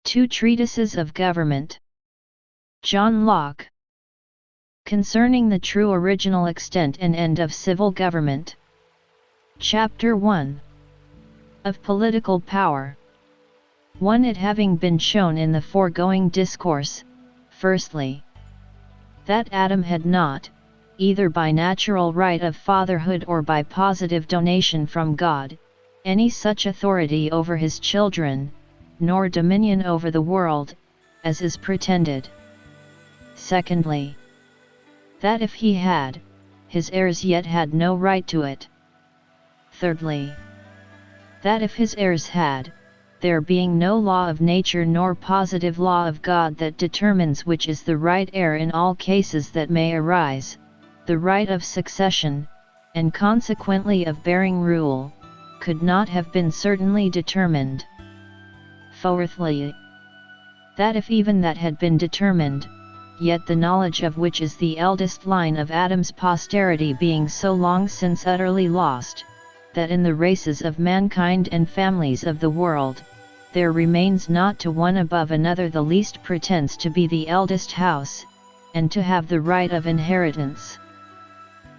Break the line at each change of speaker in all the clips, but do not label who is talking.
Two Treatises of Government. John Locke. Concerning the true original extent and end of civil government. Chapter 1. Of Political Power. 1. It having been shown in the foregoing discourse, firstly, that Adam had not, either by natural right of fatherhood or by positive donation from God, any such authority over his children, nor dominion over the world, as is pretended. Secondly, that if he had, his heirs yet had no right to it. Thirdly, that if his heirs had, there being no law of nature nor positive law of God that determines which is the right heir in all cases that may arise, the right of succession, and consequently of bearing rule, could not have been certainly determined. Fourthly, that if even that had been determined, yet the knowledge of which is the eldest line of Adam's posterity being so long since utterly lost, that in the races of mankind and families of the world, there remains not to one above another the least pretence to be the eldest house, and to have the right of inheritance.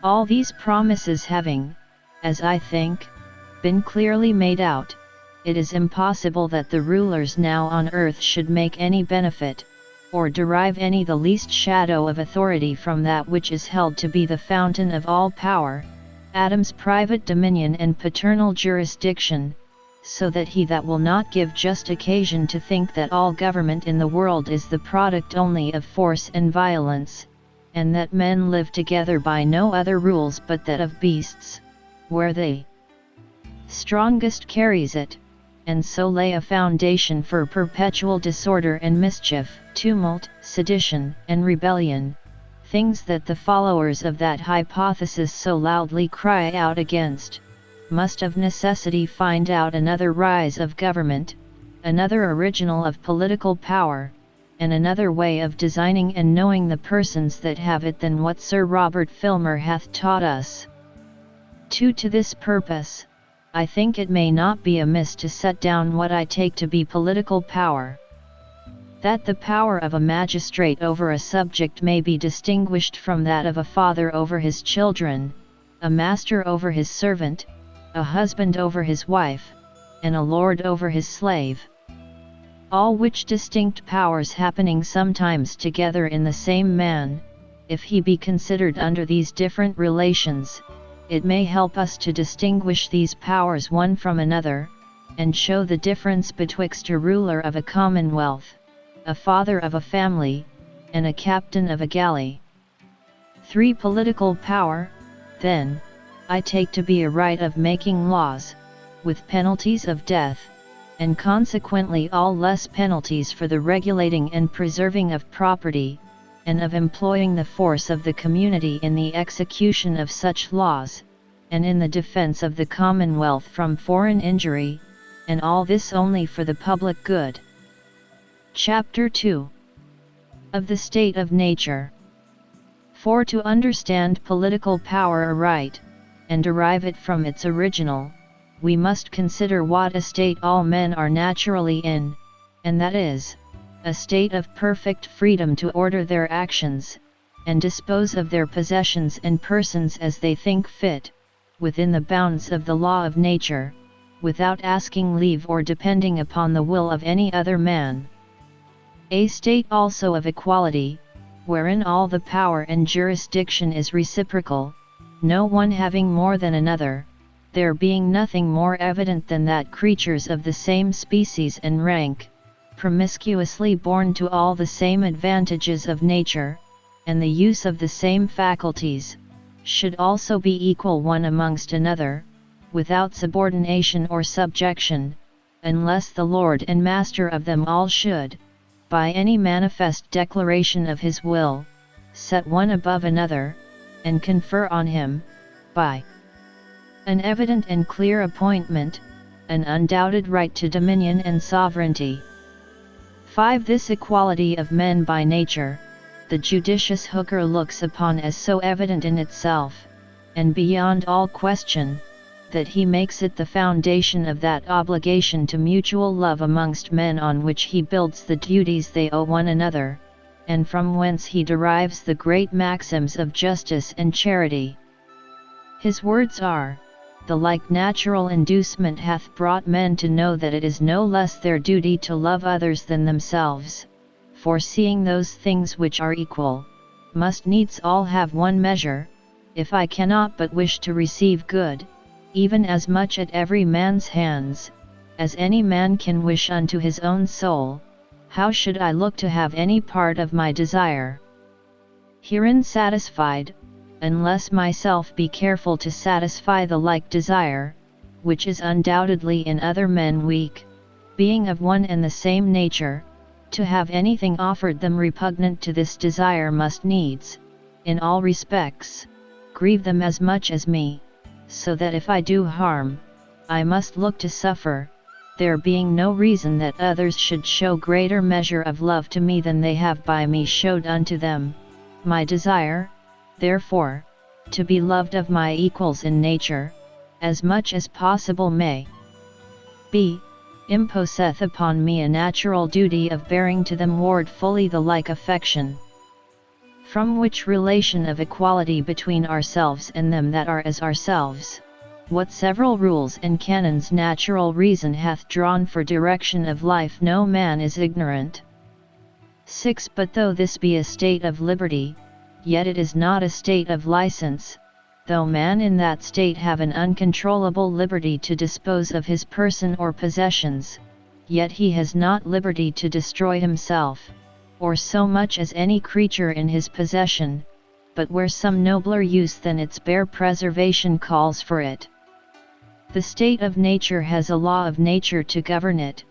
All these promises having, as I think, been clearly made out, it is impossible that the rulers now on earth should make any benefit, or derive any the least shadow of authority from that which is held to be the fountain of all power, Adam's private dominion and paternal jurisdiction, so that he that will not give just occasion to think that all government in the world is the product only of force and violence, and that men live together by no other rules but that of beasts, where the strongest carries it, and so lay a foundation for perpetual disorder and mischief, tumult, sedition, and rebellion, things that the followers of that hypothesis so loudly cry out against, must of necessity find out another rise of government, another original of political power, and another way of designing and knowing the persons that have it than what Sir Robert Filmer hath taught us. 2. To this purpose, I think it may not be amiss to set down what I take to be political power. That the power of a magistrate over a subject may be distinguished from that of a father over his children, a master over his servant, a husband over his wife, and a lord over his slave. All which distinct powers happening sometimes together in the same man, if he be considered under these different relations, it may help us to distinguish these powers one from another, and show the difference betwixt a ruler of a commonwealth, a father of a family, and a captain of a galley. 3. Political power, then, I take to be a right of making laws, with penalties of death, and consequently all less penalties for the regulating and preserving of property, and of employing the force of the community in the execution of such laws, and in the defense of the commonwealth from foreign injury, and all this only for the public good. Chapter 2. Of the state of nature. 4. To understand political power aright, and derive it from its original, we must consider what a state all men are naturally in, and that is, a state of perfect freedom to order their actions, and dispose of their possessions and persons as they think fit, within the bounds of the law of nature, without asking leave or depending upon the will of any other man. A state also of equality, wherein all the power and jurisdiction is reciprocal, no one having more than another, there being nothing more evident than that creatures of the same species and rank, promiscuously born to all the same advantages of nature, and the use of the same faculties, should also be equal one amongst another, without subordination or subjection, unless the Lord and Master of them all should, by any manifest declaration of his will, set one above another, and confer on him, by an evident and clear appointment, an undoubted right to dominion and sovereignty. 5. This equality of men by nature, the judicious Hooker looks upon as so evident in itself, and beyond all question, that he makes it the foundation of that obligation to mutual love amongst men on which he builds the duties they owe one another, and from whence he derives the great maxims of justice and charity. His words are, "The like natural inducement hath brought men to know that it is no less their duty to love others than themselves, for seeing those things which are equal, must needs all have one measure. If I cannot but wish to receive good, even as much at every man's hands, as any man can wish unto his own soul, how should I look to have any part of my desire herein satisfied, unless myself be careful to satisfy the like desire, which is undoubtedly in other men weak, being of one and the same nature? To have anything offered them repugnant to this desire must needs, in all respects, grieve them as much as me, so that if I do harm, I must look to suffer, there being no reason that others should show greater measure of love to me than they have by me showed unto them. My desire, therefore, to be loved of my equals in nature, as much as possible may be, imposeth upon me a natural duty of bearing to them ward fully the like affection. From which relation of equality between ourselves and them that are as ourselves, what several rules and canons natural reason hath drawn for direction of life no man is ignorant. 6. But though this be a state of liberty, yet it is not a state of license, though man in that state have an uncontrollable liberty to dispose of his person or possessions, yet he has not liberty to destroy himself, or so much as any creature in his possession, but where some nobler use than its bare preservation calls for it. The state of nature has a law of nature to govern it,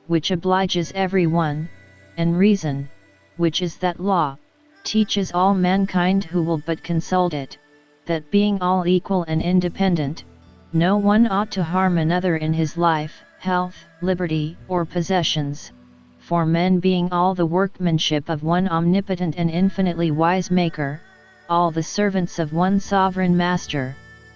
which obliges every one, and reason, which is that law, teaches all mankind who will but consult it, that being all equal and independent, no one ought to harm another in his life, health, liberty, or possessions, for men being all the workmanship of one omnipotent and infinitely wise Maker, all the servants of one sovereign Master,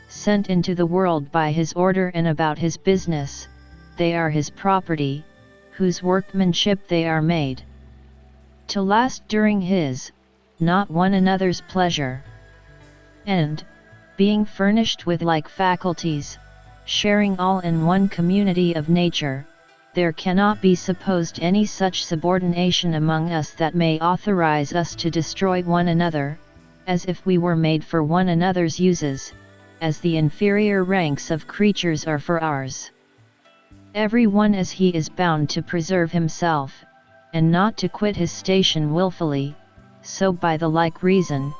sent into the world by his order and about his business, they are his property, whose workmanship they are made to last during his, not one another's pleasure. And, being furnished with like faculties, sharing all in one community of nature, there cannot be supposed any such subordination among us that may authorize us to destroy one another, as if we were made for one another's uses, as the inferior ranks of creatures are for ours. Every one as he is bound to preserve himself, and not to quit his station wilfully, so by the like reason,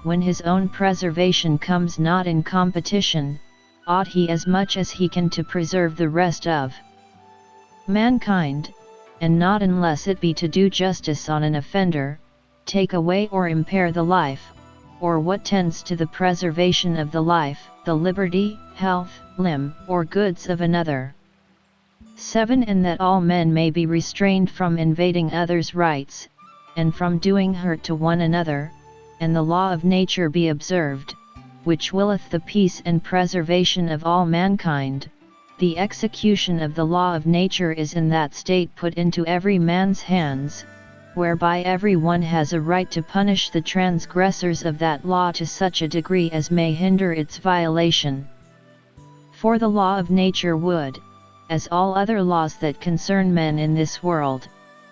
when his own preservation comes not in competition, ought he as much as he can to preserve the rest of mankind, and not unless it be to do justice on an offender, take away or impair the life, or what tends to the preservation of the life, the liberty, health, limb, or goods of another. 7. And that all men may be restrained from invading others' rights, and from doing hurt to one another, and the law of nature be observed, which willeth the peace and preservation of all mankind. The execution of the law of nature is in that state put into every man's hands, whereby every one has a right to punish the transgressors of that law to such a degree as may hinder its violation. For the law of nature would, as all other laws that concern men in this world,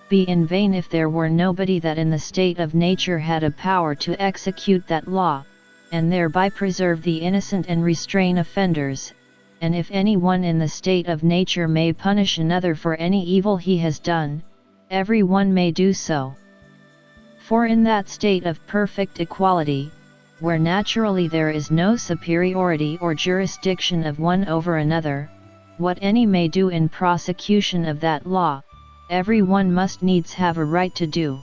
be in vain if there were nobody that in the state of nature had a power to execute that law, and thereby preserve the innocent and restrain offenders, and if any one in the state of nature may punish another for any evil he has done, every one may do so. For in that state of perfect equality, where naturally there is no superiority or jurisdiction of one over another, what any may do in prosecution of that law, every one must needs have a right to do.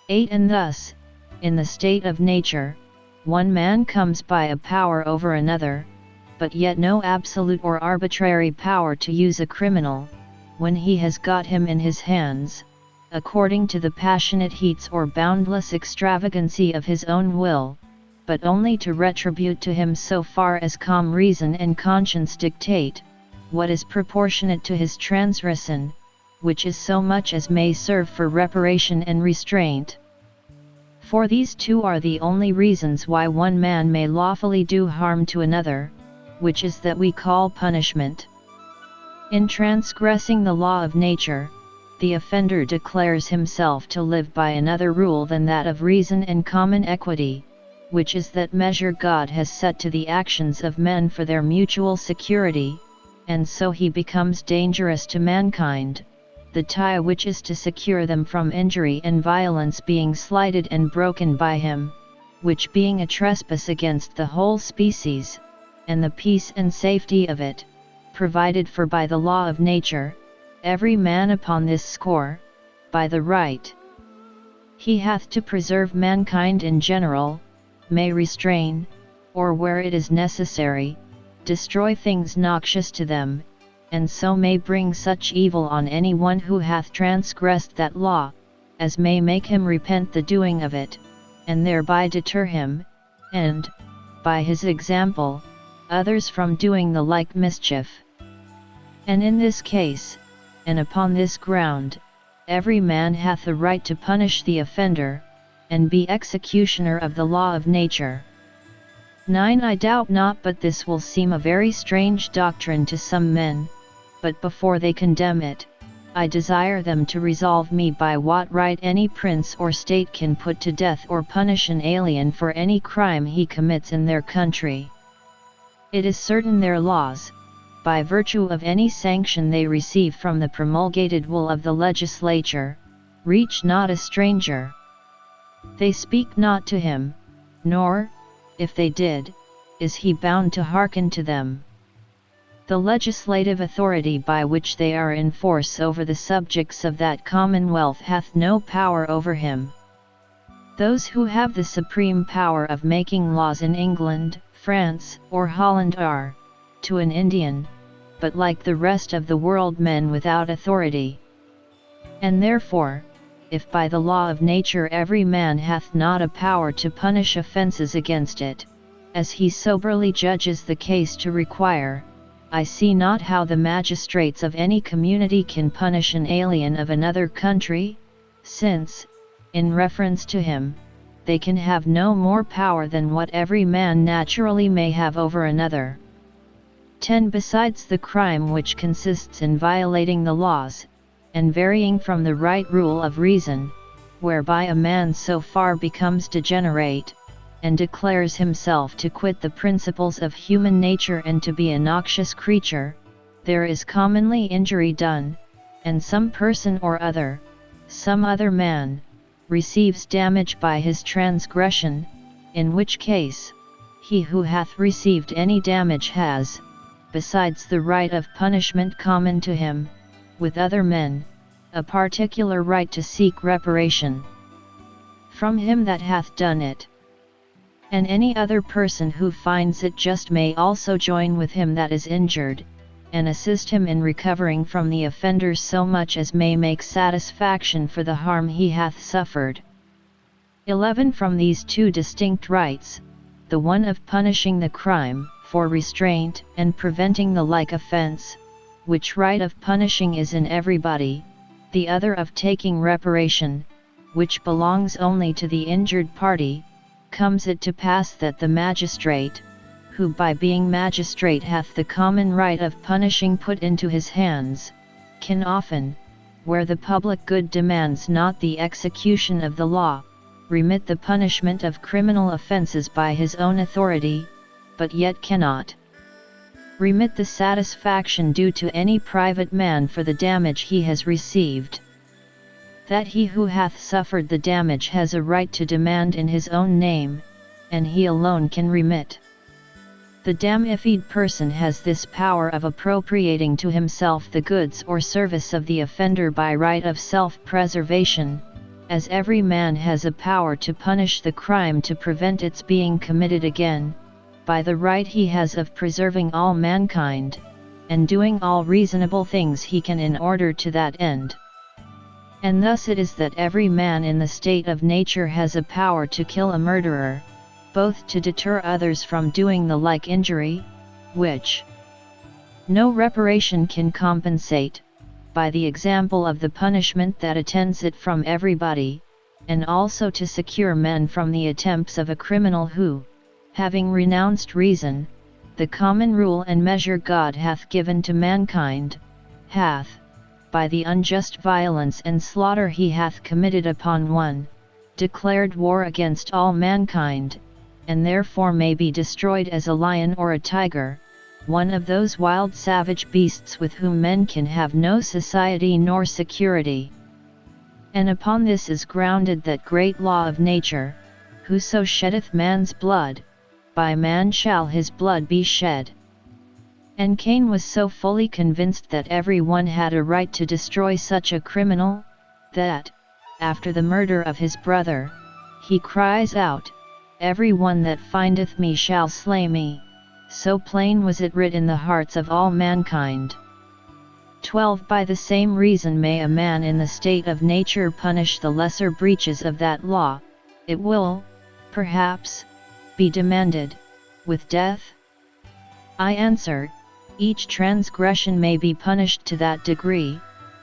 8. And thus, in the state of nature, one man comes by a power over another, but yet no absolute or arbitrary power to use a criminal, when he has got him in his hands, according to the passionate heats or boundless extravagancy of his own will, but only to retribute to him so far as calm reason and conscience dictate, what is proportionate to his transgression, which is so much as may serve for reparation and restraint. For these two are the only reasons why one man may lawfully do harm to another, which is that we call punishment. In transgressing the law of nature, the offender declares himself to live by another rule than that of reason and common equity, which is that measure God has set to the actions of men for their mutual security, and so he becomes dangerous to mankind, the tie which is to secure them from injury and violence being slighted and broken by him, which being a trespass against the whole species, and the peace and safety of it, provided for by the law of nature, every man upon this score, by the right he hath to preserve mankind in general, may restrain, or where it is necessary, destroy things noxious to them, and so may bring such evil on any one who hath transgressed that law, as may make him repent the doing of it, and thereby deter him, and, by his example, others from doing the like mischief. And in this case, and upon this ground, every man hath a right to punish the offender, and be executioner of the law of nature. 9. I doubt not but this will seem a very strange doctrine to some men, but before they condemn it, I desire them to resolve me by what right any prince or state can put to death or punish an alien for any crime he commits in their country. It is certain their laws, by virtue of any sanction they receive from the promulgated will of the legislature, reach not a stranger. They speak not to him, nor, if they did, is he bound to hearken to them. The legislative authority by which they are in force over the subjects of that commonwealth hath no power over him. Those who have the supreme power of making laws in England, France, or Holland are, to an Indian, but like the rest of the world men without authority. And therefore, if by the law of nature every man hath not a power to punish offences against it, as he soberly judges the case to require, I see not how the magistrates of any community can punish an alien of another country, since, in reference to him, they can have no more power than what every man naturally may have over another. 10. Besides the crime which consists in violating the laws, and varying from the right rule of reason, whereby a man so far becomes degenerate, and declares himself to quit the principles of human nature and to be a noxious creature, there is commonly injury done, and some person or other, some other man, receives damage by his transgression, in which case, he who hath received any damage has, besides the right of punishment common to him, with other men, a particular right to seek reparation from him that hath done it. And any other person who finds it just may also join with him that is injured, and assist him in recovering from the offender so much as may make satisfaction for the harm he hath suffered. 11. From these two distinct rights, the one of punishing the crime, for restraint and preventing the like offense, which right of punishing is in everybody, the other of taking reparation, which belongs only to the injured party, comes it to pass that the magistrate, who by being magistrate hath the common right of punishing put into his hands, can often, where the public good demands not the execution of the law, remit the punishment of criminal offences by his own authority, but yet cannot remit the satisfaction due to any private man for the damage he has received. That he who hath suffered the damage has a right to demand in his own name, and he alone can remit. The damnified person has this power of appropriating to himself the goods or service of the offender by right of self-preservation, as every man has a power to punish the crime to prevent its being committed again, by the right he has of preserving all mankind, and doing all reasonable things he can in order to that end. And thus it is that every man in the state of nature has a power to kill a murderer, both to deter others from doing the like injury, which no reparation can compensate, by the example of the punishment that attends it from everybody, and also to secure men from the attempts of a criminal who, having renounced reason, the common rule and measure God hath given to mankind, hath, by the unjust violence and slaughter he hath committed upon one, declared war against all mankind, and therefore may be destroyed as a lion or a tiger, one of those wild savage beasts with whom men can have no society nor security. And upon this is grounded that great law of nature, whoso sheddeth man's blood, by man shall his blood be shed. And Cain was so fully convinced that every one had a right to destroy such a criminal, that, after the murder of his brother, he cries out, "Every one that findeth me shall slay me," so plain was it writ in the hearts of all mankind. 12. By the same reason may a man in the state of nature punish the lesser breaches of that law, it will, perhaps, be demanded, with death? I answer, each transgression may be punished to that degree,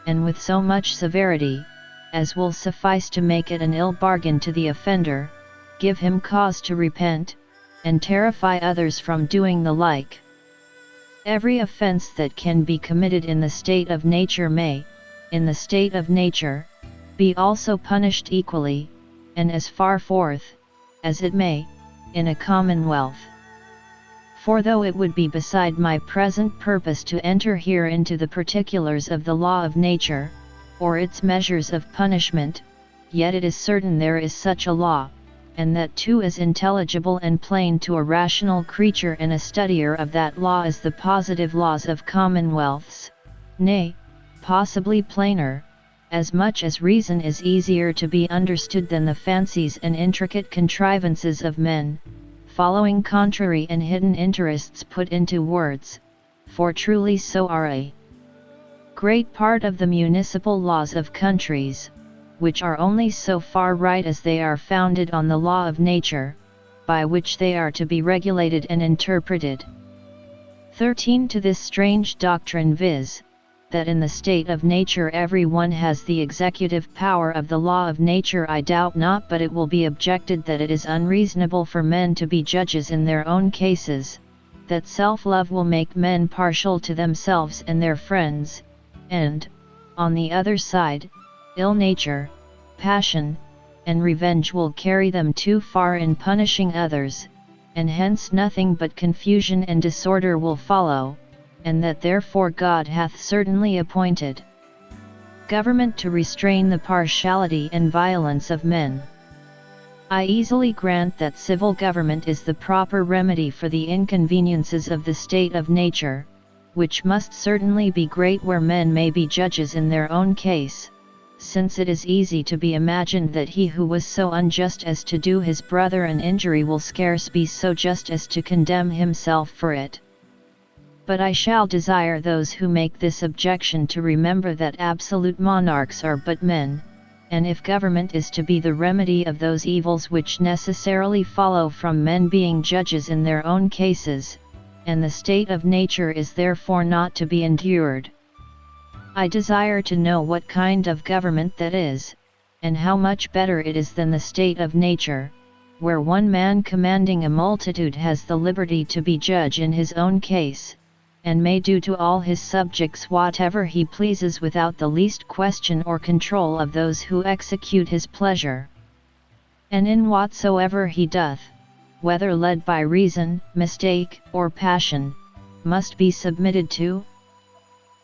and with so much severity, as will suffice to make it an ill bargain to the offender, give him cause to repent, and terrify others from doing the like. Every offense that can be committed in the state of nature may, in the state of nature, be also punished equally, and as far forth, as it may, in a commonwealth. For though it would be beside my present purpose to enter here into the particulars of the law of nature, or its measures of punishment, yet it is certain there is such a law, and that too is intelligible and plain to a rational creature and a studier of that law as the positive laws of commonwealths, nay, possibly plainer, as much as reason is easier to be understood than the fancies and intricate contrivances of men, following contrary and hidden interests put into words, for truly so are a great part of the municipal laws of countries, which are only so far right as they are founded on the law of nature, by which they are to be regulated and interpreted. 13. To this strange doctrine, viz., that in the state of nature every one has the executive power of the law of nature, I doubt not but it will be objected that it is unreasonable for men to be judges in their own cases, that self-love will make men partial to themselves and their friends, and, on the other side, ill nature, passion, and revenge will carry them too far in punishing others, and hence nothing but confusion and disorder will follow, and that therefore God hath certainly appointed government to restrain the partiality and violence of men. I easily grant that civil government is the proper remedy for the inconveniences of the state of nature, which must certainly be great where men may be judges in their own case, since it is easy to be imagined that he who was so unjust as to do his brother an injury will scarce be so just as to condemn himself for it. But I shall desire those who make this objection to remember that absolute monarchs are but men, and if government is to be the remedy of those evils which necessarily follow from men being judges in their own cases, and the state of nature is therefore not to be endured, I desire to know what kind of government that is, and how much better it is than the state of nature, where one man commanding a multitude has the liberty to be judge in his own case, and may do to all his subjects whatever he pleases without the least question or control of those who execute his pleasure. And in whatsoever he doth, whether led by reason, mistake, or passion, must be submitted to,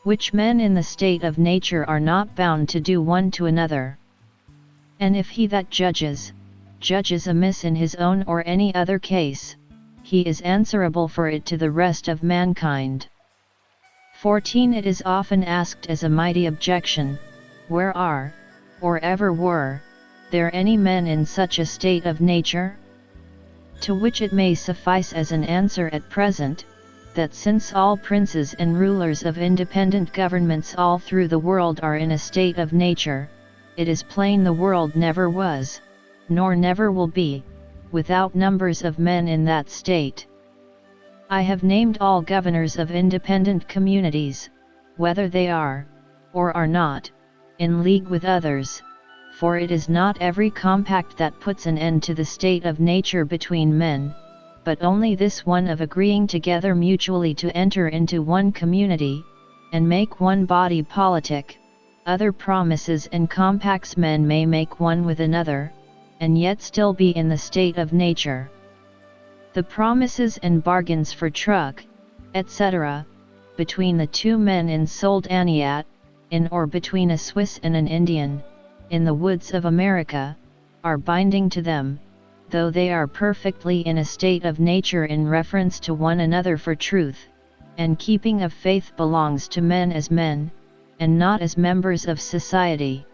which men in the state of nature are not bound to do one to another. And if he that judges amiss in his own or any other case, he is answerable for it to the rest of mankind. 14. It is often asked as a mighty objection, where are, or ever were, there any men in such a state of nature? To which it may suffice as an answer at present, that since all princes and rulers of independent governments all through the world are in a state of nature, it is plain the world never was, nor never will be, without numbers of men in that state. I have named all governors of independent communities, whether they are, or are not, in league with others, for it is not every compact that puts an end to the state of nature between men, but only this one of agreeing together mutually to enter into one community, and make one body politic. Other promises and compacts men may make one with another, and yet still be in the state of nature. The promises and bargains for truck, etc., between the two men in Soldaniat, in or between a Swiss and an Indian, in the woods of America, are binding to them, though they are perfectly in a state of nature in reference to one another for truth, and keeping of faith belongs to men, and not as members of society.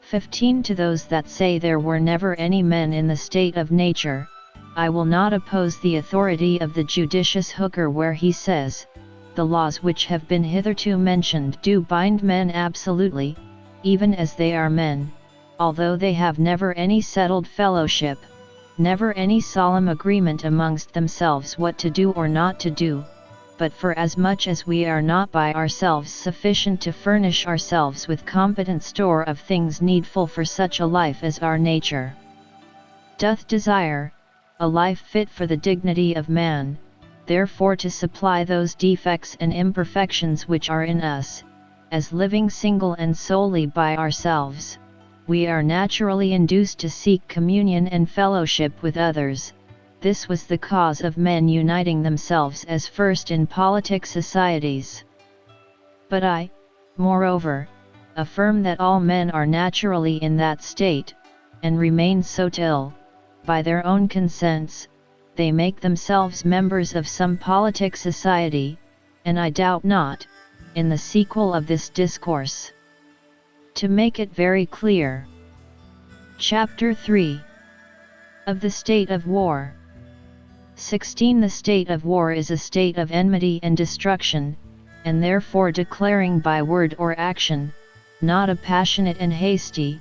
15. To those that say there were never any men in the state of nature, I will not oppose the authority of the judicious Hooker where he says, the laws which have been hitherto mentioned do bind men absolutely, even as they are men, although they have never any settled fellowship, never any solemn agreement amongst themselves what to do or not to do, but for as much as we are not by ourselves sufficient to furnish ourselves with competent store of things needful for such a life as our nature doth desire, a life fit for the dignity of man, therefore to supply those defects and imperfections which are in us, as living single and solely by ourselves, we are naturally induced to seek communion and fellowship with others. This was the cause of men uniting themselves as first in politic societies. But I, moreover, affirm that all men are naturally in that state, and remain so till, by their own consents, they make themselves members of some politic society, and I doubt not, in the sequel of this discourse, to make it very clear. Chapter 3 of the State of War. 16. The state of war is a state of enmity and destruction, and therefore declaring by word or action, not a passionate and hasty,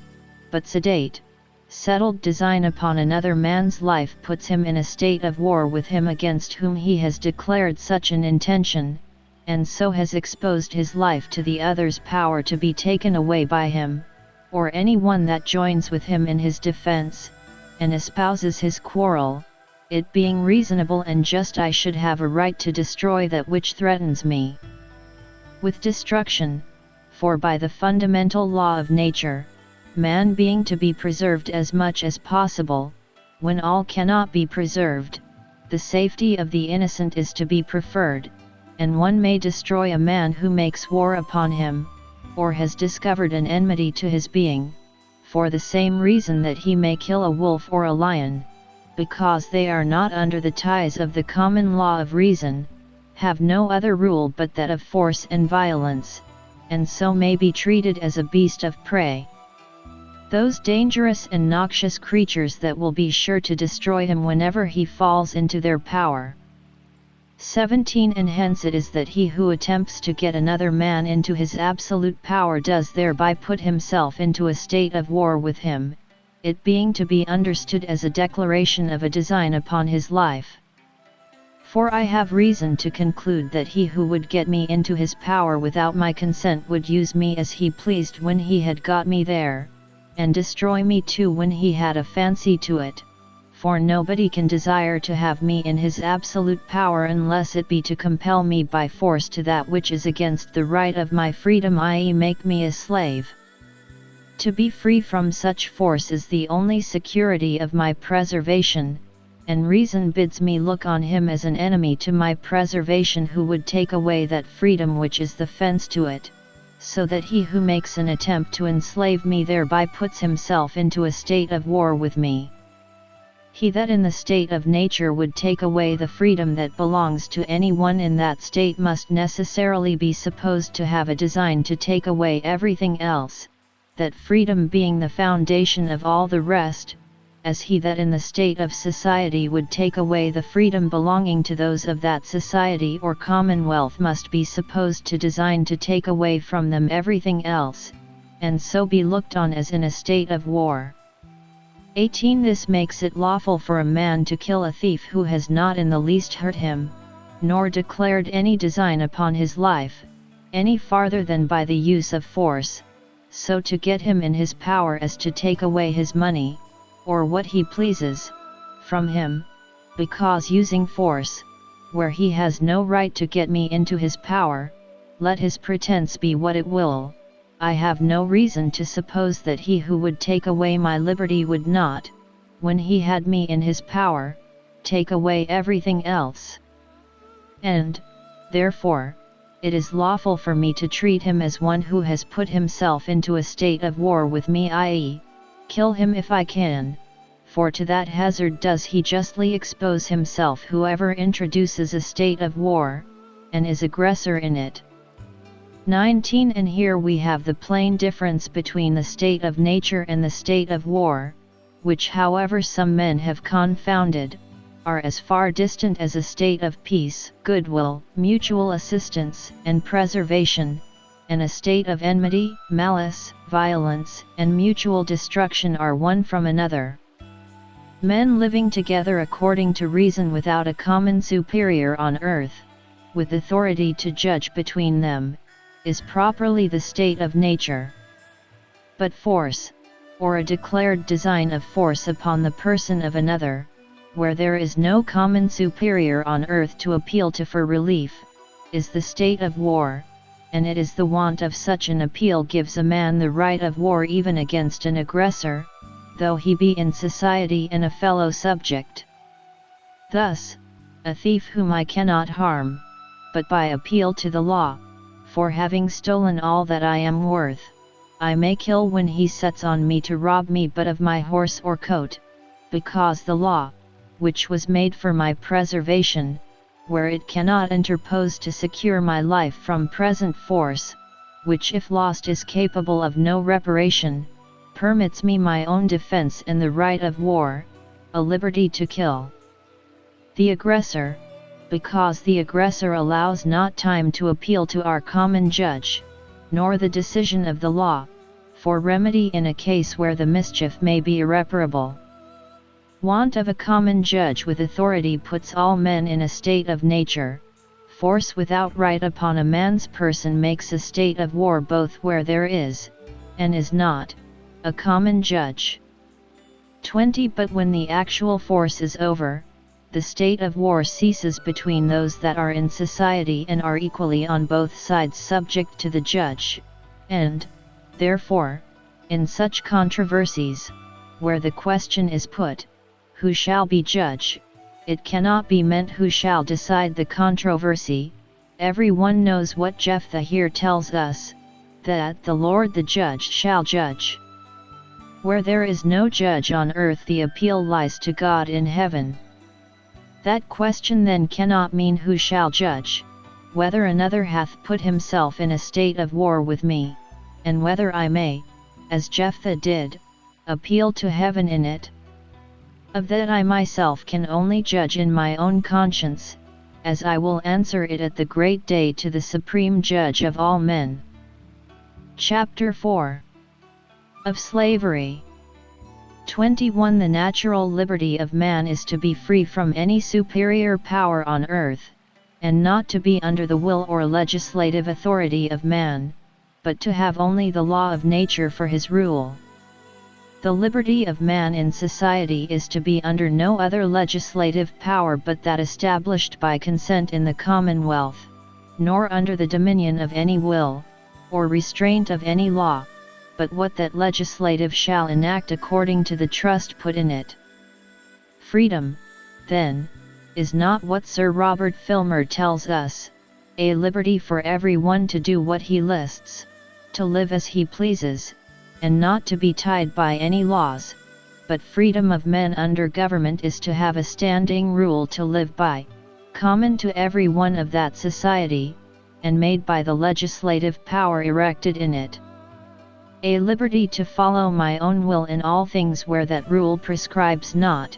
but sedate, settled design upon another man's life puts him in a state of war with him against whom he has declared such an intention, and so has exposed his life to the other's power to be taken away by him, or any one that joins with him in his defense, and espouses his quarrel. It being reasonable and just, I should have a right to destroy that which threatens me with destruction, for by the fundamental law of nature, man being to be preserved as much as possible, when all cannot be preserved, the safety of the innocent is to be preferred, and one may destroy a man who makes war upon him, or has discovered an enmity to his being, for the same reason that he may kill a wolf or a lion, because they are not under the ties of the common law of reason, have no other rule but that of force and violence, and so may be treated as a beast of prey. Those dangerous and noxious creatures that will be sure to destroy him whenever he falls into their power. 17. And hence it is that he who attempts to get another man into his absolute power does thereby put himself into a state of war with him, it being to be understood as a declaration of a design upon his life. For I have reason to conclude that he who would get me into his power without my consent would use me as he pleased when he had got me there, and destroy me too when he had a fancy to it. For nobody can desire to have me in his absolute power unless it be to compel me by force to that which is against the right of my freedom, i.e. make me a slave. To be free from such force is the only security of my preservation, and reason bids me look on him as an enemy to my preservation who would take away that freedom which is the fence to it, so that he who makes an attempt to enslave me thereby puts himself into a state of war with me. He that in the state of nature would take away the freedom that belongs to any one in that state must necessarily be supposed to have a design to take away everything else, that freedom being the foundation of all the rest, as he that in the state of society would take away the freedom belonging to those of that society or commonwealth must be supposed to design to take away from them everything else, and so be looked on as in a state of war. 18. This makes it lawful for a man to kill a thief who has not in the least hurt him, nor declared any design upon his life, any farther than by the use of force, so to get him in his power as to take away his money, or what he pleases, from him, because using force, where he has no right to get me into his power, let his pretence be what it will, I have no reason to suppose that he who would take away my liberty would not, when he had me in his power, take away everything else. And, therefore, it is lawful for me to treat him as one who has put himself into a state of war with me, i.e., kill him if I can, for to that hazard does he justly expose himself whoever introduces a state of war, and is aggressor in it. 19. And here we have the plain difference between the state of nature and the state of war, which however some men have confounded, are as far distant as a state of peace, goodwill, mutual assistance, and preservation, and a state of enmity, malice, violence, and mutual destruction are one from another. Men living together according to reason without a common superior on earth, with authority to judge between them, is properly the state of nature. But force, or a declared design of force upon the person of another, where there is no common superior on earth to appeal to for relief, is the state of war, and it is the want of such an appeal gives a man the right of war even against an aggressor, though he be in society and a fellow subject. Thus, a thief whom I cannot harm, but by appeal to the law, for having stolen all that I am worth, I may kill when he sets on me to rob me but of my horse or coat, because the law, which was made for my preservation, where it cannot interpose to secure my life from present force, which if lost is capable of no reparation, permits me my own defense and the right of war, a liberty to kill the aggressor, because the aggressor allows not time to appeal to our common judge, nor the decision of the law, for remedy in a case where the mischief may be irreparable. Want of a common judge with authority puts all men in a state of nature. Force without right upon a man's person makes a state of war both where there is, and is not, a common judge. 20. But when the actual force is over, the state of war ceases between those that are in society and are equally on both sides subject to the judge, and, therefore, in such controversies, where the question is put, who shall be judge, it cannot be meant who shall decide the controversy. Every one knows what Jephthah here tells us, that the Lord the judge shall judge. Where there is no judge on earth, the appeal lies to God in heaven. That question then cannot mean who shall judge, whether another hath put himself in a state of war with me, and whether I may, as Jephthah did, appeal to heaven in it. Of that I myself can only judge in my own conscience, as I will answer it at the great day to the supreme judge of all men. Chapter 4. Of Slavery. 21. The natural liberty of man is to be free from any superior power on earth, and not to be under the will or legislative authority of man, but to have only the law of nature for his rule. The liberty of man in society is to be under no other legislative power but that established by consent in the commonwealth, nor under the dominion of any will, or restraint of any law, but what that legislative shall enact according to the trust put in it. Freedom, then, is not what Sir Robert Filmer tells us, a liberty for every one to do what he lists, to live as he pleases, and not to be tied by any laws, but freedom of men under government is to have a standing rule to live by, common to every one of that society, and made by the legislative power erected in it. A liberty to follow my own will in all things where that rule prescribes not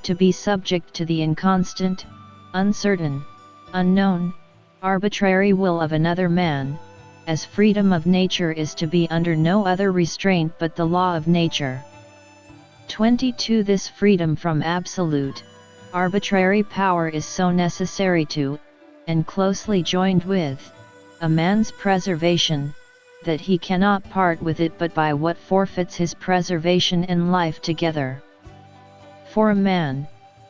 to be subject to the inconstant, uncertain, unknown, arbitrary will of another man, as freedom of nature is to be under no other restraint but the law of nature. 22. This freedom from absolute, arbitrary power is so necessary to, and closely joined with, a man's preservation, that he cannot part with it but by what forfeits his preservation and life together. For a man,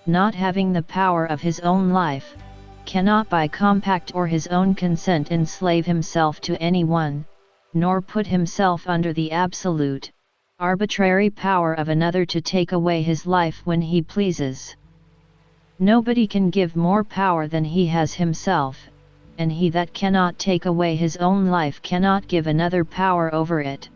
not having the power of his own life, cannot by compact or his own consent enslave himself to any one, nor put himself under the absolute, arbitrary power of another to take away his life when he pleases. Nobody can give more power than he has himself, and he that cannot take away his own life cannot give another power over it.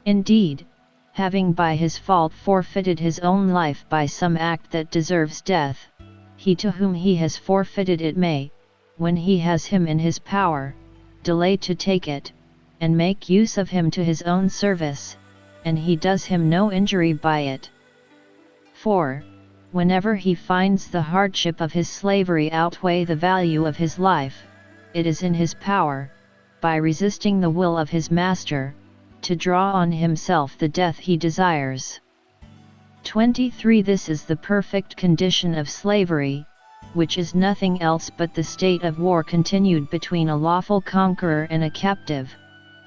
Indeed, having by his fault forfeited his own life by some act that deserves death, he to whom he has forfeited it may, when he has him in his power, delay to take it, and make use of him to his own service, and he does him no injury by it. For, whenever he finds the hardship of his slavery outweigh the value of his life, it is in his power, by resisting the will of his master, to draw on himself the death he desires. 23. This is the perfect condition of slavery, which is nothing else but the state of war continued between a lawful conqueror and a captive,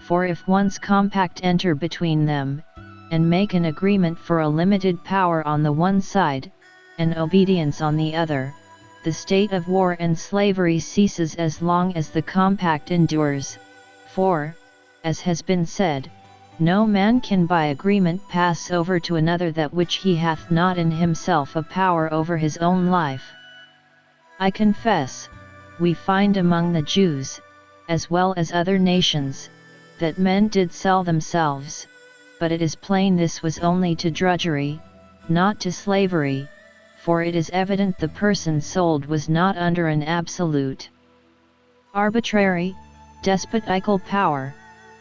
for if once compact enter between them, and make an agreement for a limited power on the one side, and obedience on the other, the state of war and slavery ceases as long as the compact endures, for, as has been said, no man can by agreement pass over to another that which he hath not in himself a power over his own life. I confess, we find among the Jews, as well as other nations, that men did sell themselves, but it is plain this was only to drudgery, not to slavery, for it is evident the person sold was not under an absolute, arbitrary, despotical power,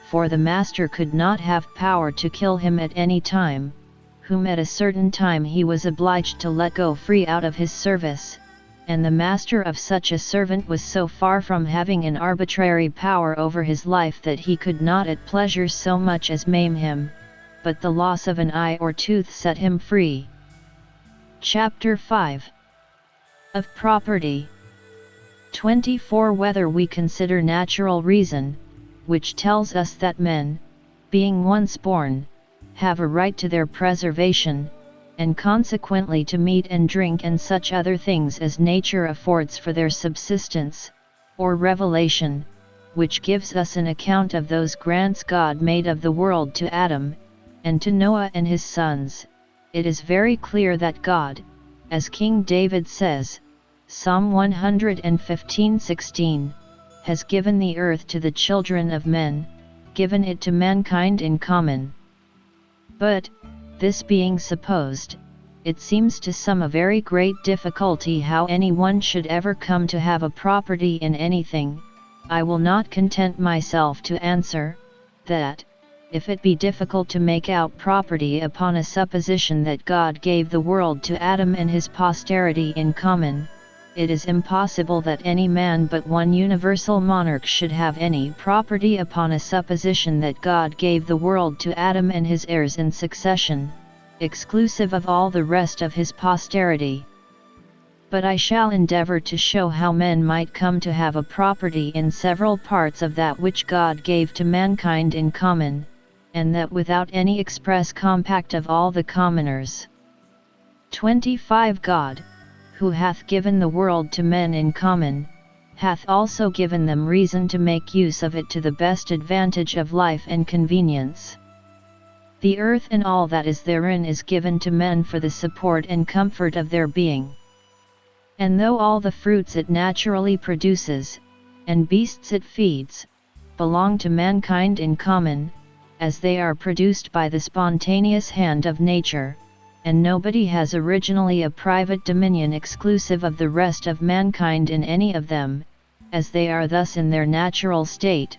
for the master could not have power to kill him at any time, whom at a certain time he was obliged to let go free out of his service, and the master of such a servant was so far from having an arbitrary power over his life that he could not at pleasure so much as maim him, but the loss of an eye or tooth set him free. Chapter 5. Of Property. 24. Whether we consider natural reason, which tells us that men, being once born, have a right to their preservation, and consequently to meat and drink and such other things as nature affords for their subsistence, or revelation, which gives us an account of those grants God made of the world to Adam, and to Noah and his sons, it is very clear that God, as King David says, Psalm 115:16, has given the earth to the children of men, given it to mankind in common. But, this being supposed, it seems to some a very great difficulty how any one should ever come to have a property in anything. I will not content myself to answer, that, if it be difficult to make out property upon a supposition that God gave the world to Adam and his posterity in common, it is impossible that any man but one universal monarch should have any property upon a supposition that God gave the world to Adam and his heirs in succession, exclusive of all the rest of his posterity. But I shall endeavor to show how men might come to have a property in several parts of that which God gave to mankind in common, and that without any express compact of all the commoners. 25. God, who hath given the world to men in common, hath also given them reason to make use of it to the best advantage of life and convenience. The earth and all that is therein is given to men for the support and comfort of their being. And though all the fruits it naturally produces, and beasts it feeds, belong to mankind in common, as they are produced by the spontaneous hand of nature, and nobody has originally a private dominion exclusive of the rest of mankind in any of them, as they are thus in their natural state,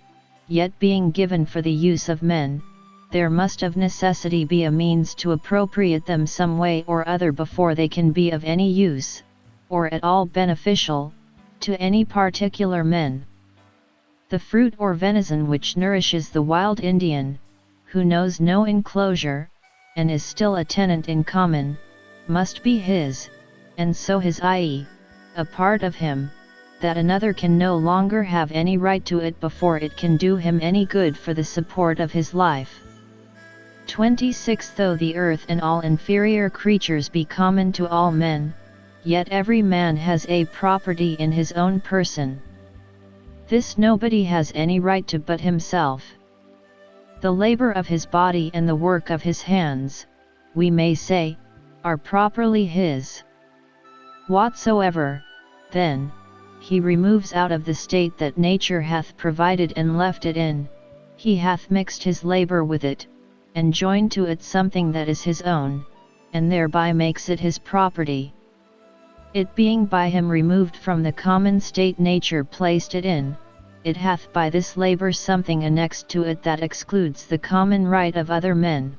yet being given for the use of men, there must of necessity be a means to appropriate them some way or other before they can be of any use, or at all beneficial, to any particular men. The fruit or venison which nourishes the wild Indian, who knows no enclosure, and is still a tenant in common, must be his, and so his, i.e., a part of him, that another can no longer have any right to it before it can do him any good for the support of his life. 26. Though the earth and all inferior creatures be common to all men, yet every man has a property in his own person. This nobody has any right to but himself. The labor of his body and the work of his hands, we may say, are properly his. Whatsoever, then, he removes out of the state that nature hath provided and left it in, he hath mixed his labor with it, and joined to it something that is his own, and thereby makes it his property. It being by him removed from the common state nature placed it in, it hath by this labor something annexed to it that excludes the common right of other men.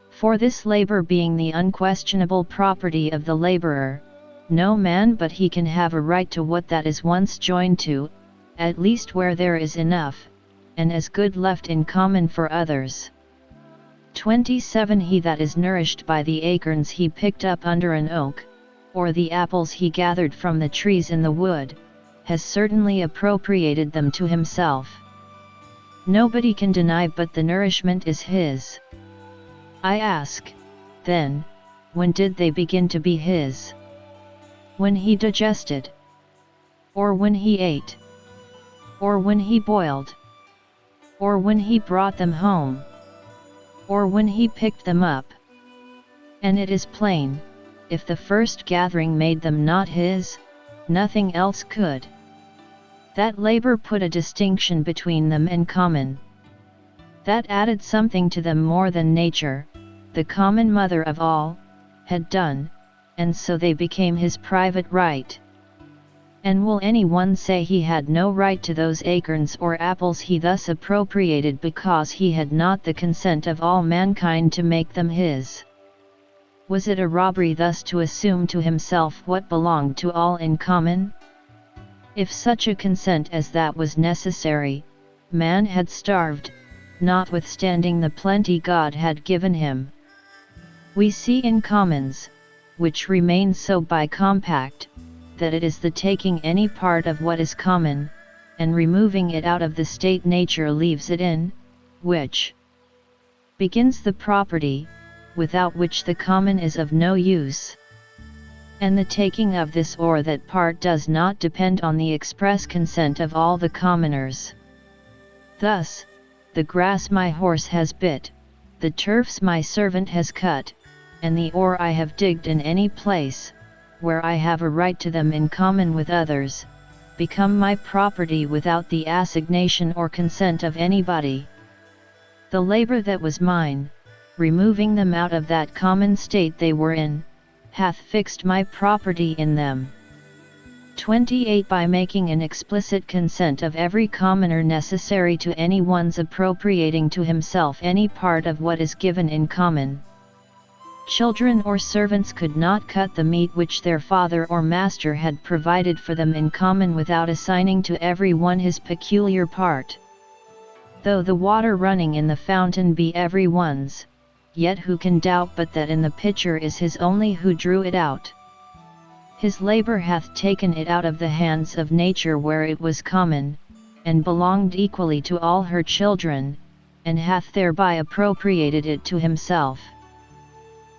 For this labor being the unquestionable property of the laborer, no man but he can have a right to what that is once joined to, at least where there is enough, and as good left in common for others. 27. He that is nourished by the acorns he picked up under an oak, or the apples he gathered from the trees in the wood, has certainly appropriated them to himself. Nobody can deny but the nourishment is his. I ask, then, when did they begin to be his? When he digested? Or when he ate? Or when he boiled? Or when he brought them home? Or when he picked them up? And it is plain, if the first gathering made them not his, nothing else could. That labor put a distinction between them and common. That added something to them more than nature, the common mother of all, had done, and so they became his private right. And will any one say he had no right to those acorns or apples he thus appropriated because he had not the consent of all mankind to make them his? Was it a robbery thus to assume to himself what belonged to all in common? If such a consent as that was necessary, man had starved, notwithstanding the plenty God had given him. We see in commons, which remain so by compact, that it is the taking any part of what is common, and removing it out of the state nature leaves it in, which begins the property, without which the common is of no use. And the taking of this or that part does not depend on the express consent of all the commoners. Thus, the grass my horse has bit, the turfs my servant has cut, and the ore I have digged in any place, where I have a right to them in common with others, become my property without the assignation or consent of anybody. The labor that was mine, removing them out of that common state they were in, hath fixed my property in them. 28. By making an explicit consent of every commoner necessary to any one's appropriating to himself any part of what is given in common. Children or servants could not cut the meat which their father or master had provided for them in common without assigning to every one his peculiar part. Though the water running in the fountain be every one's, yet who can doubt but that in the pitcher is his only who drew it out? His labor hath taken it out of the hands of nature where it was common, and belonged equally to all her children, and hath thereby appropriated it to himself.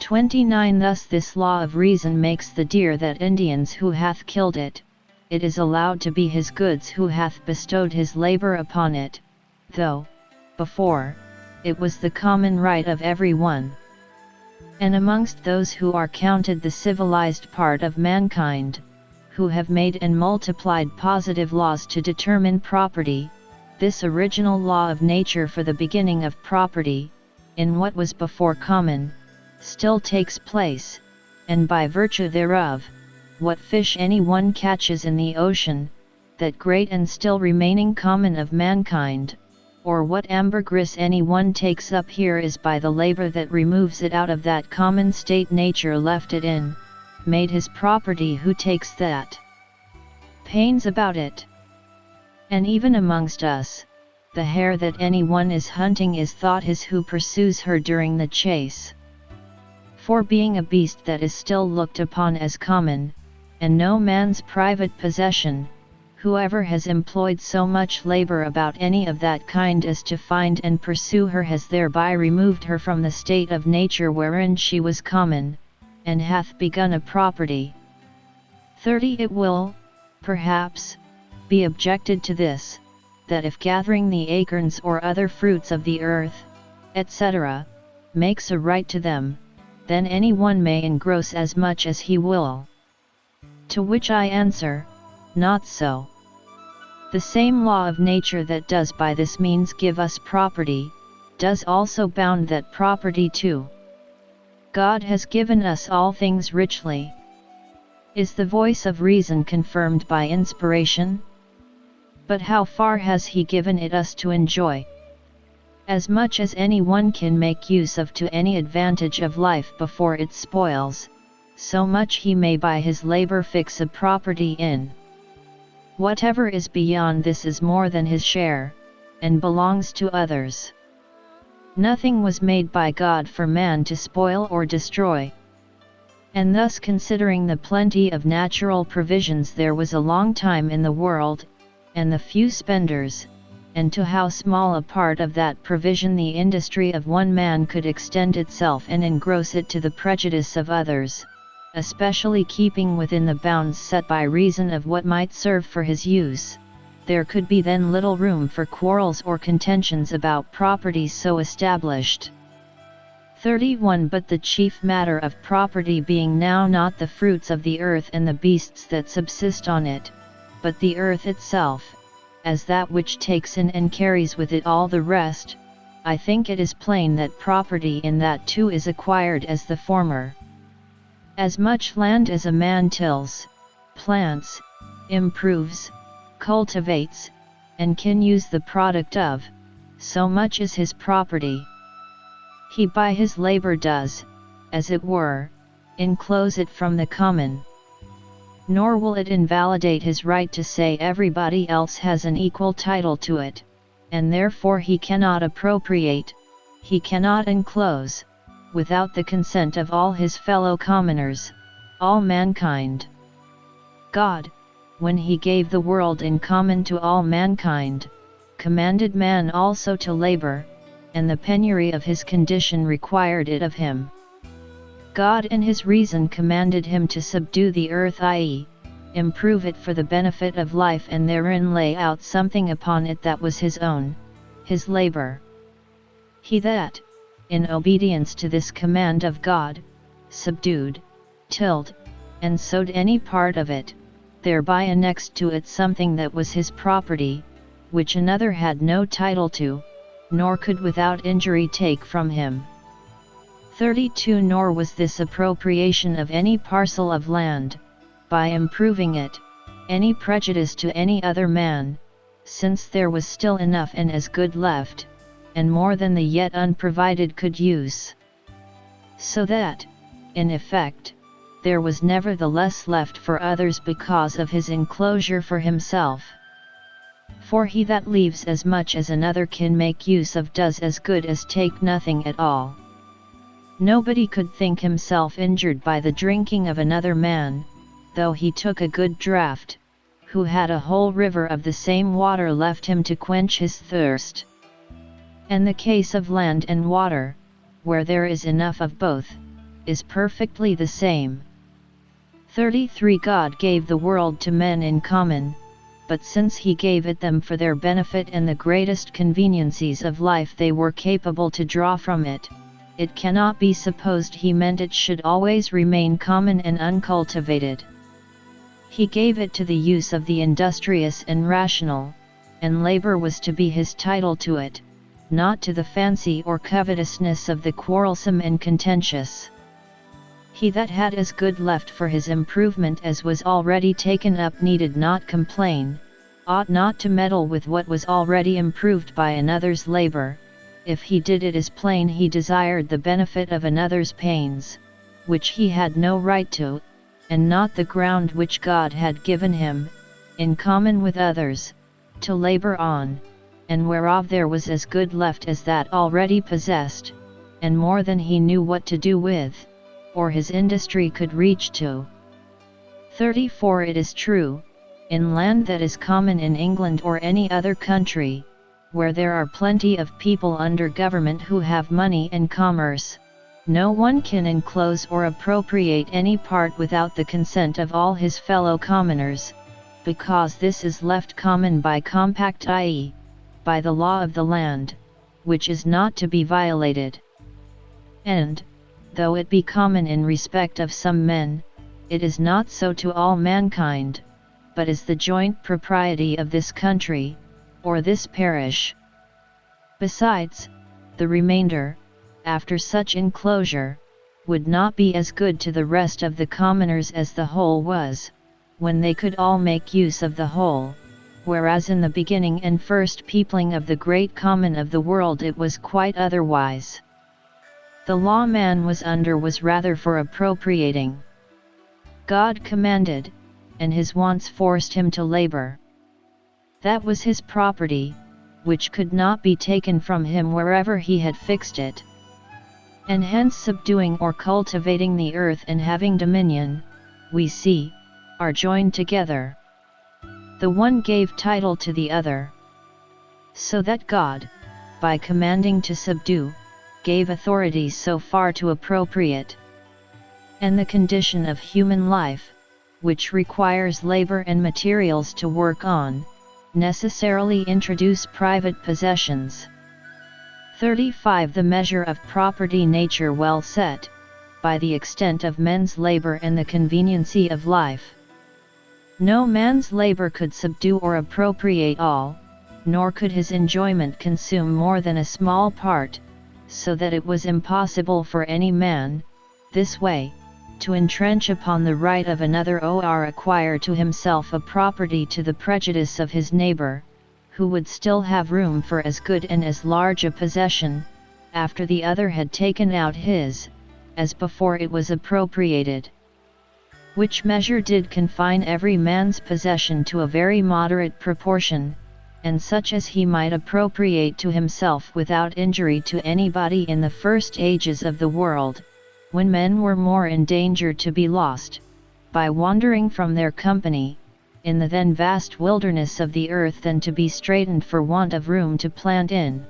29. Thus this law of reason makes the deer that Indians who hath killed it, it is allowed to be his goods who hath bestowed his labor upon it, though, before, it was the common right of every one. And amongst those who are counted the civilized part of mankind, who have made and multiplied positive laws to determine property, this original law of nature for the beginning of property, in what was before common, still takes place, and by virtue thereof, what fish any one catches in the ocean, that great and still remaining common of mankind, or what ambergris any one takes up here is by the labor that removes it out of that common state nature left it in, made his property who takes that pains about it. And even amongst us, the hare that any one is hunting is thought his who pursues her during the chase. For being a beast that is still looked upon as common, and no man's private possession, whoever has employed so much labor about any of that kind as to find and pursue her has thereby removed her from the state of nature wherein she was common, and hath begun a property. 30. It will, perhaps, be objected to this, that if gathering the acorns or other fruits of the earth, etc., makes a right to them, then any one may engross as much as he will. To which I answer, not so. The same law of nature that does by this means give us property, does also bound that property too. God has given us all things richly. Is the voice of reason confirmed by inspiration? But how far has he given it us to enjoy? As much as any one can make use of to any advantage of life before it spoils, so much he may by his labor fix a property in. Whatever is beyond this is more than his share, and belongs to others. Nothing was made by God for man to spoil or destroy. And thus, considering the plenty of natural provisions there was a long time in the world, and the few spenders, and to how small a part of that provision the industry of one man could extend itself and engross it to the prejudice of others, especially keeping within the bounds set by reason of what might serve for his use, there could be then little room for quarrels or contentions about property so established. 31. But the chief matter of property being now not the fruits of the earth and the beasts that subsist on it, but the earth itself, as that which takes in and carries with it all the rest, I think it is plain that property in that too is acquired as the former. As much land as a man tills, plants, improves, cultivates, and can use the product of, so much is his property. He by his labor does, as it were, enclose it from the common. Nor will it invalidate his right to say everybody else has an equal title to it, and therefore he cannot appropriate, he cannot enclose, without the consent of all his fellow commoners, all mankind. God, when he gave the world in common to all mankind, commanded man also to labor, and the penury of his condition required it of him. God in his reason commanded him to subdue the earth, i.e., improve it for the benefit of life, and therein lay out something upon it that was his own, his labor. He that, in obedience to this command of God, subdued, tilled, and sowed any part of it, thereby annexed to it something that was his property, which another had no title to, nor could without injury take from him. 32. Nor was this appropriation of any parcel of land, by improving it, any prejudice to any other man, since there was still enough and as good left, and more than the yet unprovided could use. So that, in effect, there was nevertheless left for others because of his enclosure for himself. For he that leaves as much as another can make use of does as good as take nothing at all. Nobody could think himself injured by the drinking of another man, though he took a good draught, who had a whole river of the same water left him to quench his thirst. And the case of land and water, where there is enough of both, is perfectly the same. 33. God gave the world to men in common, but since he gave it them for their benefit and the greatest conveniencies of life they were capable to draw from it, it cannot be supposed he meant it should always remain common and uncultivated. He gave it to the use of the industrious and rational, and labor was to be his title to it, not to the fancy or covetousness of the quarrelsome and contentious. He that had as good left for his improvement as was already taken up needed not complain, ought not to meddle with what was already improved by another's labor. If he did, it is plain he desired the benefit of another's pains, which he had no right to, and not the ground which God had given him, in common with others, to labor on. and whereof there was as good left as that already possessed, and more than he knew what to do with, or his industry could reach to. 34. It is true, in land that is common in England or any other country, where there are plenty of people under government who have money and commerce, no one can enclose or appropriate any part without the consent of all his fellow commoners, because this is left common by compact, i.e., by the law of the land, which is not to be violated. And, though it be common in respect of some men, it is not so to all mankind, but is the joint propriety of this country, or this parish. Besides, the remainder, after such enclosure, would not be as good to the rest of the commoners as the whole was, when they could all make use of the whole, whereas in the beginning and first peopling of the great common of the world it was quite otherwise. The law man was under was rather for appropriating. God commanded, and his wants forced him to labor. That was his property, which could not be taken from him wherever he had fixed it. And hence subduing or cultivating the earth and having dominion, we see, are joined together. The one gave title to the other. So that God, by commanding to subdue, gave authority so far to appropriate. And the condition of human life, which requires labor and materials to work on, necessarily introduce private possessions. 35. The measure of property nature well set, by the extent of men's labor and the conveniency of life. No man's labor could subdue or appropriate all, nor could his enjoyment consume more than a small part, so that it was impossible for any man, this way, to entrench upon the right of another or acquire to himself a property to the prejudice of his neighbor, who would still have room for as good and as large a possession, after the other had taken out his, as before it was appropriated. Which measure did confine every man's possession to a very moderate proportion, and such as he might appropriate to himself without injury to anybody in the first ages of the world, when men were more in danger to be lost, by wandering from their company, in the then vast wilderness of the earth than to be straitened for want of room to plant in.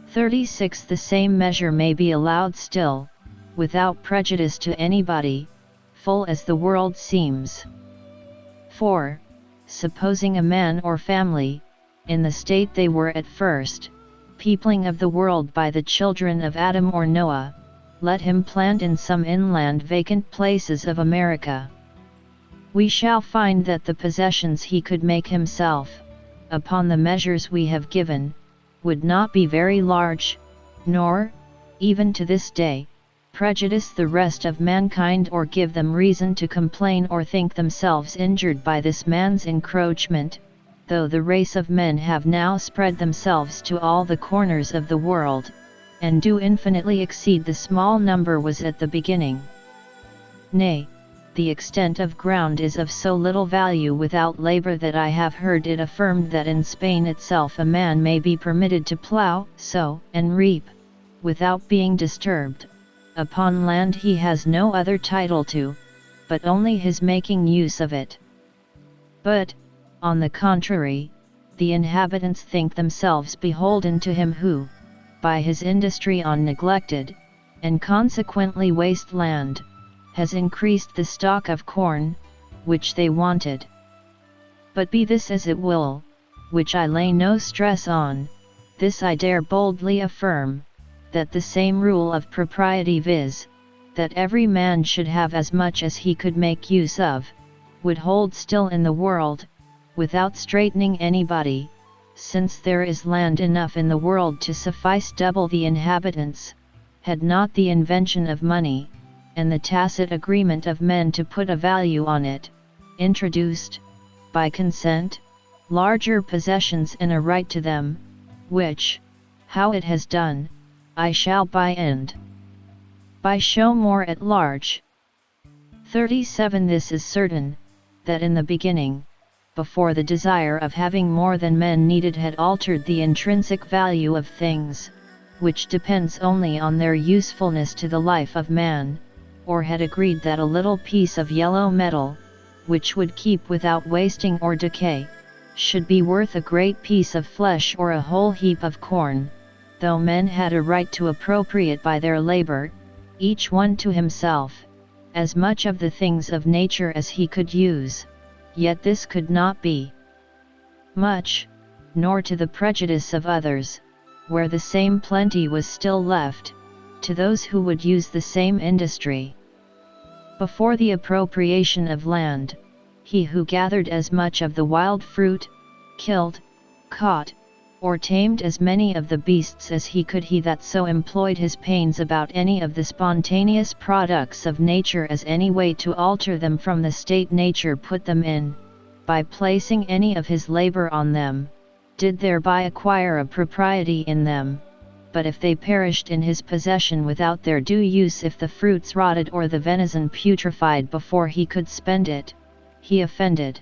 36. The same measure may be allowed still, without prejudice to anybody, full as the world seems. 4. Supposing a man or family, in the state they were at first, peopling of the world by the children of Adam or Noah, let him plant in some inland vacant places of America. We shall find that the possessions he could make himself, upon the measures we have given, would not be very large, nor, even to this day, prejudice the rest of mankind or give them reason to complain or think themselves injured by this man's encroachment, though the race of men have now spread themselves to all the corners of the world, and do infinitely exceed the small number was at the beginning. Nay, the extent of ground is of so little value without labor that I have heard it affirmed that in Spain itself a man may be permitted to plough, sow, and reap, without being disturbed, upon land he has no other title to, but only his making use of it. But, on the contrary, the inhabitants think themselves beholden to him who, by his industry on neglected, and consequently waste land, has increased the stock of corn, which they wanted. But be this as it will, which I lay no stress on, this I dare boldly affirm, that the same rule of propriety, viz., that every man should have as much as he could make use of, would hold still in the world, without straitening anybody, since there is land enough in the world to suffice double the inhabitants, had not the invention of money, and the tacit agreement of men to put a value on it, introduced, by consent, larger possessions and a right to them, which, how it has done, I shall by end by show more at large. 37. This is certain, that in the beginning, before the desire of having more than men needed had altered the intrinsic value of things, which depends only on their usefulness to the life of man, or had agreed that a little piece of yellow metal, which would keep without wasting or decay, should be worth a great piece of flesh or a whole heap of corn, though men had a right to appropriate by their labor, each one to himself, as much of the things of nature as he could use, yet this could not be much, nor to the prejudice of others, where the same plenty was still left, to those who would use the same industry. Before the appropriation of land, he who gathered as much of the wild fruit, killed, caught, or tamed as many of the beasts as he could, he that so employed his pains about any of the spontaneous products of nature as any way to alter them from the state nature put them in, by placing any of his labor on them, did thereby acquire a propriety in them. But if they perished in his possession without their due use, if the fruits rotted or the venison putrefied before he could spend it, he offended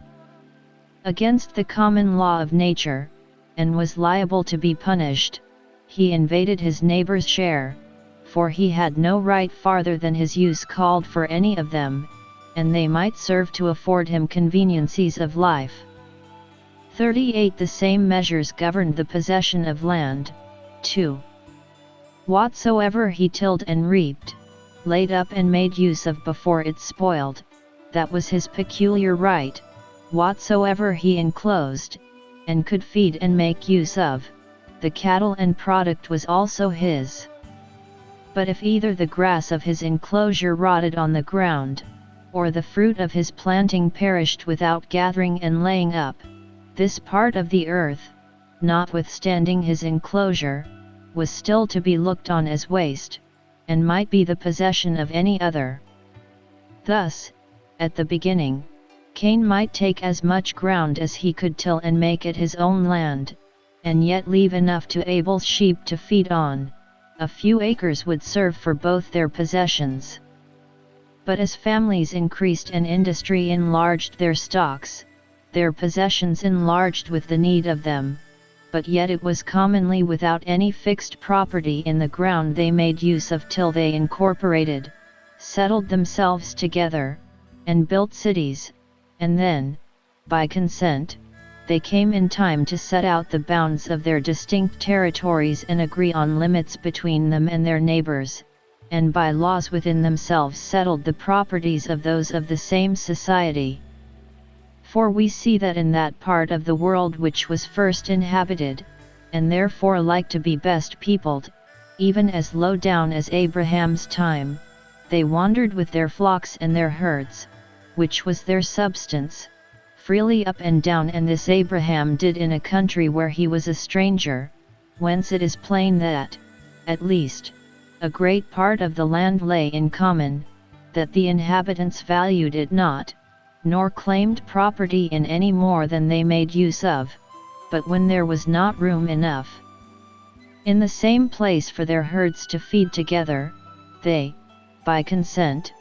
against the common law of nature, and was liable to be punished. He invaded his neighbor's share, for he had no right farther than his use called for any of them, and they might serve to afford him conveniencies of life. 38. The same measures governed the possession of land. 2. Whatsoever he tilled and reaped, laid up and made use of before it spoiled, that was his peculiar right. Whatsoever he enclosed, and could feed and make use of, the cattle and product was also his. But if either the grass of his enclosure rotted on the ground, or the fruit of his planting perished without gathering and laying up, this part of the earth, notwithstanding his enclosure, was still to be looked on as waste, and might be the possession of any other. Thus, at the beginning, Cain might take as much ground as he could till and make it his own land, and yet leave enough to Abel's sheep to feed on. A few acres would serve for both their possessions. But as families increased and industry enlarged their stocks, their possessions enlarged with the need of them, but yet it was commonly without any fixed property in the ground they made use of till they incorporated, settled themselves together, and built cities, and then, by consent, they came in time to set out the bounds of their distinct territories and agree on limits between them and their neighbors, and by laws within themselves settled the properties of those of the same society. For we see that in that part of the world which was first inhabited, and therefore like to be best peopled, even as low down as Abraham's time, they wandered with their flocks and their herds, which was their substance, freely up and down, and this Abraham did in a country where he was a stranger, whence it is plain that, at least, a great part of the land lay in common, that the inhabitants valued it not, nor claimed property in any more than they made use of, but when there was not room enough in the same place for their herds to feed together, they, by consent,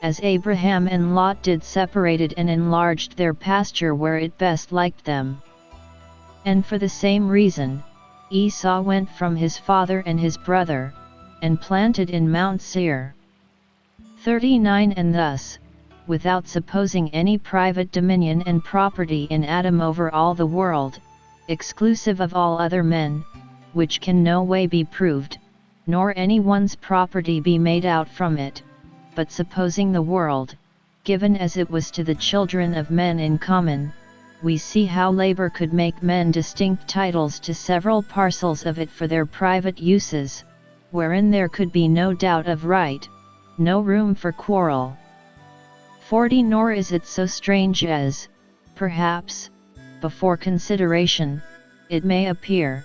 as Abraham and Lot did, separated and enlarged their pasture where it best liked them. And for the same reason, Esau went from his father and his brother, and planted in Mount Seir. 39. And thus, without supposing any private dominion and property in Adam over all the world, exclusive of all other men, which can no way be proved, nor any one's property be made out from it, but supposing the world, given as it was to the children of men in common, we see how labor could make men distinct titles to several parcels of it for their private uses, wherein there could be no doubt of right, no room for quarrel. 40. Nor is it so strange as, perhaps, before consideration, it may appear,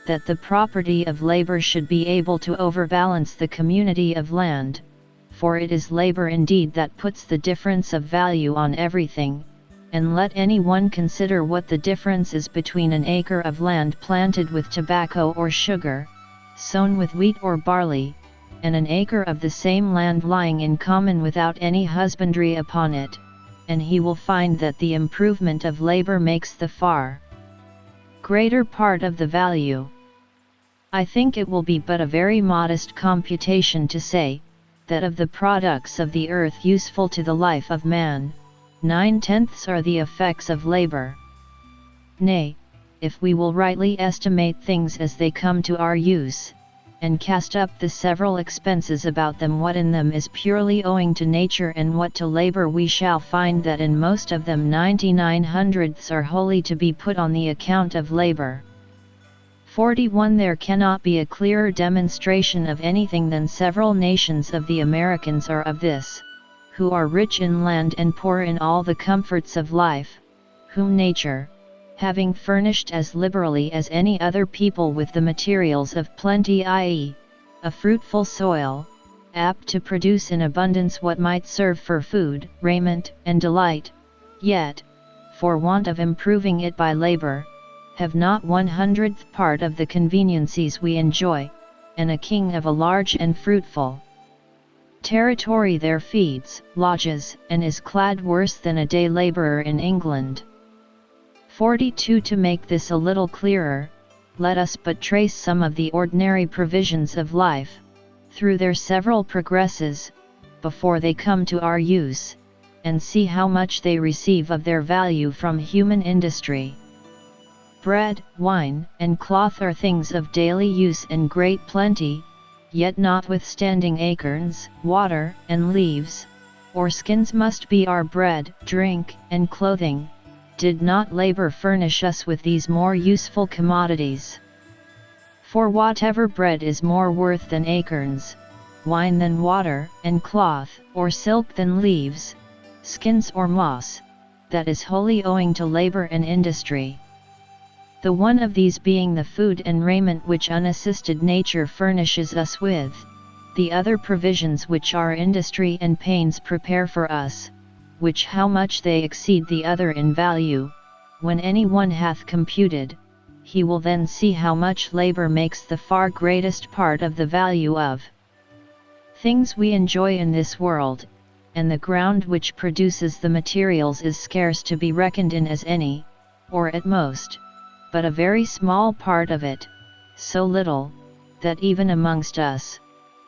that the property of labor should be able to overbalance the community of land, for it is labor indeed that puts the difference of value on everything, and let any one consider what the difference is between an acre of land planted with tobacco or sugar, sown with wheat or barley, and an acre of the same land lying in common without any husbandry upon it, and he will find that the improvement of labor makes the far greater part of the value. I think it will be but a very modest computation to say, that of the products of the earth useful to the life of man, 9/10 are the effects of labor. Nay, if we will rightly estimate things as they come to our use, and cast up the several expenses about them, what in them is purely owing to nature and what to labor, we shall find that in most of them 99/100 are wholly to be put on the account of labor. 41. There cannot be a clearer demonstration of anything than several nations of the Americans are of this, who are rich in land and poor in all the comforts of life, whom nature, having furnished as liberally as any other people with the materials of plenty, i.e., a fruitful soil, apt to produce in abundance what might serve for food, raiment, and delight, yet, for want of improving it by labor, have not 1/100th part of the conveniencies we enjoy, and a king of a large and fruitful territory there feeds, lodges, and is clad worse than a day laborer in England. 42. To make this a little clearer, let us but trace some of the ordinary provisions of life, through their several progresses, before they come to our use, and see how much they receive of their value from human industry. Bread, wine, and cloth are things of daily use and great plenty, yet notwithstanding acorns, water, and leaves, or skins must be our bread, drink, and clothing, did not labor furnish us with these more useful commodities. For whatever bread is more worth than acorns, wine than water, and cloth, or silk than leaves, skins or moss, that is wholly owing to labor and industry. The one of these being the food and raiment which unassisted nature furnishes us with, the other provisions which our industry and pains prepare for us, which how much they exceed the other in value, when any one hath computed, he will then see how much labor makes the far greatest part of the value of things we enjoy in this world, and the ground which produces the materials is scarce to be reckoned in as any, or at most, but a very small part of it, so little, that even amongst us,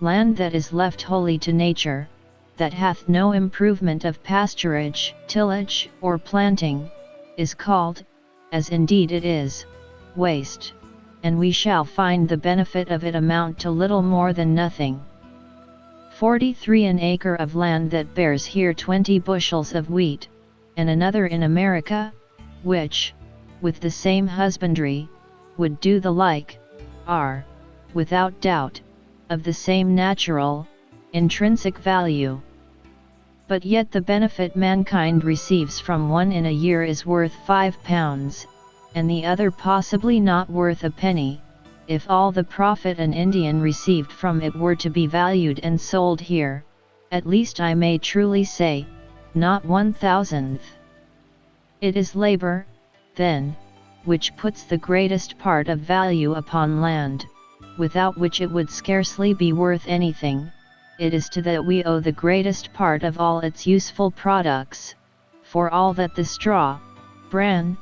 land that is left wholly to nature, that hath no improvement of pasturage, tillage, or planting, is called, as indeed it is, waste, and we shall find the benefit of it amount to little more than nothing. 43. An acre of land that bears here 20 bushels of wheat, and another in America, which, with the same husbandry, would do the like, are, without doubt, of the same natural, intrinsic value. But yet the benefit mankind receives from one in a year is worth £5, and the other possibly not worth a penny, if all the profit an Indian received from it were to be valued and sold here, at least I may truly say, not 1/1000th. It is labor, then, which puts the greatest part of value upon land, without which it would scarcely be worth anything. It is to that we owe the greatest part of all its useful products, for all that the straw, bran,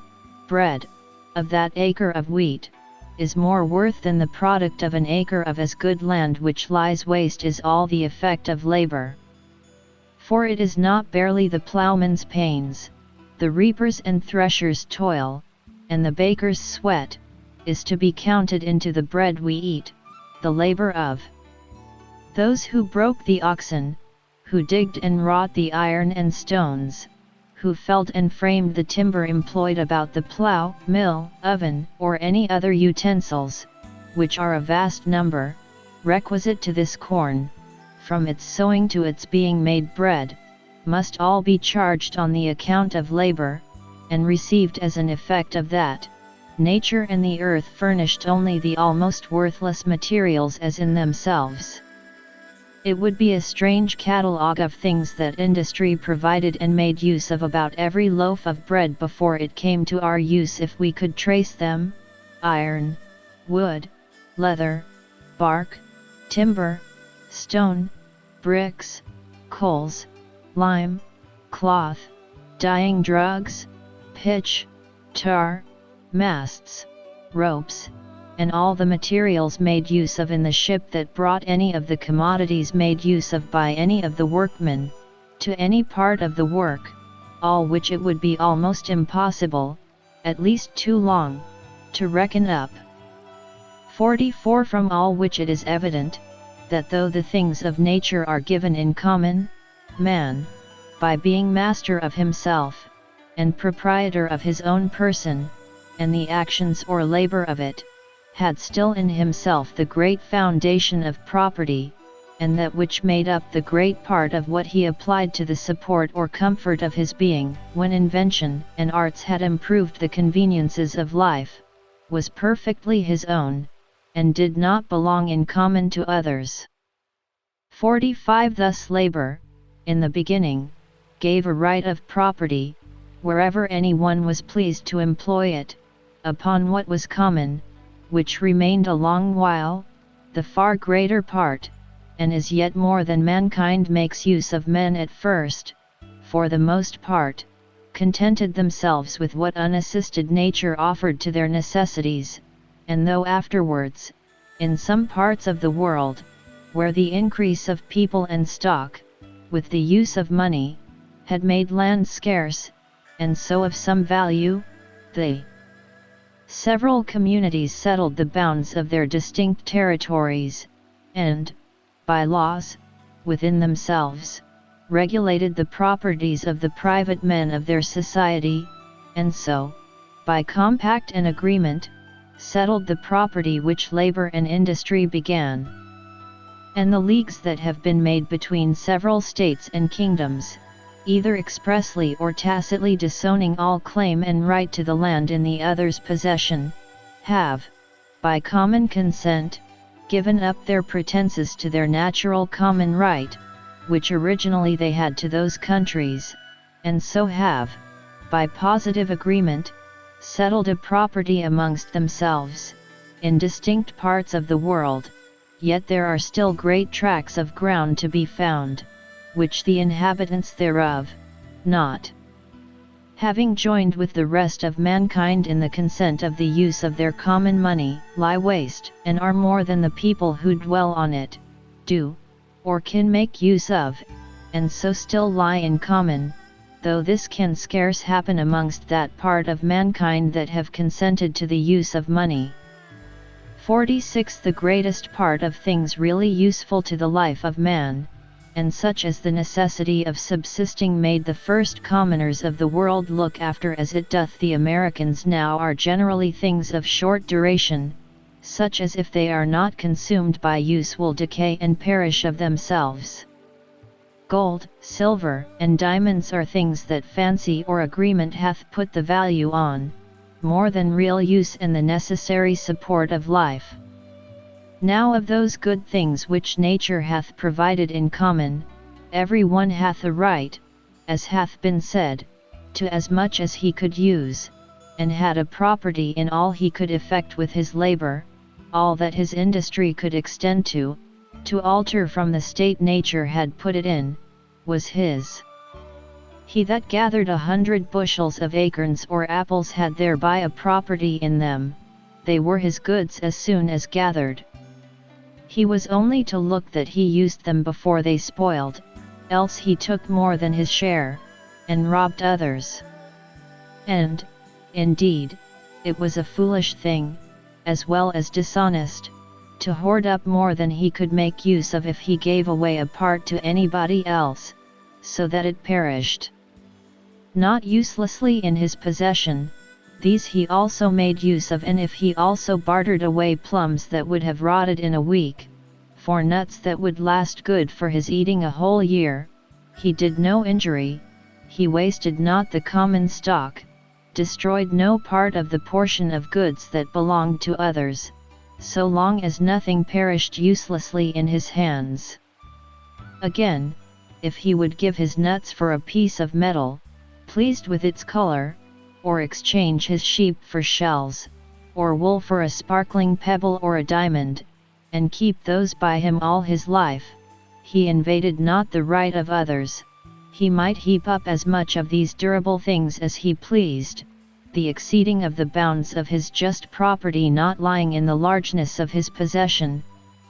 bread, of that acre of wheat, is more worth than the product of an acre of as good land which lies waste is all the effect of labor. For it is not barely the ploughman's pains, the reaper's and thresher's toil, and the baker's sweat, is to be counted into the bread we eat, the labor of those who broke the oxen, who digged and wrought the iron and stones, who felled and framed the timber employed about the plough, mill, oven, or any other utensils, which are a vast number, requisite to this corn, from its sowing to its being made bread, must all be charged on the account of labor, and received as an effect of that. Nature and the earth furnished only the almost worthless materials as in themselves. It would be a strange catalogue of things that industry provided and made use of about every loaf of bread before it came to our use if we could trace them: iron, wood, leather, bark, timber, stone, bricks, coals, lime, cloth, dyeing drugs, pitch, tar, masts, ropes, and all the materials made use of in the ship that brought any of the commodities made use of by any of the workmen, to any part of the work, all which it would be almost impossible, at least too long, to reckon up. 44. From all which it is evident, that though the things of nature are given in common, man, by being master of himself, and proprietor of his own person, and the actions or labor of it, had still in himself the great foundation of property, and that which made up the great part of what he applied to the support or comfort of his being, when invention and arts had improved the conveniences of life, was perfectly his own, and did not belong in common to others. 45. Thus labor, in the beginning, gave a right of property, wherever any one was pleased to employ it, upon what was common, which remained a long while, the far greater part, and is yet more than mankind makes use of. Men at first, for the most part, contented themselves with what unassisted nature offered to their necessities, and though afterwards, in some parts of the world, where the increase of people and stock, with the use of money, had made land scarce, and so of some value, they several communities settled the bounds of their distinct territories, and, by laws, within themselves, regulated the properties of the private men of their society, and so, by compact and agreement, settled the property which labor and industry began. And the leagues that have been made between several states and kingdoms, either expressly or tacitly disowning all claim and right to the land in the other's possession, have, by common consent, given up their pretenses to their natural common right, which originally they had to those countries, and so have, by positive agreement, settled a property amongst themselves, in distinct parts of the world. Yet there are still great tracts of ground to be found, which the inhabitants thereof, not having joined with the rest of mankind in the consent of the use of their common money, lie waste, and are more than the people who dwell on it, do, or can make use of, and so still lie in common, though this can scarce happen amongst that part of mankind that have consented to the use of money. 46. The greatest part of things really useful to the life of man, and such as the necessity of subsisting made the first commoners of the world look after as it doth the Americans now, are generally things of short duration, such as if they are not consumed by use will decay and perish of themselves. Gold, silver, and diamonds are things that fancy or agreement hath put the value on, more than real use and the necessary support of life. Now of those good things which nature hath provided in common, every one hath a right, as hath been said, to as much as he could use, and had a property in all he could effect with his labor, all that his industry could extend to alter from the state nature had put it in, was his. He that gathered 100 bushels of acorns or apples had thereby a property in them, they were his goods as soon as gathered. He was only to look that he used them before they spoiled, else he took more than his share, and robbed others. And, indeed, it was a foolish thing, as well as dishonest, to hoard up more than he could make use of if he gave away a part to anybody else, so that it perished. Not uselessly in his possession, these he also made use of, and if he also bartered away plums that would have rotted in a week, for nuts that would last good for his eating a whole year, he did no injury, he wasted not the common stock, destroyed no part of the portion of goods that belonged to others, so long as nothing perished uselessly in his hands. Again, if he would give his nuts for a piece of metal, pleased with its color, or exchange his sheep for shells, or wool for a sparkling pebble or a diamond, and keep those by him all his life, he invaded not the right of others, he might heap up as much of these durable things as he pleased, the exceeding of the bounds of his just property not lying in the largeness of his possession,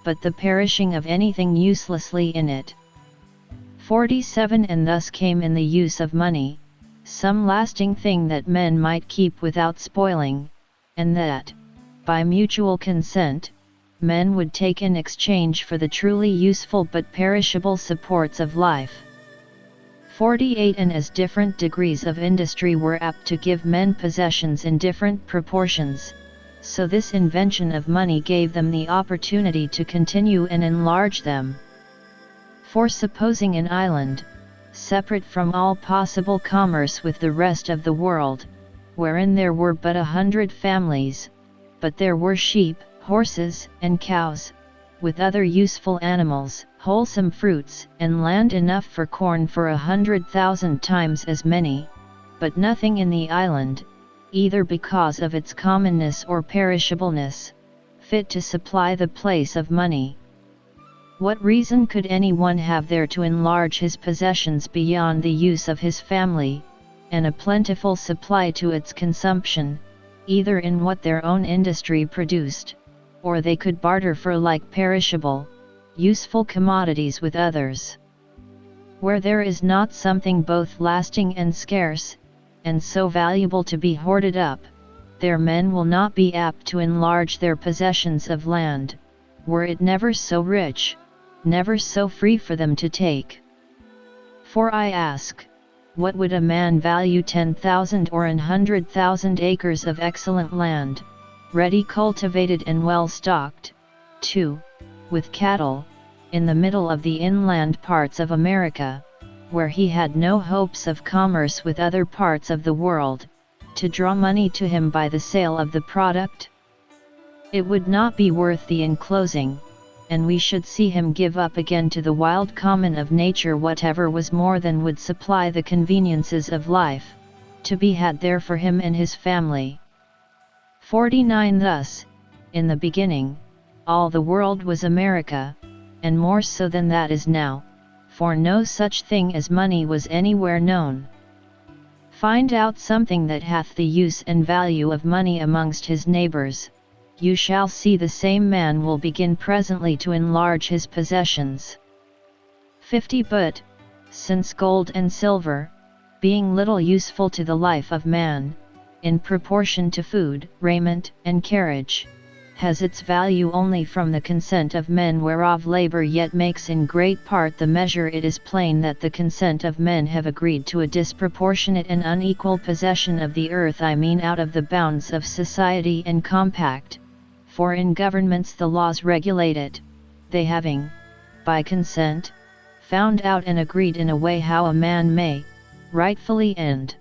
but the perishing of anything uselessly in it. 47 And thus came in the use of money, some lasting thing that men might keep without spoiling, and that, by mutual consent, men would take in exchange for the truly useful but perishable supports of life. 48 And as different degrees of industry were apt to give men possessions in different proportions, so this invention of money gave them the opportunity to continue and enlarge them. For supposing an island, separate from all possible commerce with the rest of the world, wherein there were but 100 families, but there were sheep, horses, and cows, with other useful animals, wholesome fruits, and land enough for corn for 100,000 times as many, but nothing in the island, either because of its commonness or perishableness, fit to supply the place of money. What reason could anyone have there to enlarge his possessions beyond the use of his family, and a plentiful supply to its consumption, either in what their own industry produced, or they could barter for like perishable, useful commodities with others? Where there is not something both lasting and scarce, and so valuable to be hoarded up, there men will not be apt to enlarge their possessions of land, were it never so rich, never so free for them to take. For I ask, what would a man value 10,000 or 100,000 acres of excellent land, ready cultivated and well stocked, too, with cattle, in the middle of the inland parts of America, where he had no hopes of commerce with other parts of the world, to draw money to him by the sale of the product? It would not be worth the enclosing, and we should see him give up again to the wild common of nature whatever was more than would supply the conveniences of life, to be had there for him and his family. 49 Thus, in the beginning, all the world was America, and more so than that is now, for no such thing as money was anywhere known. Find out something that hath the use and value of money amongst his neighbors, you shall see the same man will begin presently to enlarge his possessions. 50 But, since gold and silver, being little useful to the life of man, in proportion to food, raiment, and carriage, has its value only from the consent of men whereof labor yet makes in great part the measure, it is plain that the consent of men have agreed to a disproportionate and unequal possession of the earth, I mean out of the bounds of society and compact, for in governments the laws regulate it, they having, by consent, found out and agreed in a way how a man may, rightfully and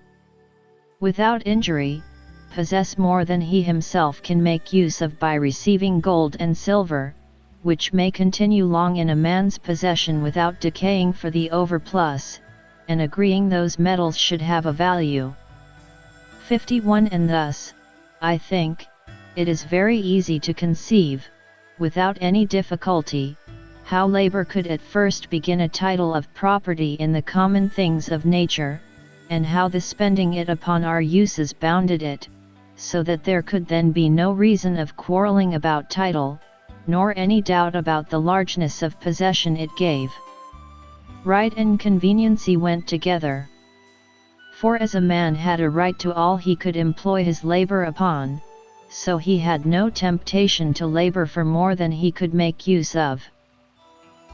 without injury, possess more than he himself can make use of by receiving gold and silver, which may continue long in a man's possession without decaying for the overplus, and agreeing those metals should have a value. 51 And thus, I think, it is very easy to conceive, without any difficulty, how labor could at first begin a title of property in the common things of nature, and how the spending it upon our uses bounded it, so that there could then be no reason of quarreling about title, nor any doubt about the largeness of possession it gave. Right and conveniency went together. For as a man had a right to all he could employ his labor upon, so he had no temptation to labor for more than he could make use of.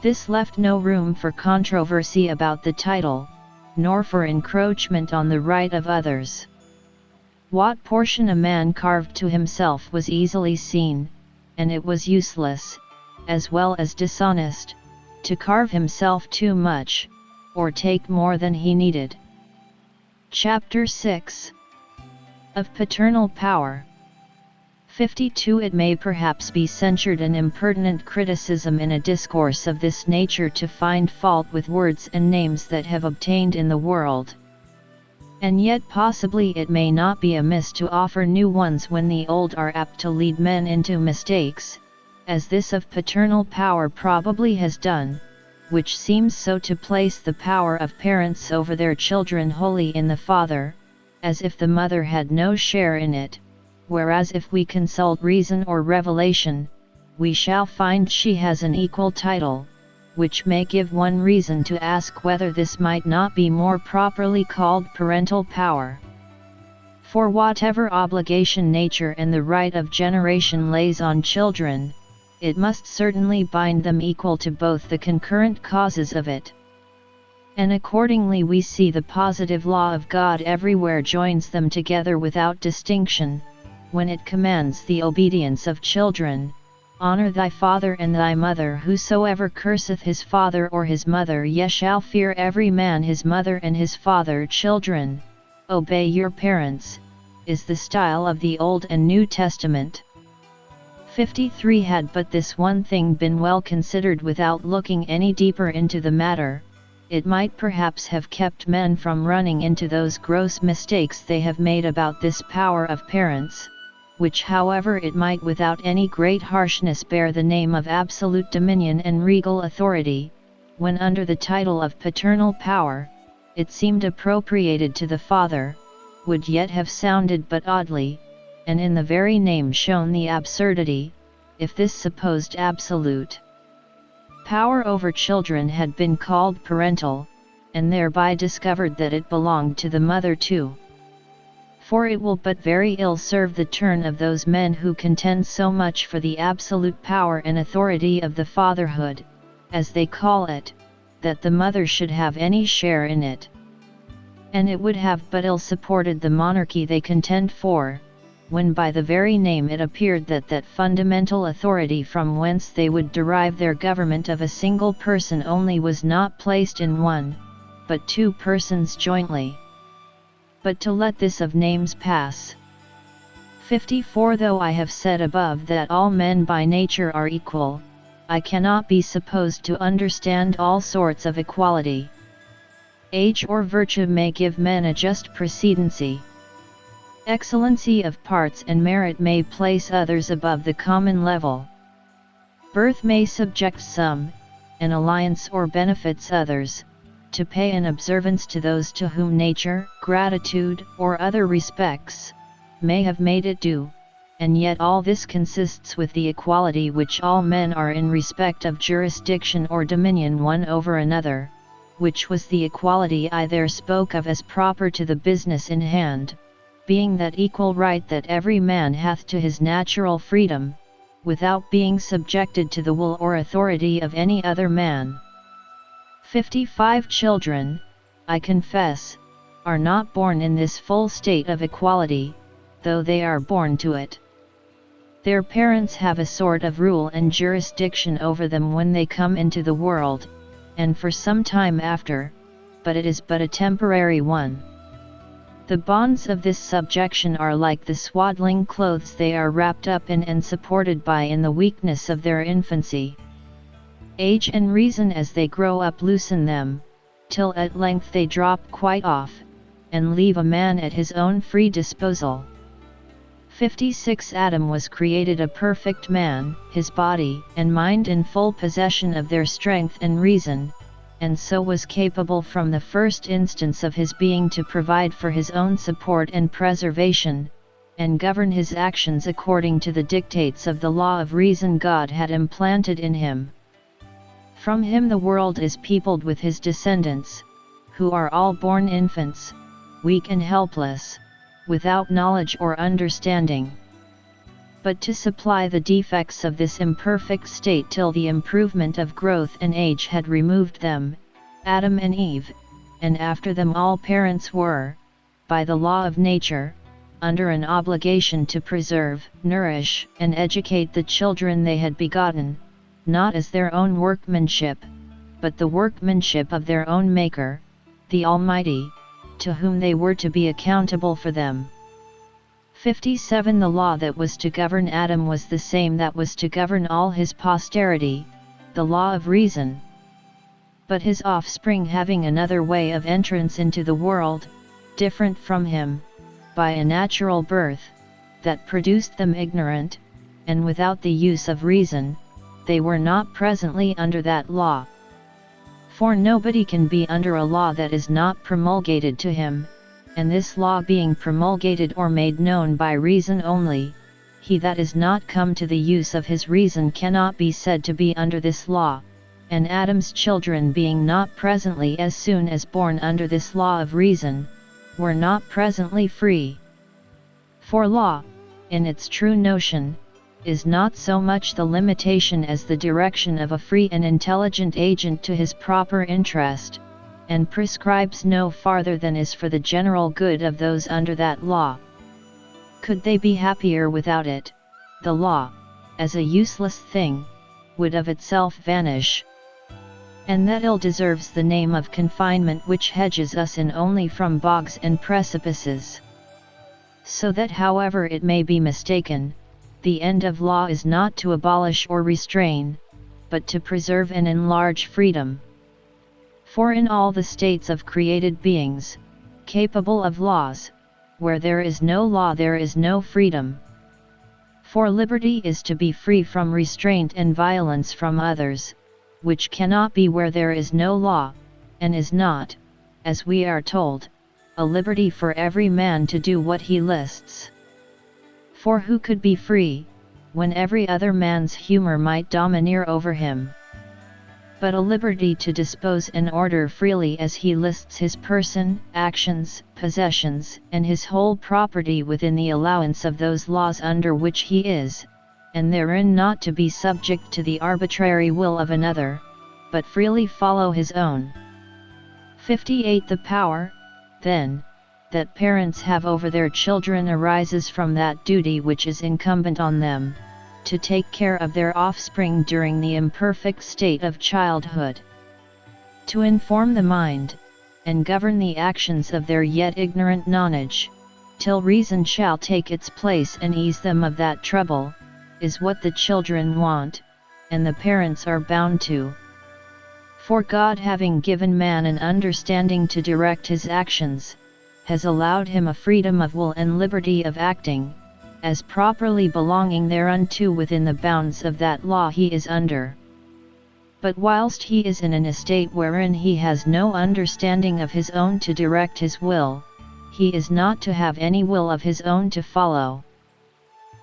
This left no room for controversy about the title, nor for encroachment on the right of others. What portion a man carved to himself was easily seen, and it was useless, as well as dishonest, to carve himself too much, or take more than he needed. Chapter 6 Of Paternal Power. 52 It may perhaps be censured an impertinent criticism in a discourse of this nature to find fault with words and names that have obtained in the world. And yet possibly it may not be amiss to offer new ones when the old are apt to lead men into mistakes, as this of paternal power probably has done, which seems so to place the power of parents over their children wholly in the father, as if the mother had no share in it, whereas if we consult reason or revelation, we shall find she has an equal title, which may give one reason to ask whether this might not be more properly called parental power. For whatever obligation nature and the right of generation lays on children, it must certainly bind them equal to both the concurrent causes of it. And accordingly we see the positive law of God everywhere joins them together without distinction, when it commands the obedience of children. Honor thy father and thy mother. Whosoever curseth his father or his mother, ye shall fear every man his mother and his father. Children, obey your parents, is the style of the Old and New Testament. 53. Had but this one thing been well considered without looking any deeper into the matter, it might perhaps have kept men from running into those gross mistakes they have made about this power of parents, which however it might without any great harshness bear the name of absolute dominion and regal authority, when under the title of paternal power, it seemed appropriated to the father, would yet have sounded but oddly, and in the very name shown the absurdity, if this supposed absolute power over children had been called parental, and thereby discovered that it belonged to the mother too. For it will but very ill serve the turn of those men who contend so much for the absolute power and authority of the fatherhood, as they call it, that the mother should have any share in it. And it would have but ill supported the monarchy they contend for, when by the very name it appeared that fundamental authority from whence they would derive their government of a single person only was not placed in one, but two persons jointly. But to let this of names pass. 54. Though I have said above that all men by nature are equal, I cannot be supposed to understand all sorts of equality. Age or virtue may give men a just precedency. Excellency of parts and merit may place others above the common level. Birth may subject some, and alliance or benefits others, to pay an observance to those to whom nature, gratitude, or other respects, may have made it due, and yet all this consists with the equality which all men are in respect of jurisdiction or dominion one over another, which was the equality I there spoke of as proper to the business in hand, being that equal right that every man hath to his natural freedom, without being subjected to the will or authority of any other man. 55. Children, I confess, are not born in this full state of equality, though they are born to it. Their parents have a sort of rule and jurisdiction over them when they come into the world, and for some time after, but it is but a temporary one. The bonds of this subjection are like the swaddling clothes they are wrapped up in and supported by in the weakness of their infancy. Age and reason as they grow up loosen them, till at length they drop quite off, and leave a man at his own free disposal. 56. Adam was created a perfect man, his body and mind in full possession of their strength and reason, and so was capable from the first instance of his being to provide for his own support and preservation, and govern his actions according to the dictates of the law of reason God had implanted in him. From him the world is peopled with his descendants, who are all born infants, weak and helpless, without knowledge or understanding. But to supply the defects of this imperfect state till the improvement of growth and age had removed them, Adam and Eve, and after them all parents were, by the law of nature, under an obligation to preserve, nourish, and educate the children they had begotten, not as their own workmanship, but the workmanship of their own Maker, the Almighty, to whom they were to be accountable for them. 57. The law that was to govern Adam was the same that was to govern all his posterity, the law of reason. But his offspring having another way of entrance into the world, different from him, by a natural birth, that produced them ignorant, and without the use of reason, they were not presently under that law. For nobody can be under a law that is not promulgated to him, and this law being promulgated or made known by reason only, he that is not come to the use of his reason cannot be said to be under this law, and Adam's children being not presently as soon as born under this law of reason, were not presently free. For law, in its true notion, is not so much the limitation as the direction of a free and intelligent agent to his proper interest, and prescribes no farther than is for the general good of those under that law. Could they be happier without it, the law, as a useless thing, would of itself vanish. And that ill deserves the name of confinement which hedges us in only from bogs and precipices. So that however it may be mistaken, the end of law is not to abolish or restrain, but to preserve and enlarge freedom. For in all the states of created beings, capable of laws, where there is no law there is no freedom. For liberty is to be free from restraint and violence from others, which cannot be where there is no law, and is not, as we are told, a liberty for every man to do what he lists. For who could be free, when every other man's humour might domineer over him? But a liberty to dispose and order freely as he lists his person, actions, possessions, and his whole property within the allowance of those laws under which he is, and therein not to be subject to the arbitrary will of another, but freely follow his own. 58. The power, then, that parents have over their children arises from that duty which is incumbent on them, to take care of their offspring during the imperfect state of childhood, to inform the mind, and govern the actions of their yet ignorant nonage, till reason shall take its place and ease them of that trouble, is what the children want, and the parents are bound to. For God, having given man an understanding to direct his actions, has allowed him a freedom of will and liberty of acting, as properly belonging thereunto within the bounds of that law he is under. But whilst he is in an estate wherein he has no understanding of his own to direct his will, he is not to have any will of his own to follow.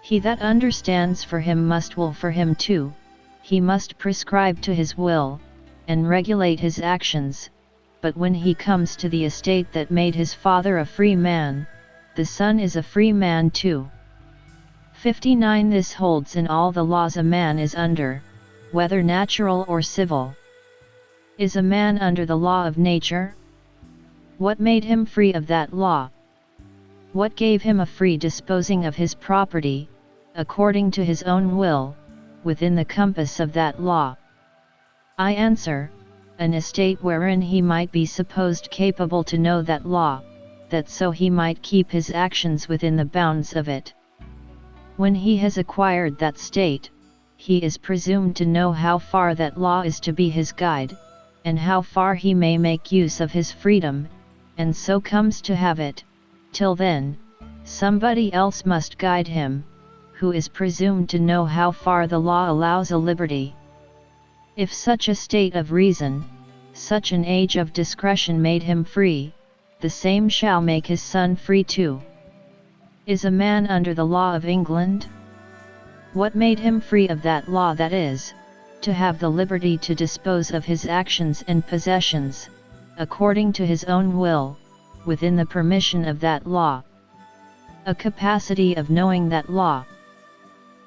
He that understands for him must will for him too, he must prescribe to his will, and regulate his actions. But when he comes to the estate that made his father a free man, the son is a free man too. 59. This holds in all the laws a man is under, whether natural or civil. Is a man under the law of nature? What made him free of that law? What gave him a free disposing of his property, according to his own will, within the compass of that law? I answer, an estate wherein he might be supposed capable to know that law, that so he might keep his actions within the bounds of it. When he has acquired that state, he is presumed to know how far that law is to be his guide, and how far he may make use of his freedom, and so comes to have it. Till then, somebody else must guide him, who is presumed to know how far the law allows a liberty. If such a state of reason, such an age of discretion made him free, the same shall make his son free too. Is a man under the law of England? What made him free of that law, that is, to have the liberty to dispose of his actions and possessions, according to his own will, within the permission of that law? A capacity of knowing that law,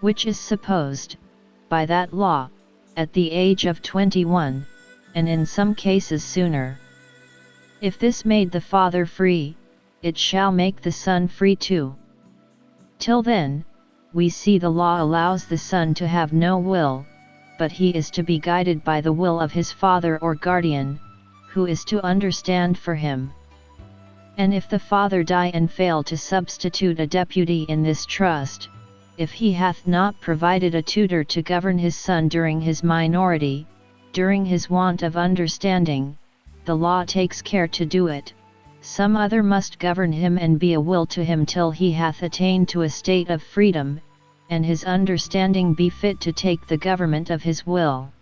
which is supposed, by that law, at the age of 21, and in some cases sooner. If this made the father free, it shall make the son free too. Till then, we see the law allows the son to have no will, but he is to be guided by the will of his father or guardian, who is to understand for him. And if the father die and fail to substitute a deputy in this trust, if he hath not provided a tutor to govern his son during his minority, during his want of understanding, the law takes care to do it. Some other must govern him and be a will to him till he hath attained to a state of freedom, and his understanding be fit to take the government of his will.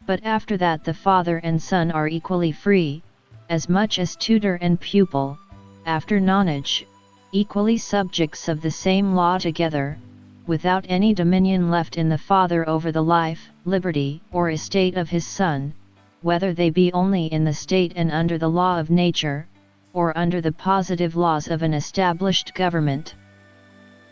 But after that the father and son are equally free, as much as tutor and pupil, after nonage, equally subjects of the same law together, without any dominion left in the father over the life, liberty, or estate of his son, whether they be only in the state and under the law of nature, or under the positive laws of an established government.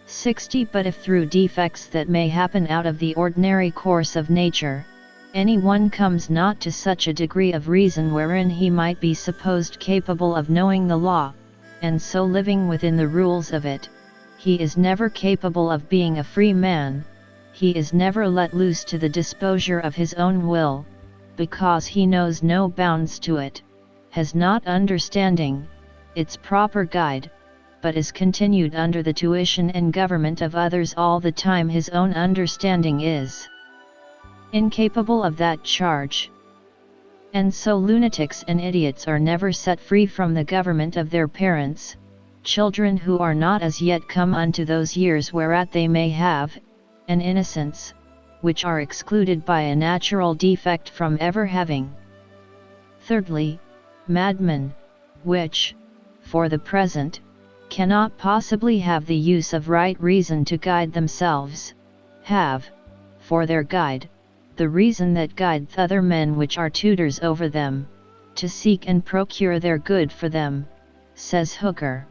60. But if through defects that may happen out of the ordinary course of nature, any one comes not to such a degree of reason wherein he might be supposed capable of knowing the law, and so living within the rules of it, he is never capable of being a free man, he is never let loose to the disposure of his own will, because he knows no bounds to it, has not understanding, its proper guide, but is continued under the tuition and government of others all the time his own understanding is incapable of that charge. And so lunatics and idiots are never set free from the government of their parents, children who are not as yet come unto those years whereat they may have an innocence, which are excluded by a natural defect from ever having. Thirdly, madmen, which, for the present, cannot possibly have the use of right reason to guide themselves, have, for their guide, the reason that guideth other men which are tutors over them, to seek and procure their good for them, says Hooker.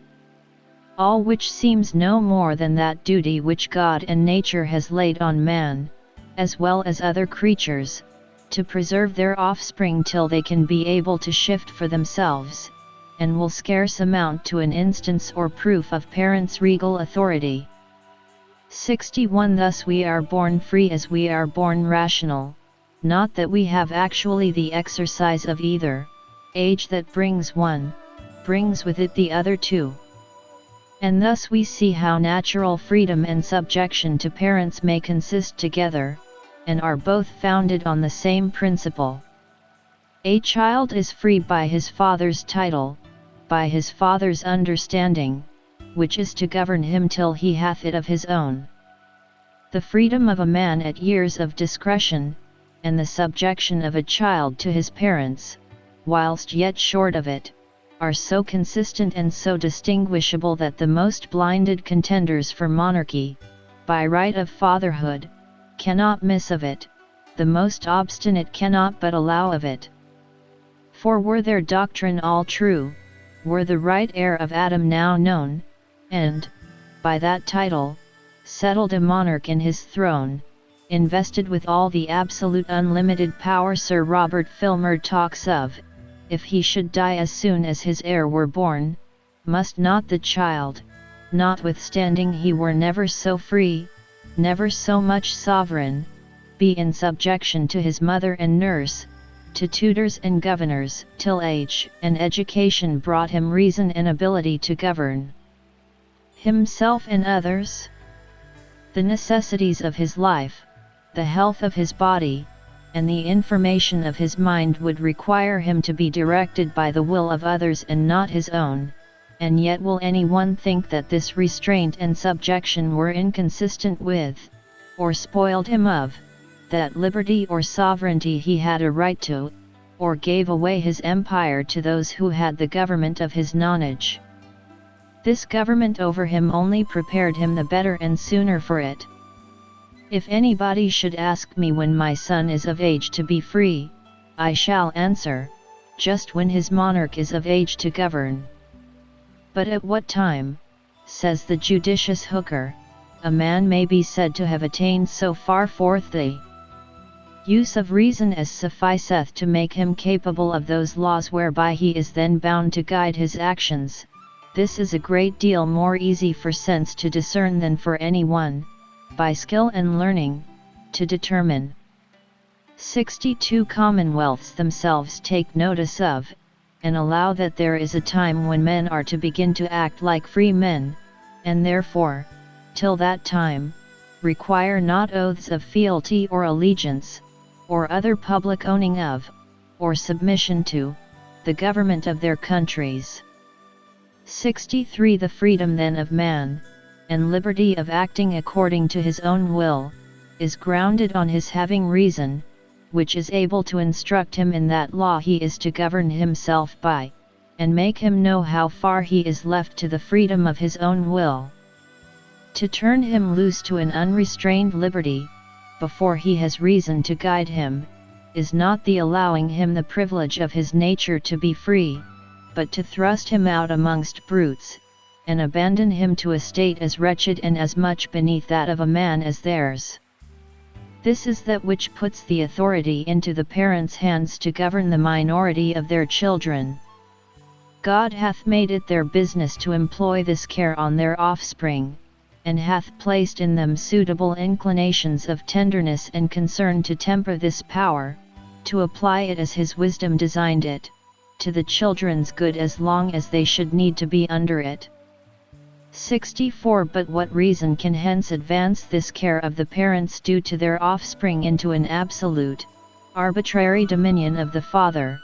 All which seems no more than that duty which God and nature has laid on man, as well as other creatures, to preserve their offspring till they can be able to shift for themselves, and will scarce amount to an instance or proof of parents' regal authority. 61. Thus we are born free as we are born rational, not that we have actually the exercise of either, age that brings one, brings with it the other too. And thus we see how natural freedom and subjection to parents may consist together, and are both founded on the same principle. A child is free by his father's title, by his father's understanding, which is to govern him till he hath it of his own. The freedom of a man at years of discretion, and the subjection of a child to his parents, whilst yet short of it, are so consistent and so distinguishable that the most blinded contenders for monarchy, by right of fatherhood, cannot miss of it, the most obstinate cannot but allow of it. For were their doctrine all true, were the right heir of Adam now known, and, by that title, settled a monarch in his throne, invested with all the absolute unlimited power Sir Robert Filmer talks of, if he should die as soon as his heir were born, must not the child, notwithstanding he were never so free, never so much sovereign, be in subjection to his mother and nurse, to tutors and governors, till age and education brought him reason and ability to govern himself and others? The necessities of his life, the health of his body, and the information of his mind would require him to be directed by the will of others and not his own, and yet will any one think that this restraint and subjection were inconsistent with, or spoiled him of, that liberty or sovereignty he had a right to, or gave away his empire to those who had the government of his nonage? This government over him only prepared him the better and sooner for it. If anybody should ask me when my son is of age to be free, I shall answer, just when his monarch is of age to govern. But at what time, says the judicious Hooker, a man may be said to have attained so far forth the use of reason as sufficeth to make him capable of those laws whereby he is then bound to guide his actions, this is a great deal more easy for sense to discern than for any one, by skill and learning, to determine. 62. Commonwealths themselves take notice of, and allow that there is a time when men are to begin to act like free men, and therefore, till that time, require not oaths of fealty or allegiance, or other public owning of, or submission to, the government of their countries. 63. The freedom then of man, and liberty of acting according to his own will, is grounded on his having reason, which is able to instruct him in that law he is to govern himself by, and make him know how far he is left to the freedom of his own will. To turn him loose to an unrestrained liberty, before he has reason to guide him, is not the allowing him the privilege of his nature to be free, but to thrust him out amongst brutes, and abandon him to a state as wretched and as much beneath that of a man as theirs. This is that which puts the authority into the parents' hands to govern the minority of their children. God hath made it their business to employ this care on their offspring, and hath placed in them suitable inclinations of tenderness and concern to temper this power, to apply it as his wisdom designed it, to the children's good as long as they should need to be under it. 64. But what reason can hence advance this care of the parents due to their offspring into an absolute, arbitrary dominion of the father,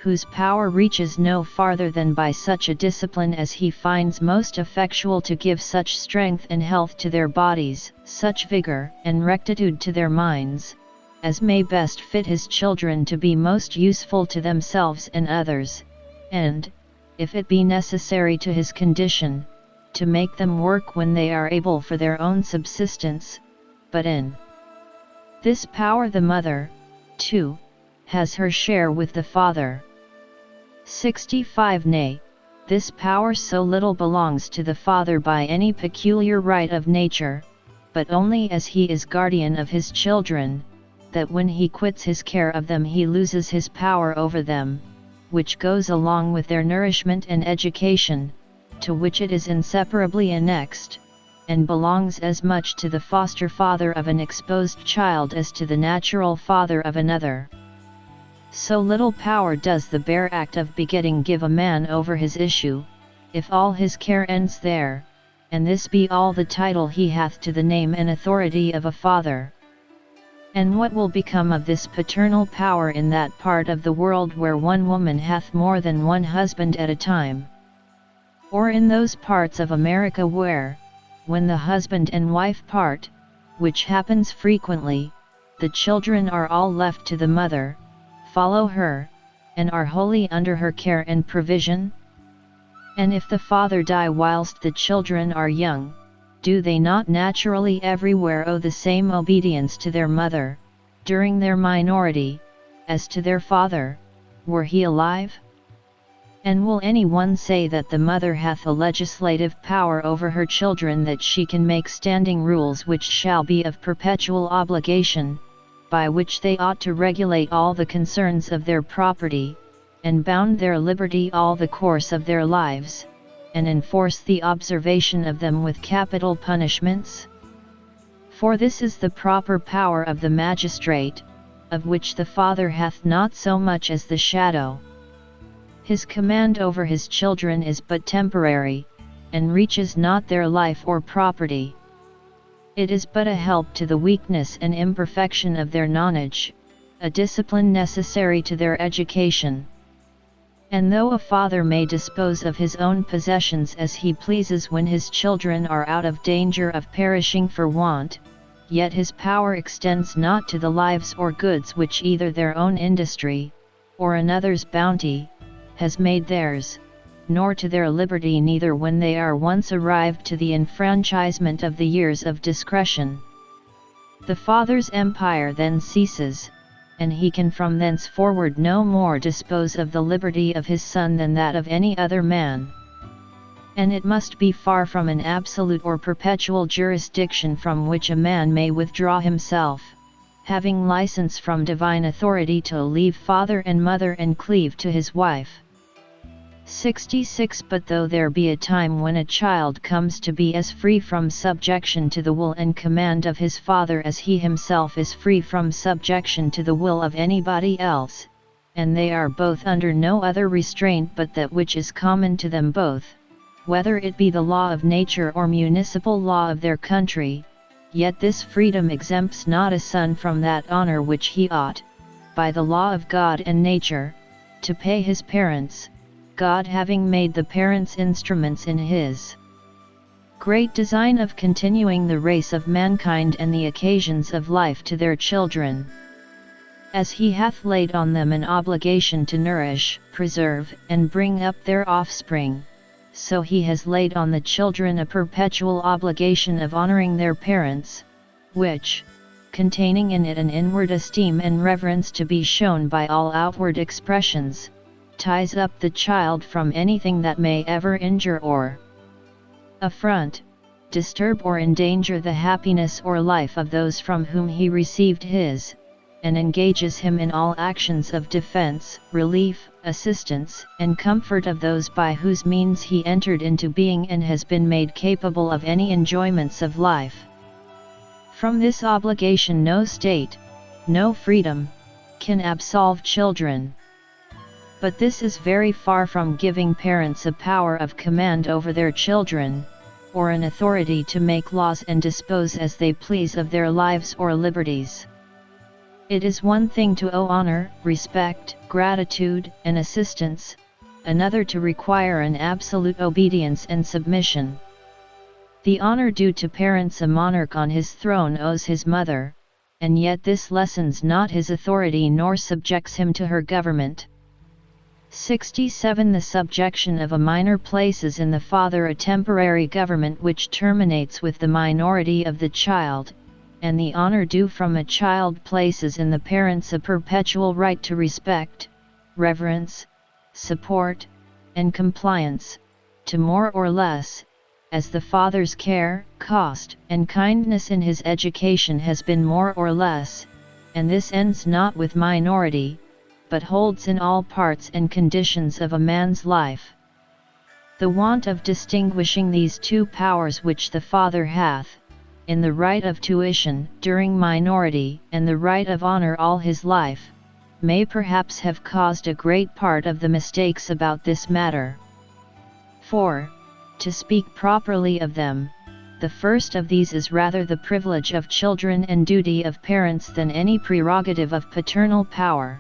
whose power reaches no farther than by such a discipline as he finds most effectual to give such strength and health to their bodies, such vigor and rectitude to their minds, as may best fit his children to be most useful to themselves and others, and, if it be necessary to his condition, to make them work when they are able for their own subsistence, but in this power the mother, too, has her share with the father. 65. Nay, this power so little belongs to the father by any peculiar right of nature, but only as he is guardian of his children, that when he quits his care of them he loses his power over them, which goes along with their nourishment and education, to which it is inseparably annexed, and belongs as much to the foster father of an exposed child as to the natural father of another. So little power does the bare act of begetting give a man over his issue, if all his care ends there, and this be all the title he hath to the name and authority of a father. And what will become of this paternal power in that part of the world where one woman hath more than one husband at a time? Or in those parts of America where, when the husband and wife part, which happens frequently, the children are all left to the mother, follow her, and are wholly under her care and provision? And if the father die whilst the children are young, do they not naturally everywhere owe the same obedience to their mother, during their minority, as to their father, were he alive? And will any one say that the mother hath a legislative power over her children, that she can make standing rules which shall be of perpetual obligation, by which they ought to regulate all the concerns of their property, and bound their liberty all the course of their lives, and enforce the observation of them with capital punishments? For this is the proper power of the magistrate, of which the father hath not so much as the shadow. His command over his children is but temporary, and reaches not their life or property. It is but a help to the weakness and imperfection of their knowledge, a discipline necessary to their education. And though a father may dispose of his own possessions as he pleases when his children are out of danger of perishing for want, yet his power extends not to the lives or goods which either their own industry, or another's bounty, has made theirs, nor to their liberty neither when they are once arrived to the enfranchisement of the years of discretion. The father's empire then ceases, and he can from thenceforward no more dispose of the liberty of his son than that of any other man. And it must be far from an absolute or perpetual jurisdiction from which a man may withdraw himself, having license from divine authority to leave father and mother and cleave to his wife. 66. But though there be a time when a child comes to be as free from subjection to the will and command of his father as he himself is free from subjection to the will of anybody else, and they are both under no other restraint but that which is common to them both, whether it be the law of nature or municipal law of their country, yet this freedom exempts not a son from that honor which he ought, by the law of God and nature, to pay his parents, God having made the parents instruments in his great design of continuing the race of mankind and the occasions of life to their children. As he hath laid on them an obligation to nourish, preserve, and bring up their offspring, so he has laid on the children a perpetual obligation of honoring their parents, which, containing in it an inward esteem and reverence to be shown by all outward expressions, ties up the child from anything that may ever injure or affront, disturb or endanger the happiness or life of those from whom he received his, and engages him in all actions of defense, relief, assistance, and comfort of those by whose means he entered into being and has been made capable of any enjoyments of life. From this obligation no state, no freedom, can absolve children. But this is very far from giving parents a power of command over their children, or an authority to make laws and dispose as they please of their lives or liberties. It is one thing to owe honor, respect, gratitude, and assistance, another to require an absolute obedience and submission. The honor due to parents a monarch on his throne owes his mother, and yet this lessens not his authority nor subjects him to her government. 67. The subjection of a minor places in the father a temporary government which terminates with the minority of the child, and the honor due from a child places in the parents a perpetual right to respect, reverence, support, and compliance, to more or less, as the father's care, cost, and kindness in his education has been more or less, and this ends not with minority, but holds in all parts and conditions of a man's life. The want of distinguishing these two powers which the father hath, in the right of tuition during minority and the right of honor all his life, may perhaps have caused a great part of the mistakes about this matter. For, to speak properly of them, the first of these is rather the privilege of children and duty of parents than any prerogative of paternal power.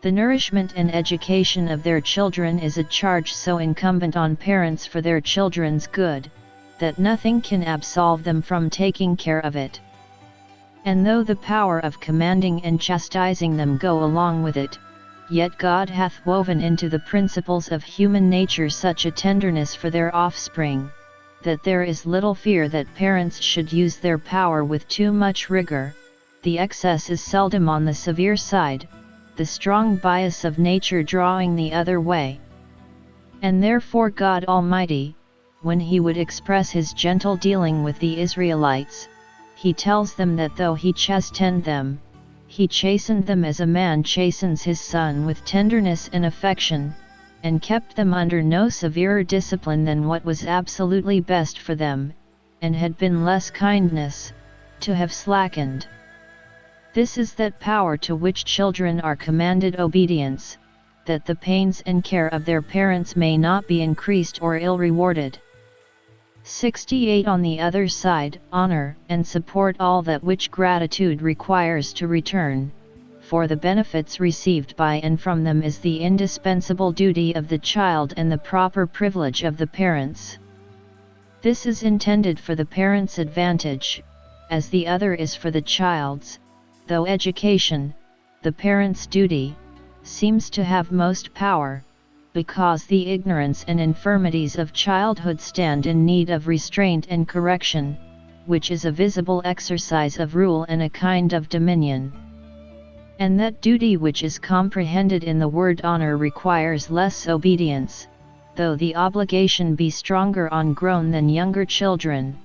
The nourishment and education of their children is a charge so incumbent on parents for their children's good, that nothing can absolve them from taking care of it. And though the power of commanding and chastising them go along with it, yet God hath woven into the principles of human nature such a tenderness for their offspring, that there is little fear that parents should use their power with too much rigor. The excess is seldom on the severe side, the strong bias of nature drawing the other way. And therefore God Almighty, when he would express his gentle dealing with the Israelites, he tells them that though he chastened them, he chastened them as a man chastens his son with tenderness and affection, and kept them under no severer discipline than what was absolutely best for them, and had been less kindness, to have slackened. This is that power to which children are commanded obedience, that the pains and care of their parents may not be increased or ill-rewarded. 68. On the other side, honor and support all that which gratitude requires to return, for the benefits received by and from them is the indispensable duty of the child and the proper privilege of the parents. This is intended for the parents' advantage, as the other is for the child's, though education, the parents' duty, seems to have most power, because the ignorance and infirmities of childhood stand in need of restraint and correction, which is a visible exercise of rule and a kind of dominion. And that duty which is comprehended in the word honor requires less obedience, though the obligation be stronger on grown than younger children.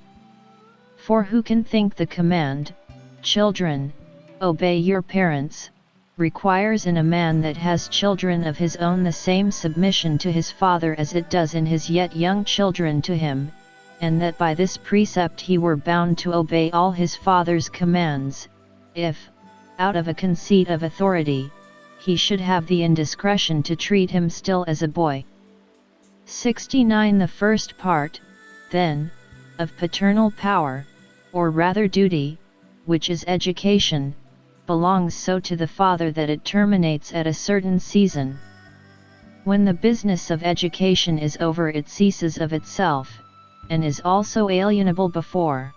For who can think the command, "Children, obey your parents," requires in a man that has children of his own the same submission to his father as it does in his yet young children to him, and that by this precept he were bound to obey all his father's commands, if, out of a conceit of authority, he should have the indiscretion to treat him still as a boy. 69. The first part, then, of paternal power, or rather duty, which is education, belongs so to the father that it terminates at a certain season. When the business of education is over, it ceases of itself, and is also alienable before.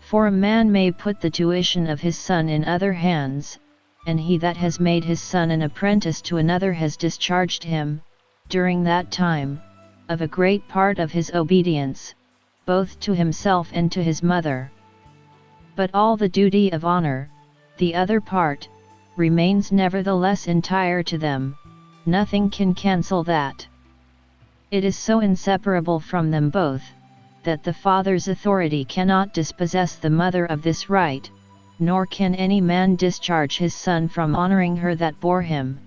For a man may put the tuition of his son in other hands, and he that has made his son an apprentice to another has discharged him, during that time, of a great part of his obedience, both to himself and to his mother. But all the duty of honor, the other part, remains nevertheless entire to them, nothing can cancel that. It is so inseparable from them both, that the father's authority cannot dispossess the mother of this right, nor can any man discharge his son from honoring her that bore him.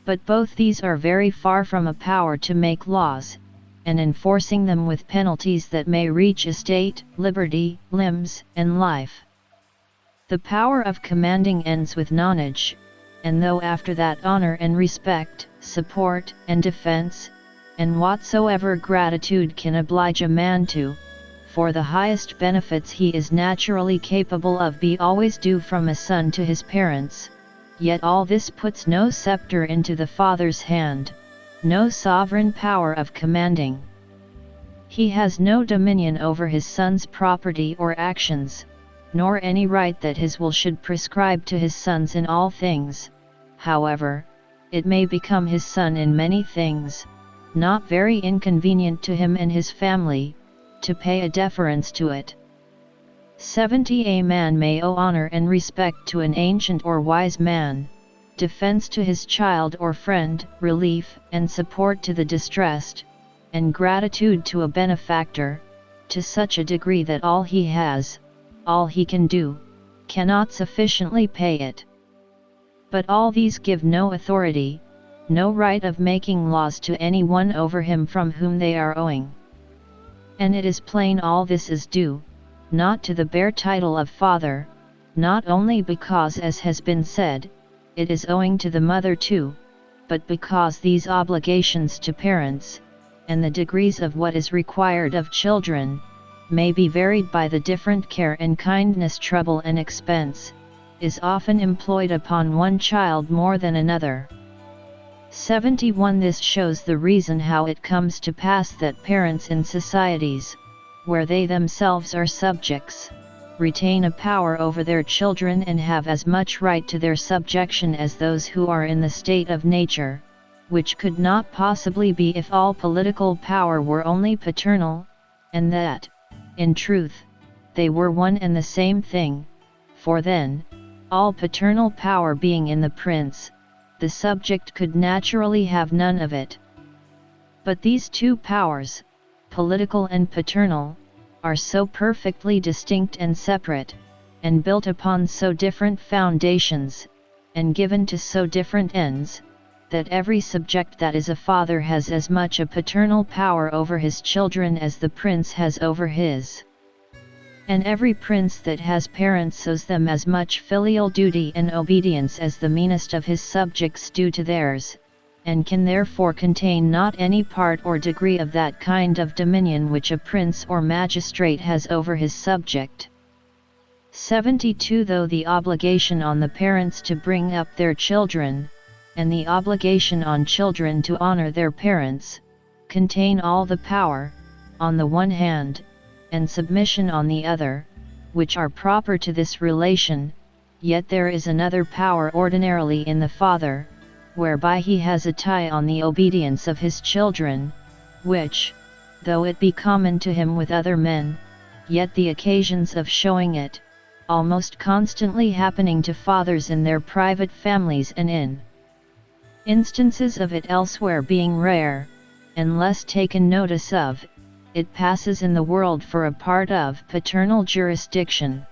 But both these are very far from a power to make laws, and enforcing them with penalties that may reach estate, liberty, limbs, and life. The power of commanding ends with nonage, and though after that honor and respect, support and defense, and whatsoever gratitude can oblige a man to, for the highest benefits he is naturally capable of, be always due from a son to his parents, yet all this puts no scepter into the father's hand, no sovereign power of commanding. He has no dominion over his son's property or actions, nor any right that his will should prescribe to his sons in all things. However, it may become his son in many things, not very inconvenient to him and his family, to pay a deference to it. 70 A man may owe honor and respect to an ancient or wise man, defense to his child or friend, relief and support to the distressed, and gratitude to a benefactor, to such a degree that all he has, all he can do, cannot sufficiently pay it. But all these give no authority, no right of making laws to any one over him from whom they are owing. And it is plain all this is due, not to the bare title of father, not only because, as has been said, it is owing to the mother too, but because these obligations to parents, and the degrees of what is required of children, may be varied by the different care and kindness, trouble and expense, is often employed upon one child more than another. 71 This shows the reason how it comes to pass that parents in societies, where they themselves are subjects, retain a power over their children and have as much right to their subjection as those who are in the state of nature, which could not possibly be if all political power were only paternal, and that, in truth, they were one and the same thing, for then, all paternal power being in the prince, the subject could naturally have none of it. But these two powers, political and paternal, are so perfectly distinct and separate, and built upon so different foundations, and given to so different ends, that every subject that is a father has as much a paternal power over his children as the prince has over his. And every prince that has parents owes them as much filial duty and obedience as the meanest of his subjects do to theirs, and can therefore contain not any part or degree of that kind of dominion which a prince or magistrate has over his subject. 72 Though the obligation on the parents to bring up their children, and the obligation on children to honor their parents, contain all the power, on the one hand, and submission on the other, which are proper to this relation, yet there is another power ordinarily in the father, whereby he has a tie on the obedience of his children, which, though it be common to him with other men, yet the occasions of showing it, almost constantly happening to fathers in their private families and in instances of it elsewhere being rare, and less taken notice of, it passes in the world for a part of paternal jurisdiction.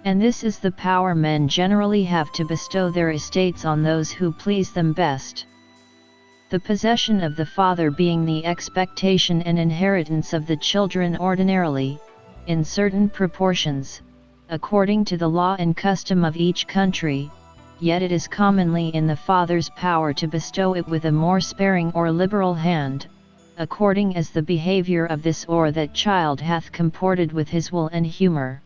And this is the power men generally have to bestow their estates on those who please them best. The possession of the father being the expectation and inheritance of the children ordinarily, in certain proportions, according to the law and custom of each country, yet it is commonly in the father's power to bestow it with a more sparing or liberal hand, according as the behavior of this or that child hath comported with his will and humor.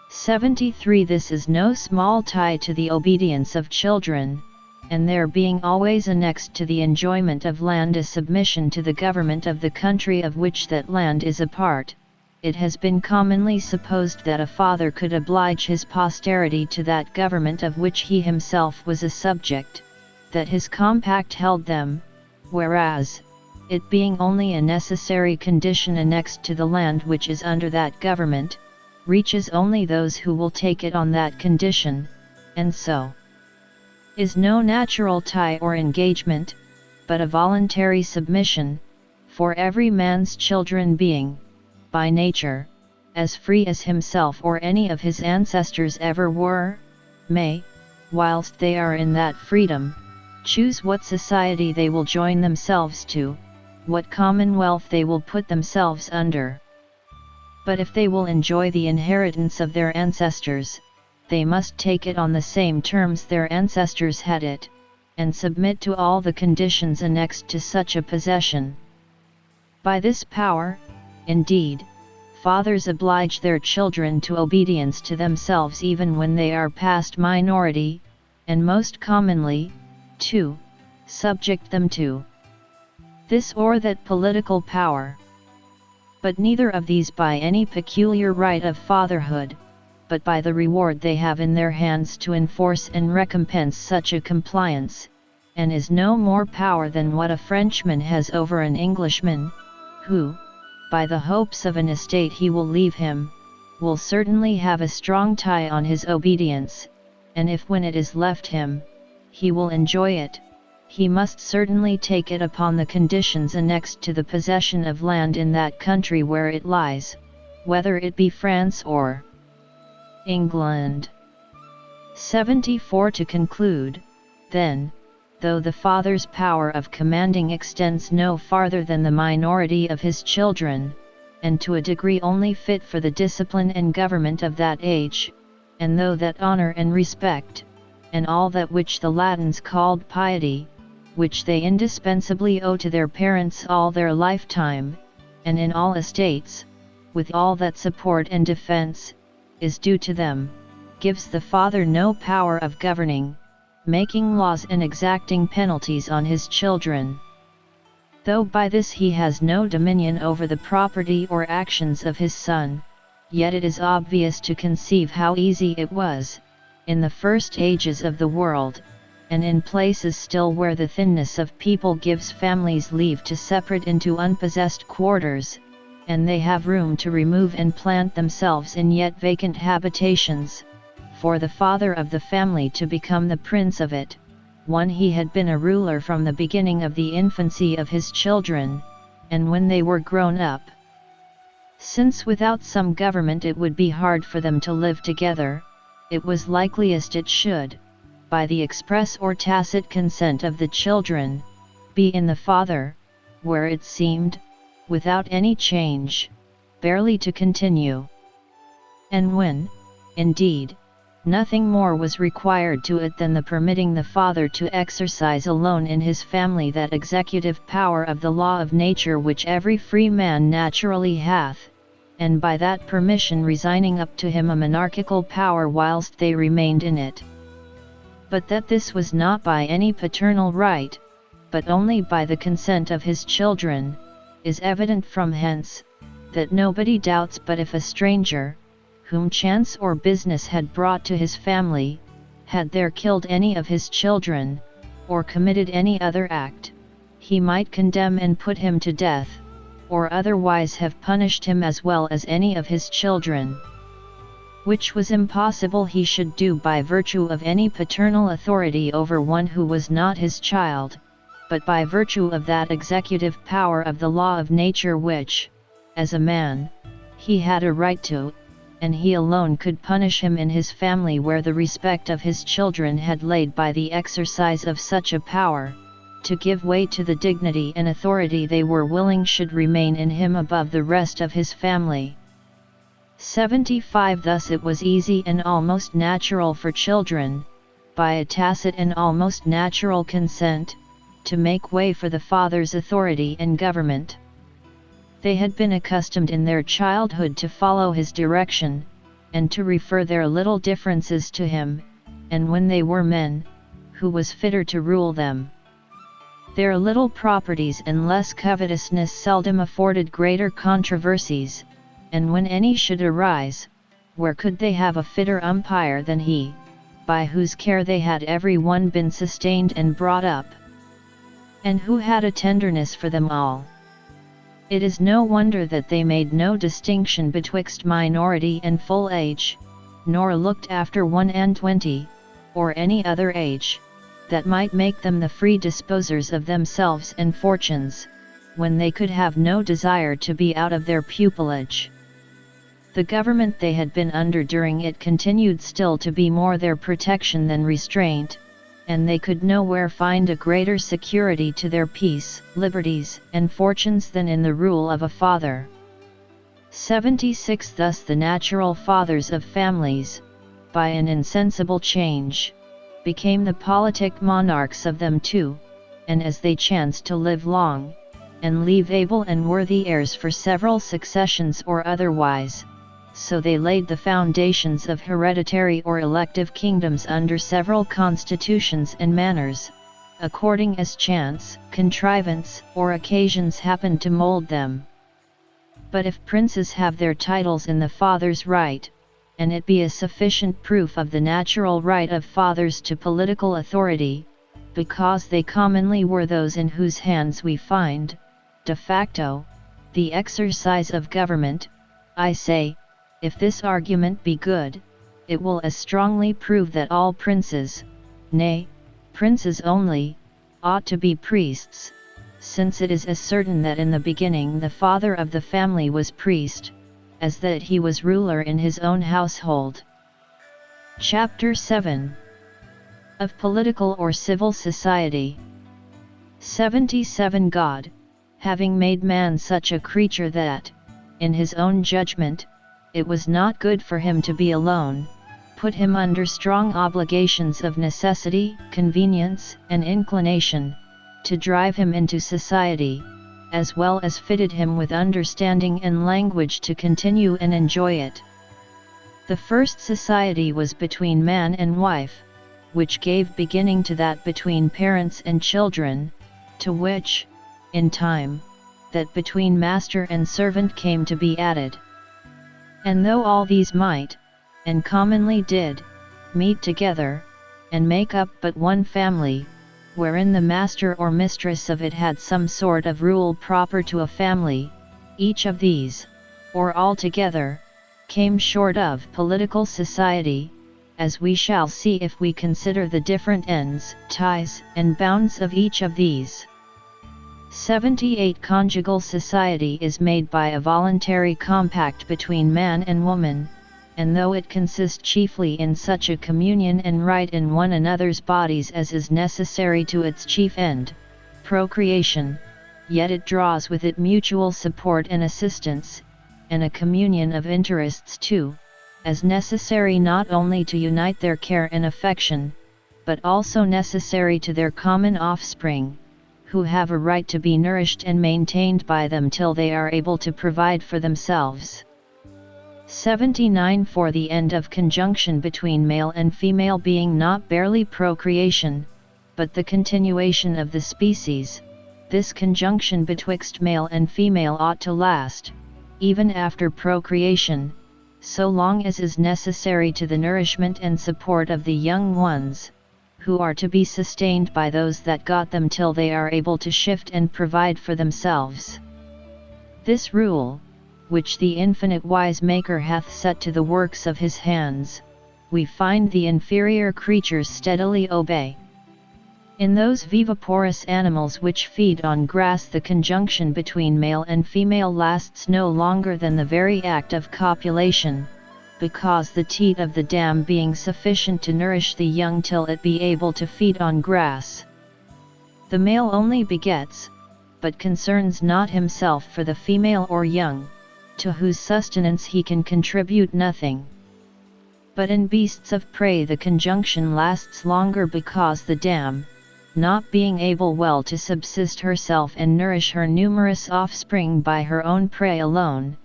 73 This is no small tie to the obedience of children, and there being always annexed to the enjoyment of land a submission to the government of the country of which that land is a part, it has been commonly supposed that a father could oblige his posterity to that government of which he himself was a subject, that his compact held them, whereas, it being only a necessary condition annexed to the land which is under that government, reaches only those who will take it on that condition, and so is no natural tie or engagement, but a voluntary submission, for every man's children being, by nature, as free as himself or any of his ancestors ever were, may, whilst they are in that freedom, choose what society they will join themselves to, what commonwealth they will put themselves under. But if they will enjoy the inheritance of their ancestors, they must take it on the same terms their ancestors had it, and submit to all the conditions annexed to such a possession. By this power, indeed, fathers oblige their children to obedience to themselves even when they are past minority, and most commonly, to subject them to this or that political power. But neither of these by any peculiar right of fatherhood, but by the reward they have in their hands to enforce and recompense such a compliance, and is no more power than what a Frenchman has over an Englishman, who, by the hopes of an estate he will leave him, will certainly have a strong tie on his obedience, and if when it is left him, he will enjoy it, he must certainly take it upon the conditions annexed to the possession of land in that country where it lies, whether it be France or England. 74. To conclude, then, though the father's power of commanding extends no farther than the minority of his children, and to a degree only fit for the discipline and government of that age, and though that honor and respect, and all that which the Latins called piety, which they indispensably owe to their parents all their lifetime, and in all estates, with all that support and defense, is due to them, gives the father no power of governing, making laws and exacting penalties on his children. Though by this he has no dominion over the property or actions of his son, yet it is obvious to conceive how easy it was, in the first ages of the world, and in places still where the thinness of people gives families leave to separate into unpossessed quarters, and they have room to remove and plant themselves in yet vacant habitations, for the father of the family to become the prince of it, when he had been a ruler from the beginning of the infancy of his children, and when they were grown up. Since without some government it would be hard for them to live together, it was likeliest it should, by the express or tacit consent of the children, be in the father, where it seemed, without any change, barely to continue. And when, indeed, nothing more was required to it than the permitting the father to exercise alone in his family that executive power of the law of nature which every free man naturally hath, and by that permission resigning up to him a monarchical power whilst they remained in it. But that this was not by any paternal right, but only by the consent of his children, is evident from hence, that nobody doubts but if a stranger, whom chance or business had brought to his family, had there killed any of his children, or committed any other act, he might condemn and put him to death, or otherwise have punished him as well as any of his children. Which was impossible he should do by virtue of any paternal authority over one who was not his child, but by virtue of that executive power of the law of nature which, as a man, he had a right to, and he alone could punish him in his family where the respect of his children had laid by the exercise of such a power, to give way to the dignity and authority they were willing should remain in him above the rest of his family. 75. Thus it was easy and almost natural for children, by a tacit and almost natural consent, to make way for the father's authority and government. They had been accustomed in their childhood to follow his direction, and to refer their little differences to him, and when they were men, who was fitter to rule them. Their little properties and less covetousness seldom afforded greater controversies, and when any should arise, where could they have a fitter umpire than he, by whose care they had every one been sustained and brought up, and who had a tenderness for them all? It is no wonder that they made no distinction betwixt minority and full age, nor looked after 21, or any other age, that might make them the free disposers of themselves and fortunes, when they could have no desire to be out of their pupilage. The government they had been under during it continued still to be more their protection than restraint, and they could nowhere find a greater security to their peace, liberties, and fortunes than in the rule of a father. 76. Thus the natural fathers of families, by an insensible change, became the politic monarchs of them too, and as they chanced to live long, and leave able and worthy heirs for several successions or otherwise, so they laid the foundations of hereditary or elective kingdoms under several constitutions and manners, according as chance, contrivance, or occasions happened to mould them. But if princes have their titles in the father's right, and it be a sufficient proof of the natural right of fathers to political authority, because they commonly were those in whose hands we find, de facto, the exercise of government, I say, if this argument be good, it will as strongly prove that all princes, nay, princes only, ought to be priests, since it is as certain that in the beginning the father of the family was priest, as that he was ruler in his own household. Chapter 7. Of Political or Civil Society. 77. God, having made man such a creature that, in his own judgment, it was not good for him to be alone, put him under strong obligations of necessity, convenience, and inclination, to drive him into society, as well as fitted him with understanding and language to continue and enjoy it. The first society was between man and wife, which gave beginning to that between parents and children, to which, in time, that between master and servant came to be added. And though all these might, and commonly did, meet together, and make up but one family, wherein the master or mistress of it had some sort of rule proper to a family, each of these, or all together, came short of political society, as we shall see if we consider the different ends, ties, and bounds of each of these. 78. Conjugal society is made by a voluntary compact between man and woman, and though it consists chiefly in such a communion and right in one another's bodies as is necessary to its chief end, procreation, yet it draws with it mutual support and assistance, and a communion of interests too, as necessary not only to unite their care and affection, but also necessary to their common offspring, who have a right to be nourished and maintained by them till they are able to provide for themselves. 79. For the end of conjunction between male and female being not barely procreation, but the continuation of the species, this conjunction betwixt male and female ought to last, even after procreation, so long as is necessary to the nourishment and support of the young ones, who are to be sustained by those that got them till they are able to shift and provide for themselves. This rule, which the infinite wise Maker hath set to the works of his hands, we find the inferior creatures steadily obey. In those viviporous animals which feed on grass, the conjunction between male and female lasts no longer than the very act of copulation, because the teat of the dam being sufficient to nourish the young till it be able to feed on grass. The male only begets, but concerns not himself for the female or young, to whose sustenance he can contribute nothing. But in beasts of prey the conjunction lasts longer, because the dam, not being able well to subsist herself and nourish her numerous offspring by her own prey alone,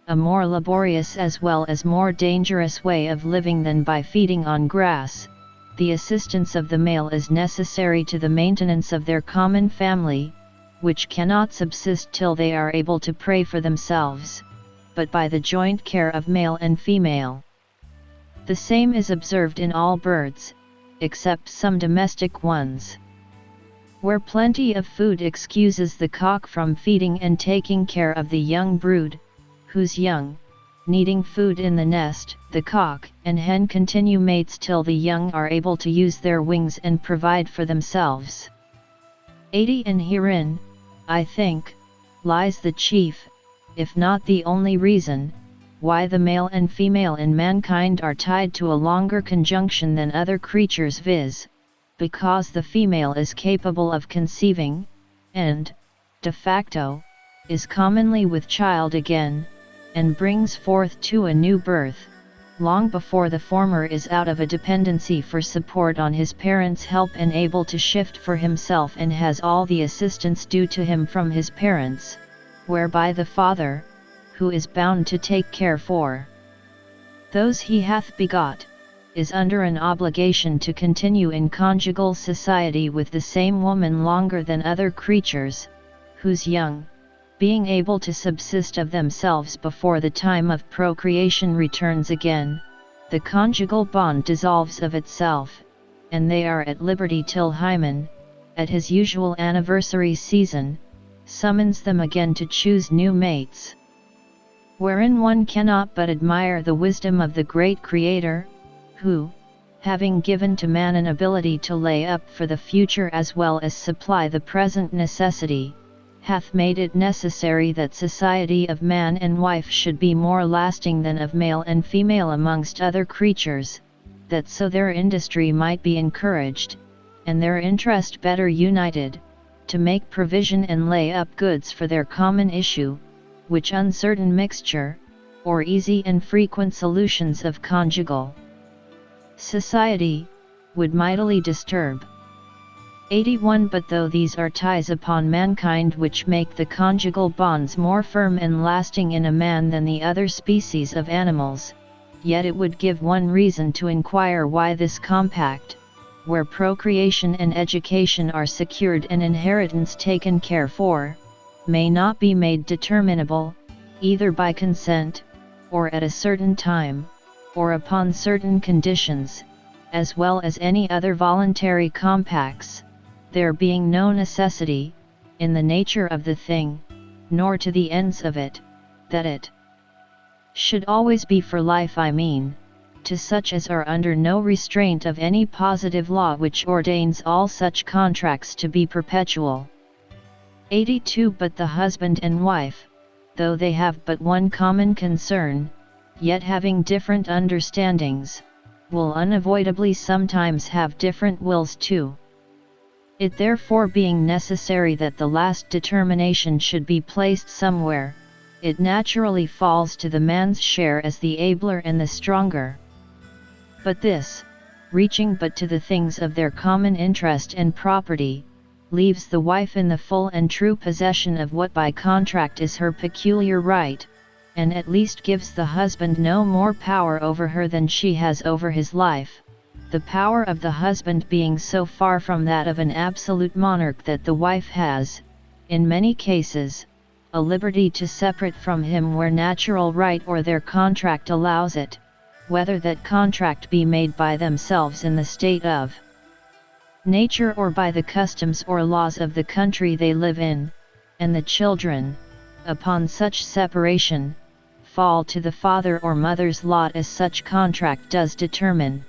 a more laborious as well as more dangerous way of living than by feeding on grass, the assistance of the male is necessary to the maintenance of their common family, which cannot subsist till they are able to prey for themselves. but by the joint care of male and female. The same is observed in all birds, except some domestic ones. Where plenty of food excuses the cock from feeding and taking care of the young brood, whose young, needing food in the nest, the cock and hen continue mates till the young are able to use their wings and provide for themselves. 80. And herein, I think, lies the chief, if not the only reason, why the male and female in mankind are tied to a longer conjunction than other creatures, viz., because the female is capable of conceiving, and, de facto, is commonly with child again, and brings forth to a new birth, long before the former is out of a dependency for support on his parents' help and able to shift for himself and has all the assistance due to him from his parents, whereby the father, who is bound to take care for those he hath begot, is under an obligation to continue in conjugal society with the same woman longer than other creatures, whose young, being able to subsist of themselves before the time of procreation returns again, the conjugal bond dissolves of itself, and they are at liberty till Hymen, at his usual anniversary season, summons them again to choose new mates. Wherein one cannot but admire the wisdom of the great Creator, who, having given to man an ability to lay up for the future as well as supply the present necessity, hath made it necessary that society of man and wife should be more lasting than of male and female amongst other creatures, that so their industry might be encouraged, and their interest better united, to make provision and lay up goods for their common issue, which uncertain mixture, or easy and frequent solutions of conjugal society, would mightily disturb. 81. But though these are ties upon mankind which make the conjugal bonds more firm and lasting in a man than the other species of animals, yet it would give one reason to inquire why this compact, where procreation and education are secured and inheritance taken care for, may not be made determinable, either by consent, or at a certain time, or upon certain conditions, as well as any other voluntary compacts, there being no necessity, in the nature of the thing, nor to the ends of it, that it should always be for life, I mean, to such as are under no restraint of any positive law which ordains all such contracts to be perpetual. 82. But the husband and wife, though they have but one common concern, yet having different understandings, will unavoidably sometimes have different wills too. It therefore being necessary that the last determination should be placed somewhere, it naturally falls to the man's share as the abler and the stronger. But this, reaching but to the things of their common interest and property, leaves the wife in the full and true possession of what by contract is her peculiar right, and at least gives the husband no more power over her than she has over his life, the power of the husband being so far from that of an absolute monarch that the wife has, in many cases, a liberty to separate from him where natural right or their contract allows it, whether that contract be made by themselves in the state of nature or by the customs or laws of the country they live in, and the children, upon such separation, fall to the father or mother's lot as such contract does determine.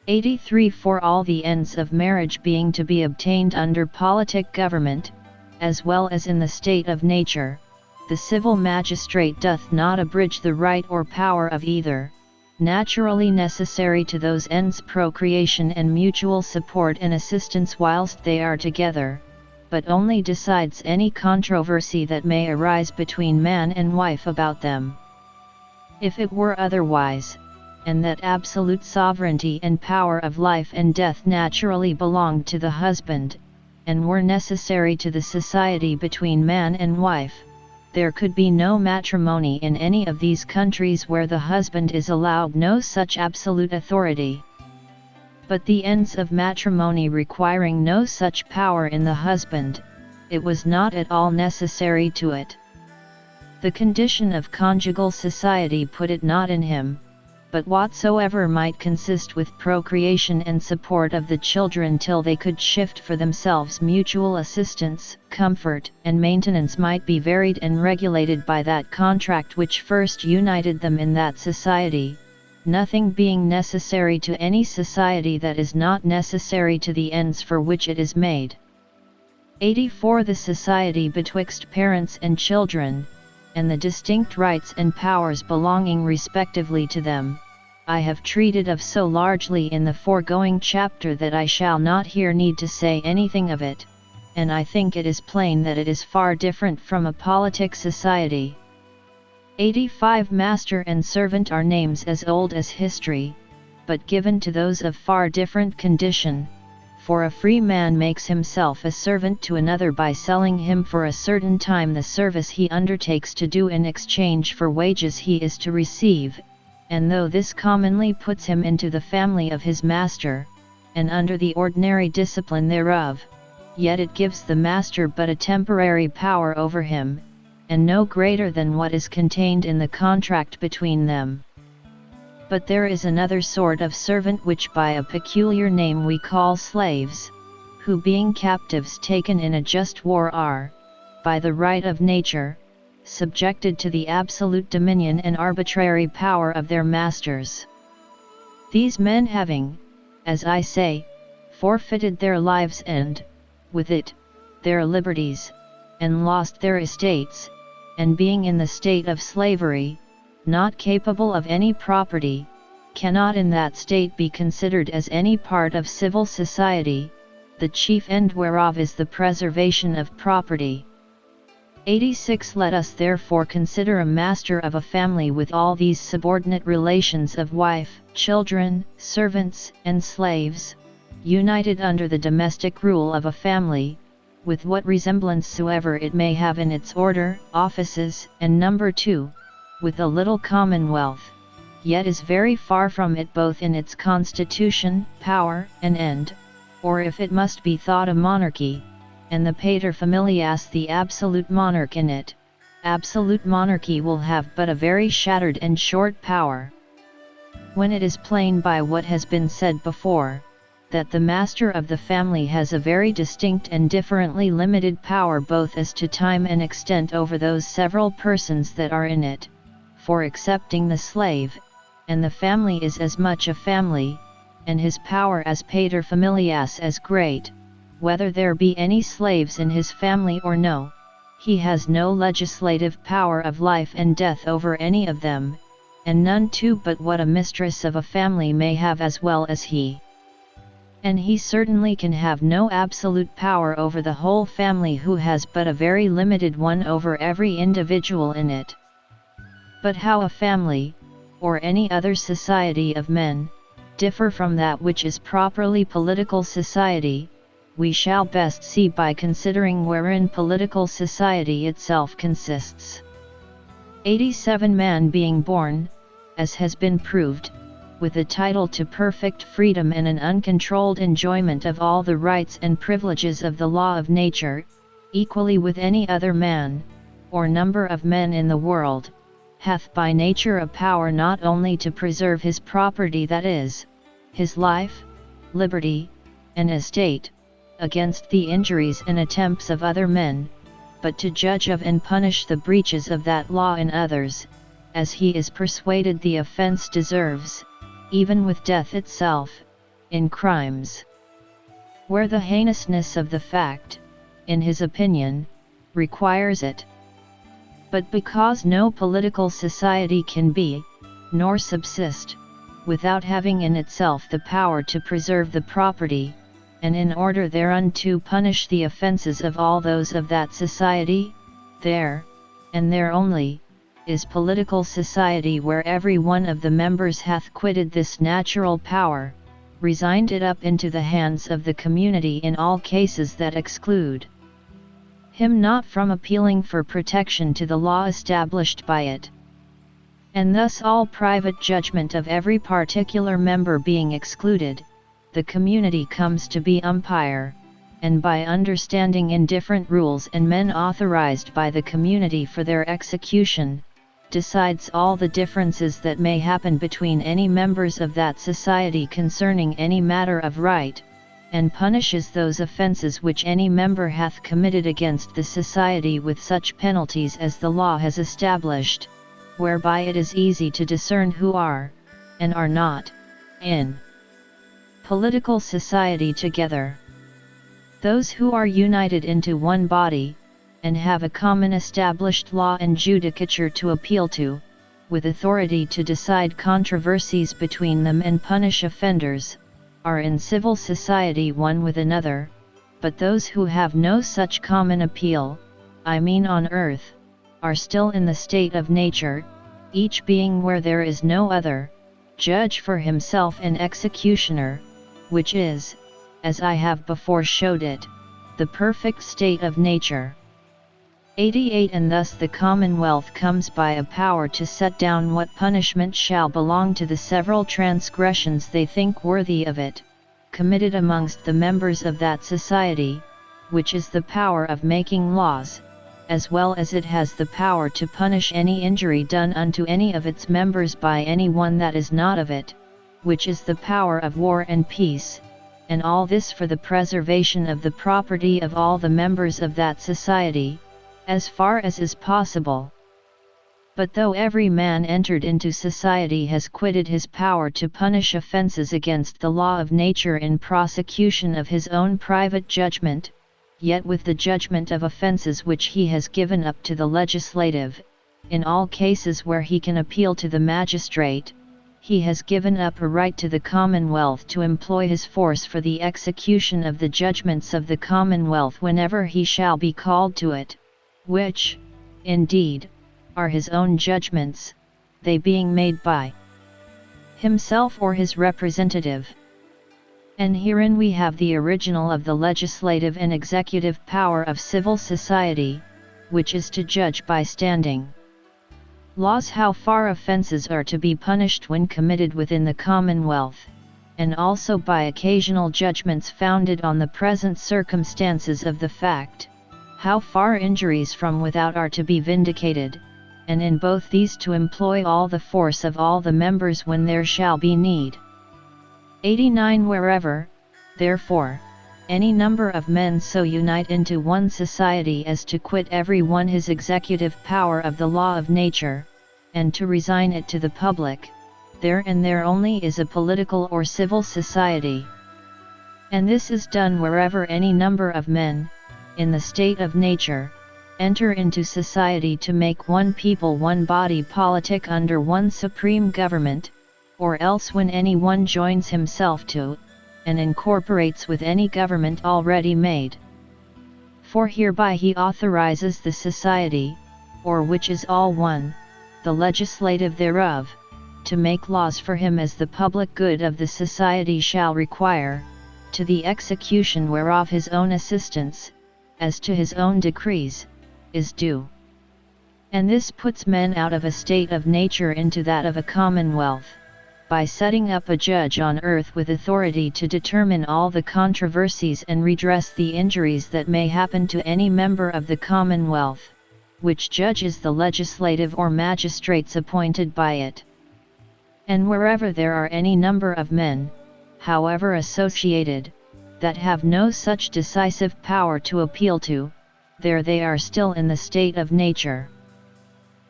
83. For all the ends of marriage being to be obtained under politic government, as well as in the state of nature, the civil magistrate doth not abridge the right or power of either, naturally necessary to those ends procreation and mutual support and assistance whilst they are together, but only decides any controversy that may arise between man and wife about them. If it were otherwise, and that absolute sovereignty and power of life and death naturally belonged to the husband, and were necessary to the society between man and wife, there could be no matrimony in any of these countries where the husband is allowed no such absolute authority. But the ends of matrimony requiring no such power in the husband, it was not at all necessary to it. The condition of conjugal society put it not in him, but whatsoever might consist with procreation and support of the children till they could shift for themselves mutual assistance, comfort, and maintenance might be varied and regulated by that contract which first united them in that society, nothing being necessary to any society that is not necessary to the ends for which it is made. 84. The society betwixt parents and children, and the distinct rights and powers belonging respectively to them, I have treated of so largely in the foregoing chapter that I shall not here need to say anything of it, and I think it is plain that it is far different from a politic society. 85. Master and servant are names as old as history, but given to those of far different condition, for a free man makes himself a servant to another by selling him for a certain time the service he undertakes to do in exchange for wages he is to receive, and though this commonly puts him into the family of his master, and under the ordinary discipline thereof, yet it gives the master but a temporary power over him, and no greater than what is contained in the contract between them. But there is another sort of servant which by a peculiar name we call slaves, who being captives taken in a just war are, by the right of nature, subjected to the absolute dominion and arbitrary power of their masters. These men having, as I say, forfeited their lives and, with it, their liberties, and lost their estates, and being in the state of slavery, not capable of any property, cannot in that state be considered as any part of civil society, the chief end whereof is the preservation of property. 86. Let us therefore consider a master of a family with all these subordinate relations of wife, children, servants, and slaves, united under the domestic rule of a family, with what resemblance soever it may have in its order, offices, and number too, with a little commonwealth, yet is very far from it both in its constitution, power, and end, or if it must be thought a monarchy, and the paterfamilias the absolute monarch in it, absolute monarchy will have but a very shattered and short power. When it is plain by what has been said before, that the master of the family has a very distinct and differently limited power both as to time and extent over those several persons that are in it, for excepting the slave, and the family is as much a family, and his power as paterfamilias as great, whether there be any slaves in his family or no, he has no legislative power of life and death over any of them, and none too but what a mistress of a family may have as well as he. And he certainly can have no absolute power over the whole family who has but a very limited one over every individual in it. But how a family, or any other society of men, differ from that which is properly political society, we shall best see by considering wherein political society itself consists. 87. Man being born, as has been proved, with a title to perfect freedom and an uncontrolled enjoyment of all the rights and privileges of the law of nature, equally with any other man, or number of men in the world, hath by nature a power not only to preserve his property, that is, his life, liberty, and estate, against the injuries and attempts of other men, but to judge of and punish the breaches of that law in others, as he is persuaded the offence deserves, even with death itself, in crimes, where the heinousness of the fact, in his opinion, requires it. But because no political society can be, nor subsist, without having in itself the power to preserve the property, and in order thereunto punish the offences of all those of that society, there, and there only, is political society where every one of the members hath quitted this natural power, resigned it up into the hands of the community in all cases that exclude him not from appealing for protection to the law established by it. And thus all private judgment of every particular member being excluded, the community comes to be umpire, and by understanding indifferent rules and men authorized by the community for their execution, decides all the differences that may happen between any members of that society concerning any matter of right, and punishes those offences which any member hath committed against the society with such penalties as the law has established, whereby it is easy to discern who are, and are not, in political society together. Those who are united into one body, and have a common established law and judicature to appeal to, with authority to decide controversies between them and punish offenders, are in civil society one with another, but those who have no such common appeal, I mean on earth, are still in the state of nature, each being where there is no other, judge for himself and executioner, which is, as I have before showed it, the perfect state of nature. 88 And thus the commonwealth comes by a power to set down what punishment shall belong to the several transgressions they think worthy of it, committed amongst the members of that society, which is the power of making laws, as well as it has the power to punish any injury done unto any of its members by any one that is not of it, which is the power of war and peace, and all this for the preservation of the property of all the members of that society, as far as is possible. But though every man entered into society has quitted his power to punish offences against the law of nature in prosecution of his own private judgment, yet with the judgment of offences which he has given up to the legislative, in all cases where he can appeal to the magistrate, he has given up a right to the commonwealth to employ his force for the execution of the judgments of the commonwealth whenever he shall be called to it, which, indeed, are his own judgments, they being made by himself or his representative. And herein we have the original of the legislative and executive power of civil society, which is to judge by standing laws how far offences are to be punished when committed within the commonwealth, and also by occasional judgments founded on the present circumstances of the fact, how far injuries from without are to be vindicated, and in both these to employ all the force of all the members when there shall be need. 89 Wherever, therefore, any number of men so unite into one society as to quit every one his executive power of the law of nature, and to resign it to the public, there and there only is a political or civil society. And this is done wherever any number of men, in the state of nature, enter into society to make one people one body politic under one supreme government, or else when any one joins himself to, and incorporates with any government already made. For hereby he authorizes the society, or which is all one, the legislative thereof, to make laws for him as the public good of the society shall require, to the execution whereof his own assistance, as to his own decrees, is due. And this puts men out of a state of nature into that of a commonwealth, by setting up a judge on earth with authority to determine all the controversies and redress the injuries that may happen to any member of the commonwealth, which judge is the legislative or magistrates appointed by it. And wherever there are any number of men, however associated, that have no such decisive power to appeal to, there they are still in the state of nature.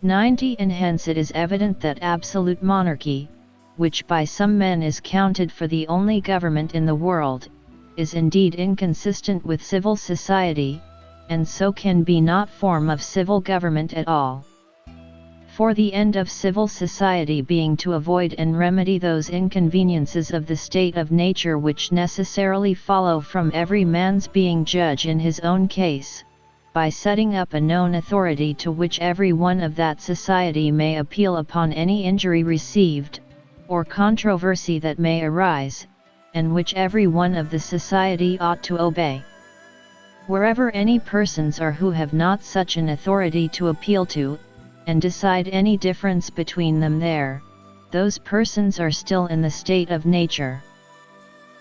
90 And hence it is evident that absolute monarchy, which by some men is counted for the only government in the world, is indeed inconsistent with civil society, and so can be not form of civil government at all. For the end of civil society being to avoid and remedy those inconveniences of the state of nature which necessarily follow from every man's being judge in his own case, by setting up a known authority to which every one of that society may appeal upon any injury received, or controversy that may arise, and which every one of the society ought to obey. Wherever any persons are who have not such an authority to appeal to, and decide any difference between them there, those persons are still in the state of nature.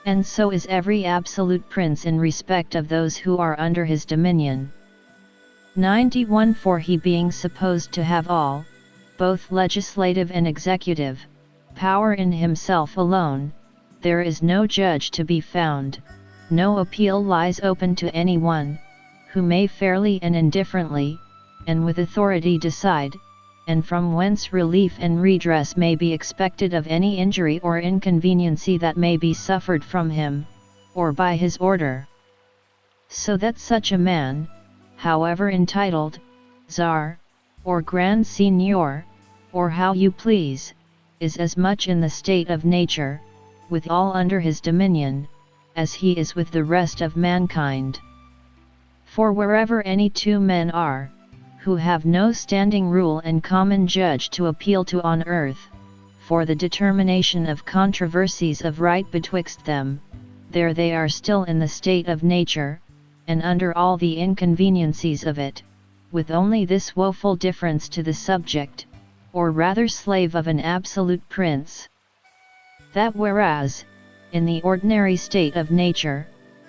And so is every absolute prince in respect of those who are under his dominion. 91 For he being supposed to have all, both legislative and executive, power in himself alone, there is no judge to be found, no appeal lies open to any one, who may fairly and indifferently, and with authority decide, and from whence relief and redress may be expected of any injury or inconveniency that may be suffered from him, or by his order. So that such a man, however entitled, Tsar, or Grand Signior, or how you please, is as much in the state of nature, with all under his dominion, as he is with the rest of mankind. For wherever any two men are, who have no standing rule and common judge to appeal to on earth, for the determination of controversies of right betwixt them, there they are still in the state of nature, and under all the inconveniencies of it, with only this woeful difference to the subject, or rather slave of an absolute prince, that whereas, in the ordinary state of nature,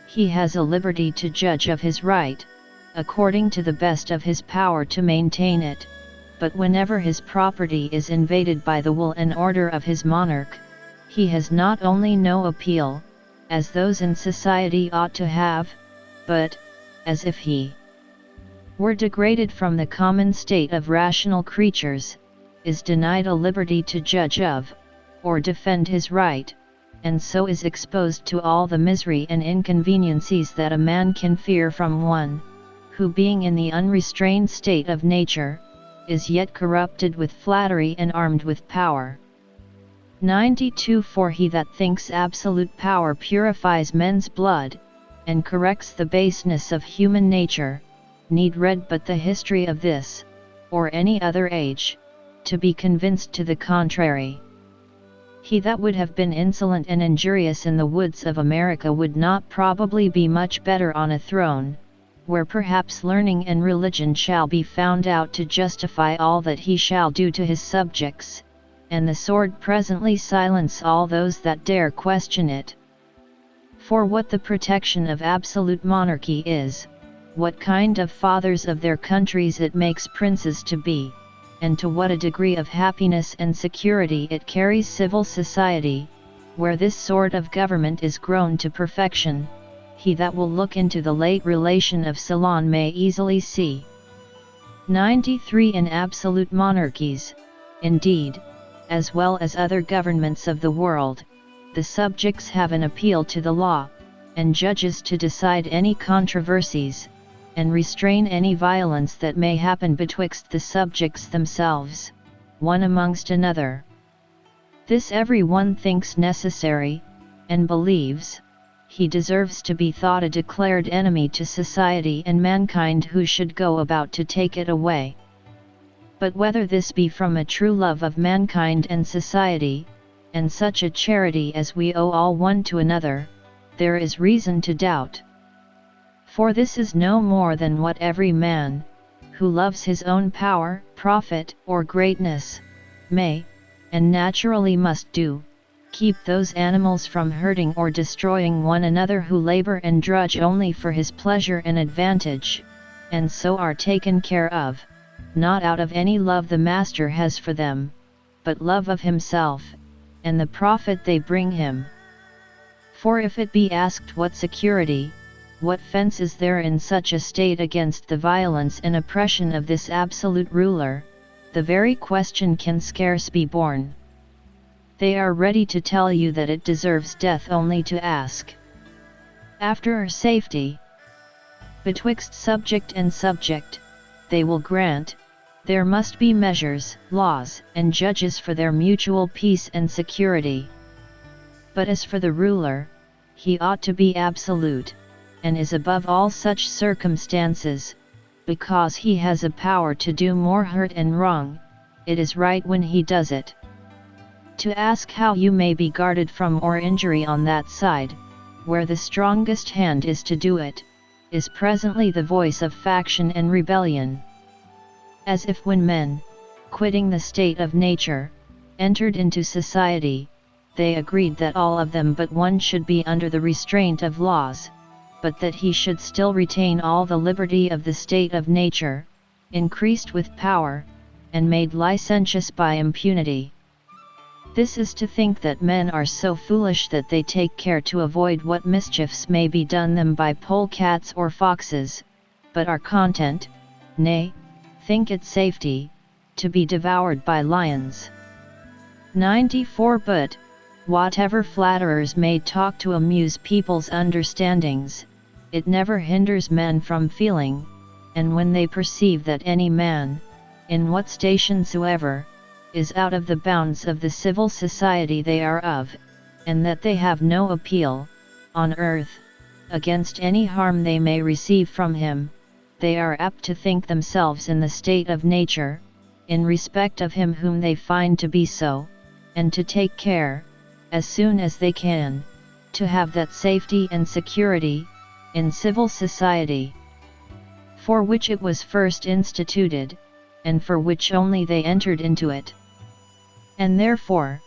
he has a liberty to judge of his right, according to the best of his power to maintain it, but whenever his property is invaded by the will and order of his monarch, he has not only no appeal, as those in society ought to have, but, as if he were degraded from the common state of rational creatures, is denied a liberty to judge of, or defend his right, and so is exposed to all the misery and inconveniencies that a man can fear from one, who being in the unrestrained state of nature, is yet corrupted with flattery and armed with power. 92 For he that thinks absolute power purifies men's blood, and corrects the baseness of human nature, need read but the history of this, or any other age, to be convinced to the contrary. He that would have been insolent and injurious in the woods of America would not probably be much better on a throne, where perhaps learning and religion shall be found out to justify all that he shall do to his subjects, and the sword presently silence all those that dare question it. For what the protection of absolute monarchy is, what kind of fathers of their countries it makes princes to be, and to what a degree of happiness and security it carries civil society, where this sort of government is grown to perfection, he that will look into the late relation of Ceylon may easily see. 93 In absolute monarchies, indeed, as well as other governments of the world, the subjects have an appeal to the law, and judges to decide any controversies, and restrain any violence that may happen betwixt the subjects themselves, one amongst another. This every one thinks necessary, and believes he deserves to be thought a declared enemy to society and mankind who should go about to take it away. But whether this be from a true love of mankind and society, and such a charity as we owe all one to another, there is reason to doubt. For this is no more than what every man, who loves his own power, profit, or greatness, may, and naturally must do, keep those animals from hurting or destroying one another who labor and drudge only for his pleasure and advantage, and so are taken care of, not out of any love the master has for them, but love of himself, and the profit they bring him. For if it be asked what security, what fence is there in such a state against the violence and oppression of this absolute ruler, the very question can scarce be borne. They are ready to tell you that it deserves death only to ask after safety. Betwixt subject and subject, they will grant, there must be measures, laws, and judges for their mutual peace and security. But as for the ruler, he ought to be absolute, and is above all such circumstances, because he has a power to do more hurt and wrong, it is right when he does it. To ask how you may be guarded from or injury on that side, where the strongest hand is to do it, is presently the voice of faction and rebellion. As if when men, quitting the state of nature, entered into society, they agreed that all of them but one should be under the restraint of laws, but that he should still retain all the liberty of the state of nature, increased with power, and made licentious by impunity. This is to think that men are so foolish that they take care to avoid what mischiefs may be done them by polecats or foxes, but are content, nay, think it safety, to be devoured by lions. 94. But, whatever flatterers may talk to amuse people's understandings, it never hinders men from feeling, and when they perceive that any man, in what station soever, is out of the bounds of the civil society they are of, and that they have no appeal, on earth, against any harm they may receive from him, they are apt to think themselves in the state of nature, in respect of him whom they find to be so, and to take care, as soon as they can, to have that safety and security, in civil society, for which it was first instituted, and for which only they entered into it. And therefore,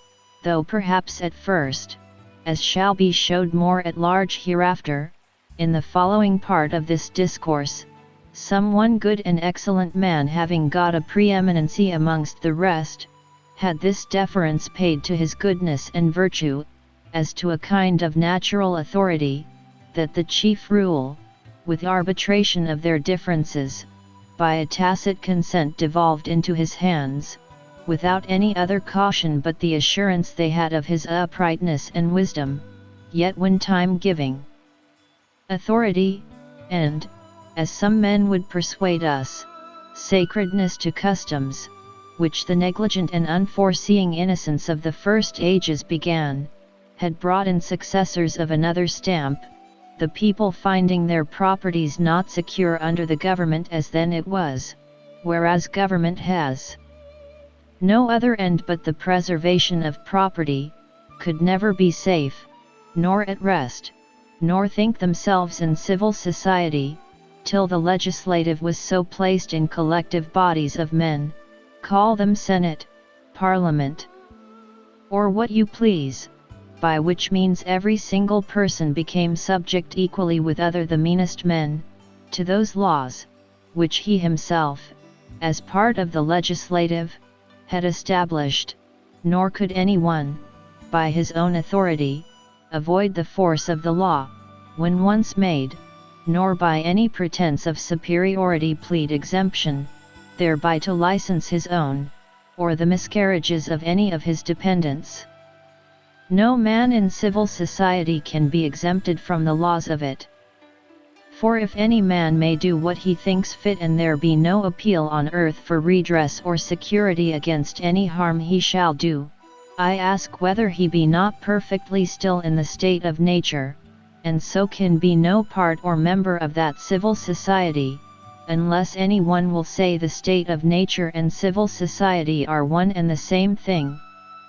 though perhaps at first, as shall be showed more at large hereafter, in the following part of this discourse, some one good and excellent man having got a preeminency amongst the rest, had this deference paid to his goodness and virtue, as to a kind of natural authority, that the chief rule, with arbitration of their differences, by a tacit consent devolved into his hands, without any other caution but the assurance they had of his uprightness and wisdom, yet when time giving authority, and, as some men would persuade us, sacredness to customs, which the negligent and unforeseeing innocence of the first ages began, had brought in successors of another stamp, the people finding their properties not secure under the government as then it was, whereas government has no other end but the preservation of property, could never be safe, nor at rest, nor think themselves in civil society, till the legislative was so placed in collective bodies of men, call them Senate, Parliament, or what you please, by which means every single person became subject equally with other the meanest men, to those laws, which he himself, as part of the legislative, had established, nor could any one, by his own authority, avoid the force of the law, when once made, nor by any pretense of superiority plead exemption, thereby to license his own, or the miscarriages of any of his dependents. No man in civil society can be exempted from the laws of it. For if any man may do what he thinks fit and there be no appeal on earth for redress or security against any harm he shall do, I ask whether he be not perfectly still in the state of nature, and so can be no part or member of that civil society, unless any one will say the state of nature and civil society are one and the same thing,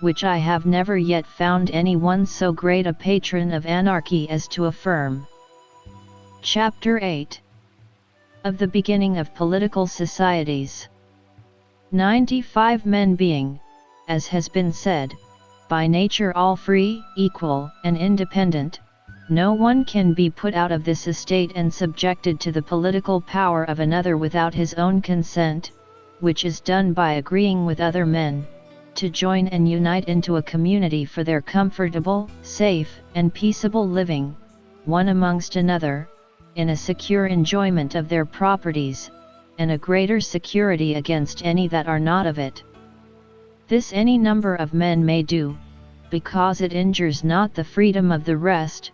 which I have never yet found any one so great a patron of anarchy as to affirm. Chapter 8. Of the beginning of political societies. 95 Men being, as has been said, by nature all free, equal, and independent, no one can be put out of this estate and subjected to the political power of another without his own consent, which is done by agreeing with other men, to join and unite into a community for their comfortable, safe, and peaceable living, one amongst another, in a secure enjoyment of their properties, and a greater security against any that are not of it. This any number of men may do, because it injures not the freedom of the rest,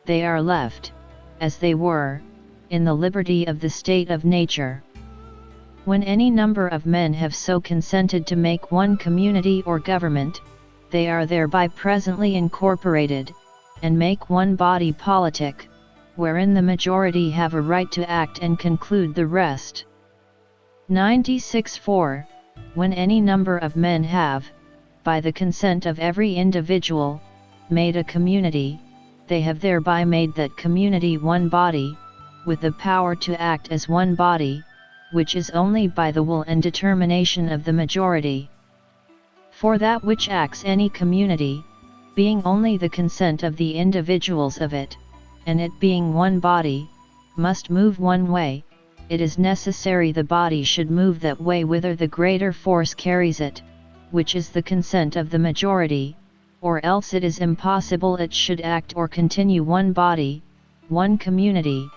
they are left, as they were, in the liberty of the state of nature. When any number of men have so consented to make one community or government, they are thereby presently incorporated, and make one body politic, wherein the majority have a right to act and conclude the rest. 96. For, when any number of men have, by the consent of every individual, made a community, they have thereby made that community one body, with the power to act as one body, which is only by the will and determination of the majority. For that which acts any community, being only the consent of the individuals of it, and it being one body, must move one way, it is necessary the body should move that way whither the greater force carries it, which is the consent of the majority, or else it is impossible it should act or continue one body, one community,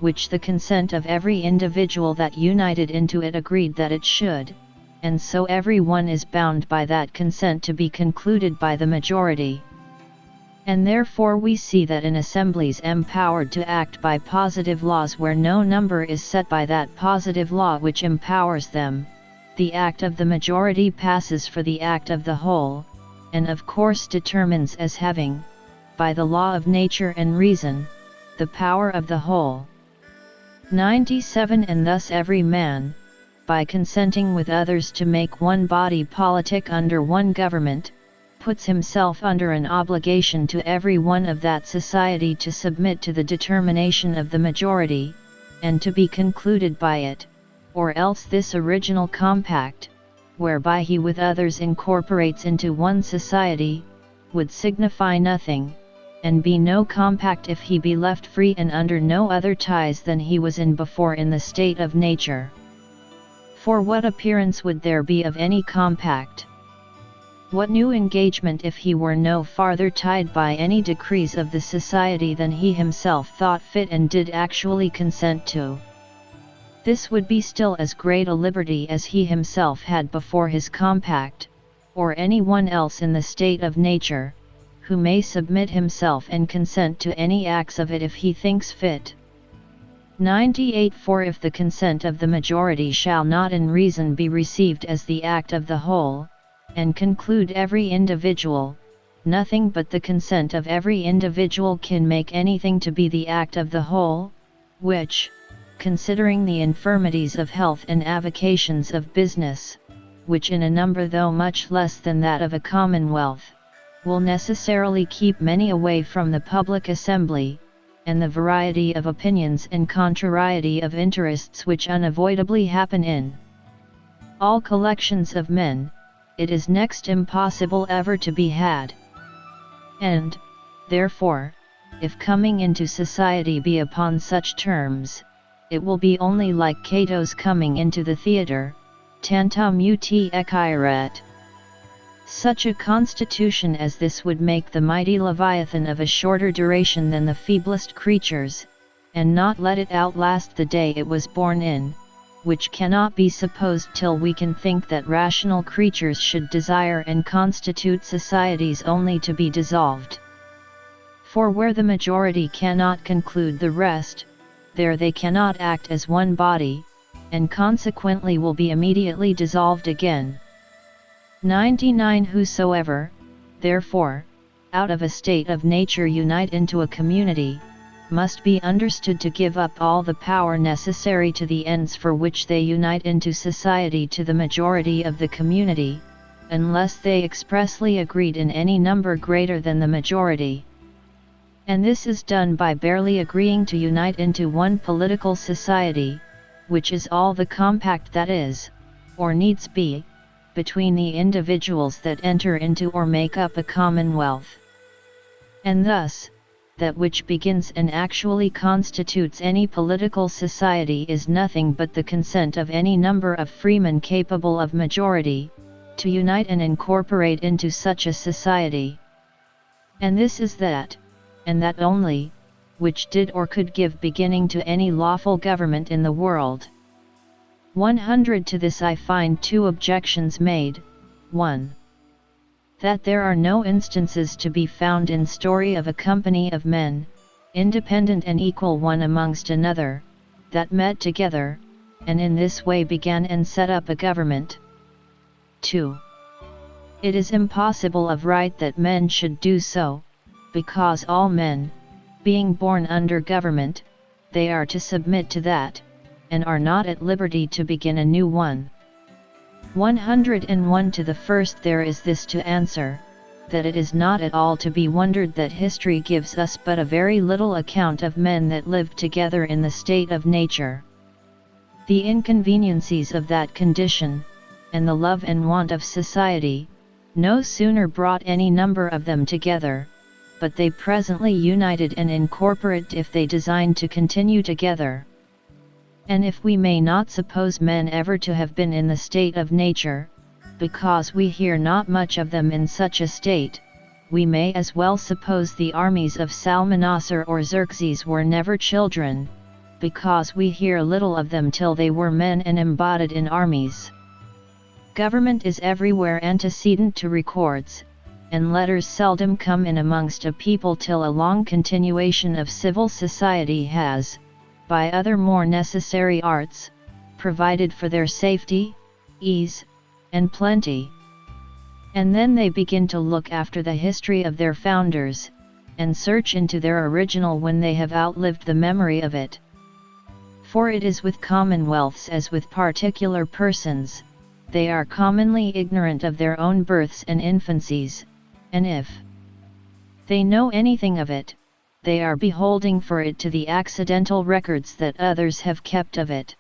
which the consent of every individual that united into it agreed that it should, and so every one is bound by that consent to be concluded by the majority. And therefore we see that in assemblies empowered to act by positive laws where no number is set by that positive law which empowers them, the act of the majority passes for the act of the whole, and of course determines as having, by the law of nature and reason, the power of the whole. 97 And thus every man, by consenting with others to make one body politic under one government, puts himself under an obligation to every one of that society to submit to the determination of the majority, and to be concluded by it, or else this original compact, whereby he with others incorporates into one society, would signify nothing, and be no compact if he be left free and under no other ties than he was in before in the state of nature. For what appearance would there be of any compact? What new engagement if he were no farther tied by any decrees of the society than he himself thought fit and did actually consent to? This would be still as great a liberty as he himself had before his compact, or any one else in the state of nature, who may submit himself and consent to any acts of it if he thinks fit. 98 For if the consent of the majority shall not in reason be received as the act of the whole, and conclude every individual, nothing but the consent of every individual can make anything to be the act of the whole, which, considering the infirmities of health and avocations of business, which in a number though much less than that of a commonwealth, will necessarily keep many away from the public assembly, and the variety of opinions and contrariety of interests which unavoidably happen in all collections of men, it is next impossible ever to be had. And, therefore, if coming into society be upon such terms, it will be only like Cato's coming into the theatre, tantum uti ecairet. Such a constitution as this would make the mighty Leviathan of a shorter duration than the feeblest creatures, and not let it outlast the day it was born in, which cannot be supposed till we can think that rational creatures should desire and constitute societies only to be dissolved. For where the majority cannot conclude the rest, there they cannot act as one body, and consequently will be immediately dissolved again. 99 Whosoever, therefore, out of a state of nature unite into a community, must be understood to give up all the power necessary to the ends for which they unite into society to the majority of the community, unless they expressly agreed in any number greater than the majority. And this is done by barely agreeing to unite into one political society, which is all the compact that is, or needs be, between the individuals that enter into or make up a commonwealth. And thus, that which begins and actually constitutes any political society is nothing but the consent of any number of freemen capable of majority, to unite and incorporate into such a society. And this is that, and that only, which did or could give beginning to any lawful government in the world. 100 To this I find two objections made. 1. That there are no instances to be found in story of a company of men, independent and equal one amongst another, that met together, and in this way began and set up a government. 2. It is impossible of right that men should do so, because all men, being born under government, they are to submit to that, and are not at liberty to begin a new one. 101 To the first there is this to answer, that it is not at all to be wondered that history gives us but a very little account of men that lived together in the state of nature. The inconveniencies of that condition, and the love and want of society, no sooner brought any number of them together, but they presently united and incorporate if they design to continue together. And if we may not suppose men ever to have been in the state of nature, because we hear not much of them in such a state, we may as well suppose the armies of Salmanassar or Xerxes were never children, because we hear little of them till they were men and embodied in armies. Government is everywhere antecedent to records, and letters seldom come in amongst a people till a long continuation of civil society has, by other more necessary arts, provided for their safety, ease, and plenty. And then they begin to look after the history of their founders, and search into their original when they have outlived the memory of it. For it is with commonwealths as with particular persons, they are commonly ignorant of their own births and infancies, and if they know anything of it, they are beholding for it to the accidental records that others have kept of it.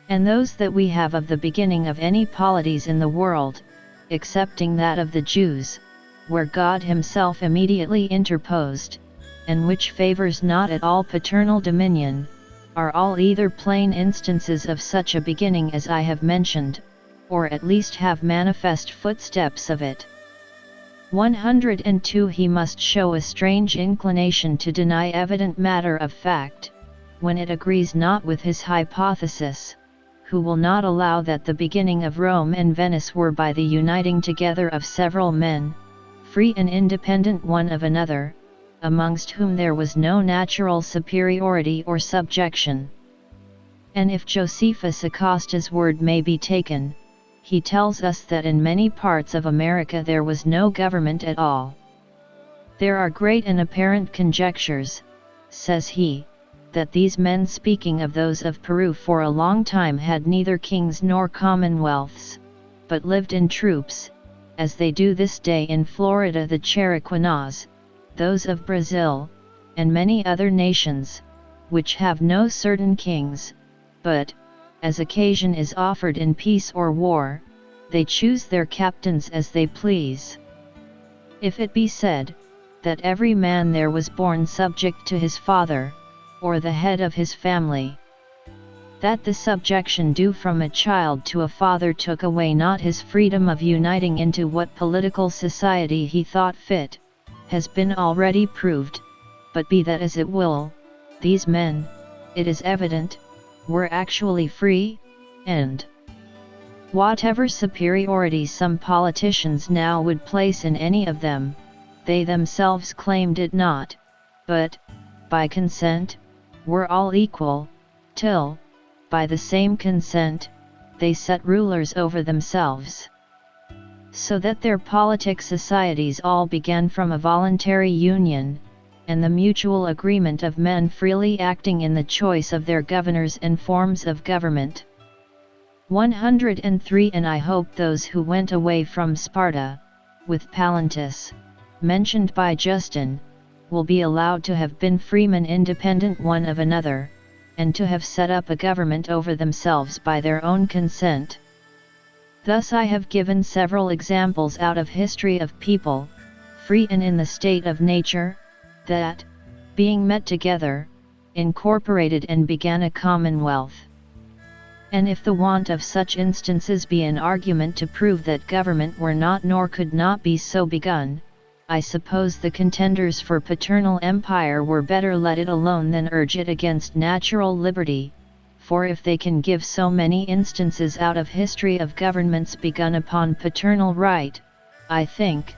And those that we have of the beginning of any polities in the world, excepting that of the Jews, where God himself immediately interposed, and which favors not at all paternal dominion, are all either plain instances of such a beginning as I have mentioned, or at least have manifest footsteps of it. 102. He must show a strange inclination to deny evident matter of fact, when it agrees not with his hypothesis, who will not allow that the beginning of Rome and Venice were by the uniting together of several men, free and independent one of another, amongst whom there was no natural superiority or subjection. And if Josephus Acosta's word may be taken, he tells us that in many parts of America there was no government at all. There are great and apparent conjectures, says he, that these men, speaking of those of Peru, for a long time had neither kings nor commonwealths, but lived in troops, as they do this day in Florida the Chiriquinas, those of Brazil, and many other nations, which have no certain kings, but, as occasion is offered in peace or war, they choose their captains as they please. If it be said, that every man there was born subject to his father, or the head of his family, that the subjection due from a child to a father took away not his freedom of uniting into what political society he thought fit, has been already proved, but be that as it will, these men, it is evident, were actually free, and whatever superiority some politicians now would place in any of them, they themselves claimed it not, but, by consent, were all equal, till, by the same consent, they set rulers over themselves. So that their politic societies all began from a voluntary union, and the mutual agreement of men freely acting in the choice of their governors and forms of government. 103. And I hope those who went away from Sparta, with Palantus, mentioned by Justin, will be allowed to have been freemen independent one of another, and to have set up a government over themselves by their own consent. Thus I have given several examples out of history of people, free and in the state of nature, that, being met together, incorporated and began a commonwealth. And if the want of such instances be an argument to prove that government were not nor could not be so begun, I suppose the contenders for paternal empire were better let it alone than urge it against natural liberty, for if they can give so many instances out of history of governments begun upon paternal right, I think,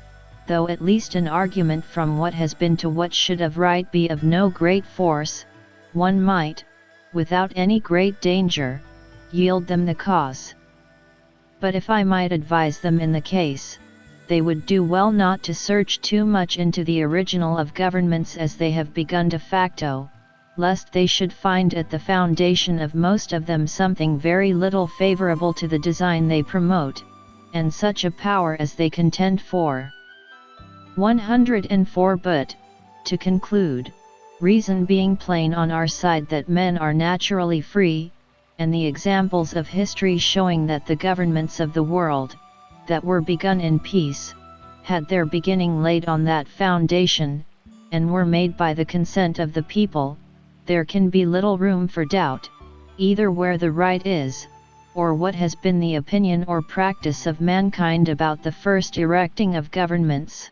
though at least an argument from what has been to what should of right be of no great force, one might, without any great danger, yield them the cause. But if I might advise them in the case, they would do well not to search too much into the original of governments as they have begun de facto, lest they should find at the foundation of most of them something very little favorable to the design they promote, and such a power as they contend for. 104. But, to conclude, reason being plain on our side that men are naturally free, and the examples of history showing that the governments of the world, that were begun in peace, had their beginning laid on that foundation, and were made by the consent of the people, there can be little room for doubt, either where the right is, or what has been the opinion or practice of mankind about the first erecting of governments.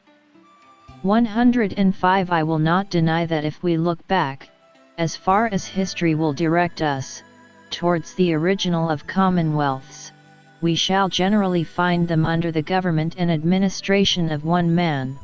105 I will not deny that if we look back, as far as history will direct us, towards the original of commonwealths, we shall generally find them under the government and administration of one man.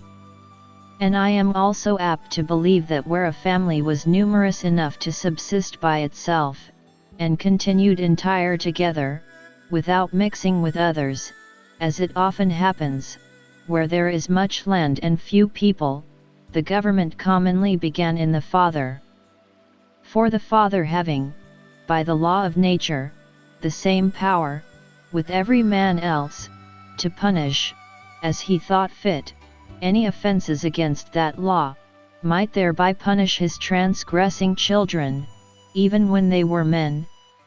And I am also apt to believe that where a family was numerous enough to subsist by itself, and continued entire together, without mixing with others, as it often happens, where there is much land and few people, the government commonly began in the father. For the father having, by the law of nature, the same power, with every man else, to punish, as he thought fit, any offences against that law, might thereby punish his transgressing children, even when they were men,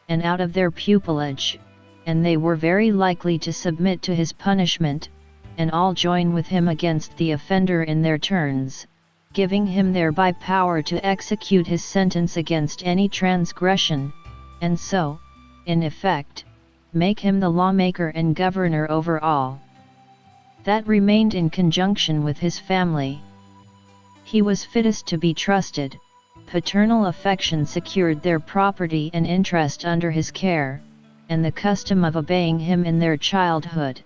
and out of their pupilage, and they were very likely to submit to his punishment, and all join with him against the offender in their turns, giving him thereby power to execute his sentence against any transgression, and so, in effect, make him the lawmaker and governor over all that remained in conjunction with his family. He was fittest to be trusted, paternal affection secured their property and interest under his care, and the custom of obeying him in their childhood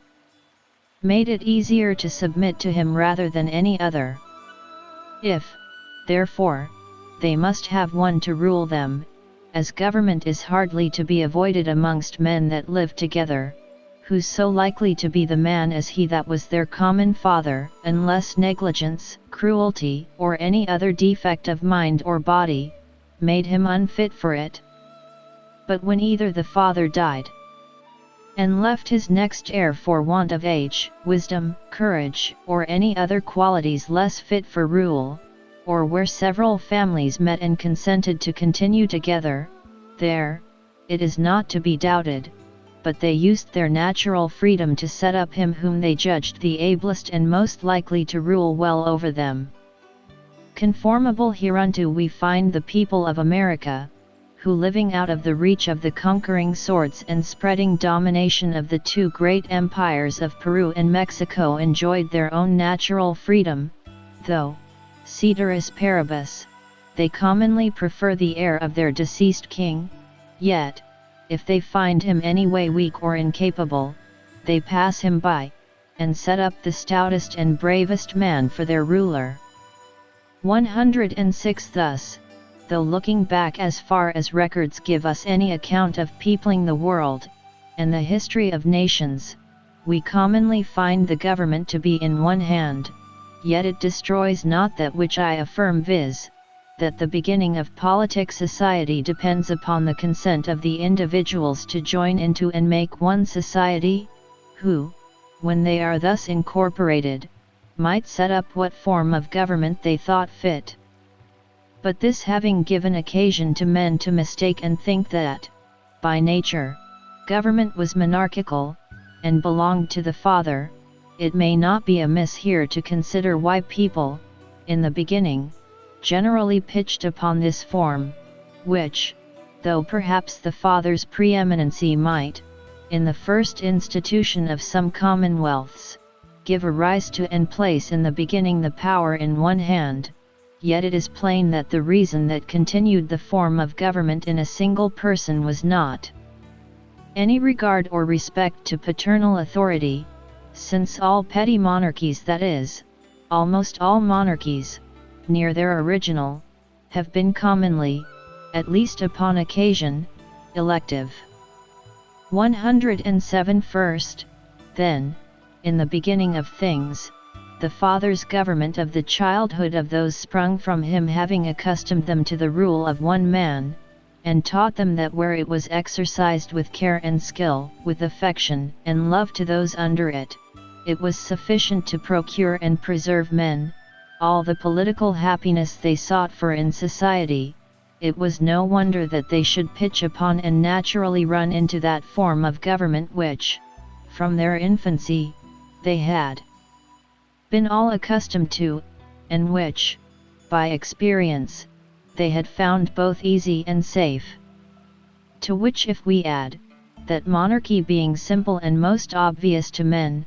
made it easier to submit to him rather than any other. If, therefore, they must have one to rule them, as government is hardly to be avoided amongst men that live together, who's so likely to be the man as he that was their common father, unless negligence, cruelty, or any other defect of mind or body, made him unfit for it. But when either the father died, and left his next heir for want of age, wisdom, courage, or any other qualities less fit for rule, or where several families met and consented to continue together, there, it is not to be doubted, but they used their natural freedom to set up him whom they judged the ablest and most likely to rule well over them. Conformable hereunto we find the people of America, who living out of the reach of the conquering swords and spreading domination of the two great empires of Peru and Mexico enjoyed their own natural freedom, though, ceteris paribus, they commonly prefer the heir of their deceased king, yet, if they find him any way weak or incapable, they pass him by, and set up the stoutest and bravest man for their ruler. 106 Thus, though looking back as far as records give us any account of peopling the world, and the history of nations, we commonly find the government to be in one hand, yet it destroys not that which I affirm, viz., that the beginning of politic society depends upon the consent of the individuals to join into and make one society, who, when they are thus incorporated, might set up what form of government they thought fit. But this having given occasion to men to mistake and think that, by nature, government was monarchical, and belonged to the father, it may not be amiss here to consider why people, in the beginning, generally pitched upon this form, which, though perhaps the father's preeminency might, in the first institution of some commonwealths, give a rise to and place in the beginning the power in one hand, yet it is plain that the reason that continued the form of government in a single person was not any regard or respect to paternal authority, since all petty monarchies, that is, almost all monarchies, near their original, have been commonly, at least upon occasion, elective. 107 First, then, in the beginning of things, the father's government of the childhood of those sprung from him, having accustomed them to the rule of one man, and taught them that where it was exercised with care and skill, with affection and love to those under it, it was sufficient to procure and preserve men all the political happiness they sought for in society, it was no wonder that they should pitch upon and naturally run into that form of government which, from their infancy, they had been all accustomed to, and which, by experience, they had found both easy and safe. To which if we add, that monarchy being simple and most obvious to men,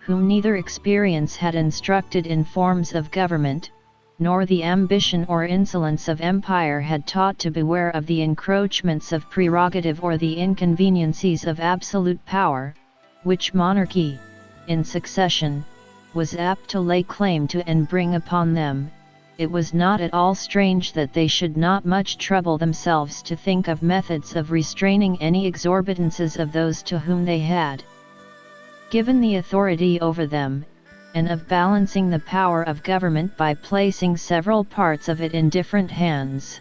whom neither experience had instructed in forms of government, nor the ambition or insolence of empire had taught to beware of the encroachments of prerogative or the inconveniencies of absolute power, which monarchy, in succession, was apt to lay claim to and bring upon them, it was not at all strange that they should not much trouble themselves to think of methods of restraining any exorbitances of those to whom they had given the authority over them, and of balancing the power of government by placing several parts of it in different hands.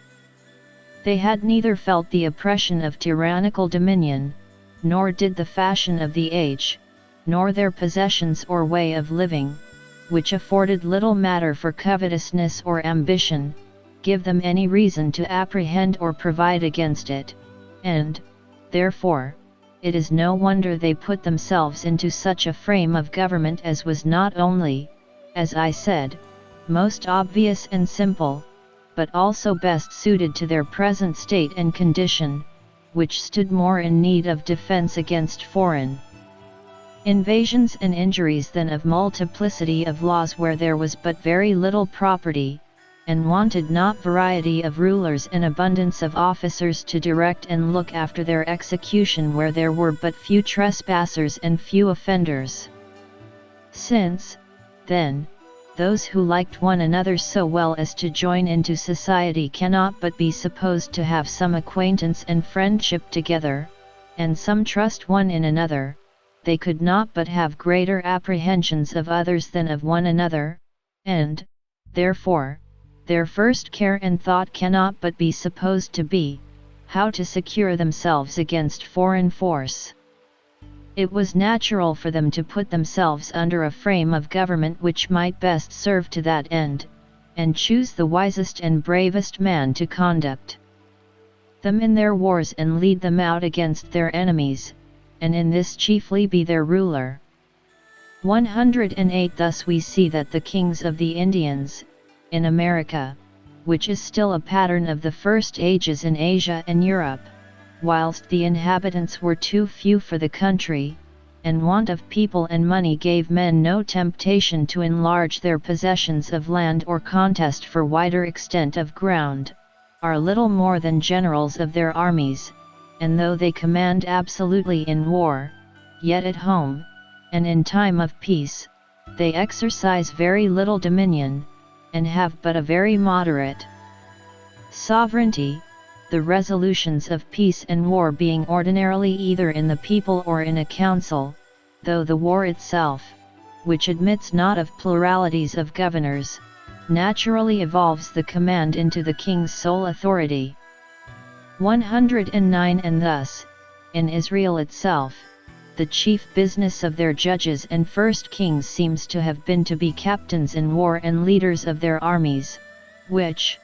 They had neither felt the oppression of tyrannical dominion, nor did the fashion of the age, nor their possessions or way of living, which afforded little matter for covetousness or ambition, give them any reason to apprehend or provide against it, and, therefore, it is no wonder they put themselves into such a frame of government as was not only, as I said, most obvious and simple, but also best suited to their present state and condition, which stood more in need of defense against foreign invasions and injuries than of multiplicity of laws where there was but very little property, and wanted not variety of rulers and abundance of officers to direct and look after their execution where there were but few trespassers and few offenders. Since, then, those who liked one another so well as to join into society cannot but be supposed to have some acquaintance and friendship together, and some trust one in another, they could not but have greater apprehensions of others than of one another, and, therefore, their first care and thought cannot but be supposed to be, how to secure themselves against foreign force. It was natural for them to put themselves under a frame of government which might best serve to that end, and choose the wisest and bravest man to conduct them in their wars and lead them out against their enemies, and in this chiefly be their ruler. 108 Thus we see that the kings of the Indians, in America, which is still a pattern of the first ages in Asia and Europe, whilst the inhabitants were too few for the country, and want of people and money gave men no temptation to enlarge their possessions of land or contest for wider extent of ground, are little more than generals of their armies, and though they command absolutely in war, yet at home, and in time of peace, they exercise very little dominion, and have but a very moderate sovereignty, the resolutions of peace and war being ordinarily either in the people or in a council, though the war itself, which admits not of pluralities of governors, naturally evolves the command into the king's sole authority. 109 And thus, in Israel itself, the chief business of their judges and first kings seems to have been to be captains in war and leaders of their armies, which,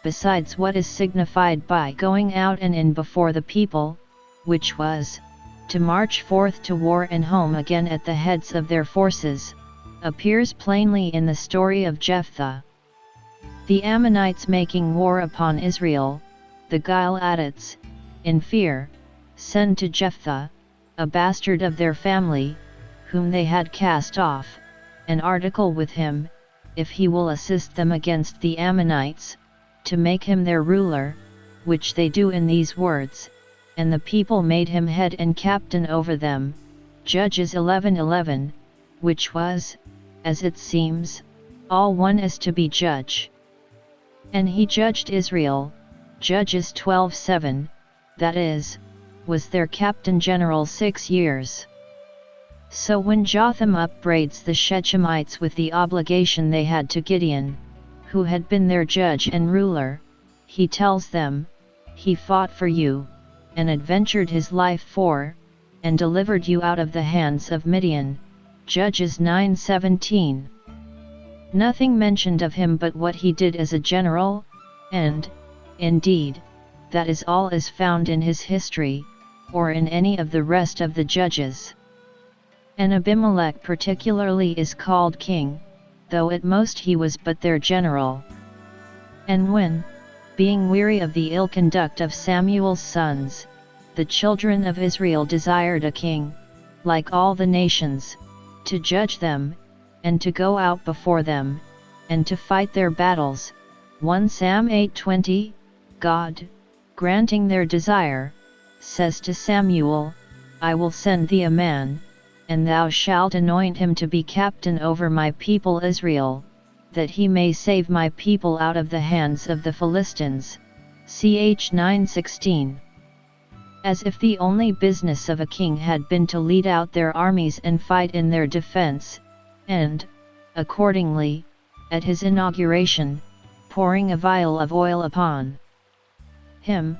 besides what is signified by going out and in before the people, which was, to march forth to war and home again at the heads of their forces, appears plainly in the story of Jephthah. The Ammonites making war upon Israel, the Gileadites, in fear, send to Jephthah, a bastard of their family, whom they had cast off, an article with him, if he will assist them against the Ammonites, to make him their ruler, which they do in these words, and the people made him head and captain over them, Judges 11:11, which was, as it seems, all one as to be judge. And he judged Israel, Judges 12:7, that is, was their captain general 6 years. So when Jotham upbraids the Shechemites with the obligation they had to Gideon, who had been their judge and ruler, he tells them, he fought for you, and adventured his life for, and delivered you out of the hands of Midian, Judges 9:17. Nothing mentioned of him but what he did as a general, and, indeed, that is all is found in his history, or in any of the rest of the judges. And Abimelech particularly is called king, though at most he was but their general. And when, being weary of the ill conduct of Samuel's sons, the children of Israel desired a king, like all the nations, to judge them, and to go out before them, and to fight their battles, 1 Sam 8:20, God, granting their desire, says to Samuel, I will send thee a man, and thou shalt anoint him to be captain over my people Israel, that he may save my people out of the hands of the Philistines. Ch 9:16. As if the only business of a king had been to lead out their armies and fight in their defense, and, accordingly, at his inauguration, pouring a vial of oil upon him,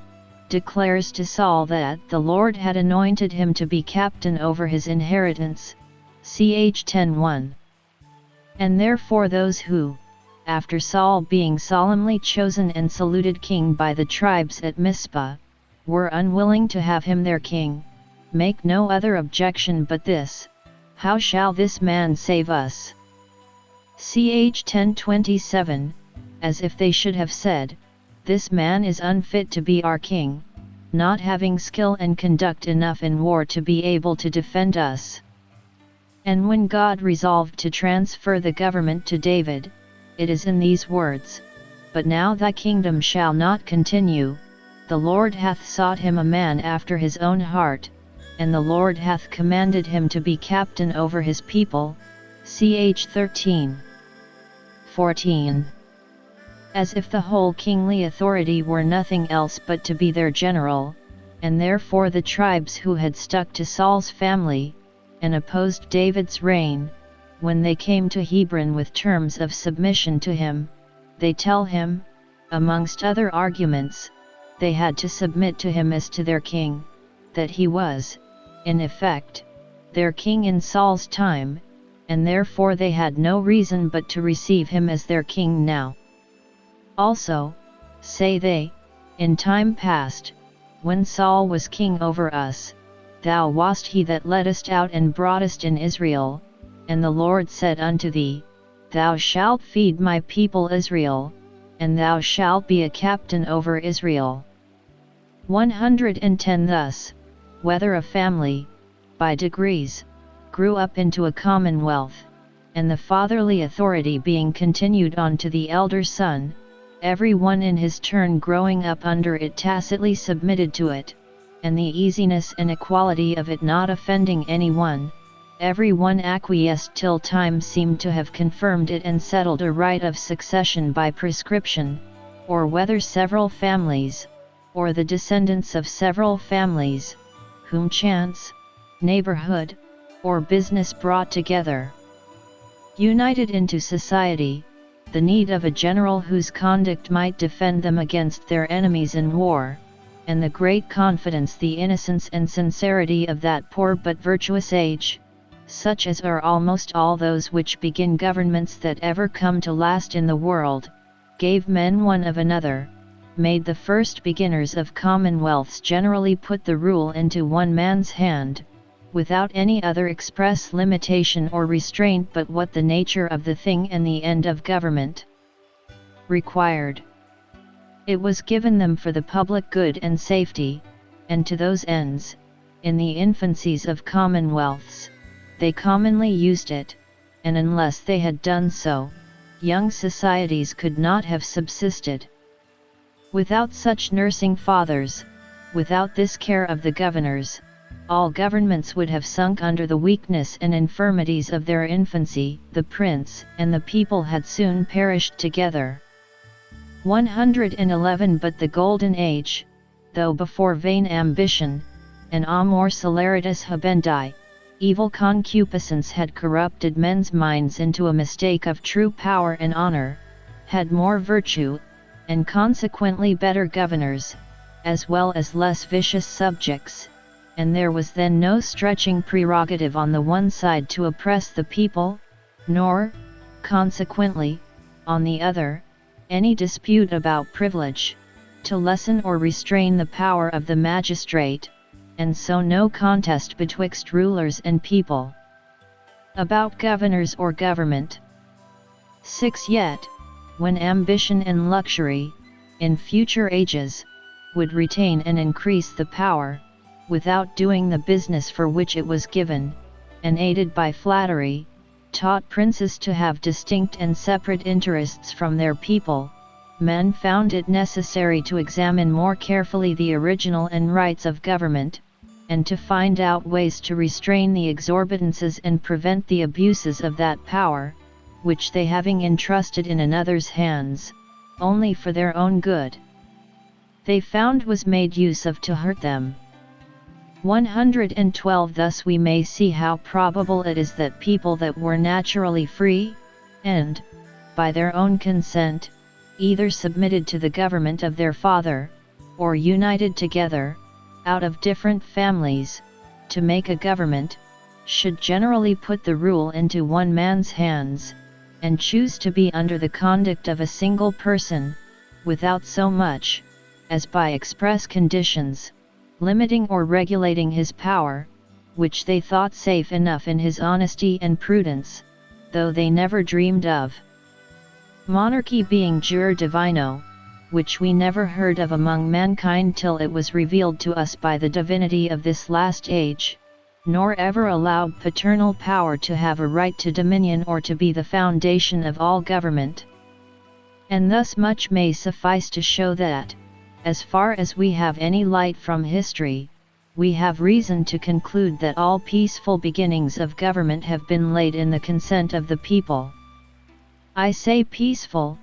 declares to Saul that the Lord had anointed him to be captain over his inheritance. Ch 10:1. And therefore those who, after Saul being solemnly chosen and saluted king by the tribes at Mizpah, were unwilling to have him their king, make no other objection but this: how shall this man save us? Ch 10:27, as if they should have said, this man is unfit to be our king, not having skill and conduct enough in war to be able to defend us. And when God resolved to transfer the government to David, it is in these words, But now thy kingdom shall not continue, the Lord hath sought him a man after his own heart, and the Lord hath commanded him to be captain over his people. Ch 13:14. As if the whole kingly authority were nothing else but to be their general, and therefore the tribes who had stuck to Saul's family, and opposed David's reign, when they came to Hebron with terms of submission to him, they tell him, amongst other arguments, they had to submit to him as to their king, that he was, in effect, their king in Saul's time, and therefore they had no reason but to receive him as their king now. Also, say they, in time past, when Saul was king over us, thou wast he that leddest out and broughtest in Israel, and the Lord said unto thee, Thou shalt feed my people Israel, and thou shalt be a captain over Israel. 110. Thus, whether a family, by degrees, grew up into a commonwealth, and the fatherly authority being continued on to the elder son, every one in his turn growing up under it tacitly submitted to it, and the easiness and equality of it not offending any one, every one acquiesced till time seemed to have confirmed it and settled a right of succession by prescription, or whether several families, or the descendants of several families, whom chance, neighborhood, or business brought together, united into society, the need of a general whose conduct might defend them against their enemies in war, and the great confidence, the innocence and sincerity of that poor but virtuous age, such as are almost all those which begin governments that ever come to last in the world, gave men one of another, made the first beginners of commonwealths generally put the rule into one man's hand, without any other express limitation or restraint but what the nature of the thing and the end of government required. It was given them for the public good and safety, and to those ends, in the infancies of commonwealths, they commonly used it, and unless they had done so, young societies could not have subsisted. Without such nursing fathers, without this care of the governors, all governments would have sunk under the weakness and infirmities of their infancy. The prince and the people had soon perished together. 111. But the golden age, though before vain ambition, and amor celeritas habendi, evil concupiscence had corrupted men's minds into a mistake of true power and honor, had more virtue, and consequently better governors, as well as less vicious subjects, and there was then no stretching prerogative on the one side to oppress the people, nor, consequently, on the other, any dispute about privilege, to lessen or restrain the power of the magistrate, and so no contest betwixt rulers and people. About governors or government. 6. Yet, when ambition and luxury, in future ages, would retain and increase the power, without doing the business for which it was given, and aided by flattery, taught princes to have distinct and separate interests from their people, men found it necessary to examine more carefully the original and rights of government, and to find out ways to restrain the exorbitances and prevent the abuses of that power, which they having entrusted in another's hands, only for their own good, they found was made use of to hurt them. 112. Thus we may see how probable it is that people that were naturally free, and, by their own consent, either submitted to the government of their father, or united together, out of different families, to make a government, should generally put the rule into one man's hands, and choose to be under the conduct of a single person, without so much, as by express conditions, limiting or regulating his power, which they thought safe enough in his honesty and prudence, though they never dreamed of monarchy being jure divino, which we never heard of among mankind till it was revealed to us by the divinity of this last age, nor ever allowed paternal power to have a right to dominion or to be the foundation of all government. And thus much may suffice to show that, as far as we have any light from history, we have reason to conclude that all peaceful beginnings of government have been laid in the consent of the people. I say peaceful,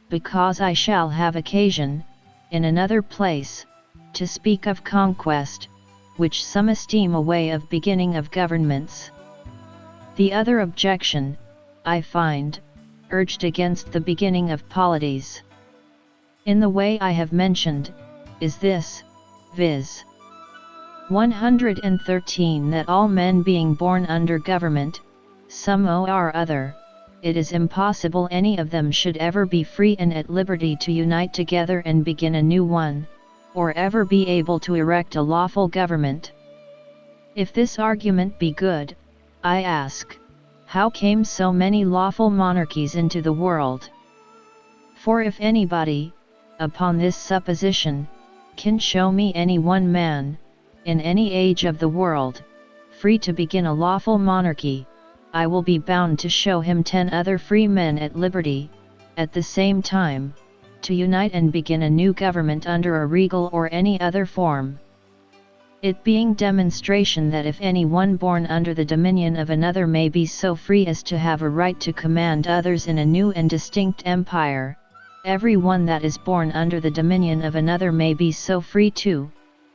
because I shall have occasion, in another place, to speak of conquest, which some esteem a way of beginning of governments. The other objection, I find, urged against the beginning of polities, in the way I have mentioned, is this, viz. 113. That all men being born under government, some or other, it is impossible any of them should ever be free and at liberty to unite together and begin a new one, or ever be able to erect a lawful government. If this argument be good, I ask, how came so many lawful monarchies into the world? For if anybody, upon this supposition, can show me any one man, in any age of the world, free to begin a lawful monarchy, I will be bound to show him 10 other free men at liberty, at the same time, to unite and begin a new government under a regal or any other form. It being demonstration that if any one born under the dominion of another may be so free as to have a right to command others in a new and distinct empire, every one that is born under the dominion of another may be so free too,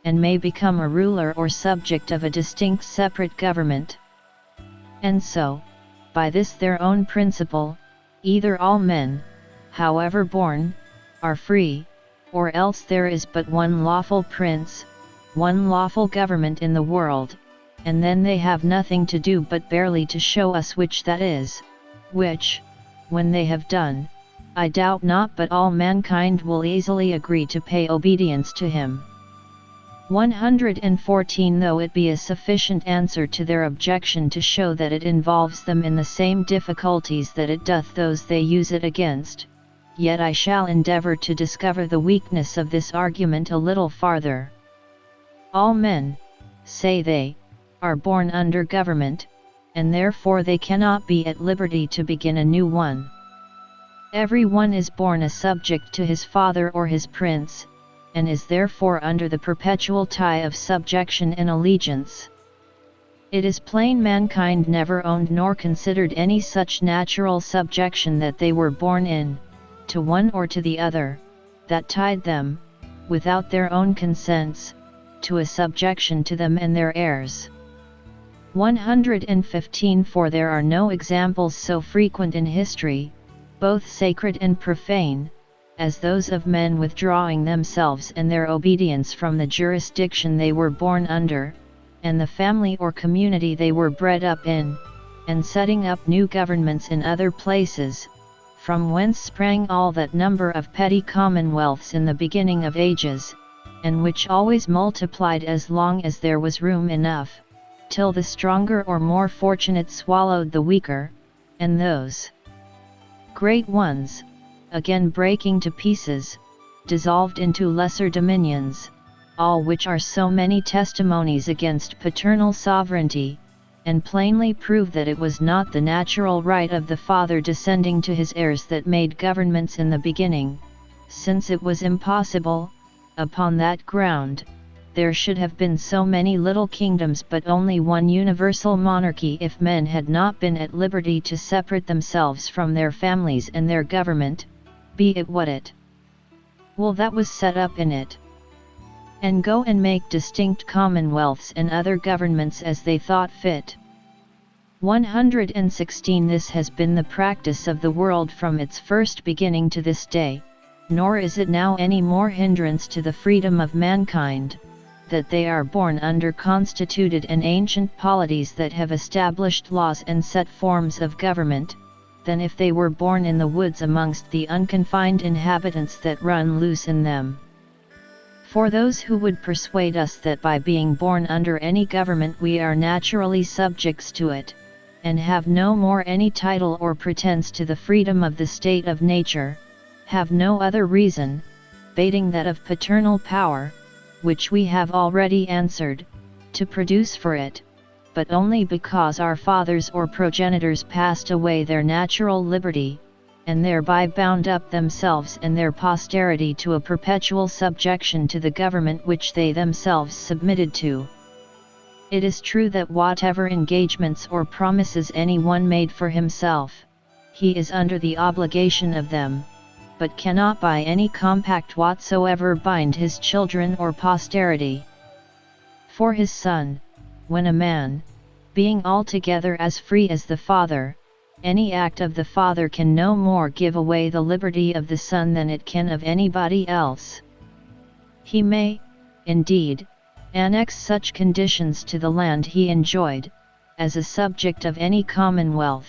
and may become a ruler or subject of a distinct separate government. And so, by this their own principle, either all men, however born, are free, or else there is but one lawful prince, one lawful government in the world, and then they have nothing to do but barely to show us which that is, which, when they have done, I doubt not but all mankind will easily agree to pay obedience to him. 114. Though it be a sufficient answer to their objection to show that it involves them in the same difficulties that it doth those they use it against, yet I shall endeavor to discover the weakness of this argument a little farther. All men, say they, are born under government, and therefore they cannot be at liberty to begin a new one. Every one is born a subject to his father or his prince, and is therefore under the perpetual tie of subjection and allegiance. It is plain mankind never owned nor considered any such natural subjection that they were born in, to one or to the other, that tied them, without their own consents, to a subjection to them and their heirs. 115. For there are no examples so frequent in history, both sacred and profane, as those of men withdrawing themselves and their obedience from the jurisdiction they were born under, and the family or community they were bred up in, and setting up new governments in other places, from whence sprang all that number of petty commonwealths in the beginning of ages, and which always multiplied as long as there was room enough, till the stronger or more fortunate swallowed the weaker, and those great ones, again breaking to pieces, dissolved into lesser dominions, all which are so many testimonies against paternal sovereignty, and plainly prove that it was not the natural right of the father descending to his heirs that made governments in the beginning, since it was impossible, upon that ground, there should have been so many little kingdoms but only one universal monarchy if men had not been at liberty to separate themselves from their families and their government, be it what it will that was set up in it, and go and make distinct commonwealths and other governments as they thought fit. 116 This has been the practice of the world from its first beginning to this day, nor is it now any more hindrance to the freedom of mankind, that they are born under constituted and ancient polities that have established laws and set forms of government, than if they were born in the woods amongst the unconfined inhabitants that run loose in them. For those who would persuade us that by being born under any government we are naturally subjects to it, and have no more any title or pretense to the freedom of the state of nature, have no other reason, bating that of paternal power, which we have already answered, to produce for it, but only because our fathers or progenitors passed away their natural liberty, and thereby bound up themselves and their posterity to a perpetual subjection to the government which they themselves submitted to. It is true that whatever engagements or promises any one made for himself, he is under the obligation of them, but cannot by any compact whatsoever bind his children or posterity. For his son, when a man, being altogether as free as the father, any act of the father can no more give away the liberty of the son than it can of anybody else. He may, indeed, annex such conditions to the land he enjoyed, as a subject of any commonwealth,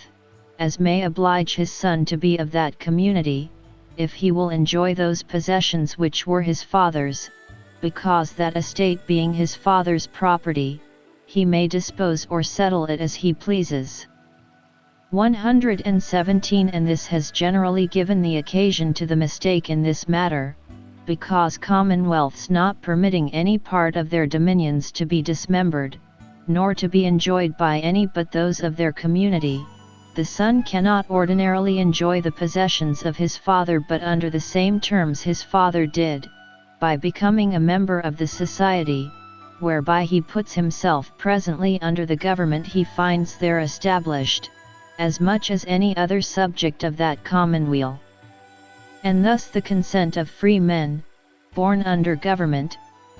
as may oblige his son to be of that community, if he will enjoy those possessions which were his father's, because that estate being his father's property, he may dispose or settle it as he pleases. 117 And this has generally given the occasion to the mistake in this matter, because commonwealths not permitting any part of their dominions to be dismembered, nor to be enjoyed by any but those of their community, the son cannot ordinarily enjoy the possessions of his father but under the same terms his father did, by becoming a member of the society, whereby he puts himself presently under the government he finds there established, as much as any other subject of that commonweal. And thus the consent of free men, born under government,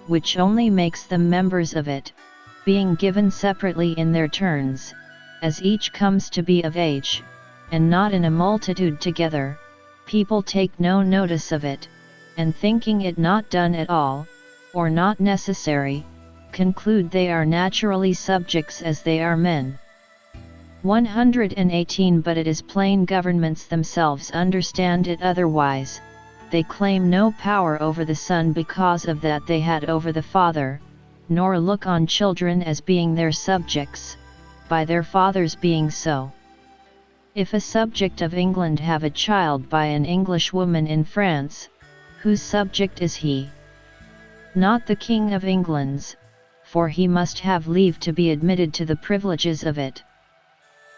which only makes them members of it, being given separately in their turns, as each comes to be of age, and not in a multitude together, people take no notice of it, and thinking it not done at all, or not necessary, conclude they are naturally subjects as they are men. 118 But it is plain governments themselves understand it otherwise, they claim no power over the son because of that they had over the father, nor look on children as being their subjects, by their fathers being so. If a subject of England have a child by an English woman in France, whose subject is he? Not the King of England's, for he must have leave to be admitted to the privileges of it.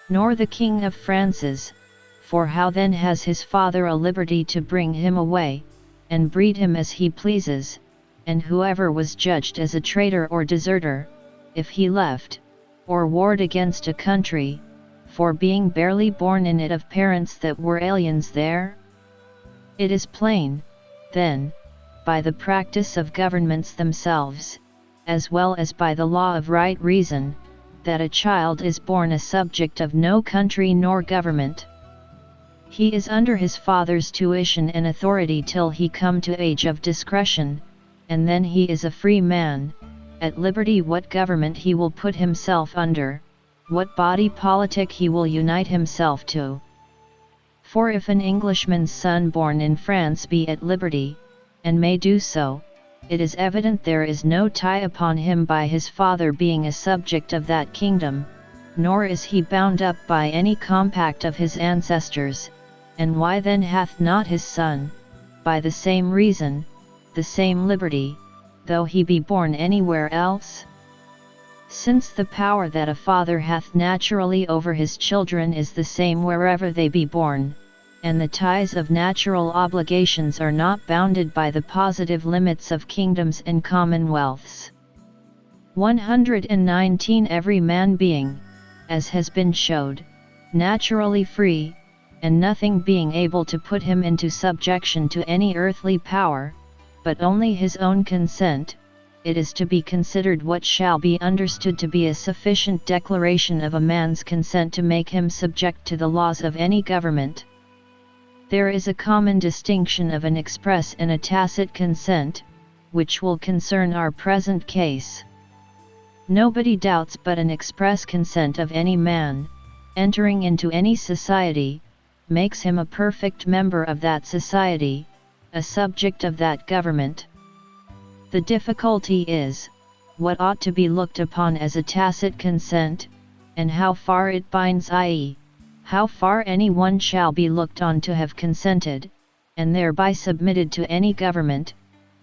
Nor the King of France's, for how then has his father a liberty to bring him away, and breed him as he pleases, and whoever was judged as a traitor or deserter, if he left, or warred against a country, for being barely born in it of parents that were aliens there? It is plain, then, by the practice of governments themselves, as well as by the law of right reason, that a child is born a subject of no country nor government. He is under his father's tuition and authority till he come to age of discretion, and then he is a free man, at liberty what government he will put himself under, what body politic he will unite himself to. For if an Englishman's son born in France be at liberty, and may do so, it is evident there is no tie upon him by his father being a subject of that kingdom, nor is he bound up by any compact of his ancestors, and why then hath not his son, by the same reason, the same liberty, though he be born anywhere else? Since the power that a father hath naturally over his children is the same wherever they be born, and the ties of natural obligations are not bounded by the positive limits of kingdoms and commonwealths. 119 Every man being, as has been showed, naturally free, and nothing being able to put him into subjection to any earthly power, but only his own consent, it is to be considered what shall be understood to be a sufficient declaration of a man's consent to make him subject to the laws of any government. There is a common distinction of an express and a tacit consent, which will concern our present case. Nobody doubts but an express consent of any man, entering into any society, makes him a perfect member of that society, a subject of that government. The difficulty is, what ought to be looked upon as a tacit consent, and how far it binds, i.e., how far any one shall be looked on to have consented, and thereby submitted to any government,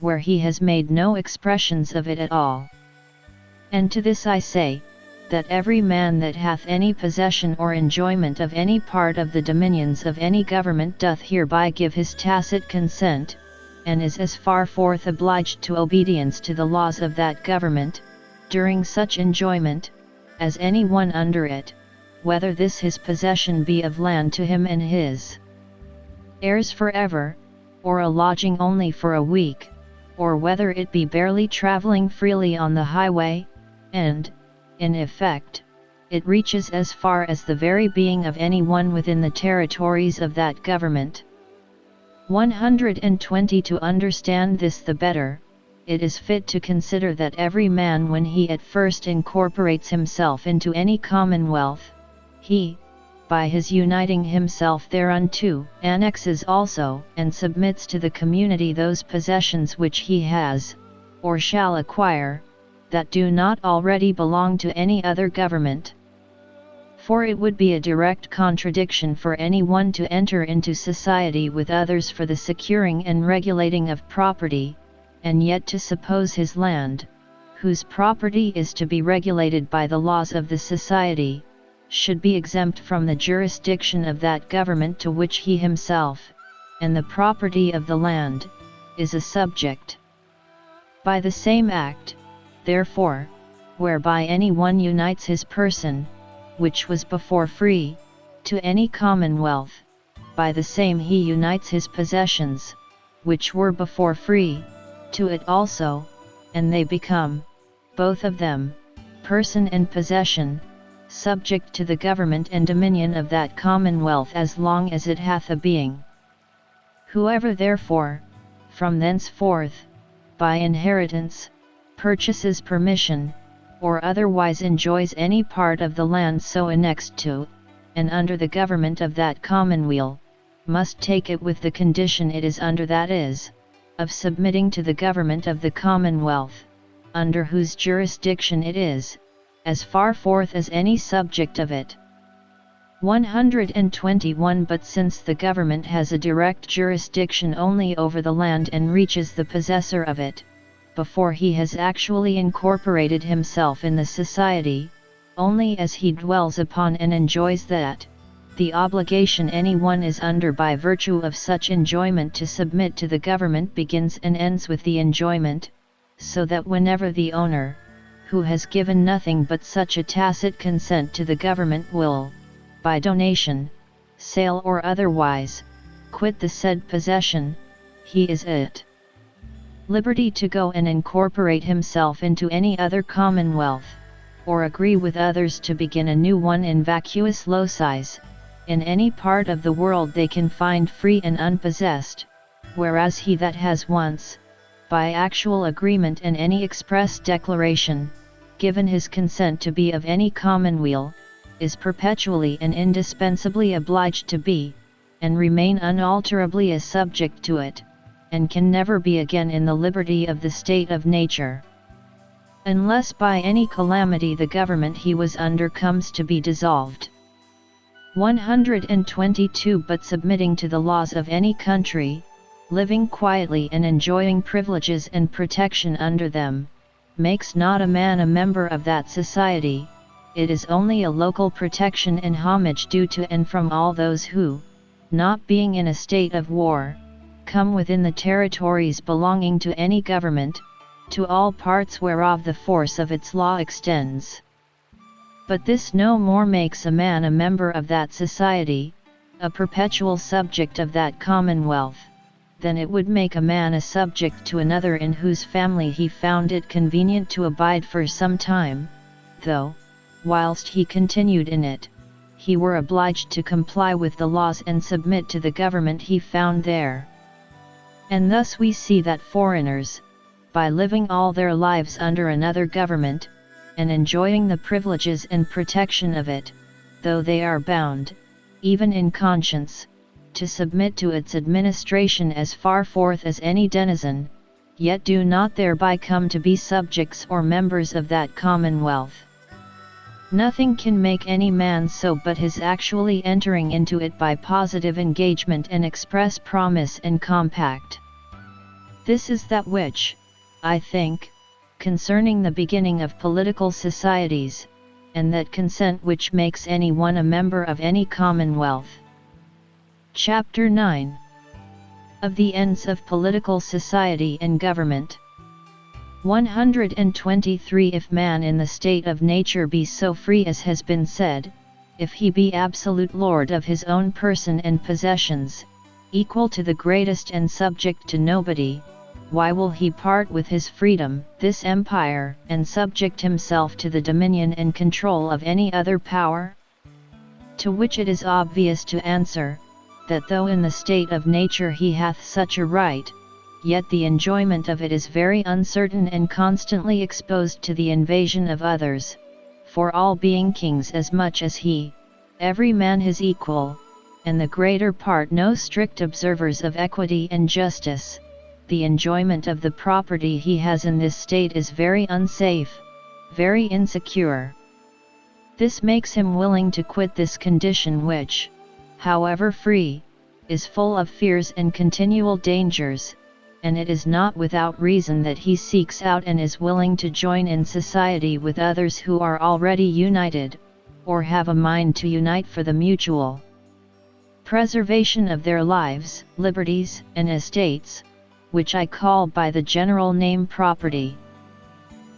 where he has made no expressions of it at all. And to this I say, that every man that hath any possession or enjoyment of any part of the dominions of any government doth hereby give his tacit consent, and is as far forth obliged to obedience to the laws of that government, during such enjoyment, as any one under it, whether this his possession be of land to him and his heirs forever, or a lodging only for a week, or whether it be barely travelling freely on the highway, and, in effect, it reaches as far as the very being of any one within the territories of that government. 120 To understand this the better, it is fit to consider that every man when he at first incorporates himself into any commonwealth, he, by his uniting himself thereunto, annexes also and submits to the community those possessions which he has, or shall acquire, that do not already belong to any other government. For it would be a direct contradiction for any one to enter into society with others for the securing and regulating of property, and yet to suppose his land, whose property is to be regulated by the laws of the society, should be exempt from the jurisdiction of that government to which he himself, and the property of the land, is a subject. By the same act, therefore, whereby any one unites his person, which was before free, to any commonwealth, by the same he unites his possessions, which were before free, to it also, and they become, both of them, person and possession, subject to the government and dominion of that commonwealth as long as it hath a being. Whoever therefore, from thenceforth, by inheritance, purchases permission, or otherwise enjoys any part of the land so annexed to, and under the government of that commonweal, must take it with the condition it is under, that is, of submitting to the government of the commonwealth, under whose jurisdiction it is, as far forth as any subject of it. 121 But since the government has a direct jurisdiction only over the land and reaches the possessor of it, before he has actually incorporated himself in the society, only as he dwells upon and enjoys that, the obligation any one is under by virtue of such enjoyment to submit to the government begins and ends with the enjoyment, so that whenever the owner, who has given nothing but such a tacit consent to the government will, by donation, sale or otherwise, quit the said possession, he is at liberty to go and incorporate himself into any other commonwealth, or agree with others to begin a new one in vacuous locis, in any part of the world they can find free and unpossessed, whereas he that has once, by actual agreement and any express declaration, given his consent to be of any commonweal, is perpetually and indispensably obliged to be, and remain unalterably a subject to it, and can never be again in the liberty of the state of nature. Unless by any calamity the government he was under comes to be dissolved. 122 But submitting to the laws of any country, living quietly and enjoying privileges and protection under them, makes not a man a member of that society. It is only a local protection and homage due to and from all those who, not being in a state of war, come within the territories belonging to any government, to all parts whereof the force of its law extends. But this no more makes a man a member of that society, a perpetual subject of that commonwealth, than it would make a man a subject to another in whose family he found it convenient to abide for some time, though, whilst he continued in it, he were obliged to comply with the laws and submit to the government he found there. And thus we see that foreigners, by living all their lives under another government, and enjoying the privileges and protection of it, though they are bound, even in conscience, to submit to its administration as far forth as any denizen, yet do not thereby come to be subjects or members of that commonwealth. Nothing can make any man so but his actually entering into it by positive engagement and express promise and compact. This is that which, I think, concerning the beginning of political societies, and that consent which makes any one a member of any commonwealth. Chapter 9. Of the ends of political society and government. 123 If man in the state of nature be so free as has been said, if he be absolute lord of his own person and possessions, equal to the greatest and subject to nobody, why will he part with his freedom, this empire, and subject himself to the dominion and control of any other power? To which it is obvious to answer, that though in the state of nature he hath such a right, yet the enjoyment of it is very uncertain and constantly exposed to the invasion of others, for all being kings as much as he, every man his equal, and the greater part no strict observers of equity and justice, the enjoyment of the property he has in this state is very unsafe, very insecure. This makes him willing to quit this condition which, however free, is full of fears and continual dangers, and it is not without reason that he seeks out and is willing to join in society with others who are already united, or have a mind to unite for the mutual preservation of their lives, liberties, and estates, which I call by the general name property.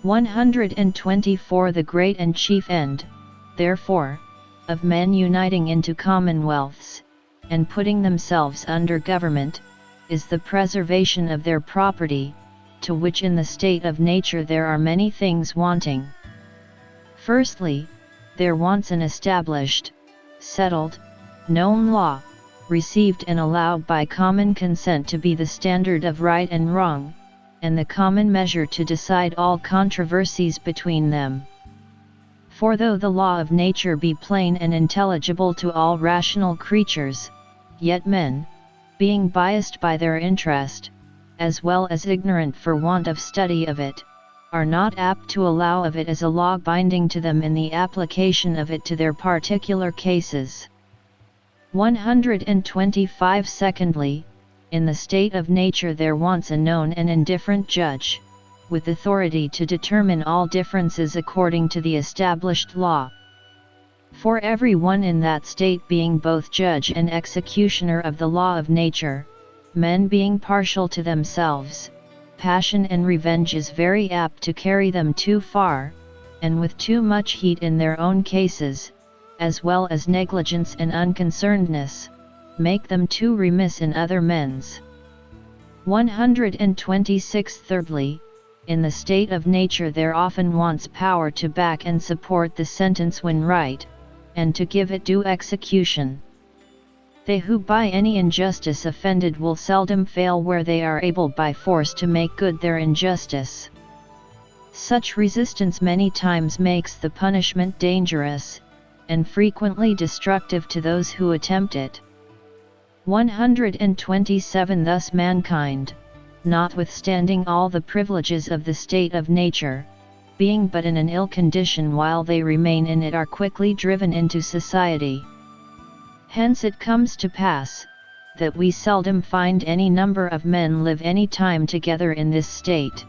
124 The great and chief end, therefore, of men uniting into commonwealths, and putting themselves under government, is the preservation of their property, to which in the state of nature there are many things wanting. Firstly, there wants an established, settled, known law, received and allowed by common consent to be the standard of right and wrong, and the common measure to decide all controversies between them. For though the law of nature be plain and intelligible to all rational creatures, yet men, being biased by their interest, as well as ignorant for want of study of it, are not apt to allow of it as a law binding to them in the application of it to their particular cases. 125 Secondly, in the state of nature there wants a known and indifferent judge, with authority to determine all differences according to the established law. For every one in that state being both judge and executioner of the law of nature, men being partial to themselves, passion and revenge is very apt to carry them too far, and with too much heat in their own cases, as well as negligence and unconcernedness, make them too remiss in other men's. 126 Thirdly, in the state of nature there often wants power to back and support the sentence when right, and to give it due execution. They who by any injustice offended will seldom fail where they are able by force to make good their injustice. Such resistance many times makes the punishment dangerous, and frequently destructive to those who attempt it. 127 Thus mankind, notwithstanding all the privileges of the state of nature, being but in an ill condition while they remain in it, are quickly driven into society. Hence it comes to pass, that we seldom find any number of men live any time together in this state.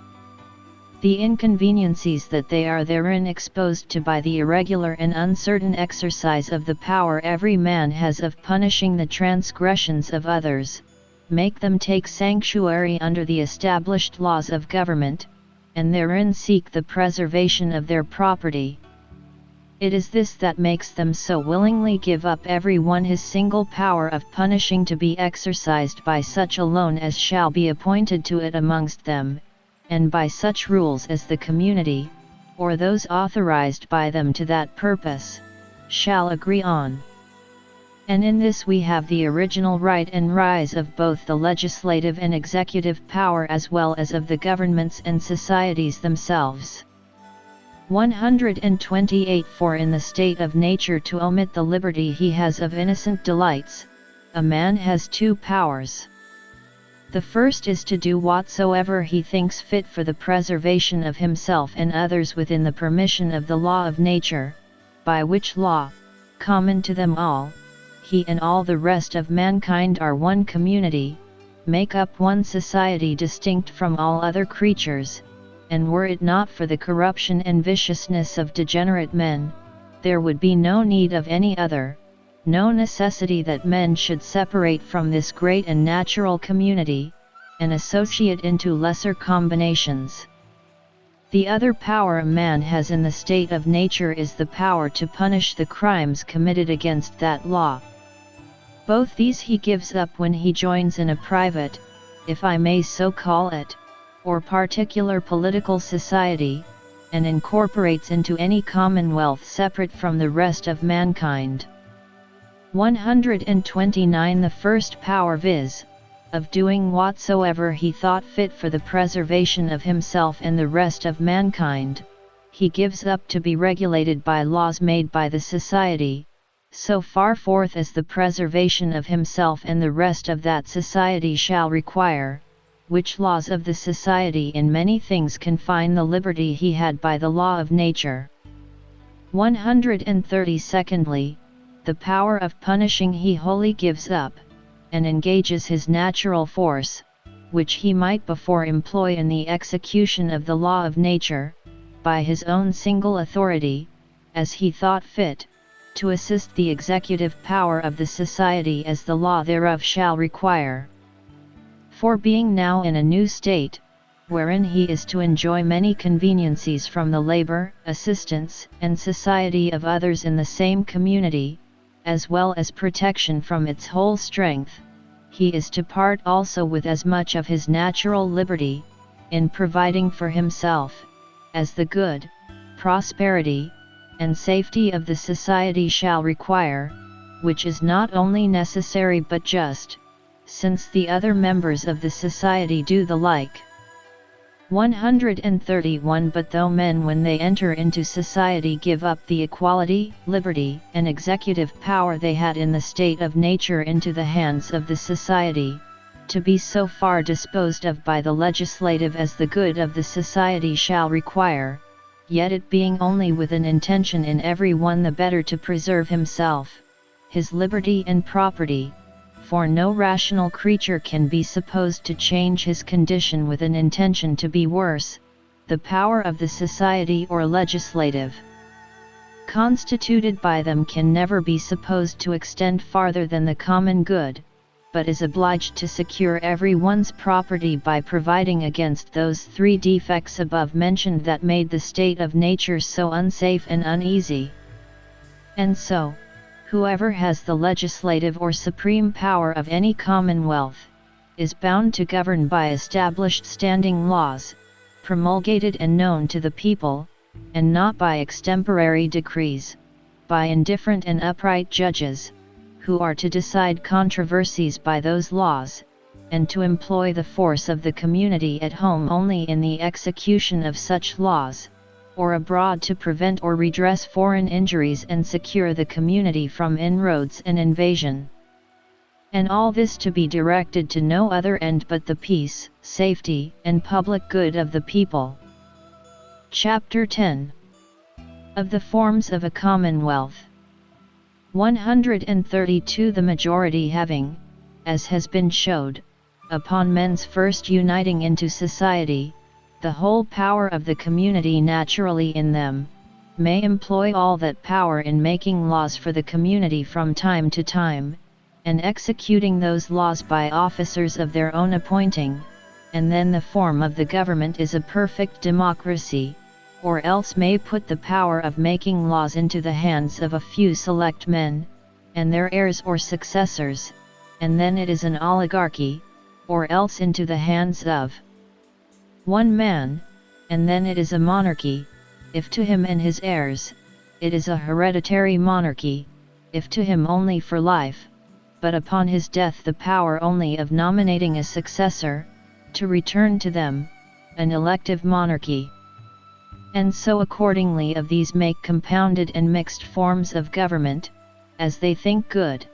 The inconveniencies that they are therein exposed to by the irregular and uncertain exercise of the power every man has of punishing the transgressions of others, make them take sanctuary under the established laws of government, and therein seek the preservation of their property. It is this that makes them so willingly give up every one his single power of punishing to be exercised by such alone as shall be appointed to it amongst them, and by such rules as the community, or those authorized by them to that purpose, shall agree on. And in this we have the original right and rise of both the legislative and executive power as well as of the governments and societies themselves. 128 For in the state of nature, to omit the liberty he has of innocent delights, a man has two powers. The first is to do whatsoever he thinks fit for the preservation of himself and others within the permission of the law of nature, by which law, common to them all, he and all the rest of mankind are one community, make up one society distinct from all other creatures, and were it not for the corruption and viciousness of degenerate men, there would be no need of any other, no necessity that men should separate from this great and natural community, and associate into lesser combinations. The other power a man has in the state of nature is the power to punish the crimes committed against that law. Both these he gives up when he joins in a private, if I may so call it, or particular political society, and incorporates into any commonwealth separate from the rest of mankind. 129 The first power, viz., of doing whatsoever he thought fit for the preservation of himself and the rest of mankind, he gives up to be regulated by laws made by the society, so far forth as the preservation of himself and the rest of that society shall require, which laws of the society in many things confine the liberty he had by the law of nature. 130 Secondly, the power of punishing he wholly gives up, and engages his natural force, which he might before employ in the execution of the law of nature, by his own single authority, as he thought fit, to assist the executive power of the society as the law thereof shall require. For being now in a new state, wherein he is to enjoy many conveniencies from the labor, assistance, and society of others in the same community, as well as protection from its whole strength, he is to part also with as much of his natural liberty, in providing for himself, as the good, prosperity, and safety of the society shall require, which is not only necessary but just, since the other members of the society do the like. 131 But though men when they enter into society give up the equality, liberty, and executive power they had in the state of nature into the hands of the society, to be so far disposed of by the legislative as the good of the society shall require, yet it being only with an intention in every one the better to preserve himself, his liberty and property, for no rational creature can be supposed to change his condition with an intention to be worse, the power of the society or legislative, constituted by them can never be supposed to extend farther than the common good, but is obliged to secure every one's property by providing against those three defects above mentioned that made the state of nature so unsafe and uneasy. And so, whoever has the legislative or supreme power of any commonwealth, is bound to govern by established standing laws, promulgated and known to the people, and not by extemporary decrees, by indifferent and upright judges, who are to decide controversies by those laws, and to employ the force of the community at home only in the execution of such laws, or abroad to prevent or redress foreign injuries and secure the community from inroads and invasion. And all this to be directed to no other end but the peace, safety, and public good of the people. Chapter 10. Of the Forms of a Commonwealth. 132. The majority having, as has been showed, upon men's first uniting into society, the whole power of the community naturally in them, may employ all that power in making laws for the community from time to time, and executing those laws by officers of their own appointing, and then the form of the government is a perfect democracy, or else may put the power of making laws into the hands of a few select men, and their heirs or successors, and then it is an oligarchy, or else into the hands of one man, and then it is a monarchy, if to him and his heirs, it is a hereditary monarchy, if to him only for life, but upon his death the power only of nominating a successor, to return to them, an elective monarchy. And so accordingly of these make compounded and mixed forms of government, as they think good.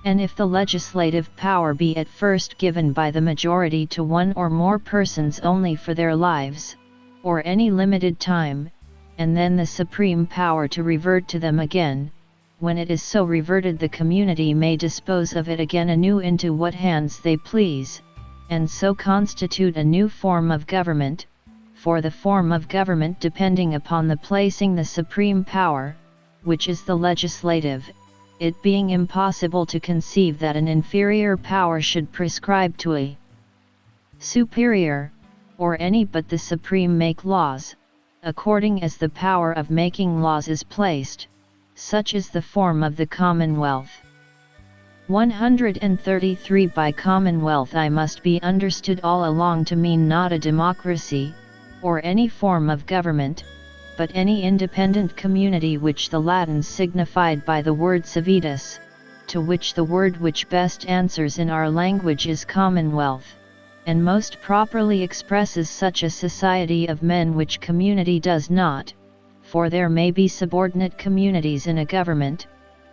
And if the legislative power be at first given by the majority to one or more persons only for their lives, or any limited time, and then the supreme power to revert to them again, when it is so reverted the community may dispose of it again anew into what hands they please, and so constitute a new form of government, for the form of government depending upon the placing the supreme power, which is the legislative, it being impossible to conceive that an inferior power should prescribe to a superior, or any but the supreme make laws, according as the power of making laws is placed, such is the form of the Commonwealth. 133. By Commonwealth I must be understood all along to mean not a democracy, or any form of government, but any independent community which the Latins signified by the word civitas, to which the word which best answers in our language is commonwealth, and most properly expresses such a society of men which community does not, for there may be subordinate communities in a government,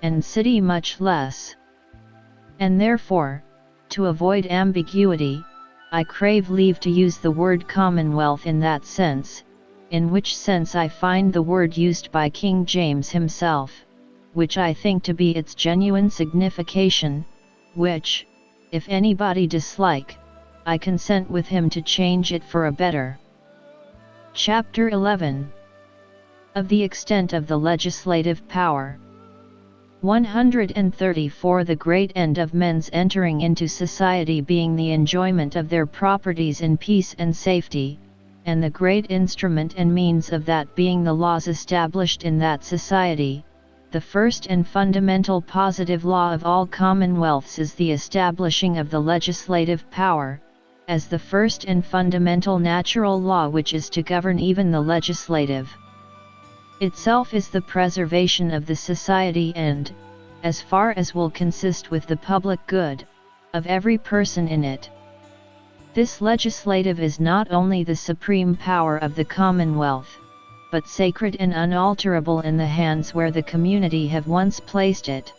and city much less. And therefore, to avoid ambiguity, I crave leave to use the word commonwealth in that sense, in which sense I find the word used by King James himself, which I think to be its genuine signification, which, if anybody dislike, I consent with him to change it for a better. Chapter 11. Of the extent of the legislative power. 134. The great end of men's entering into society being the enjoyment of their properties in peace and safety, and the great instrument and means of that being the laws established in that society, the first and fundamental positive law of all commonwealths is the establishing of the legislative power, as the first and fundamental natural law which is to govern even the legislative itself is the preservation of the society and, as far as will consist with the public good, of every person in it. This legislative is not only the supreme power of the Commonwealth, but sacred and unalterable in the hands where the community have once placed it.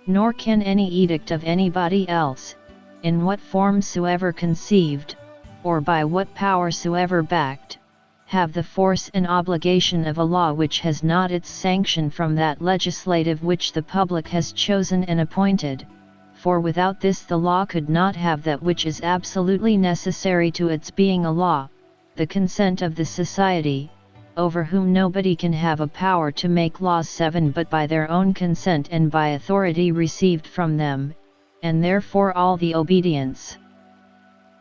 Nor can any edict of anybody else, in what form soever conceived, or by what power soever backed, have the force and obligation of a law which has not its sanction from that legislative which the public has chosen and appointed, for without this the law could not have that which is absolutely necessary to its being a law, the consent of the society, over whom nobody can have a power to make laws 7 but by their own consent and by authority received from them, and therefore all the obedience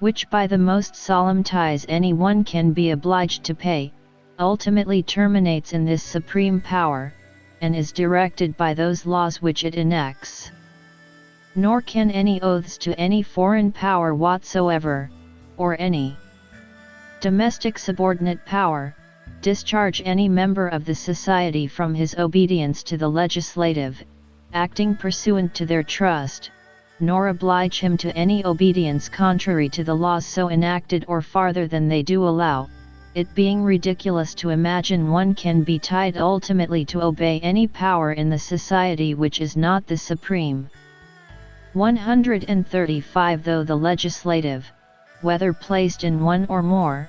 which by the most solemn ties any one can be obliged to pay, ultimately terminates in this supreme power, and is directed by those laws which it enacts. Nor can any oaths to any foreign power whatsoever, or any domestic subordinate power, discharge any member of the society from his obedience to the legislative, acting pursuant to their trust, nor oblige him to any obedience contrary to the laws so enacted or farther than they do allow, it being ridiculous to imagine one can be tied ultimately to obey any power in the society which is not the supreme. 135 Though the legislative, whether placed in one or more,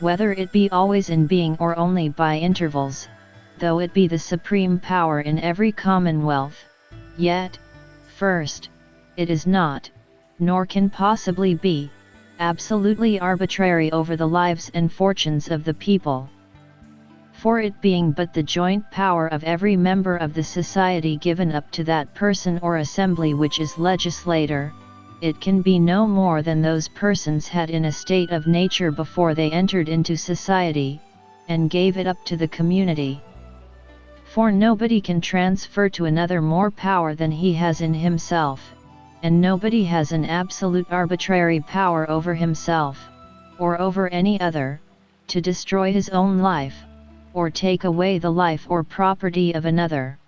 whether it be always in being or only by intervals, though it be the supreme power in every commonwealth, yet, first, it is not, nor can possibly be, absolutely arbitrary over the lives and fortunes of the people. For it being but the joint power of every member of the society given up to that person or assembly which is legislator, it can be no more than those persons had in a state of nature before they entered into society, and gave it up to the community. For nobody can transfer to another more power than he has in himself, and nobody has an absolute arbitrary power over himself, or over any other, to destroy his own life, or take away the life or property of another.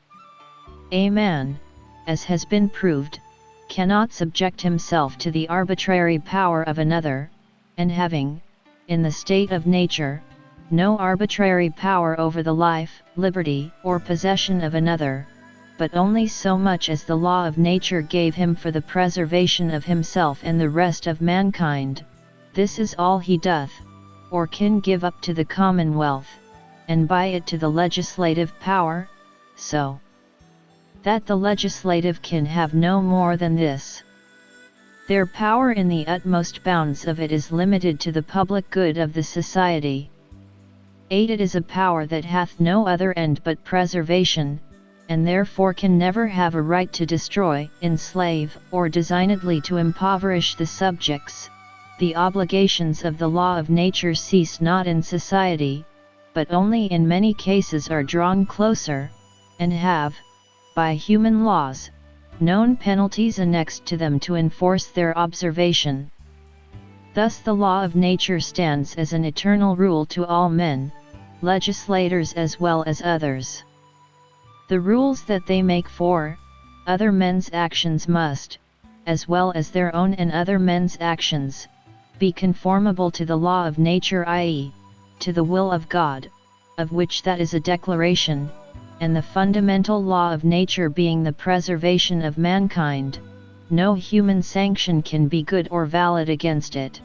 A man, as has been proved, cannot subject himself to the arbitrary power of another, and having, in the state of nature, no arbitrary power over the life, liberty, or possession of another, but only so much as the law of nature gave him for the preservation of himself and the rest of mankind, this is all he doth, or can give up to the commonwealth, and by it to the legislative power, so that the legislative can have no more than this. Their power in the utmost bounds of it is limited to the public good of the society. 8. It is a power that hath no other end but preservation, and therefore can never have a right to destroy, enslave, or designedly to impoverish the subjects. The obligations of the law of nature cease not in society, but only in many cases are drawn closer, and have, by human laws, known penalties annexed to them to enforce their observation. Thus the law of nature stands as an eternal rule to all men, legislators as well as others. The rules that they make for other men's actions must, as well as their own and other men's actions, be conformable to the law of nature, i.e., to the will of God, of which that is a declaration, and the fundamental law of nature being the preservation of mankind, no human sanction can be good or valid against it.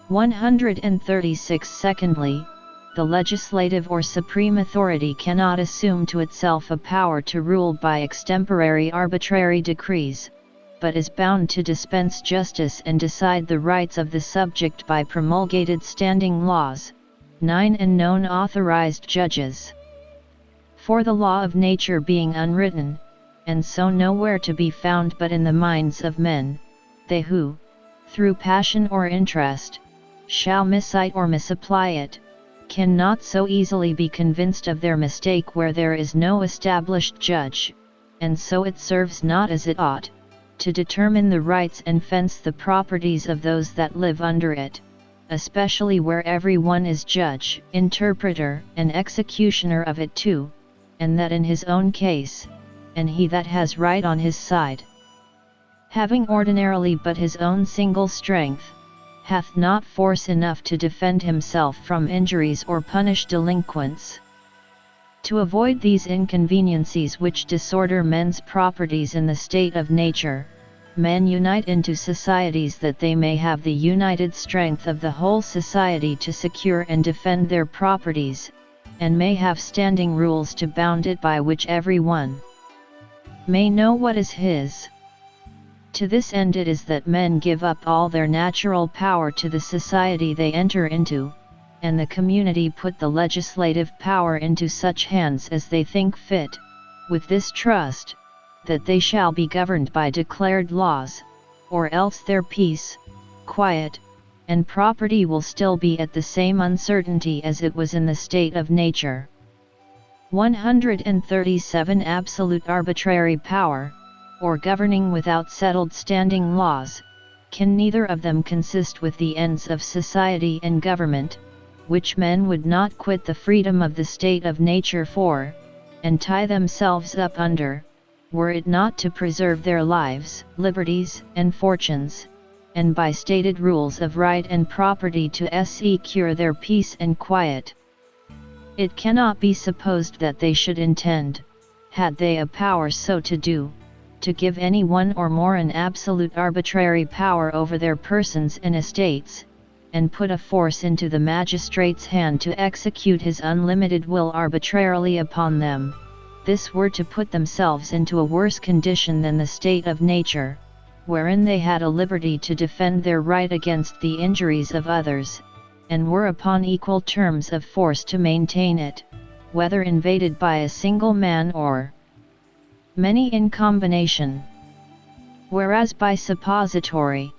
136. Secondly, the legislative or supreme authority cannot assume to itself a power to rule by extemporary arbitrary decrees, but is bound to dispense justice and decide the rights of the subject by promulgated standing laws. 9. And known authorized judges. For the law of nature being unwritten, and so nowhere to be found but in the minds of men, they who, through passion or interest, shall miscite or misapply it, cannot so easily be convinced of their mistake where there is no established judge, and so it serves not as it ought, to determine the rights and fence the properties of those that live under it, especially where every one is judge, interpreter, and executioner of it too, and that in his own case, and he that has right on his side, having ordinarily but his own single strength, hath not force enough to defend himself from injuries or punish delinquents. To avoid these inconveniencies which disorder men's properties in the state of nature, men unite into societies that they may have the united strength of the whole society to secure and defend their properties, and may have standing rules to bound it by which every one may know what is his. To this end it is that men give up all their natural power to the society they enter into, and the community put the legislative power into such hands as they think fit, with this trust, that they shall be governed by declared laws, or else their peace, quiet, and property will still be at the same uncertainty as it was in the state of nature. 137. Absolute arbitrary power, or governing without settled standing laws, can neither of them consist with the ends of society and government, which men would not quit the freedom of the state of nature for, and tie themselves up under, were it not to preserve their lives, liberties, and fortunes, and by stated rules of right and property to secure their peace and quiet. It cannot be supposed that they should intend, had they a power so to do, to give any one or more an absolute arbitrary power over their persons and estates, and put a force into the magistrate's hand to execute his unlimited will arbitrarily upon them, this were to put themselves into a worse condition than the state of nature, wherein they had a liberty to defend their right against the injuries of others, and were upon equal terms of force to maintain it, whether invaded by a single man or many in combination. Whereas by suppository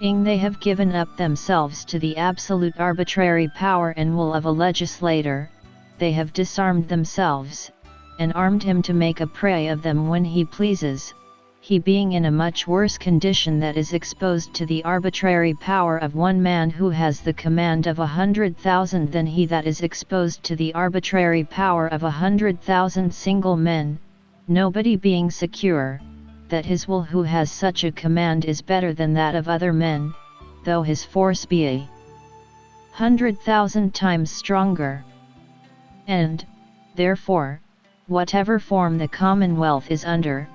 ing they have given up themselves to the absolute arbitrary power and will of a legislator, they have disarmed themselves, and armed him to make a prey of them when he pleases, he being in a much worse condition that is exposed to the arbitrary power of one man who has the command of 100,000 than he that is exposed to the arbitrary power of 100,000 single men, nobody being secure that his will who has such a command is better than that of other men, though his force be 100,000 times stronger. And, therefore, whatever form the commonwealth is under,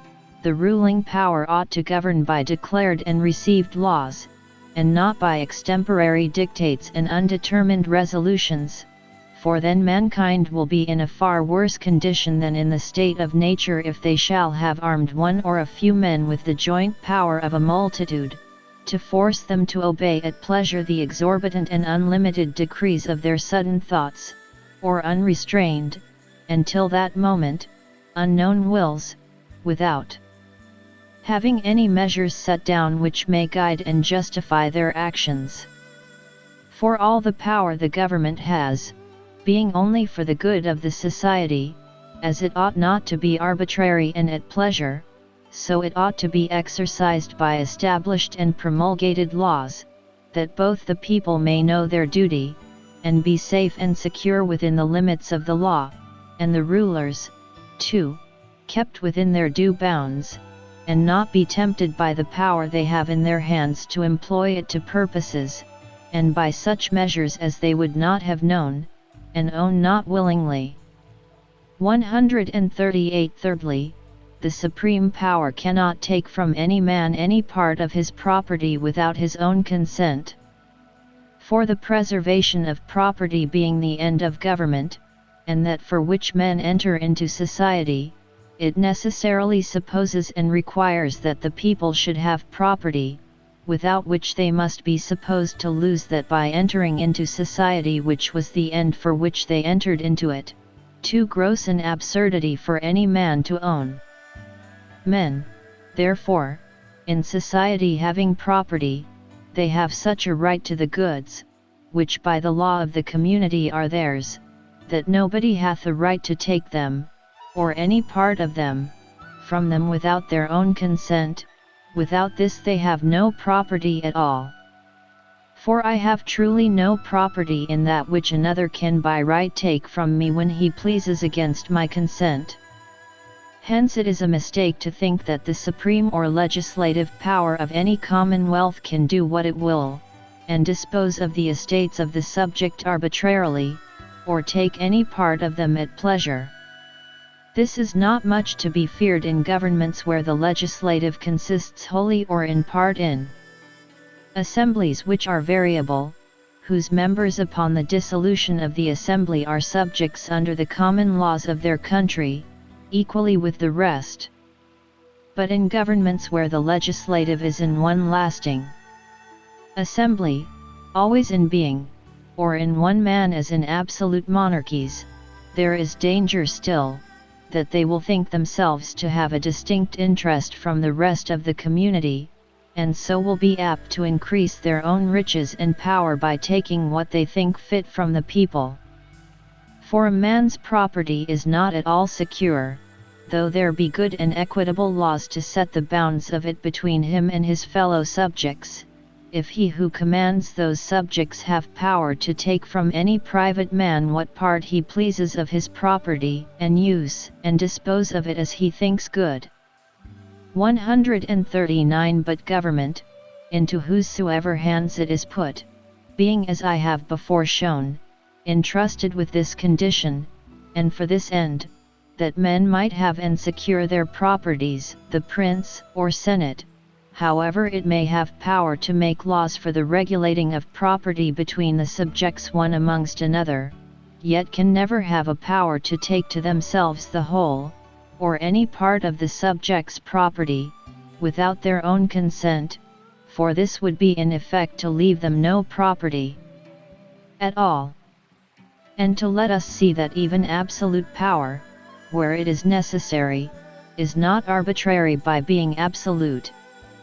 the ruling power ought to govern by declared and received laws, and not by extemporary dictates and undetermined resolutions, for then mankind will be in a far worse condition than in the state of nature if they shall have armed one or a few men with the joint power of a multitude, to force them to obey at pleasure the exorbitant and unlimited decrees of their sudden thoughts, or unrestrained, until that moment, unknown wills, without having any measures set down which may guide and justify their actions. For all the power the government has, being only for the good of the society, as it ought not to be arbitrary and at pleasure, so it ought to be exercised by established and promulgated laws, that both the people may know their duty, and be safe and secure within the limits of the law, and the rulers, too, kept within their due bounds, and not be tempted by the power they have in their hands to employ it to purposes, and by such measures as they would not have known, and own not willingly. 138. Thirdly, the supreme power cannot take from any man any part of his property without his own consent. For the preservation of property being the end of government, and that for which men enter into society, it necessarily supposes and requires that the people should have property, without which they must be supposed to lose that by entering into society which was the end for which they entered into it, too gross an absurdity for any man to own. Men, therefore, in society having property, they have such a right to the goods, which by the law of the community are theirs, that nobody hath a right to take them, or any part of them, from them without their own consent. Without this they have no property at all. For I have truly no property in that which another can by right take from me when he pleases against my consent. Hence it is a mistake to think that the supreme or legislative power of any commonwealth can do what it will, and dispose of the estates of the subject arbitrarily, or take any part of them at pleasure. This is not much to be feared in governments where the legislative consists wholly or in part in assemblies which are variable, whose members upon the dissolution of the assembly are subjects under the common laws of their country, equally with the rest. But in governments where the legislative is in one lasting assembly, always in being, or in one man as in absolute monarchies, there is danger still, that they will think themselves to have a distinct interest from the rest of the community, and so will be apt to increase their own riches and power by taking what they think fit from the people. For a man's property is not at all secure, though there be good and equitable laws to set the bounds of it between him and his fellow subjects, if he who commands those subjects have power to take from any private man what part he pleases of his property, and use and dispose of it as he thinks good. 139. But government, into whosesoever hands it is put, being as I have before shown, entrusted with this condition, and for this end, that men might have and secure their properties. The prince, or senate, however it may have power to make laws for the regulating of property between the subjects one amongst another, yet can never have a power to take to themselves the whole, or any part of the subjects' property, without their own consent, for this would be in effect to leave them no property at all. And to let us see that even absolute power, where it is necessary, is not arbitrary by being absolute,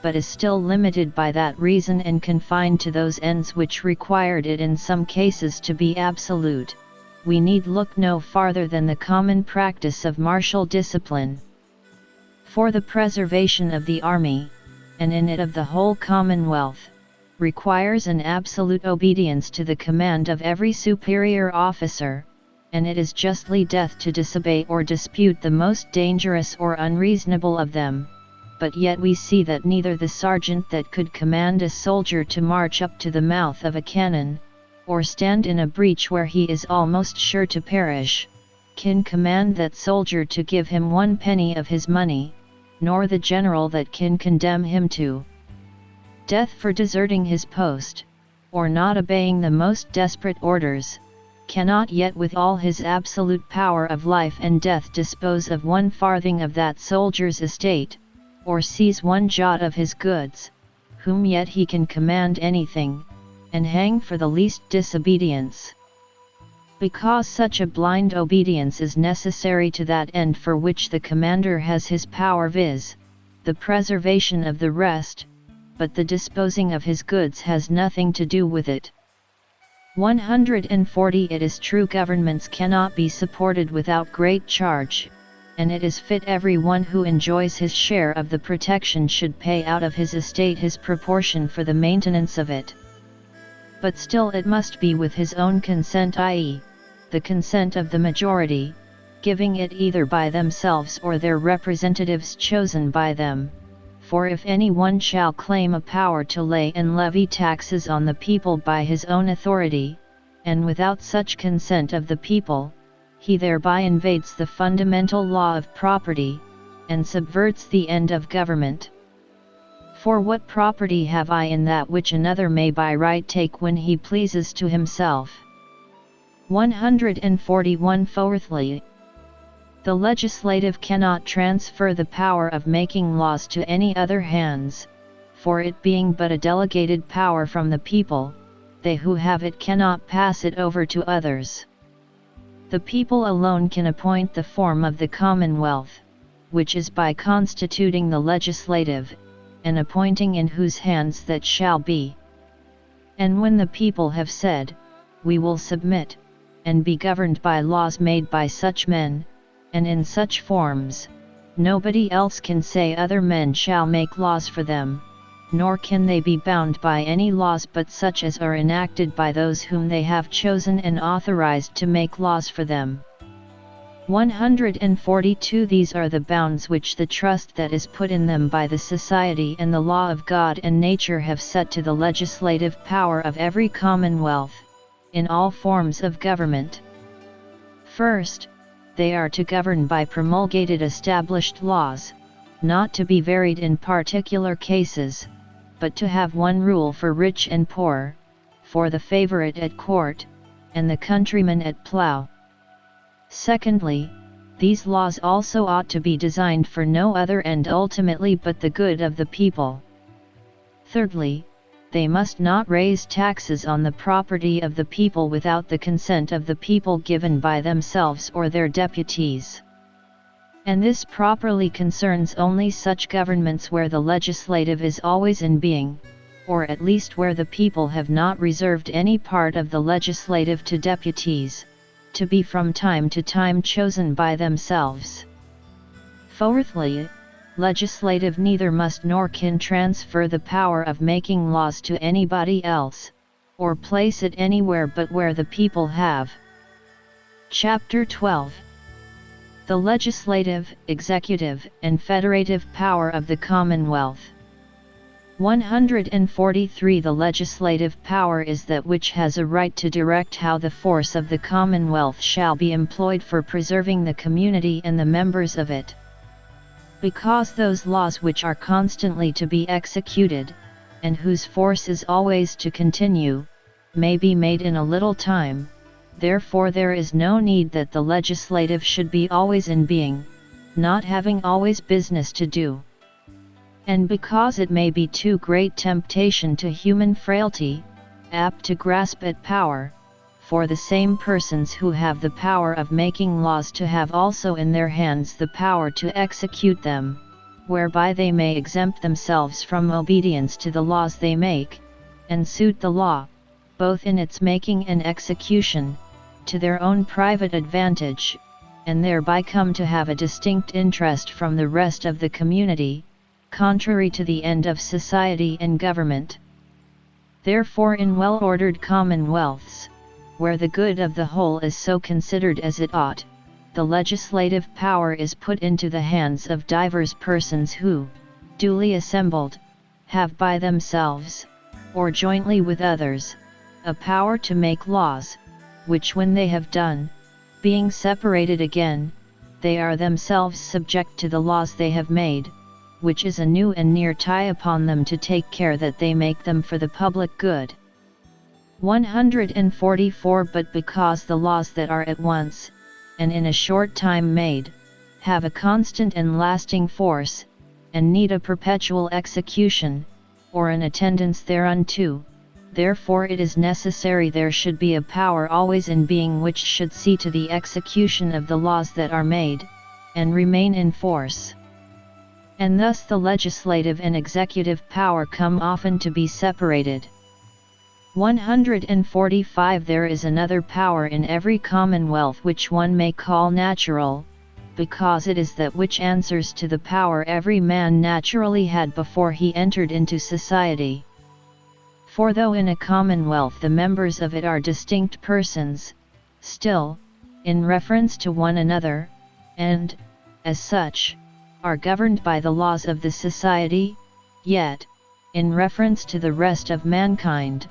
but is still limited by that reason and confined to those ends which required it in some cases to be absolute, we need look no farther than the common practice of martial discipline. For the preservation of the army, and in it of the whole commonwealth, requires an absolute obedience to the command of every superior officer, and it is justly death to disobey or dispute the most dangerous or unreasonable of them. But yet we see that neither the sergeant that could command a soldier to march up to the mouth of a cannon, or stand in a breach where he is almost sure to perish, can command that soldier to give him 1 penny of his money, nor the general that can condemn him to death for deserting his post, or not obeying the most desperate orders, cannot yet with all his absolute power of life and death dispose of 1 farthing of that soldier's estate, or seize 1 jot of his goods, whom yet he can command anything, and hang for the least disobedience. Because such a blind obedience is necessary to that end for which the commander has his power, viz., the preservation of the rest, but the disposing of his goods has nothing to do with it. 140 It is true governments cannot be supported without great charge, and it is fit every one who enjoys his share of the protection should pay out of his estate his proportion for the maintenance of it. But still it must be with his own consent, i.e., the consent of the majority, giving it either by themselves or their representatives chosen by them. For if any one shall claim a power to lay and levy taxes on the people by his own authority, and without such consent of the people, he thereby invades the fundamental law of property, and subverts the end of government. For what property have I in that which another may by right take when he pleases to himself? 141 Fourthly, the legislative cannot transfer the power of making laws to any other hands, for it being but a delegated power from the people, they who have it cannot pass it over to others. The people alone can appoint the form of the commonwealth, which is by constituting the legislative, and appointing in whose hands that shall be. And when the people have said, we will submit, and be governed by laws made by such men, and in such forms, nobody else can say other men shall make laws for them, nor can they be bound by any laws but such as are enacted by those whom they have chosen and authorized to make laws for them. 142 These are the bounds which the trust that is put in them by the society and the law of God and nature have set to the legislative power of every commonwealth, in all forms of government. First, they are to govern by promulgated established laws, not to be varied in particular cases, but to have one rule for rich and poor, for the favorite at court, and the countryman at plough. Secondly, these laws also ought to be designed for no other end ultimately but the good of the people. Thirdly, they must not raise taxes on the property of the people without the consent of the people given by themselves or their deputies. And this properly concerns only such governments where the legislative is always in being, or at least where the people have not reserved any part of the legislative to deputies, to be from time to time chosen by themselves. Fourthly, legislative neither must nor can transfer the power of making laws to anybody else, or place it anywhere but where the people have. Chapter 12. The legislative, executive, and federative power of the Commonwealth. 143 The legislative power is that which has a right to direct how the force of the commonwealth shall be employed for preserving the community and the members of it. Because those laws which are constantly to be executed, and whose force is always to continue, may be made in a little time, therefore there is no need that the legislative should be always in being, not having always business to do. And because it may be too great temptation to human frailty, apt to grasp at power, for the same persons who have the power of making laws to have also in their hands the power to execute them, whereby they may exempt themselves from obedience to the laws they make, and suit the law, both in its making and execution, to their own private advantage, and thereby come to have a distinct interest from the rest of the community, contrary to the end of society and government. Therefore in well-ordered commonwealths, where the good of the whole is so considered as it ought, the legislative power is put into the hands of divers persons who, duly assembled, have by themselves, or jointly with others, a power to make laws, which when they have done, being separated again, they are themselves subject to the laws they have made, which is a new and near tie upon them to take care that they make them for the public good. 144 But because the laws that are at once, and in a short time made, have a constant and lasting force, and need a perpetual execution, or an attendance thereunto, therefore it is necessary there should be a power always in being which should see to the execution of the laws that are made, and remain in force. And thus the legislative and executive power come often to be separated. 145 There is another power in every commonwealth which one may call natural, because it is that which answers to the power every man naturally had before he entered into society. For though in a commonwealth the members of it are distinct persons, still, in reference to one another, and, as such, are governed by the laws of the society, yet, in reference to the rest of mankind,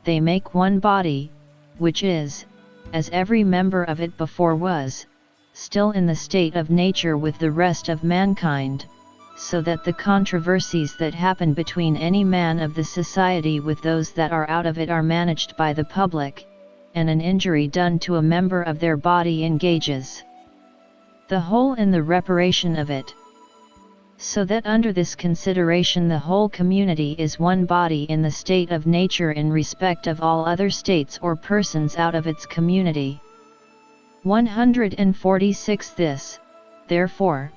they make one body, which is, as every member of it before was, still in the state of nature with the rest of mankind, so that the controversies that happen between any man of the society with those that are out of it are managed by the public, and an injury done to a member of their body engages the whole in the reparation of it. So that under this consideration the whole community is one body in the state of nature in respect of all other states or persons out of its community. 146 This, therefore,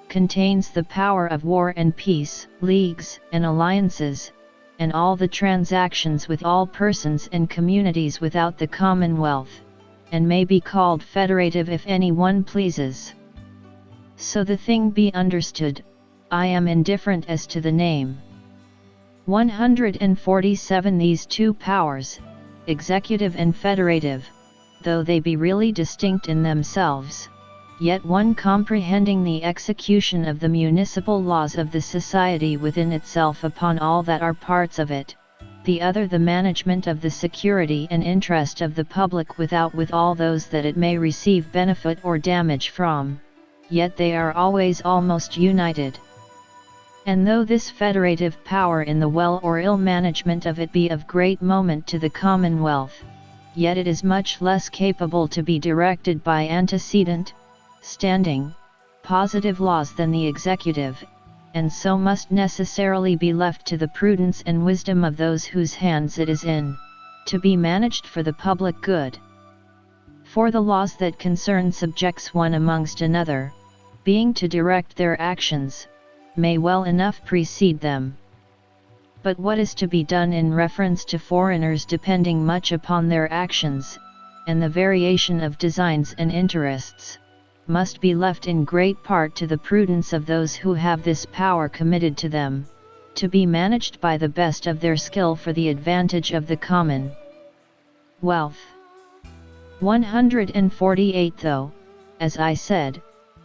contains the power of war and peace, leagues and alliances, and all the transactions with all persons and communities without the commonwealth, and may be called federative if any one pleases. So the thing be understood, I am indifferent as to the name. 147 These two powers, executive and federative, though they be really distinct in themselves, yet one comprehending the execution of the municipal laws of the society within itself upon all that are parts of it, the other the management of the security and interest of the public without with all those that it may receive benefit or damage from, yet they are always almost united. And though this federative power in the well or ill management of it be of great moment to the commonwealth, yet it is much less capable to be directed by antecedent, standing, positive laws than the executive, and so must necessarily be left to the prudence and wisdom of those whose hands it is in, to be managed for the public good. For the laws that concern subjects one amongst another, being to direct their actions, may well enough precede them. But what is to be done in reference to foreigners depending much upon their actions, and the variation of designs and interests, must be left in great part to the prudence of those who have this power committed to them, to be managed by the best of their skill for the advantage of the common wealth. 148 Though, as I said,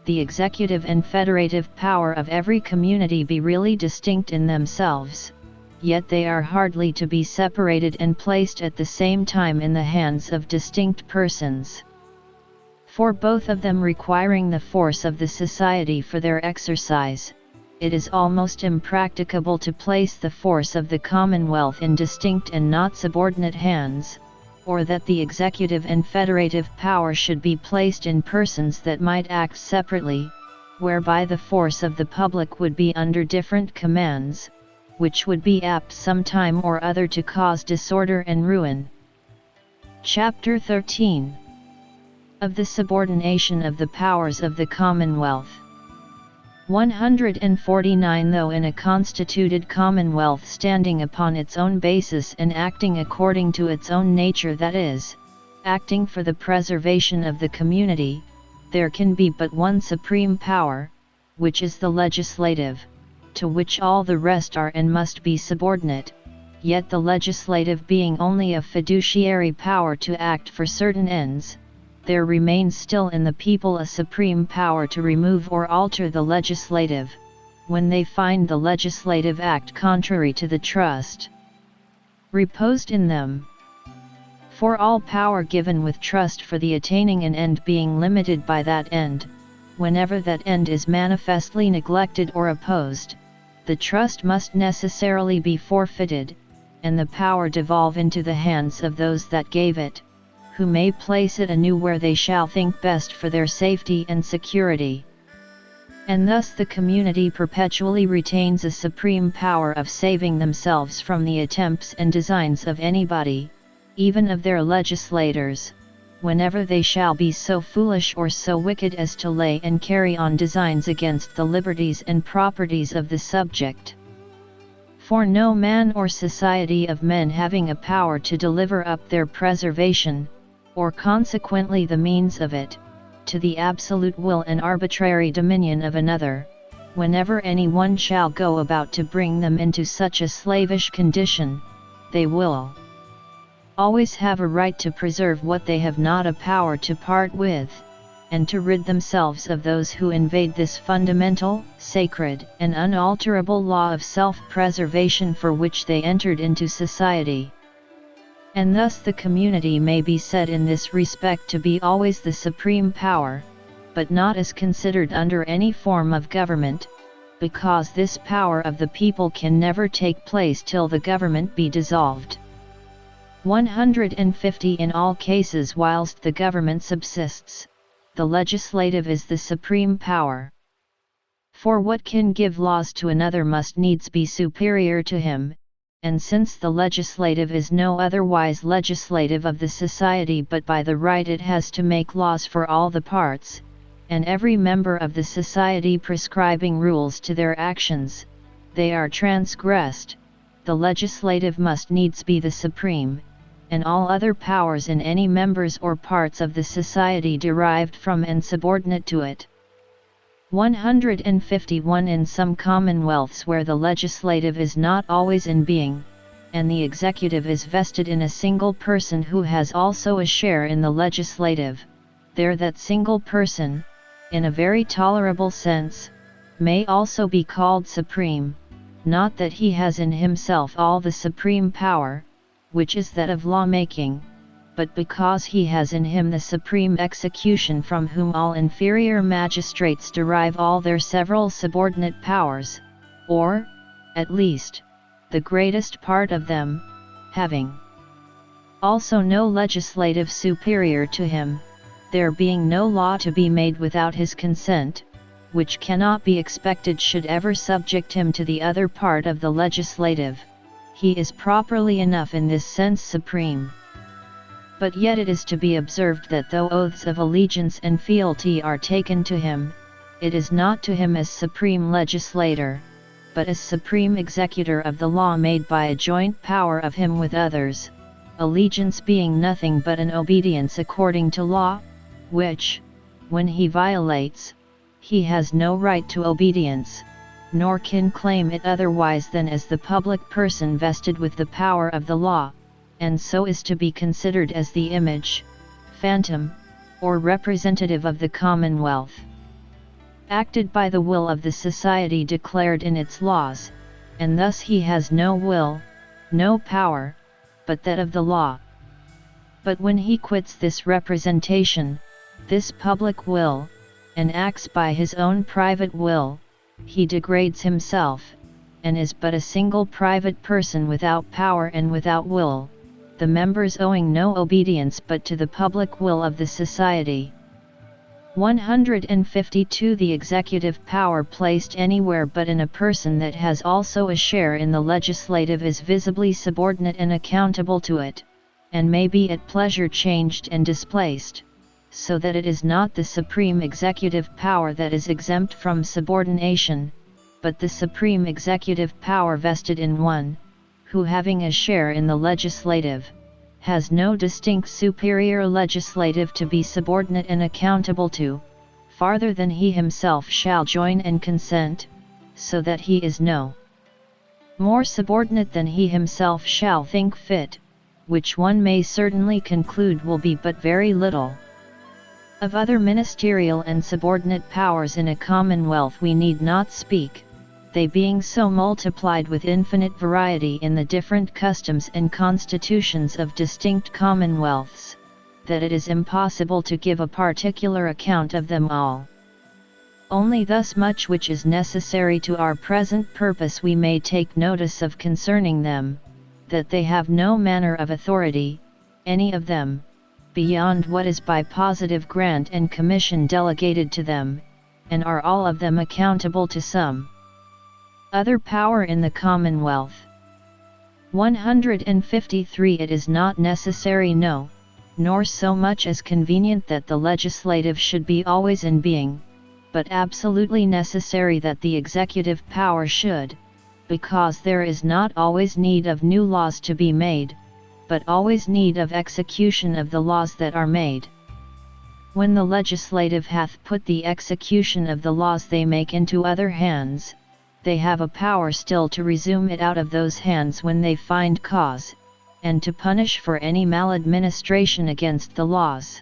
the executive and federative power of every community be really distinct in themselves, yet they are hardly to be separated and placed at the same time in the hands of distinct persons. For both of them requiring the force of the society for their exercise, it is almost impracticable to place the force of the Commonwealth in distinct and not subordinate hands, or that the executive and federative power should be placed in persons that might act separately, whereby the force of the public would be under different commands, which would be apt some time or other to cause disorder and ruin. Chapter 13. Of the subordination of the powers of the Commonwealth. 149. Though in a constituted commonwealth standing upon its own basis and acting according to its own nature, that is, acting for the preservation of the community, there can be but one supreme power, which is the legislative, to which all the rest are and must be subordinate, yet the legislative being only a fiduciary power to act for certain ends, there remains still in the people a supreme power to remove or alter the legislative, when they find the legislative act contrary to the trust reposed in them. For all power given with trust for the attaining an end being limited by that end, whenever that end is manifestly neglected or opposed, the trust must necessarily be forfeited, and the power devolve into the hands of those that gave it, who may place it anew where they shall think best for their safety and security. And thus the community perpetually retains a supreme power of saving themselves from the attempts and designs of anybody, even of their legislators, whenever they shall be so foolish or so wicked as to lay and carry on designs against the liberties and properties of the subject. For no man or society of men having a power to deliver up their preservation, or consequently the means of it, to the absolute will and arbitrary dominion of another, whenever any one shall go about to bring them into such a slavish condition, they will always have a right to preserve what they have not a power to part with, and to rid themselves of those who invade this fundamental, sacred, and unalterable law of self-preservation for which they entered into society. And thus the community may be said in this respect to be always the supreme power, but not as considered under any form of government, because this power of the people can never take place till the government be dissolved. 150. In all cases whilst the government subsists, the legislative is the supreme power. For what can give laws to another must needs be superior to him, and since the legislative is no otherwise legislative of the society but by the right it has to make laws for all the parts, and every member of the society prescribing rules to their actions, they are transgressed, the legislative must needs be the supreme, and all other powers in any members or parts of the society derived from and subordinate to it. 151. In some commonwealths where the legislative is not always in being, and the executive is vested in a single person who has also a share in the legislative, there that single person, in a very tolerable sense, may also be called supreme, not that he has in himself all the supreme power, which is that of law-making, but because he has in him the supreme execution from whom all inferior magistrates derive all their several subordinate powers, or, at least, the greatest part of them, having also no legislative superior to him, there being no law to be made without his consent, which cannot be expected should ever subject him to the other part of the legislative, he is properly enough in this sense supreme. But yet it is to be observed that though oaths of allegiance and fealty are taken to him, it is not to him as supreme legislator, but as supreme executor of the law made by a joint power of him with others, allegiance being nothing but an obedience according to law, which, when he violates, he has no right to obedience, nor can claim it otherwise than as the public person vested with the power of the law, and so is to be considered as the image, phantom, or representative of the Commonwealth. Acted by the will of the society declared in its laws, and thus he has no will, no power, but that of the law. But when he quits this representation, this public will, and acts by his own private will, he degrades himself, and is but a single private person without power and without will, the members owing no obedience but to the public will of the society. 152. The executive power placed anywhere but in a person that has also a share in the legislative is visibly subordinate and accountable to it, and may be at pleasure changed and displaced, so that it is not the supreme executive power that is exempt from subordination, but the supreme executive power vested in one, who having a share in the legislative, has no distinct superior legislative to be subordinate and accountable to, farther than he himself shall join and consent, so that he is no more subordinate than he himself shall think fit, which one may certainly conclude will be but very little. Of other ministerial and subordinate powers in a commonwealth we need not speak, they being so multiplied with infinite variety in the different customs and constitutions of distinct commonwealths, that it is impossible to give a particular account of them all. Only thus much which is necessary to our present purpose we may take notice of concerning them, that they have no manner of authority, any of them, beyond what is by positive grant and commission delegated to them, and are all of them accountable to some other power in the commonwealth. 153. It is not necessary, no, nor so much as convenient that the legislative should be always in being, but absolutely necessary that the executive power should, because there is not always need of new laws to be made, but always need of execution of the laws that are made. When the legislative hath put the execution of the laws they make into other hands, they have a power still to resume it out of those hands when they find cause, and to punish for any maladministration against the laws.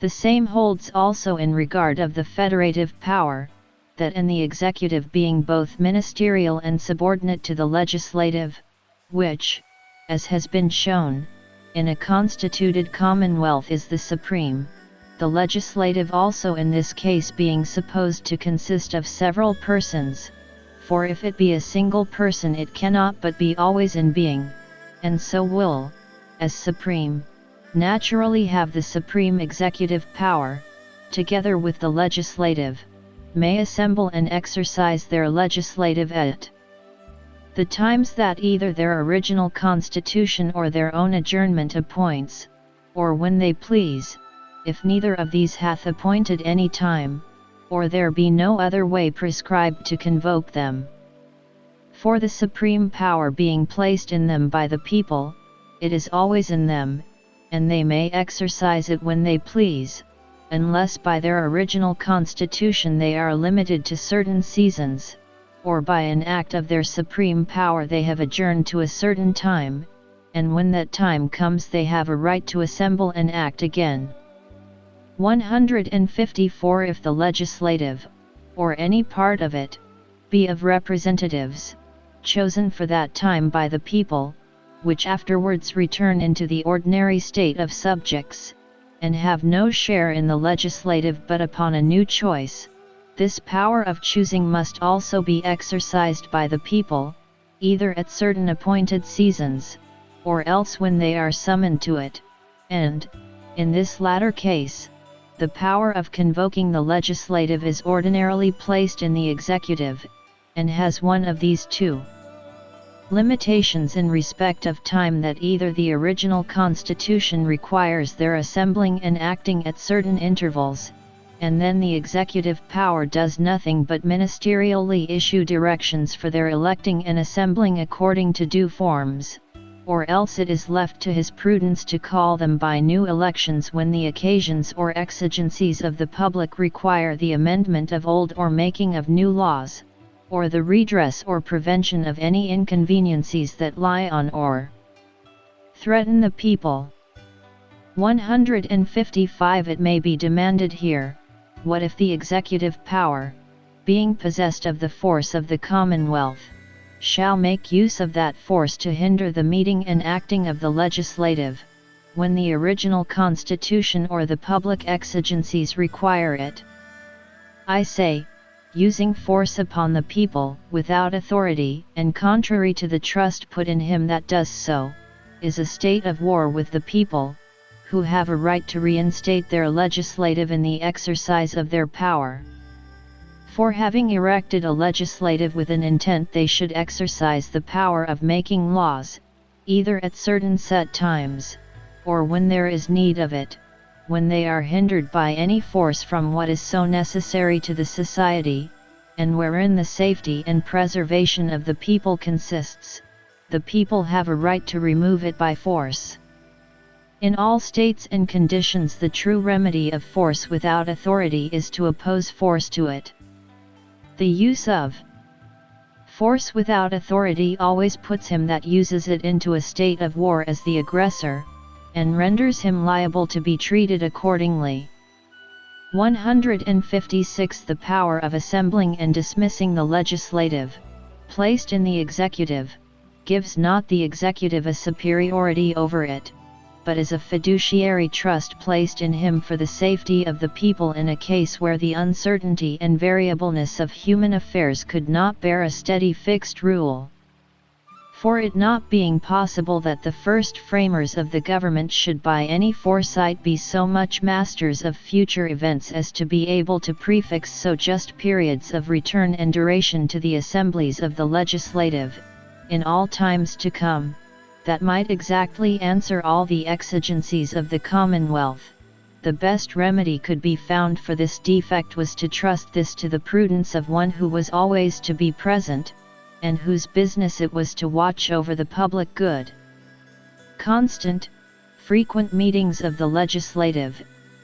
The same holds also in regard of the federative power, that in the executive being both ministerial and subordinate to the legislative, which, as has been shown, in a constituted commonwealth is the supreme, the legislative also in this case being supposed to consist of several persons, for if it be a single person it cannot but be always in being, and so will, as supreme, naturally have the supreme executive power, together with the legislative, may assemble and exercise their legislative at the times that either their original constitution or their own adjournment appoints, or when they please, if neither of these hath appointed any time, or there be no other way prescribed to convoke them. For the supreme power being placed in them by the people, it is always in them, and they may exercise it when they please, unless by their original constitution they are limited to certain seasons, or by an act of their supreme power they have adjourned to a certain time, and when that time comes they have a right to assemble and act again. 154. If the legislative, or any part of it, be of representatives, chosen for that time by the people, which afterwards return into the ordinary state of subjects, and have no share in the legislative but upon a new choice, this power of choosing must also be exercised by the people, either at certain appointed seasons, or else when they are summoned to it, and, in this latter case, the power of convoking the legislative is ordinarily placed in the executive, and has one of these two limitations in respect of time, that either the original constitution requires their assembling and acting at certain intervals, and then the executive power does nothing but ministerially issue directions for their electing and assembling according to due forms, or else it is left to his prudence to call them by new elections when the occasions or exigencies of the public require the amendment of old or making of new laws, or the redress or prevention of any inconveniencies that lie on or threaten the people. 155. It may be demanded here, what if the executive power, being possessed of the force of the commonwealth, shall make use of that force to hinder the meeting and acting of the legislative, when the original constitution or the public exigencies require it. I say, using force upon the people without authority and contrary to the trust put in him that does so, is a state of war with the people, who have a right to reinstate their legislative in the exercise of their power. For having erected a legislative with an intent they should exercise the power of making laws, either at certain set times, or when there is need of it, when they are hindered by any force from what is so necessary to the society, and wherein the safety and preservation of the people consists, the people have a right to remove it by force. In all states and conditions the true remedy of force without authority is to oppose force to it. The use of force without authority always puts him that uses it into a state of war as the aggressor, and renders him liable to be treated accordingly. 156. The power of assembling and dismissing the legislative, placed in the executive, gives not the executive a superiority over it, but is a fiduciary trust placed in him for the safety of the people in a case where the uncertainty and variableness of human affairs could not bear a steady fixed rule. For it not being possible that the first framers of the government should by any foresight be so much masters of future events as to be able to prefix so just periods of return and duration to the assemblies of the legislative, in all times to come, that might exactly answer all the exigencies of the commonwealth, the best remedy could be found for this defect was to trust this to the prudence of one who was always to be present, and whose business it was to watch over the public good. Constant, frequent meetings of the legislative,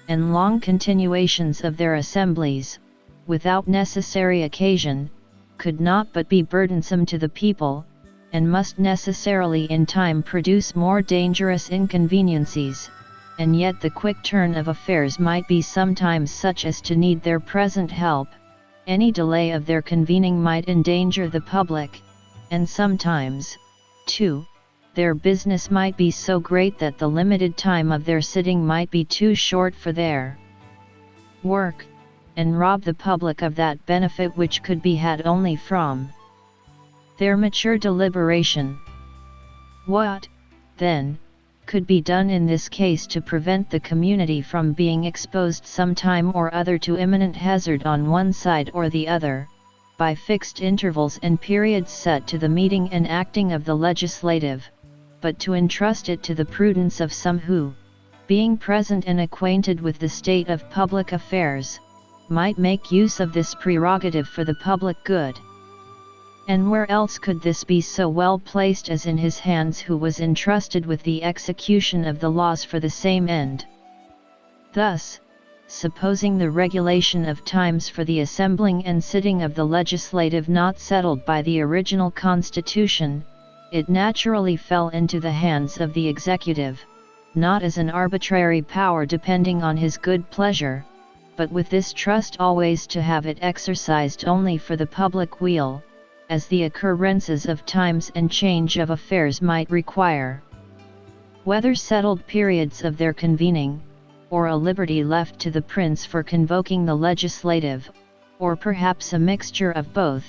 and long continuations of their assemblies, without necessary occasion, could not but be burdensome to the people, and must necessarily in time produce more dangerous inconveniencies, and yet the quick turn of affairs might be sometimes such as to need their present help. Any delay of their convening might endanger the public, and sometimes, too, their business might be so great that the limited time of their sitting might be too short for their work, and rob the public of that benefit which could be had only from their mature deliberation. What, then, could be done in this case to prevent the community from being exposed some time or other to imminent hazard on one side or the other, by fixed intervals and periods set to the meeting and acting of the legislative, but to entrust it to the prudence of some who, being present and acquainted with the state of public affairs, might make use of this prerogative for the public good? And where else could this be so well placed as in his hands who was entrusted with the execution of the laws for the same end? Thus, supposing the regulation of times for the assembling and sitting of the legislative not settled by the original constitution, it naturally fell into the hands of the executive, not as an arbitrary power depending on his good pleasure, but with this trust always to have it exercised only for the public weal, as the occurrences of times and change of affairs might require. Whether settled periods of their convening, or a liberty left to the prince for convoking the legislative, or perhaps a mixture of both,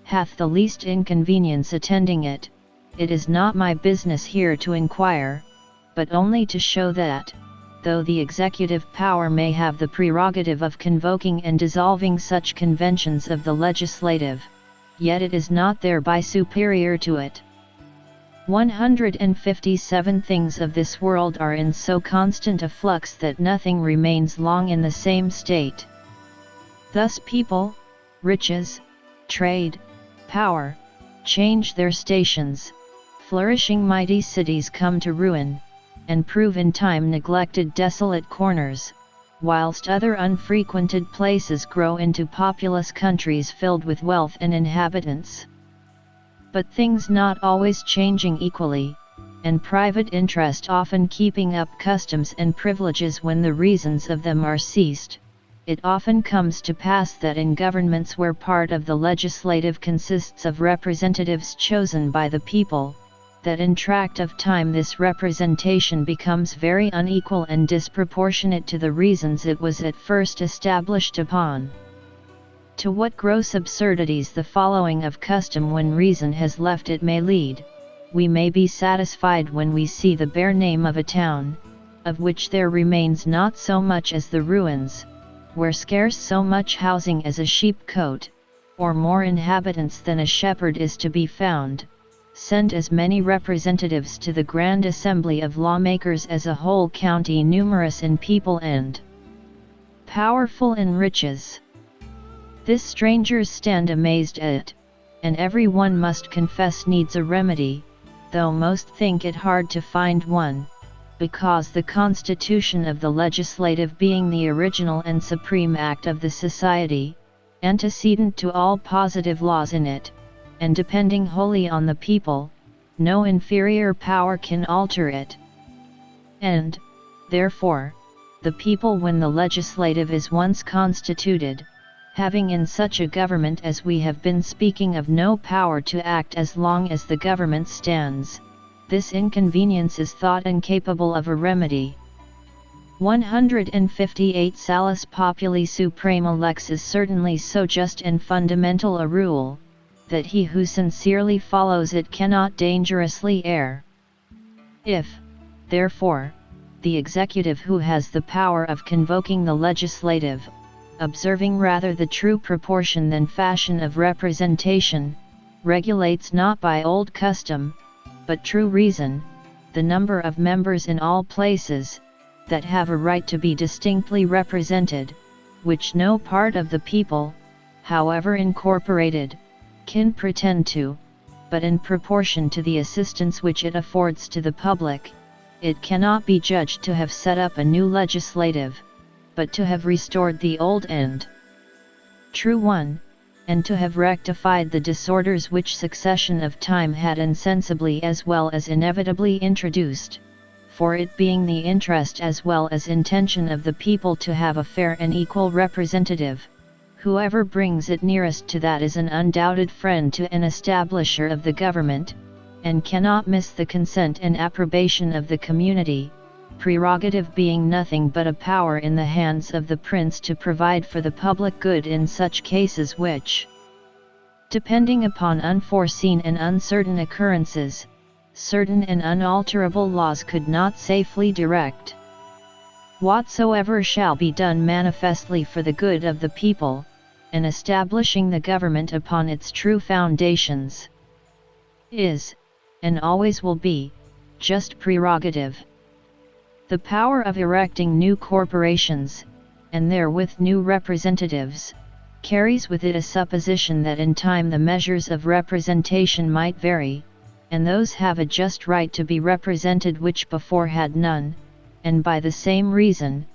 hath the least inconvenience attending it, it is not my business here to inquire, but only to show that, though the executive power may have the prerogative of convoking and dissolving such conventions of the legislative, yet it is not thereby superior to it. 157 Things of this world are in so constant a flux that nothing remains long in the same state. Thus people, riches, trade, power, change their stations, flourishing mighty cities come to ruin, and prove in time neglected desolate corners, whilst other unfrequented places grow into populous countries filled with wealth and inhabitants. But things not always changing equally, and private interest often keeping up customs and privileges when the reasons of them are ceased, it often comes to pass that in governments where part of the legislative consists of representatives chosen by the people, that in tract of time this representation becomes very unequal and disproportionate to the reasons it was at first established upon. To what gross absurdities the following of custom when reason has left it may lead, we may be satisfied when we see the bare name of a town, of which there remains not so much as the ruins, where scarce so much housing as a sheep-cote, or more inhabitants than a shepherd is to be found, send as many representatives to the grand assembly of lawmakers as a whole county numerous in people and powerful in riches. This strangers stand amazed at it, and every one must confess needs a remedy, though most think it hard to find one, because the constitution of the legislative being the original and supreme act of the society, antecedent to all positive laws in it, and depending wholly on the people, no inferior power can alter it. And, therefore, the people when the legislative is once constituted, having in such a government as we have been speaking of no power to act as long as the government stands, this inconvenience is thought incapable of a remedy. 158 Salus Populi Suprema Lex is certainly so just and fundamental a rule, that he who sincerely follows it cannot dangerously err. If, therefore, the executive who has the power of convoking the legislative, observing rather the true proportion than fashion of representation, regulates not by old custom, but true reason, the number of members in all places, that have a right to be distinctly represented, which no part of the people, however incorporated, can pretend to, but in proportion to the assistance which it affords to the public, it cannot be judged to have set up a new legislative, but to have restored the old and true one, and to have rectified the disorders which succession of time had insensibly as well as inevitably introduced, for it being the interest as well as intention of the people to have a fair and equal representative, whoever brings it nearest to that is an undoubted friend to an establisher of the government, and cannot miss the consent and approbation of the community, prerogative being nothing but a power in the hands of the prince to provide for the public good in such cases which, depending upon unforeseen and uncertain occurrences, certain and unalterable laws could not safely direct. Whatsoever shall be done manifestly for the good of the people, and establishing the government upon its true foundations, is, and always will be, just prerogative. The power of erecting new corporations, and therewith new representatives, carries with it a supposition that in time the measures of representation might vary, and those have a just right to be represented which before had none, and by the same reason,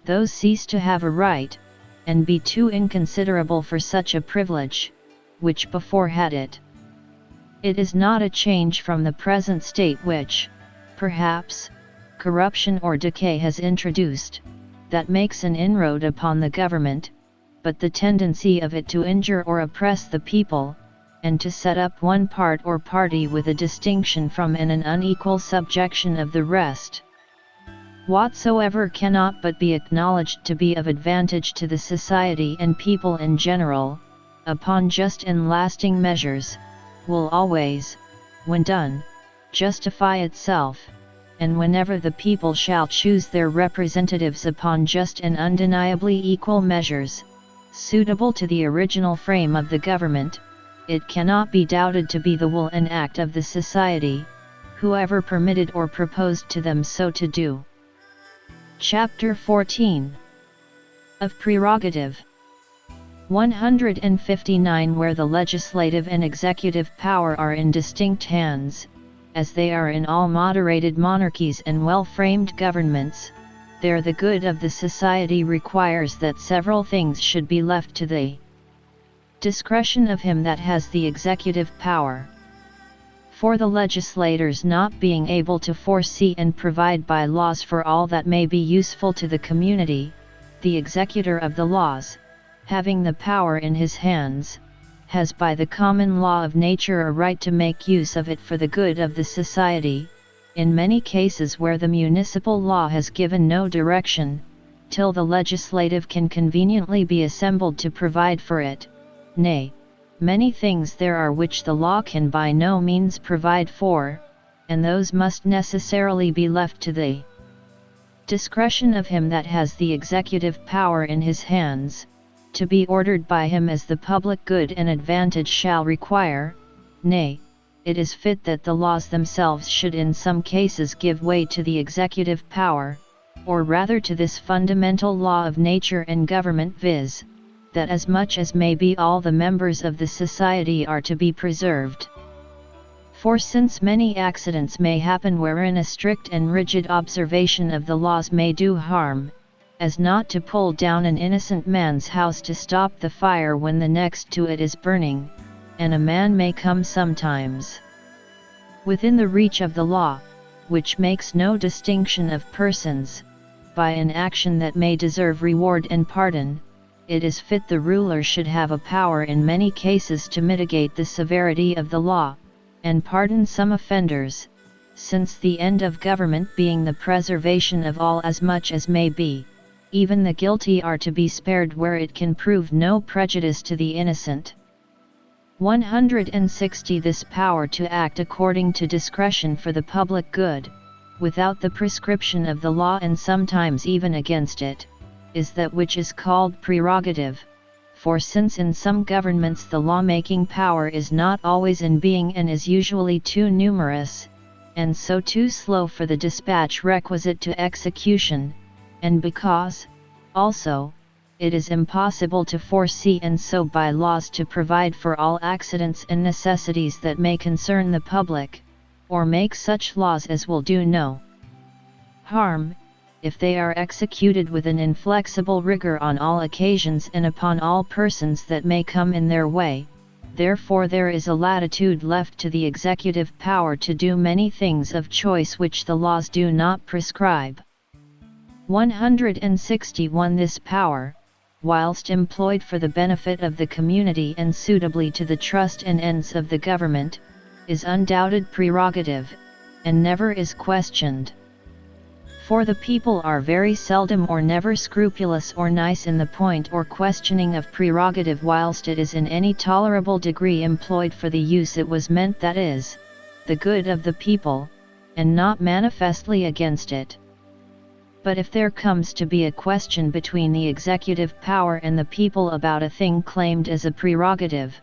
those cease to have a right, and be too inconsiderable for such a privilege, which before had it. It is not a change from the present state which, perhaps, corruption or decay has introduced, that makes an inroad upon the government, but the tendency of it to injure or oppress the people, and to set up one part or party with a distinction from and an unequal subjection of the rest. Whatsoever cannot but be acknowledged to be of advantage to the society and people in general, upon just and lasting measures, will always, when done, justify itself, and whenever the people shall choose their representatives upon just and undeniably equal measures, suitable to the original frame of the government, it cannot be doubted to be the will and act of the society, whoever permitted or proposed to them so to do. Chapter 14 of Prerogative. 159 Where the legislative and executive power are in distinct hands, as they are in all moderated monarchies and well-framed governments, there the good of the society requires that several things should be left to the discretion of him that has the executive power. For the legislators not being able to foresee and provide by laws for all that may be useful to the community, the executor of the laws, having the power in his hands, has by the common law of nature a right to make use of it for the good of the society, in many cases where the municipal law has given no direction, till the legislative can conveniently be assembled to provide for it. Nay, many things there are which the law can by no means provide for, and those must necessarily be left to the discretion of him that has the executive power in his hands, to be ordered by him as the public good and advantage shall require. Nay, it is fit that the laws themselves should in some cases give way to the executive power, or rather to this fundamental law of nature and government, viz., that as much as may be all the members of the society are to be preserved. For since many accidents may happen wherein a strict and rigid observation of the laws may do harm, as not to pull down an innocent man's house to stop the fire when the next to it is burning, and a man may come sometimes within the reach of the law, which makes no distinction of persons, by an action that may deserve reward and pardon, it is fit the ruler should have a power in many cases to mitigate the severity of the law, and pardon some offenders, since the end of government being the preservation of all as much as may be, even the guilty are to be spared where it can prove no prejudice to the innocent. 160 This power to act according to discretion for the public good, without the prescription of the law and sometimes even against it, is that which is called prerogative, for since in some governments the law-making power is not always in being and is usually too numerous, and so too slow for the dispatch requisite to execution, and because, also, it is impossible to foresee and so by laws to provide for all accidents and necessities that may concern the public, or make such laws as will do no harm, if they are executed with an inflexible rigor on all occasions and upon all persons that may come in their way. Therefore there is a latitude left to the executive power to do many things of choice which the laws do not prescribe. 161 This power, whilst employed for the benefit of the community and suitably to the trust and ends of the government, is undoubted prerogative, and never is questioned. For the people are very seldom or never scrupulous or nice in the point or questioning of prerogative whilst it is in any tolerable degree employed for the use it was meant, that is, the good of the people, and not manifestly against it. But if there comes to be a question between the executive power and the people about a thing claimed as a prerogative,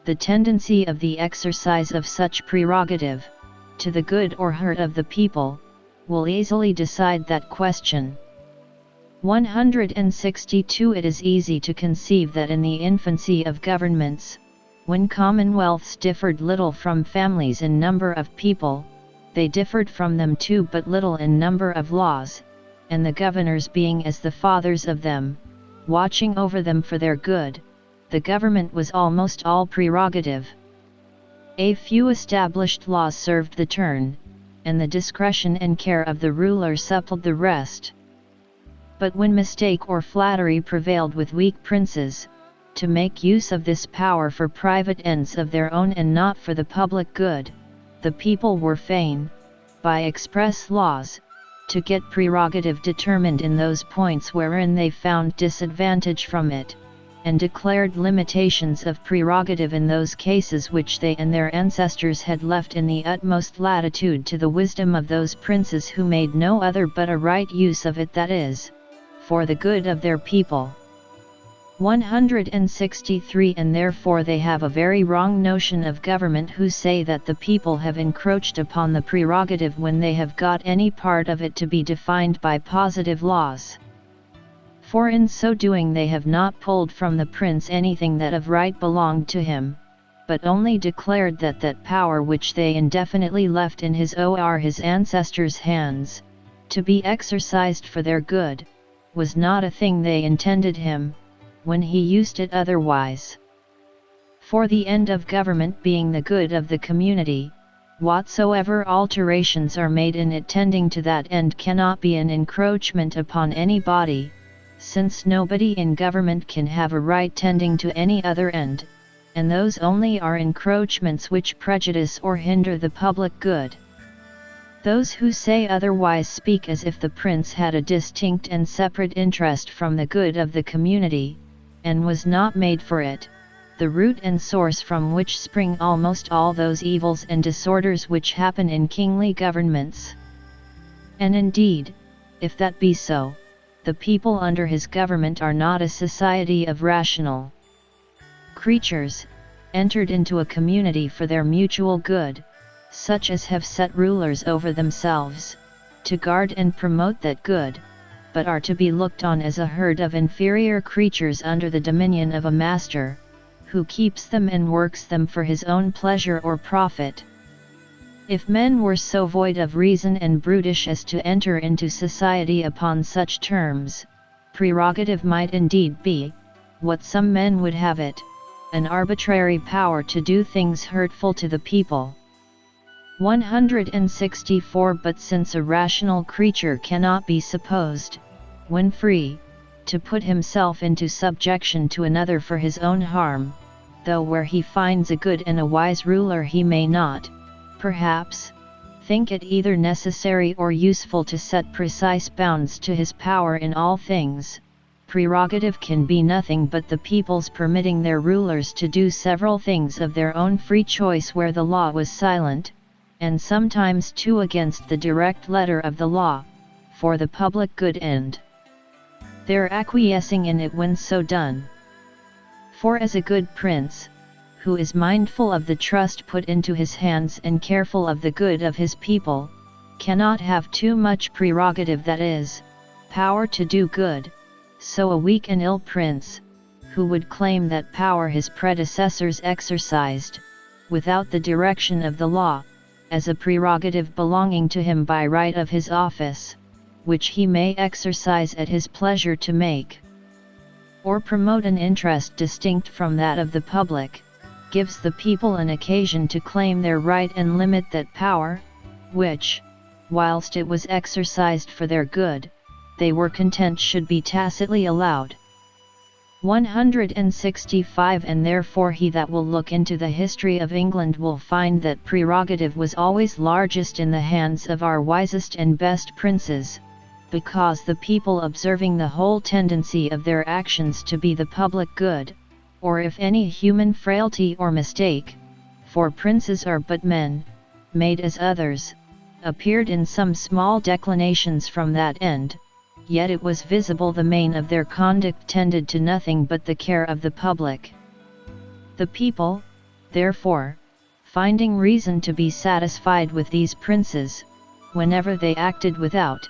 the tendency of the exercise of such prerogative, to the good or hurt of the people, will easily decide that question. 162 It is easy to conceive that in the infancy of governments, when commonwealths differed little from families in number of people, they differed from them too but little in number of laws, and the governors being as the fathers of them, watching over them for their good, the government was almost all prerogative. A few established laws served the turn, and the discretion and care of the ruler supplied the rest. But when mistake or flattery prevailed with weak princes, to make use of this power for private ends of their own and not for the public good, the people were fain, by express laws, to get prerogative determined in those points wherein they found disadvantage from it, and declared limitations of prerogative in those cases which they and their ancestors had left in the utmost latitude to the wisdom of those princes who made no other but a right use of it, that is, for the good of their people. 163 And therefore they have a very wrong notion of government who say that the people have encroached upon the prerogative when they have got any part of it to be defined by positive laws. For in so doing they have not pulled from the prince anything that of right belonged to him, but only declared that that power which they indefinitely left in his or his ancestors' hands, to be exercised for their good, was not a thing they intended him, when he used it otherwise. For the end of government being the good of the community, whatsoever alterations are made in it tending to that end cannot be an encroachment upon any body, since nobody in government can have a right tending to any other end, and those only are encroachments which prejudice or hinder the public good. Those who say otherwise speak as if the prince had a distinct and separate interest from the good of the community, and was not made for it, the root and source from which spring almost all those evils and disorders which happen in kingly governments. And indeed, if that be so, the people under his government are not a society of rational creatures, entered into a community for their mutual good, such as have set rulers over themselves, to guard and promote that good, but are to be looked on as a herd of inferior creatures under the dominion of a master, who keeps them and works them for his own pleasure or profit. If men were so void of reason and brutish as to enter into society upon such terms, prerogative might indeed be, what some men would have it, an arbitrary power to do things hurtful to the people. 164 But since a rational creature cannot be supposed, when free, to put himself into subjection to another for his own harm, though where he finds a good and a wise ruler he may not, perhaps, think it either necessary or useful to set precise bounds to his power in all things, prerogative can be nothing but the people's permitting their rulers to do several things of their own free choice where the law was silent, and sometimes too against the direct letter of the law, for the public good end. Their acquiescing in it when so done. For as a good prince, who is mindful of the trust put into his hands and careful of the good of his people, cannot have too much prerogative, that is, power to do good, so a weak and ill prince, who would claim that power his predecessors exercised, without the direction of the law, as a prerogative belonging to him by right of his office, which he may exercise at his pleasure to make or promote an interest distinct from that of the public, gives the people an occasion to claim their right and limit that power, which, whilst it was exercised for their good, they were content should be tacitly allowed. 165 And therefore he that will look into the history of England will find that prerogative was always largest in the hands of our wisest and best princes, because the people observing the whole tendency of their actions to be the public good, or if any human frailty or mistake, for princes are but men, made as others, appeared in some small declinations from that end, yet it was visible the main of their conduct tended to nothing but the care of the public. The people, therefore, finding reason to be satisfied with these princes, whenever they acted without,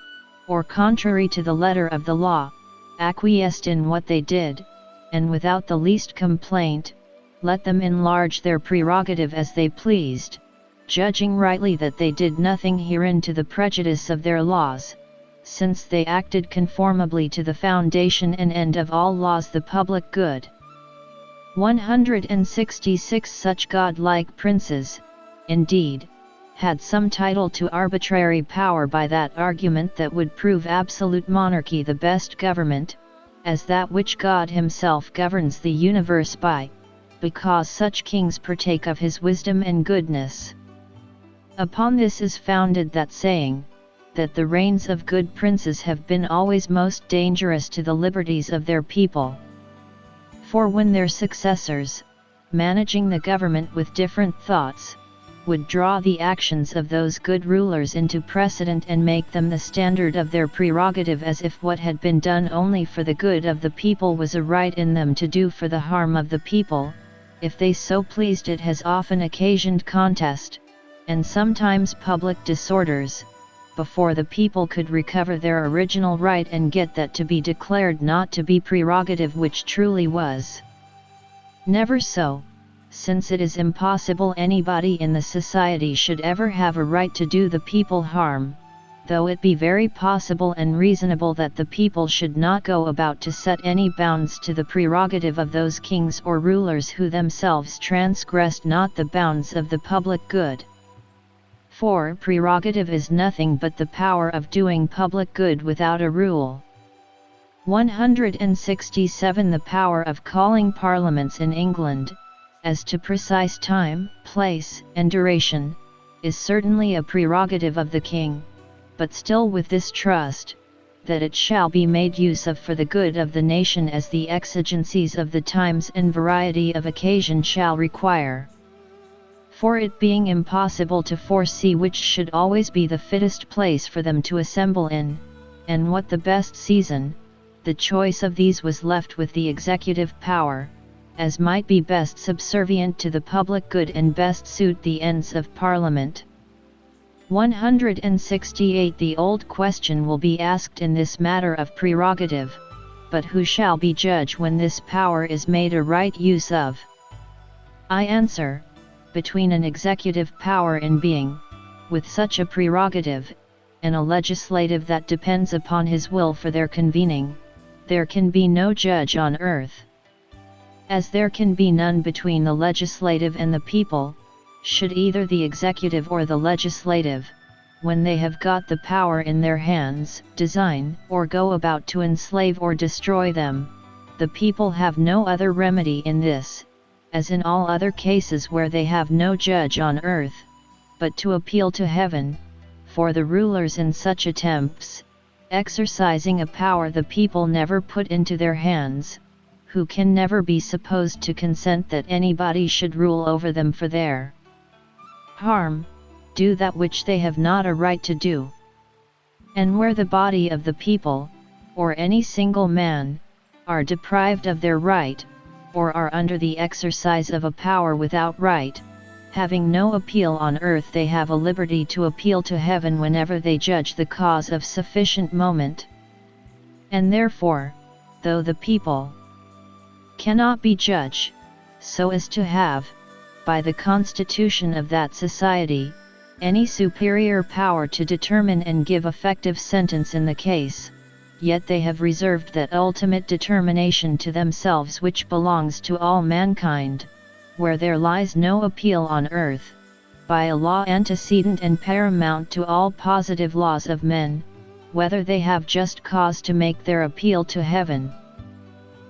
or contrary to the letter of the law, acquiesced in what they did, and without the least complaint, let them enlarge their prerogative as they pleased, judging rightly that they did nothing herein to the prejudice of their laws, since they acted conformably to the foundation and end of all laws, the public good. 166 Such godlike princes, indeed, had some title to arbitrary power by that argument that would prove absolute monarchy the best government, as that which God himself governs the universe by, because such kings partake of his wisdom and goodness. Upon this is founded that saying, that the reigns of good princes have been always most dangerous to the liberties of their people. For when their successors, managing the government with different thoughts, would draw the actions of those good rulers into precedent and make them the standard of their prerogative, as if what had been done only for the good of the people was a right in them to do for the harm of the people, if they so pleased, it has often occasioned contest, and sometimes public disorders, before the people could recover their original right and get that to be declared not to be prerogative which truly was. Never so, since it is impossible anybody in the society should ever have a right to do the people harm, though it be very possible and reasonable that the people should not go about to set any bounds to the prerogative of those kings or rulers who themselves transgressed not the bounds of the public good. For prerogative is nothing but the power of doing public good without a rule. 167 The power of calling parliaments in England, as to precise time, place, and duration, is certainly a prerogative of the king, but still with this trust, that it shall be made use of for the good of the nation as the exigencies of the times and variety of occasion shall require. For it being impossible to foresee which should always be the fittest place for them to assemble in, and what the best season, the choice of these was left with the executive power, as might be best subservient to the public good and best suit the ends of Parliament. 168 The old question will be asked in this matter of prerogative, but who shall be judge when this power is made a right use of? I answer, between an executive power in being, with such a prerogative, and a legislative that depends upon his will for their convening, there can be no judge on earth. As there can be none between the legislative and the people, should either the executive or the legislative, when they have got the power in their hands, design or go about to enslave or destroy them, the people have no other remedy in this, as in all other cases where they have no judge on earth, but to appeal to heaven, for the rulers in such attempts, exercising a power the people never put into their hands, who can never be supposed to consent that anybody should rule over them for their harm, do that which they have not a right to do. And where the body of the people, or any single man, are deprived of their right, or are under the exercise of a power without right, having no appeal on earth, they have a liberty to appeal to heaven whenever they judge the cause of sufficient moment. And therefore, though the people cannot be judge, so as to have, by the constitution of that society, any superior power to determine and give effective sentence in the case, yet they have reserved that ultimate determination to themselves which belongs to all mankind, where there lies no appeal on earth, by a law antecedent and paramount to all positive laws of men, whether they have just cause to make their appeal to heaven.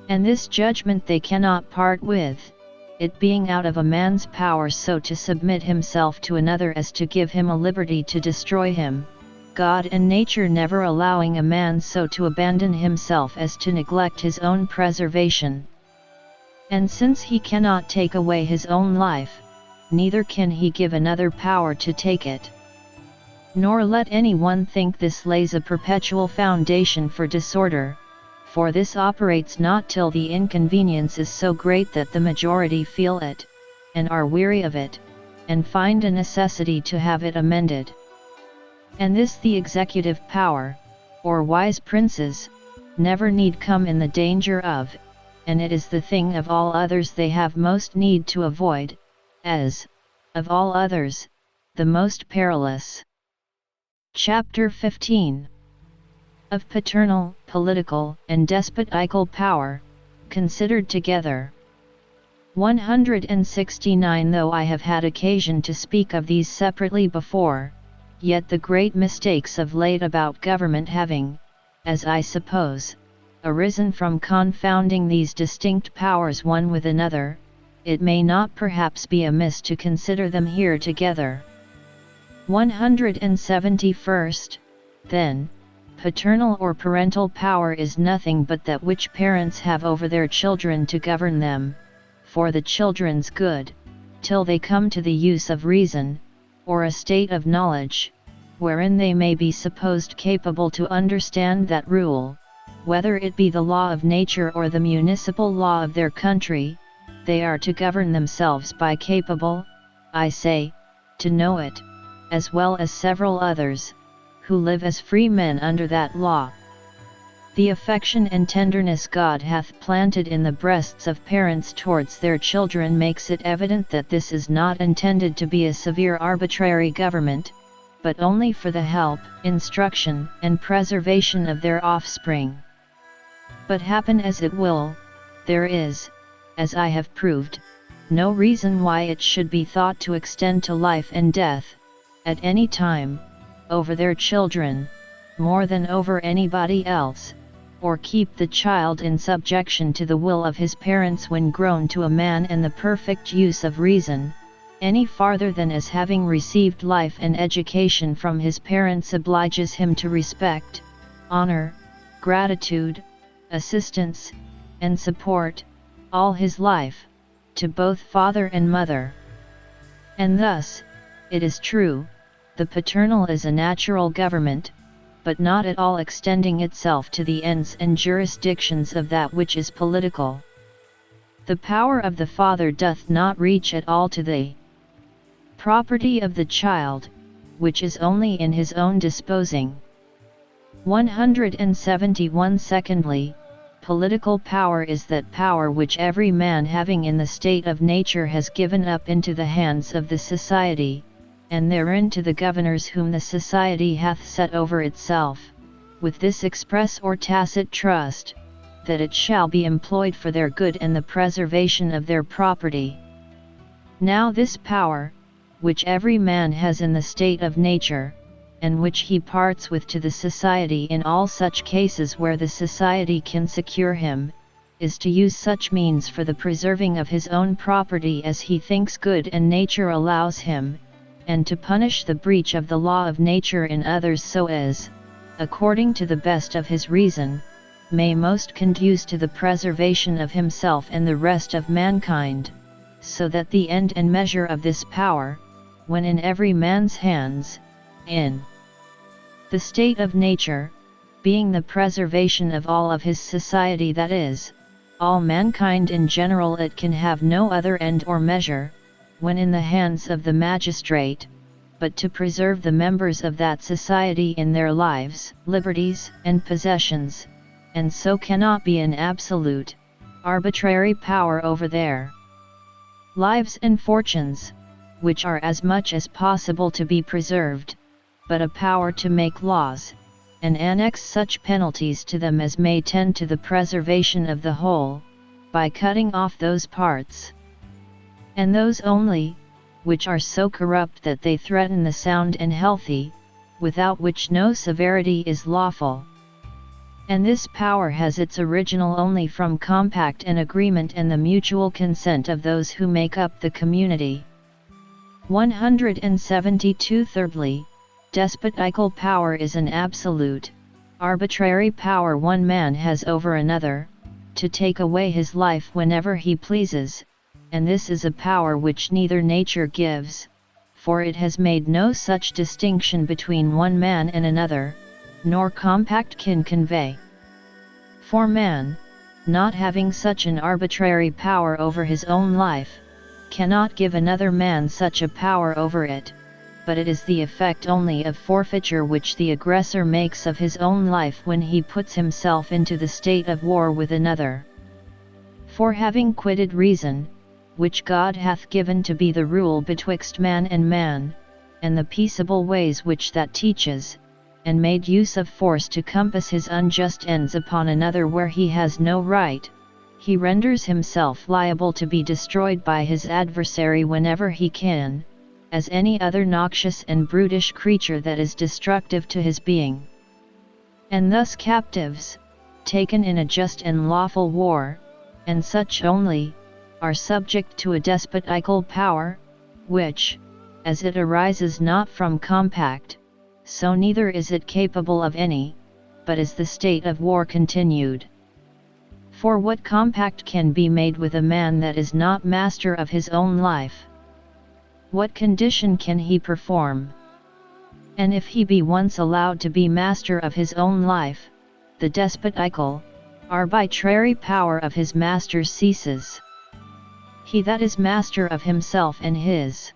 And this judgment they cannot part with, it being out of a man's power so to submit himself to another as to give him a liberty to destroy him, God and nature never allowing a man so to abandon himself as to neglect his own preservation. And since he cannot take away his own life, neither can he give another power to take it. Nor let any one think this lays a perpetual foundation for disorder, for this operates not till the inconvenience is so great that the majority feel it, and are weary of it, and find a necessity to have it amended. And this the executive power, or wise princes, never need come in the danger of, and it is the thing of all others they have most need to avoid, as, of all others, the most perilous. Chapter 15. Of paternal, political, and despotical power, considered together. 169 Though I have had occasion to speak of these separately before, yet the great mistakes of late about government having, as I suppose, arisen from confounding these distinct powers one with another, it may not perhaps be amiss to consider them here together. 171. Then, paternal or parental power is nothing but that which parents have over their children to govern them, for the children's good, till they come to the use of reason, or a state of knowledge, wherein they may be supposed capable to understand that rule, whether it be the law of nature or the municipal law of their country, they are to govern themselves by capable, I say, to know it, as well as several others, who live as free men under that law. The affection and tenderness God hath planted in the breasts of parents towards their children makes it evident that this is not intended to be a severe arbitrary government, but only for the help, instruction, and preservation of their offspring. But happen as it will, there is, as I have proved, no reason why it should be thought to extend to life and death, at any time, over their children, more than over anybody else, or keep the child in subjection to the will of his parents when grown to a man and the perfect use of reason, any farther than as having received life and education from his parents obliges him to respect, honor, gratitude, assistance, and support, all his life, to both father and mother. And thus, it is true, the paternal is a natural government, but not at all extending itself to the ends and jurisdictions of that which is political. The power of the father doth not reach at all to the property of the child, which is only in his own disposing. 171. Secondly, political power is that power which every man having in the state of nature has given up into the hands of the society, and therein to the governors whom the society hath set over itself, with this express or tacit trust, that it shall be employed for their good and the preservation of their property. Now this power, which every man has in the state of nature, and which he parts with to the society in all such cases where the society can secure him, is to use such means for the preserving of his own property as he thinks good and nature allows him, and to punish the breach of the law of nature in others so as, according to the best of his reason, may most conduce to the preservation of himself and the rest of mankind, so that the end and measure of this power, when in every man's hands, in the state of nature, being the preservation of all of his society, that is, all mankind in general, it can have no other end or measure, when in the hands of the magistrate, but to preserve the members of that society in their lives, liberties, and possessions, and so cannot be an absolute, arbitrary power over their lives and fortunes, which are as much as possible to be preserved, but a power to make laws, and annex such penalties to them as may tend to the preservation of the whole, by cutting off those parts, and those only, which are so corrupt that they threaten the sound and healthy, without which no severity is lawful. And this power has its original only from compact and agreement and the mutual consent of those who make up the community. 172. Thirdly, despotical power is an absolute, arbitrary power one man has over another, to take away his life whenever he pleases, and this is a power which neither nature gives, for it has made no such distinction between one man and another, nor compact can convey. For man, not having such an arbitrary power over his own life, cannot give another man such a power over it, but it is the effect only of forfeiture which the aggressor makes of his own life when he puts himself into the state of war with another. For having quitted reason, which God hath given to be the rule betwixt man, and the peaceable ways which that teaches, and made use of force to compass his unjust ends upon another where he has no right, he renders himself liable to be destroyed by his adversary whenever he can, as any other noxious and brutish creature that is destructive to his being. And thus captives, taken in a just and lawful war, and such only, are subject to a despotical power, which, as it arises not from compact, so neither is it capable of any, but is the state of war continued. For what compact can be made with a man that is not master of his own life? What condition can he perform? And if he be once allowed to be master of his own life, the despotical, arbitrary power of his master ceases. He that is master of himself and his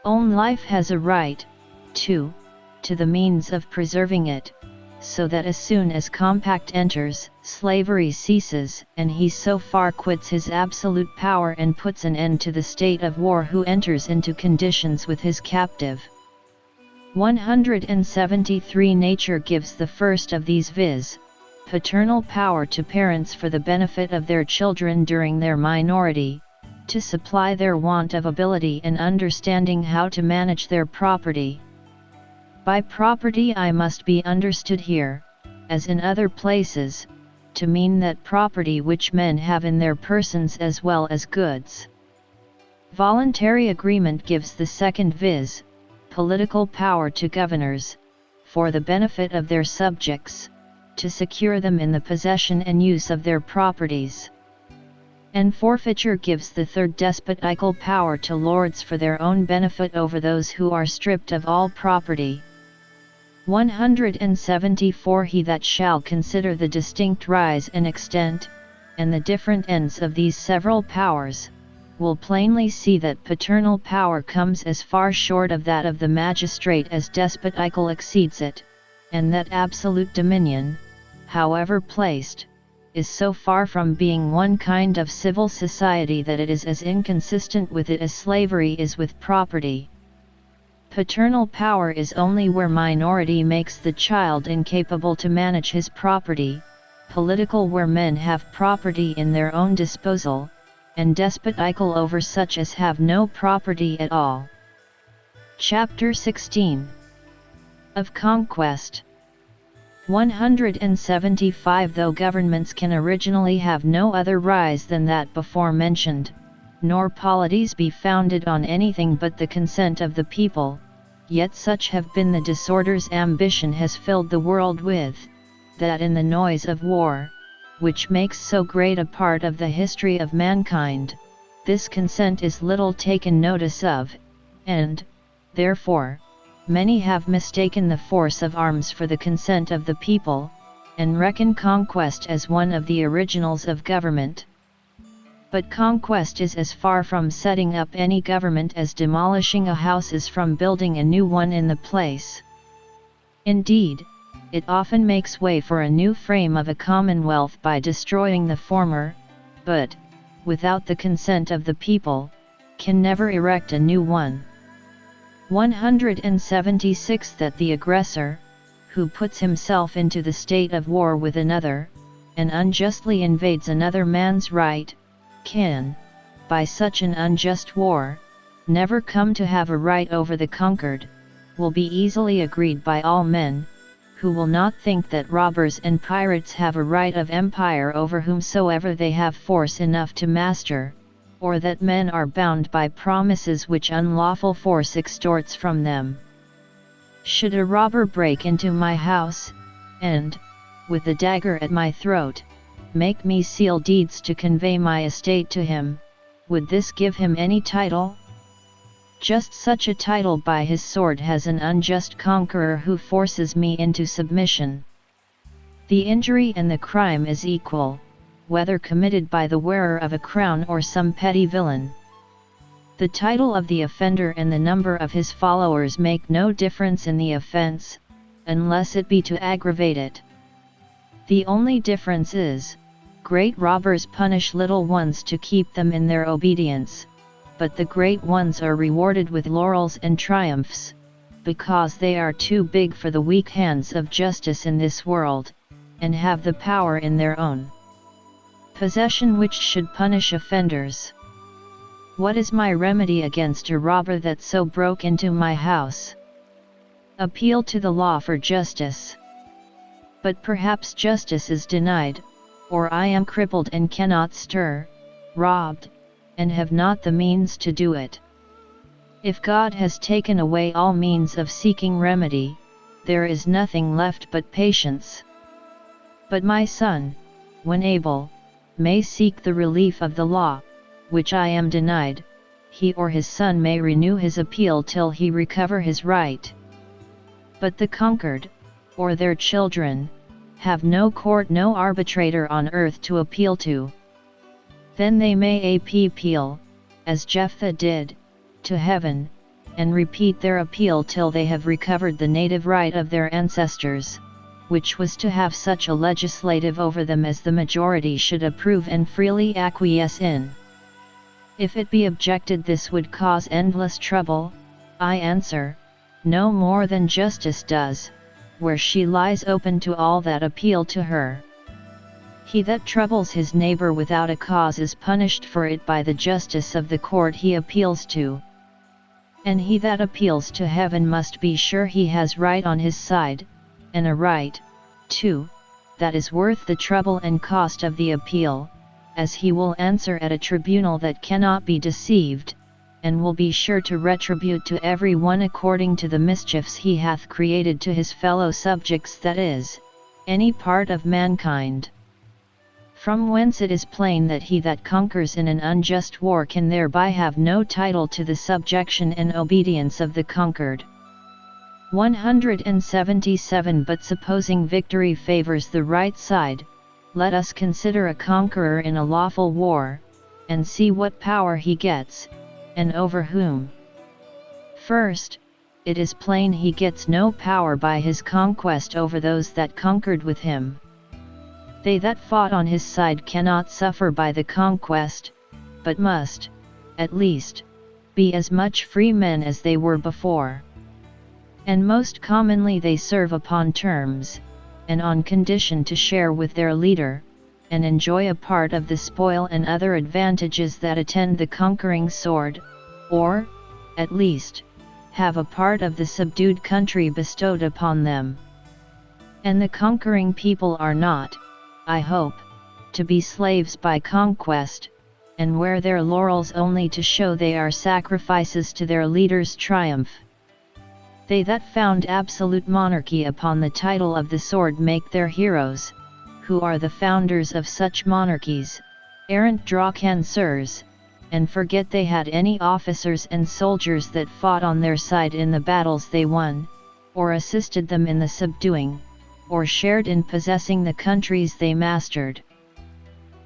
own life has a right, to the means of preserving it, so that as soon as compact enters, slavery ceases, and he so far quits his absolute power and puts an end to the state of war who enters into conditions with his captive. 173. Nature gives the first of these, viz., paternal power, to parents for the benefit of their children during their minority, to supply their want of ability and understanding how to manage their property. By property I must be understood here, as in other places, to mean that property which men have in their persons as well as goods. Voluntary agreement gives the second, viz., political power to governors, for the benefit of their subjects, to secure them in the possession and use of their properties. And forfeiture gives the third, despotical power to lords for their own benefit over those who are stripped of all property. 174. He that shall consider the distinct rise and extent, and the different ends of these several powers, will plainly see that paternal power comes as far short of that of the magistrate as despotical exceeds it, and that absolute dominion, however placed, is so far from being one kind of civil society that it is as inconsistent with it as slavery is with property. Paternal power is only where minority makes the child incapable to manage his property, political where men have property in their own disposal, and despotical over such as have no property at all. Chapter 16. Of Conquest. 175. Though governments can originally have no other rise than that before mentioned, nor polities be founded on anything but the consent of the people, yet such have been the disorders ambition has filled the world with, that in the noise of war, which makes so great a part of the history of mankind, this consent is little taken notice of, and, therefore, many have mistaken the force of arms for the consent of the people, and reckon conquest as one of the originals of government. But conquest is as far from setting up any government as demolishing a house is from building a new one in the place. Indeed, it often makes way for a new frame of a commonwealth by destroying the former, but, without the consent of the people, can never erect a new one. 176. That the aggressor, who puts himself into the state of war with another, and unjustly invades another man's right, can, by such an unjust war, never come to have a right over the conquered, will be easily agreed by all men, who will not think that robbers and pirates have a right of empire over whomsoever they have force enough to master, or that men are bound by promises which unlawful force extorts from them. Should a robber break into my house, and, with the dagger at my throat, make me seal deeds to convey my estate to him, would this give him any title? Just such a title by his sword has an unjust conqueror who forces me into submission. The injury and the crime is equal, whether committed by the wearer of a crown or some petty villain. The title of the offender and the number of his followers make no difference in the offense, unless it be to aggravate it. The only difference is, great robbers punish little ones to keep them in their obedience, but the great ones are rewarded with laurels and triumphs, because they are too big for the weak hands of justice in this world, and have the power in their own possession which should punish offenders. What is my remedy against a robber that so broke into my house? Appeal to the law for justice. But perhaps justice is denied, or I am crippled and cannot stir, robbed, and have not the means to do it. If God has taken away all means of seeking remedy, there is nothing left but patience. But my son, when able, may seek the relief of the law, which I am denied. He or his son may renew his appeal till he recover his right. But the conquered, or their children, have no court, no arbitrator on earth to appeal to. Then they may appeal, as Jephthah did, to heaven, and repeat their appeal till they have recovered the native right of their ancestors, which was to have such a legislative over them as the majority should approve and freely acquiesce in. If it be objected this would cause endless trouble, I answer, no more than justice does, where she lies open to all that appeal to her. He that troubles his neighbor without a cause is punished for it by the justice of the court he appeals to. And he that appeals to heaven must be sure he has right on his side, and a right, too, that is worth the trouble and cost of the appeal, as he will answer at a tribunal that cannot be deceived, and will be sure to retribute to every one according to the mischiefs he hath created to his fellow subjects, that is, any part of mankind. From whence it is plain that he that conquers in an unjust war can thereby have no title to the subjection and obedience of the conquered. 177. But supposing victory favors the right side, let us consider a conqueror in a lawful war, and see what power he gets, and over whom. First, it is plain he gets no power by his conquest over those that conquered with him. They that fought on his side cannot suffer by the conquest, but must, at least, be as much free men as they were before. And most commonly they serve upon terms, and on condition to share with their leader, and enjoy a part of the spoil and other advantages that attend the conquering sword, or, at least, have a part of the subdued country bestowed upon them. And the conquering people are not, I hope, to be slaves by conquest, and wear their laurels only to show they are sacrifices to their leader's triumph. They that found absolute monarchy upon the title of the sword make their heroes, who are the founders of such monarchies, errant dracansers, and forget they had any officers and soldiers that fought on their side in the battles they won, or assisted them in the subduing, or shared in possessing the countries they mastered.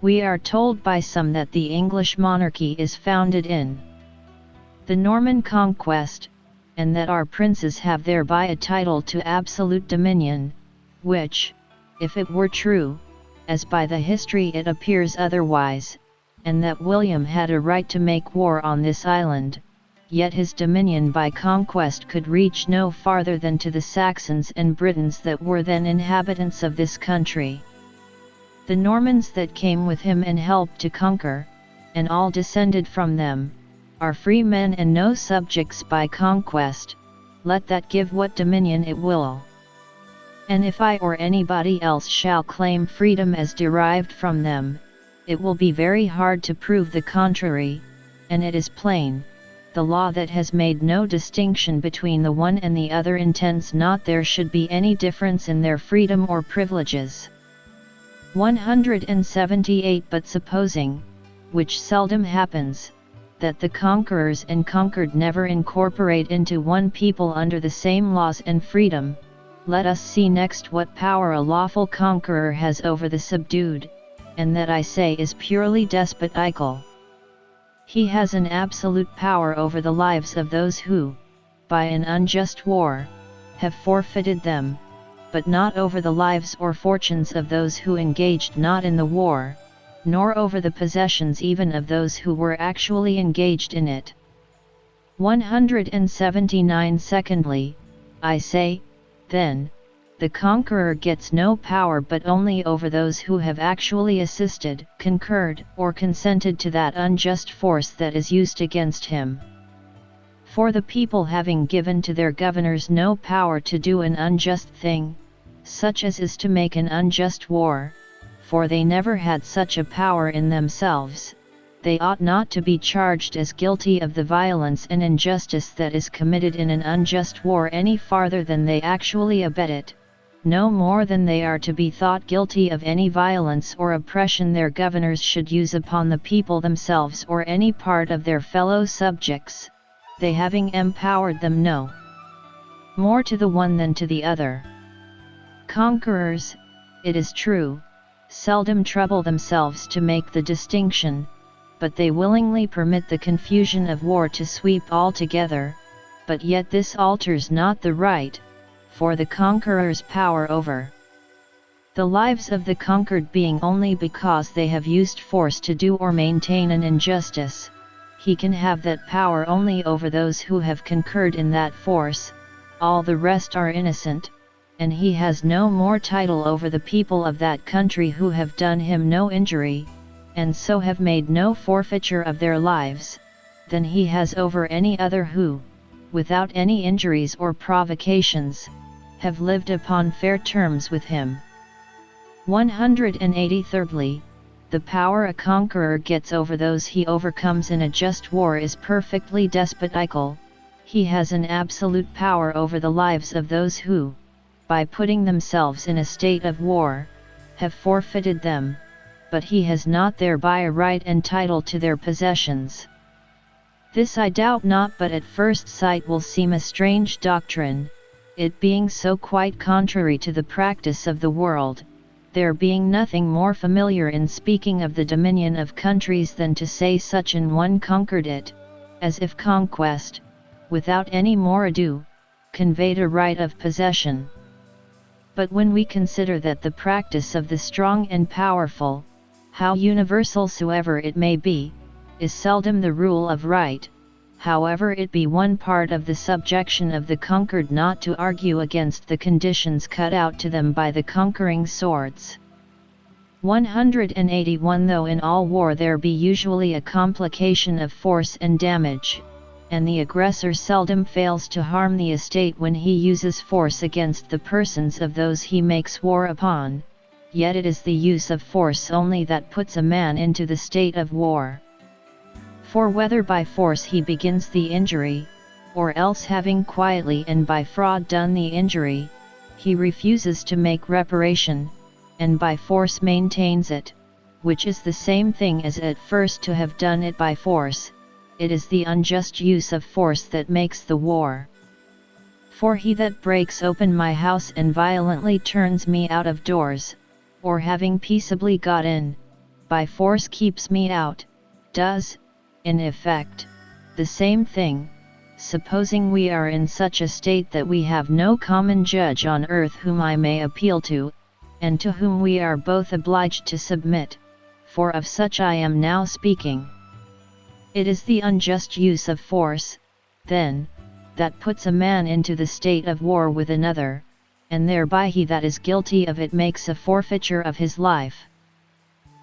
We are told by some that the English monarchy is founded in the Norman conquest, and that our princes have thereby a title to absolute dominion, which, if it were true, as by the history it appears otherwise, and that William had a right to make war on this island, yet his dominion by conquest could reach no farther than to the Saxons and Britons that were then inhabitants of this country. The Normans that came with him and helped to conquer, and all descended from them, are free men and no subjects by conquest, let that give what dominion it will. And if I or anybody else shall claim freedom as derived from them, it will be very hard to prove the contrary, and it is plain, the law that has made no distinction between the one and the other intends not there should be any difference in their freedom or privileges. 178. But supposing, which seldom happens, that the conquerors and conquered never incorporate into one people under the same laws and freedom, let us see next what power a lawful conqueror has over the subdued, and that I say is purely despotical. He has an absolute power over the lives of those who, by an unjust war, have forfeited them, but not over the lives or fortunes of those who engaged not in the war, nor over the possessions even of those who were actually engaged in it. 179. Secondly, I say, then, the conqueror gets no power but only over those who have actually assisted, concurred, or consented to that unjust force that is used against him. For the people having given to their governors no power to do an unjust thing, such as is to make an unjust war, for they never had such a power in themselves, they ought not to be charged as guilty of the violence and injustice that is committed in an unjust war any farther than they actually abet it, no more than they are to be thought guilty of any violence or oppression their governors should use upon the people themselves or any part of their fellow subjects, they having empowered them no more to the one than to the other. Conquerors, it is true, seldom trouble themselves to make the distinction, but they willingly permit the confusion of war to sweep all together, but yet this alters not the right, for the conqueror's power over the lives of the conquered being only because they have used force to do or maintain an injustice, he can have that power only over those who have concurred in that force, all the rest are innocent, and he has no more title over the people of that country who have done him no injury, and so have made no forfeiture of their lives, than he has over any other who, without any injuries or provocations, have lived upon fair terms with him. 183. The power a conqueror gets over those he overcomes in a just war is perfectly despotical. He has an absolute power over the lives of those who, by putting themselves in a state of war, have forfeited them, but he has not thereby a right and title to their possessions. This I doubt not, but at first sight will seem a strange doctrine, it being so quite contrary to the practice of the world, there being nothing more familiar in speaking of the dominion of countries than to say such an one conquered it, as if conquest, without any more ado, conveyed a right of possession. But when we consider that the practice of the strong and powerful, how universal soever it may be, is seldom the rule of right, however it be one part of the subjection of the conquered not to argue against the conditions cut out to them by the conquering swords. 181. Though in all war there be usually a complication of force and damage, and the aggressor seldom fails to harm the estate when he uses force against the persons of those he makes war upon, yet it is the use of force only that puts a man into the state of war. For whether by force he begins the injury, or else having quietly and by fraud done the injury, he refuses to make reparation, and by force maintains it, which is the same thing as at first to have done it by force, it is the unjust use of force that makes the war. For he that breaks open my house and violently turns me out of doors, or having peaceably got in, by force keeps me out, does, in effect, the same thing, supposing we are in such a state that we have no common judge on earth whom I may appeal to, and to whom we are both obliged to submit, for of such I am now speaking. It is the unjust use of force, then, that puts a man into the state of war with another, and thereby he that is guilty of it makes a forfeiture of his life.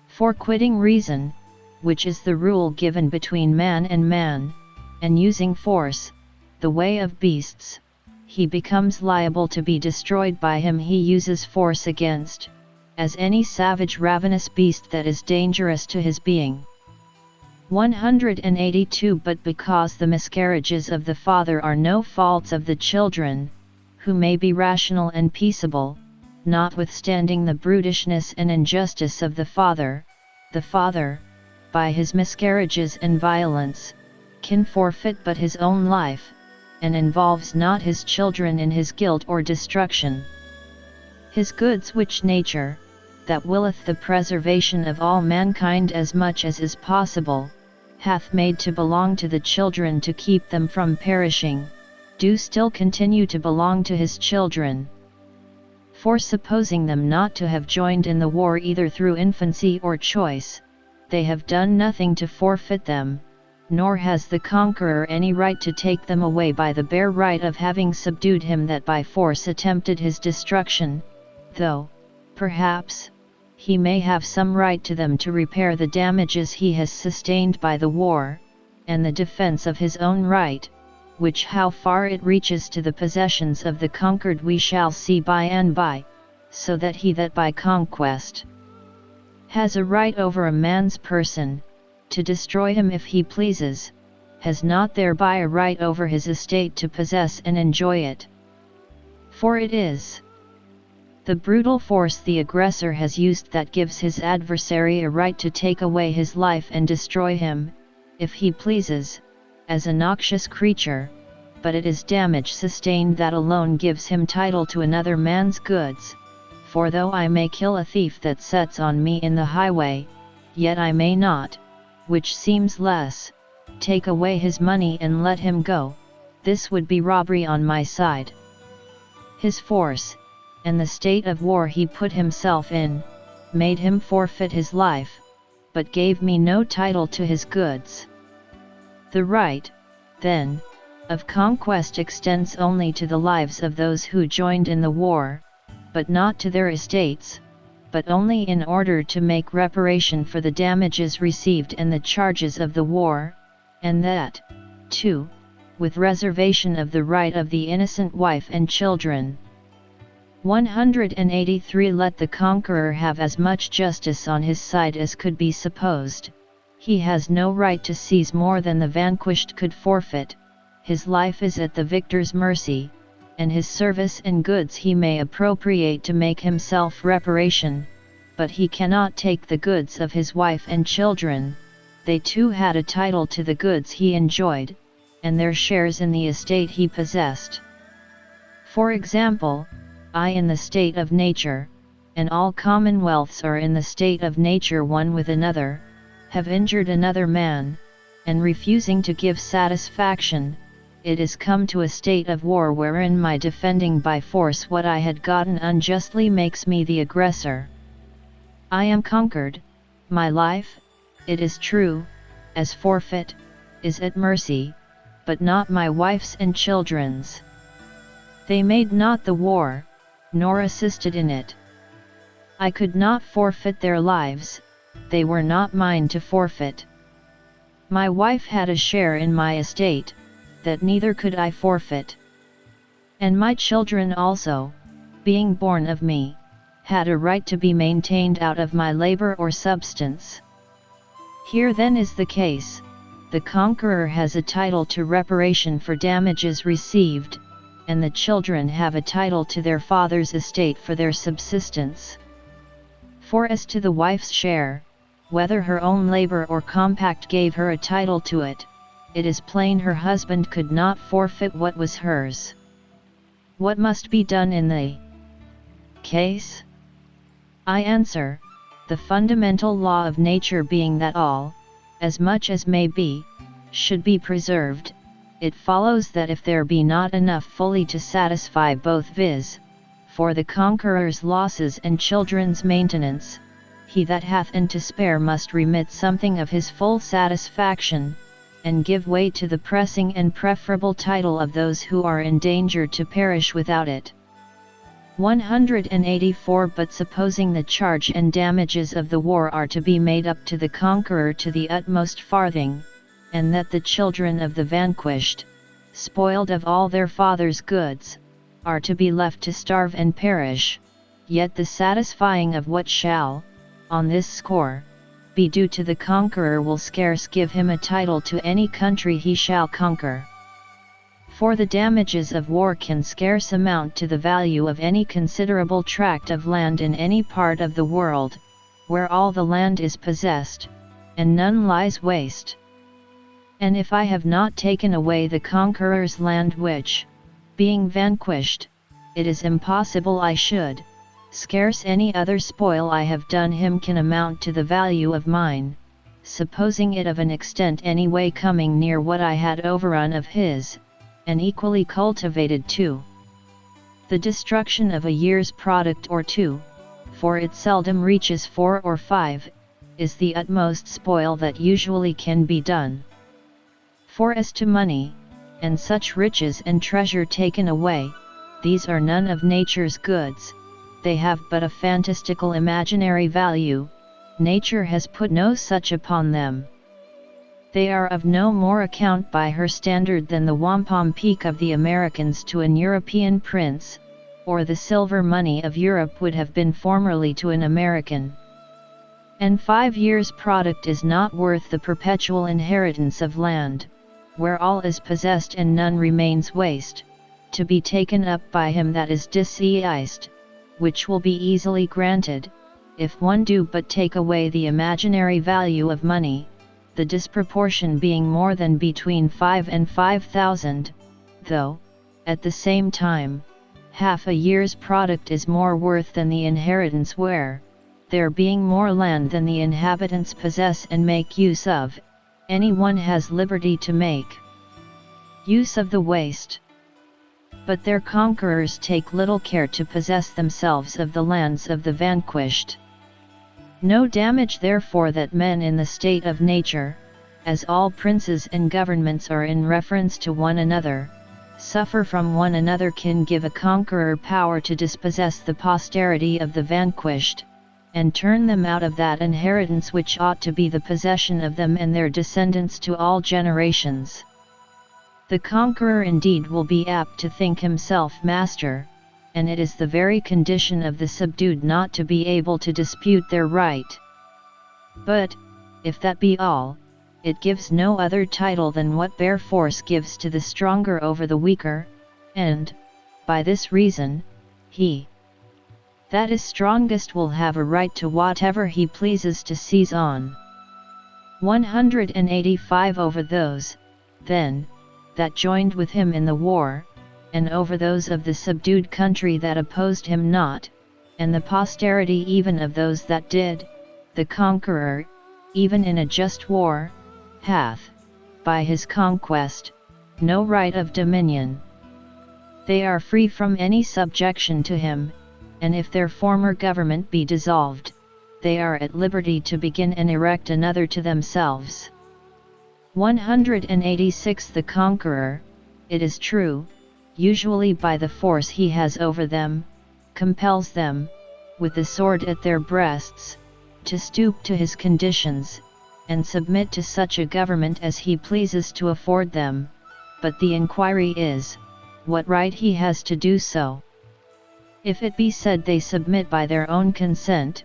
For quitting reason, which is the rule given between man, and using force, the way of beasts, he becomes liable to be destroyed by him he uses force against, as any savage ravenous beast that is dangerous to his being. 182. But because the miscarriages of the father are no faults of the children, who may be rational and peaceable, notwithstanding the brutishness and injustice of the father, by his miscarriages and violence, can forfeit but his own life, and involves not his children in his guilt or destruction. His goods which nature, that willeth the preservation of all mankind as much as is possible, hath made to belong to the children to keep them from perishing, do still continue to belong to his children. For supposing them not to have joined in the war either through infancy or choice, they have done nothing to forfeit them, nor has the conqueror any right to take them away by the bare right of having subdued him that by force attempted his destruction, though, perhaps, he may have some right to them to repair the damages he has sustained by the war, and the defense of his own right, which how far it reaches to the possessions of the conquered we shall see by and by, so that he that by conquest has a right over a man's person, to destroy him if he pleases, has not thereby a right over his estate to possess and enjoy it. For it is the brutal force the aggressor has used that gives his adversary a right to take away his life and destroy him, if he pleases, as a noxious creature, but it is damage sustained that alone gives him title to another man's goods. For though I may kill a thief that sets on me in the highway, yet I may not, which seems less, take away his money and let him go, this would be robbery on my side. His force, and the state of war he put himself in, made him forfeit his life, but gave me no title to his goods. The right, then, of conquest extends only to the lives of those who joined in the war, but not to their estates, but only in order to make reparation for the damages received and the charges of the war, and that, too, with reservation of the right of the innocent wife and children. 183 Let the conqueror have as much justice on his side as could be supposed. He has no right to seize more than the vanquished could forfeit. His life is at the victor's mercy, and his service and goods he may appropriate to make himself reparation, but he cannot take the goods of his wife and children. They too had a title to the goods he enjoyed, and their shares in the estate he possessed. For example, I in the state of nature, and all commonwealths are in the state of nature one with another, have injured another man, and refusing to give satisfaction, it is come to a state of war wherein my defending by force what I had gotten unjustly makes me the aggressor. I am conquered, my life, it is true, as forfeit, is at mercy, but not my wife's and children's. They made not the war, nor assisted in it. I could not forfeit their lives, they were not mine to forfeit. My wife had a share in my estate, that neither could I forfeit. And my children also, being born of me, had a right to be maintained out of my labor or substance. Here then is the case, the conqueror has a title to reparation for damages received, and the children have a title to their father's estate for their subsistence. For as to the wife's share, whether her own labor or compact gave her a title to it, it is plain her husband could not forfeit what was hers. What must be done in the case? I answer, the fundamental law of nature being that all, as much as may be, should be preserved, it follows that if there be not enough fully to satisfy both, viz., for the conqueror's losses and children's maintenance, he that hath and to spare must remit something of his full satisfaction, and give way to the pressing and preferable title of those who are in danger to perish without it. 184 But supposing the charge and damages of the war are to be made up to the conqueror to the utmost farthing, and that the children of the vanquished, spoiled of all their father's goods, are to be left to starve and perish, yet the satisfying of what shall, on this score, be due to the conqueror will scarce give him a title to any country he shall conquer. For the damages of war can scarce amount to the value of any considerable tract of land in any part of the world, where all the land is possessed, and none lies waste. And if I have not taken away the conqueror's land which, being vanquished, it is impossible I should, scarce any other spoil I have done him can amount to the value of mine, supposing it of an extent any way coming near what I had overrun of his, and equally cultivated too. The destruction of a year's product or two, for it seldom reaches 4 or 5, is the utmost spoil that usually can be done. For as to money, and such riches and treasure taken away, these are none of nature's goods, they have but a fantastical imaginary value, nature has put no such upon them. They are of no more account by her standard than the wampum peak of the Americans to an European prince, or the silver money of Europe would have been formerly to an American. And 5 years' product is not worth the perpetual inheritance of land, where all is possessed and none remains waste, to be taken up by him that is diseased, which will be easily granted, if one do but take away the imaginary value of money, the disproportion being more than between 5 and 5,000, though, at the same time, half a year's product is more worth than the inheritance where, there being more land than the inhabitants possess and make use of, any one has liberty to make use of the waste. But their conquerors take little care to possess themselves of the lands of the vanquished. No damage therefore that men in the state of nature, as all princes and governments are in reference to one another, suffer from one another can give a conqueror power to dispossess the posterity of the vanquished, and turn them out of that inheritance which ought to be the possession of them and their descendants to all generations. The conqueror indeed will be apt to think himself master, and it is the very condition of the subdued not to be able to dispute their right. But, if that be all, it gives no other title than what bare force gives to the stronger over the weaker, and, by this reason, he that is strongest will have a right to whatever he pleases to seize on. 185 Over those, then, that joined with him in the war, and over those of the subdued country that opposed him not, and the posterity even of those that did, the conqueror, even in a just war, hath, by his conquest, no right of dominion. They are free from any subjection to him, and if their former government be dissolved, they are at liberty to begin and erect another to themselves. 186 The conqueror, it is true, usually by the force he has over them, compels them, with the sword at their breasts, to stoop to his conditions, and submit to such a government as he pleases to afford them, but the inquiry is, what right he has to do so. If it be said they submit by their own consent,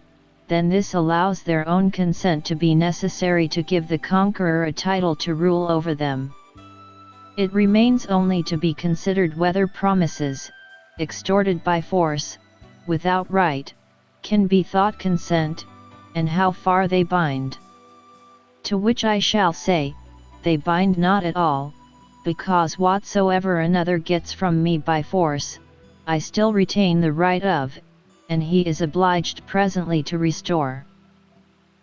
then this allows their own consent to be necessary to give the conqueror a title to rule over them. It remains only to be considered whether promises, extorted by force, without right, can be thought consent, and how far they bind. To which I shall say, they bind not at all, because whatsoever another gets from me by force, I still retain the right of, and he is obliged presently to restore.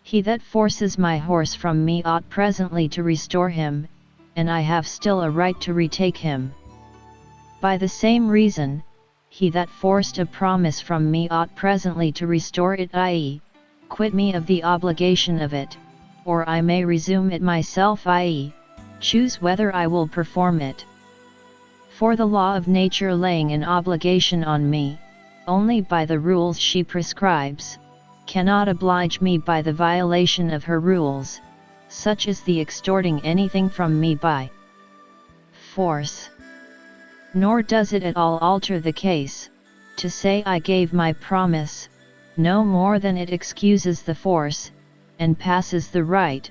He that forces my horse from me ought presently to restore him, and I have still a right to retake him. By the same reason, he that forced a promise from me ought presently to restore it, i.e., quit me of the obligation of it, or I may resume it myself, i.e., choose whether I will perform it. For the law of nature laying an obligation on me, only by the rules she prescribes, cannot oblige me by the violation of her rules, such as the extorting anything from me by force. Nor does it at all alter the case, to say I gave my promise, no more than it excuses the force, and passes the right,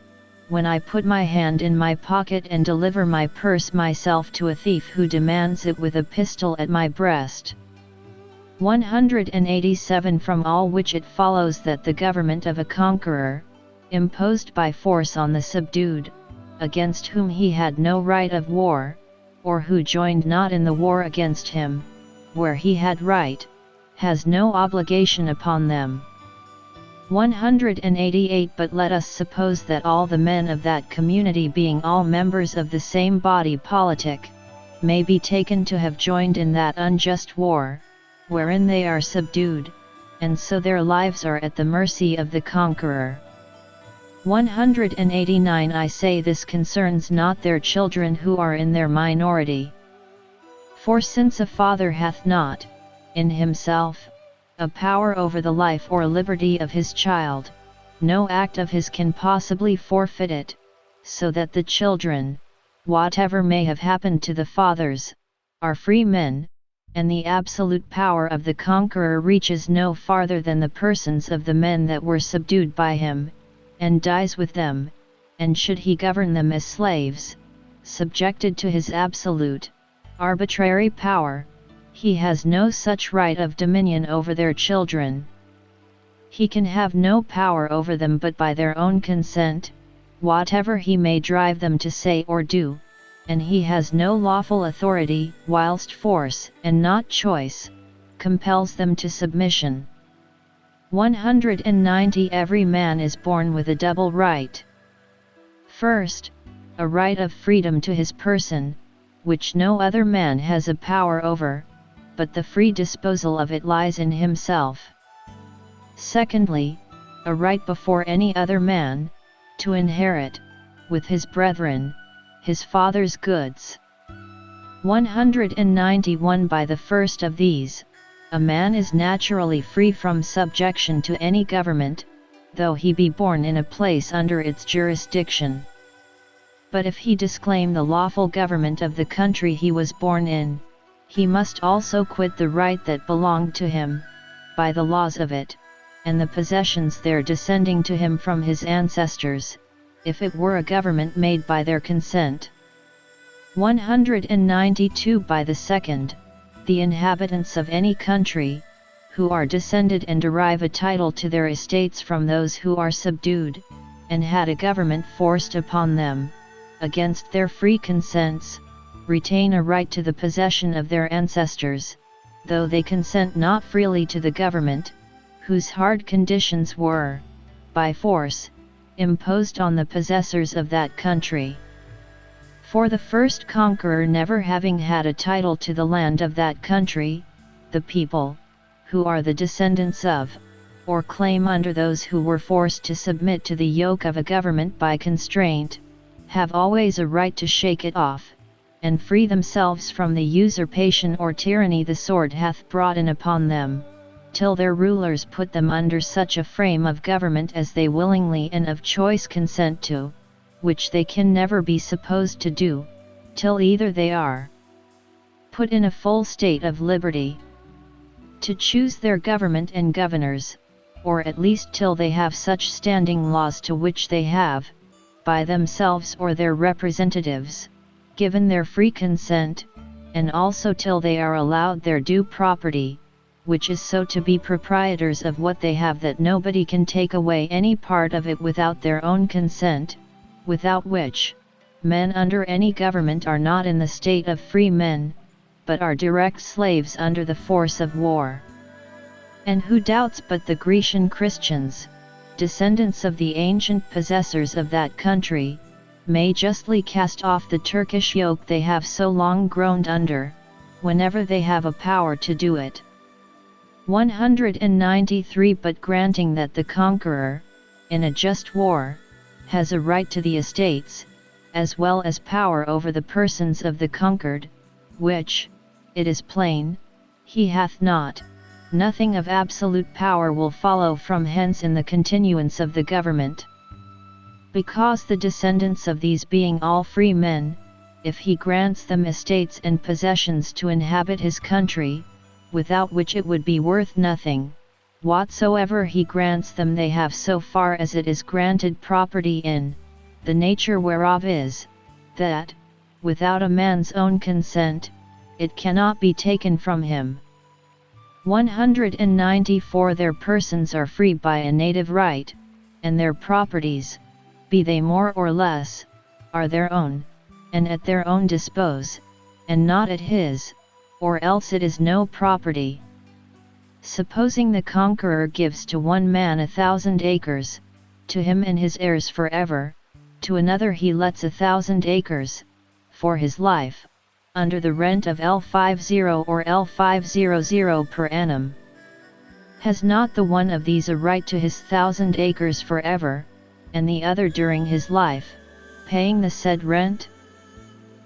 when I put my hand in my pocket and deliver my purse myself to a thief who demands it with a pistol at my breast. 187 From all which it follows that the government of a conqueror, imposed by force on the subdued, against whom he had no right of war, or who joined not in the war against him, where he had right, has no obligation upon them. 188 But let us suppose that all the men of that community, being all members of the same body politic, may be taken to have joined in that unjust war, wherein they are subdued, and so their lives are at the mercy of the conqueror. 189 I say this concerns not their children who are in their minority. For since a father hath not, in himself, a power over the life or liberty of his child, no act of his can possibly forfeit it, so that the children, whatever may have happened to the fathers, are free men, and the absolute power of the conqueror reaches no farther than the persons of the men that were subdued by him, and dies with them, and should he govern them as slaves, subjected to his absolute, arbitrary power, he has no such right of dominion over their children. He can have no power over them but by their own consent, whatever he may drive them to say or do, and he has no lawful authority, whilst force, and not choice, compels them to submission. 190 Every man is born with a double right. First, a right of freedom to his person, which no other man has a power over, but the free disposal of it lies in himself. Secondly, a right before any other man, to inherit, with his brethren, his father's goods. 191 By the first of these, a man is naturally free from subjection to any government, though he be born in a place under its jurisdiction. But if he disclaim the lawful government of the country he was born in, he must also quit the right that belonged to him, by the laws of it, and the possessions there descending to him from his ancestors, if it were a government made by their consent. 192. By the second, the inhabitants of any country, who are descended and derive a title to their estates from those who are subdued, and had a government forced upon them, against their free consents, retain a right to the possession of their ancestors, though they consent not freely to the government, whose hard conditions were, by force, imposed on the possessors of that country. For the first conqueror never having had a title to the land of that country, the people, who are the descendants of, or claim under those who were forced to submit to the yoke of a government by constraint, have always a right to shake it off, and free themselves from the usurpation or tyranny the sword hath brought in upon them, till their rulers put them under such a frame of government as they willingly and of choice consent to, which they can never be supposed to do, till either they are put in a full state of liberty to choose their government and governors, or at least till they have such standing laws to which they have, by themselves or their representatives, given their free consent, and also till they are allowed their due property, which is so to be proprietors of what they have, that nobody can take away any part of it without their own consent, without which, men under any government are not in the state of free men, but are direct slaves under the force of war. And who doubts but the Grecian Christians, descendants of the ancient possessors of that country, may justly cast off the Turkish yoke they have so long groaned under, whenever they have a power to do it. 193. But granting that the conqueror, in a just war, has a right to the estates, as well as power over the persons of the conquered, which, it is plain, he hath not, nothing of absolute power will follow from hence in the continuance of the government. Because the descendants of these being all free men, if he grants them estates and possessions to inhabit his country, without which it would be worth nothing, whatsoever he grants them they have so far as it is granted property in, the nature whereof is, that, without a man's own consent, it cannot be taken from him. 194. Their persons are free by a native right, and their properties, be they more or less, are their own, and at their own dispose, and not at his, or else it is no property. Supposing the conqueror gives to one man 1,000 acres, to him and his heirs forever, to another he lets 1,000 acres, for his life, under the rent of L50 or L500 per annum. Has not the one of these a right to his 1,000 acres forever, and the other during his life, paying the said rent?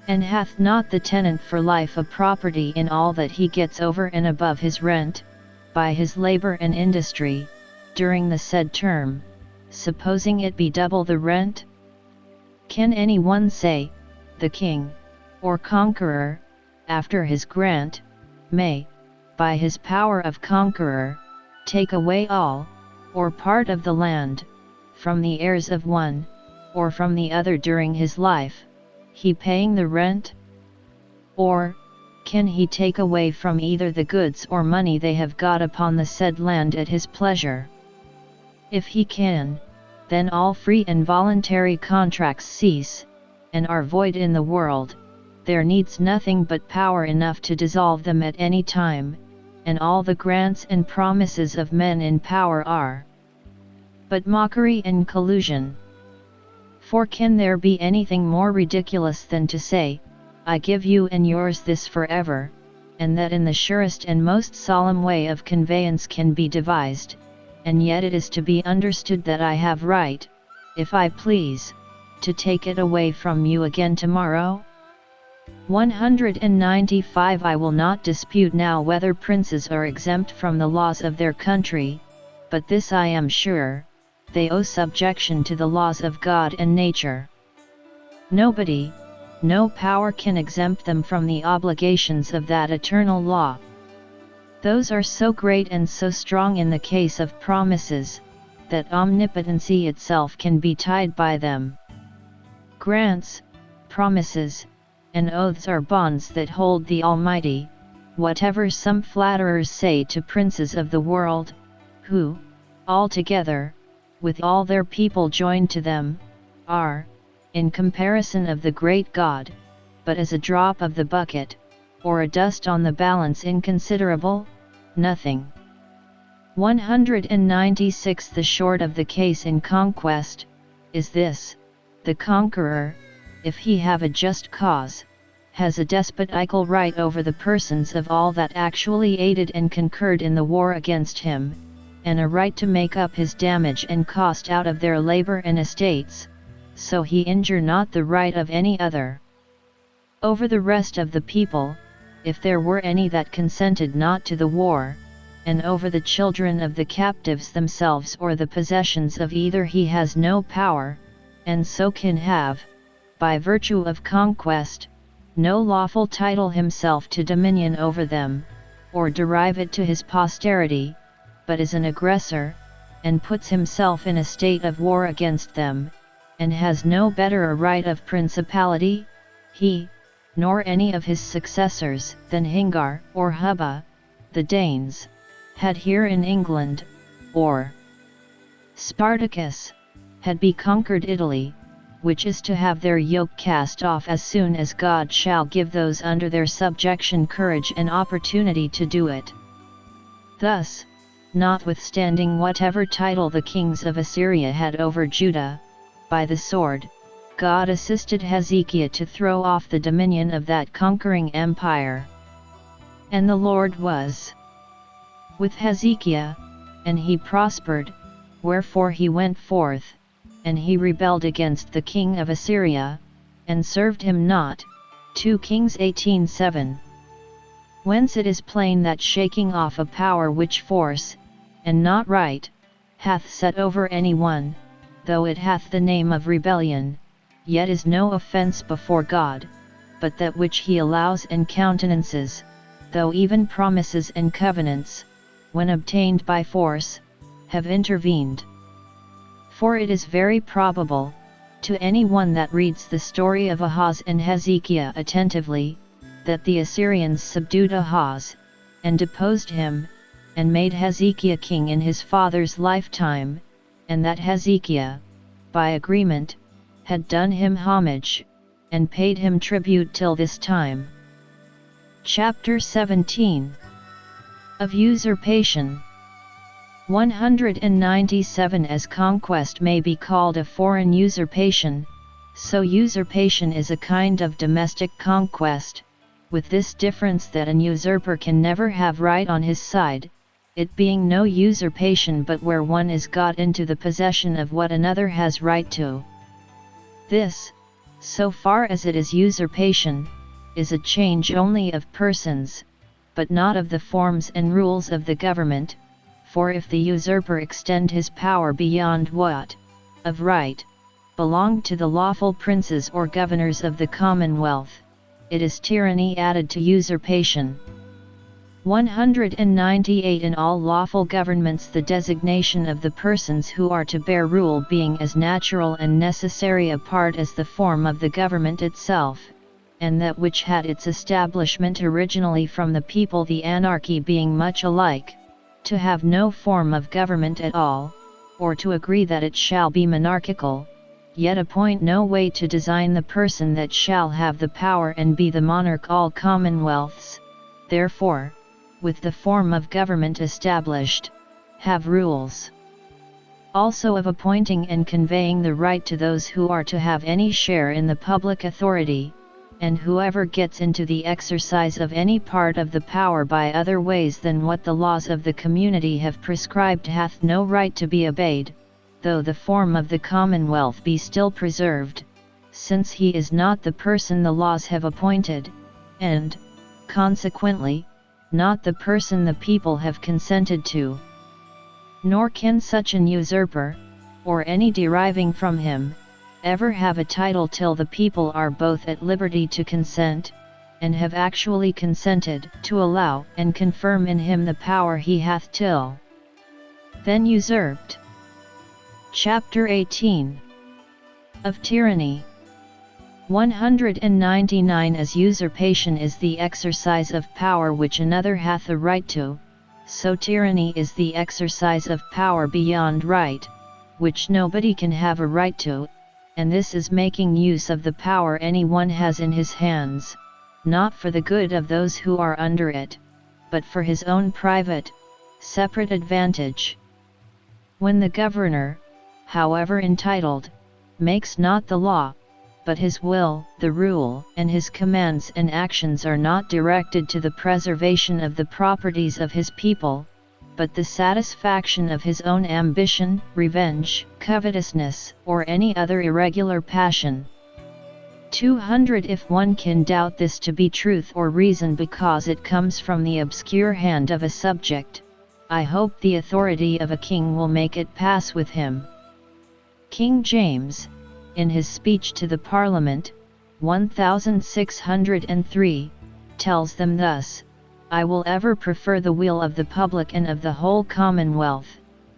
And hath not the tenant for life a property in all that he gets over and above his rent, by his labor and industry, during the said term, supposing it be double the rent? Can any one say, the king, or conqueror, after his grant, may, by his power of conqueror, take away all, or part of the land, from the heirs of one, or from the other during his life, he paying the rent? Or, can he take away from either the goods or money they have got upon the said land at his pleasure? If he can, then all free and voluntary contracts cease, and are void in the world. There needs nothing but power enough to dissolve them at any time, and all the grants and promises of men in power are but mockery and collusion. For can there be anything more ridiculous than to say, I give you and yours this forever, and that in the surest and most solemn way of conveyance can be devised, and yet it is to be understood that I have right, if I please, to take it away from you again tomorrow? 195. I will not dispute now whether princes are exempt from the laws of their country, but this I am sure, they owe subjection to the laws of God and nature. Nobody, no power can exempt them from the obligations of that eternal law. Those are so great and so strong in the case of promises, that omnipotency itself can be tied by them. Grants, promises, and oaths are bonds that hold the Almighty, whatever some flatterers say to princes of the world, who, all together, with all their people joined to them, are, in comparison of the great God, but as a drop of the bucket, or a dust on the balance inconsiderable, nothing. 196. The short of the case in conquest, is this: the conqueror, if he have a just cause, has a despotical right over the persons of all that actually aided and concurred in the war against him, and a right to make up his damage and cost out of their labor and estates, so he injure not the right of any other. Over the rest of the people, if there were any that consented not to the war, and over the children of the captives themselves or the possessions of either he has no power, and so can have, by virtue of conquest, no lawful title himself to dominion over them, or derive it to his posterity, but is an aggressor, and puts himself in a state of war against them, and has no better a right of principality, he, nor any of his successors, than Hingar or Hubba, the Danes, had here in England, or Spartacus, had be conquered Italy, which is to have their yoke cast off as soon as God shall give those under their subjection courage and opportunity to do it. Thus, notwithstanding whatever title the kings of Assyria had over Judah, by the sword, God assisted Hezekiah to throw off the dominion of that conquering empire. And the Lord was with Hezekiah, and he prospered, wherefore he went forth, and he rebelled against the king of Assyria, and served him not. 2 Kings 18:7. Whence it is plain that shaking off a power which force, and not right, hath set over any one, though it hath the name of rebellion, yet is no offence before God, but that which he allows and countenances, though even promises and covenants, when obtained by force, have intervened. For it is very probable, to any one that reads the story of Ahaz and Hezekiah attentively, that the Assyrians subdued Ahaz, and deposed him, and made Hezekiah king in his father's lifetime, and that Hezekiah, by agreement, had done him homage, and paid him tribute till this time. Chapter 17. Of Usurpation. 197. As conquest may be called a foreign usurpation, so usurpation is a kind of domestic conquest, with this difference that an usurper can never have right on his side, it being no usurpation but where one is got into the possession of what another has right to. This, so far as it is usurpation, is a change only of persons, but not of the forms and rules of the government, for if the usurper extend his power beyond what, of right, belonged to the lawful princes or governors of the commonwealth, it is tyranny added to usurpation. 198. In all lawful governments the designation of the persons who are to bear rule being as natural and necessary a part as the form of the government itself, and that which had its establishment originally from the people, the anarchy being much alike, to have no form of government at all, or to agree that it shall be monarchical, yet appoint no way to design the person that shall have the power and be the monarch all commonwealths, therefore, with the form of government established, have rules also of appointing and conveying the right to those who are to have any share in the public authority, and whoever gets into the exercise of any part of the power by other ways than what the laws of the community have prescribed hath no right to be obeyed, though the form of the commonwealth be still preserved, since he is not the person the laws have appointed, and, consequently, not the person the people have consented to. Nor can such an usurper, or any deriving from him, ever have a title till the people are both at liberty to consent, and have actually consented to allow and confirm in him the power he hath till then usurped. Chapter 18. Of Tyranny. 199. As usurpation is the exercise of power which another hath a right to, so tyranny is the exercise of power beyond right, which nobody can have a right to, and this is making use of the power any one has in his hands, not for the good of those who are under it, but for his own private, separate advantage. When the governor, however entitled, makes not the law, but his will, the rule, and his commands and actions are not directed to the preservation of the properties of his people, but the satisfaction of his own ambition, revenge, covetousness, or any other irregular passion. 200. If one can doubt this to be truth or reason because it comes from the obscure hand of a subject, I hope the authority of a king will make it pass with him. King James, in his speech to the Parliament, 1603, tells them thus: I will ever prefer the weal of the public and of the whole commonwealth,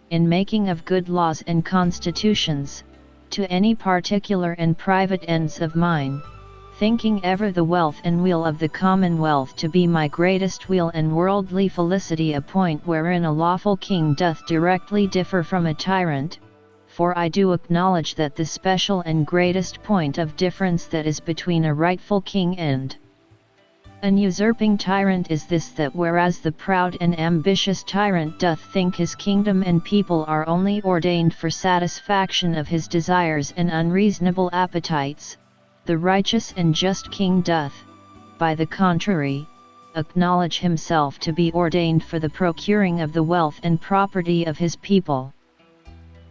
in making of good laws and constitutions, to any particular and private ends of mine, thinking ever the wealth and weal of the commonwealth to be my greatest weal and worldly felicity, a point wherein a lawful king doth directly differ from a tyrant, for I do acknowledge that the special and greatest point of difference that is between a rightful king and an usurping tyrant is this, that whereas the proud and ambitious tyrant doth think his kingdom and people are only ordained for satisfaction of his desires and unreasonable appetites, the righteous and just king doth, by the contrary, acknowledge himself to be ordained for the procuring of the wealth and property of his people.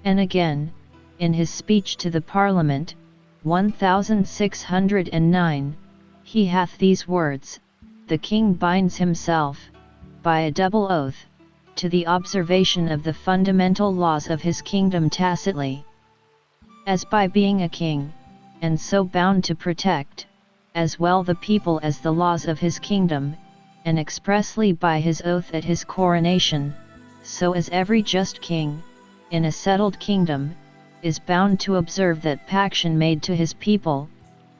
And again, in his speech to the Parliament, 1609, he hath these words: the king binds himself, by a double oath, to the observation of the fundamental laws of his kingdom tacitly, as by being a king, and so bound to protect, as well the people as the laws of his kingdom, and expressly by his oath at his coronation, so as every just king, in a settled kingdom, is bound to observe that paction made to his people,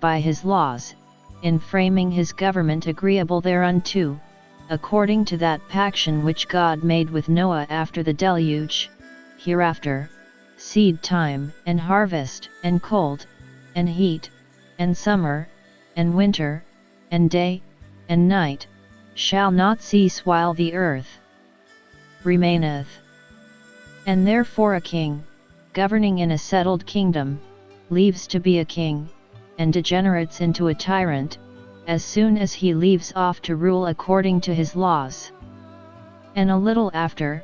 by his laws, in framing his government agreeable thereunto, according to that paction which God made with Noah after the deluge, hereafter, seed time and harvest, and cold, and heat, and summer, and winter, and day, and night, shall not cease while the earth remaineth. And therefore a king, governing in a settled kingdom, leaves to be a king, and degenerates into a tyrant, as soon as he leaves off to rule according to his laws. And a little after,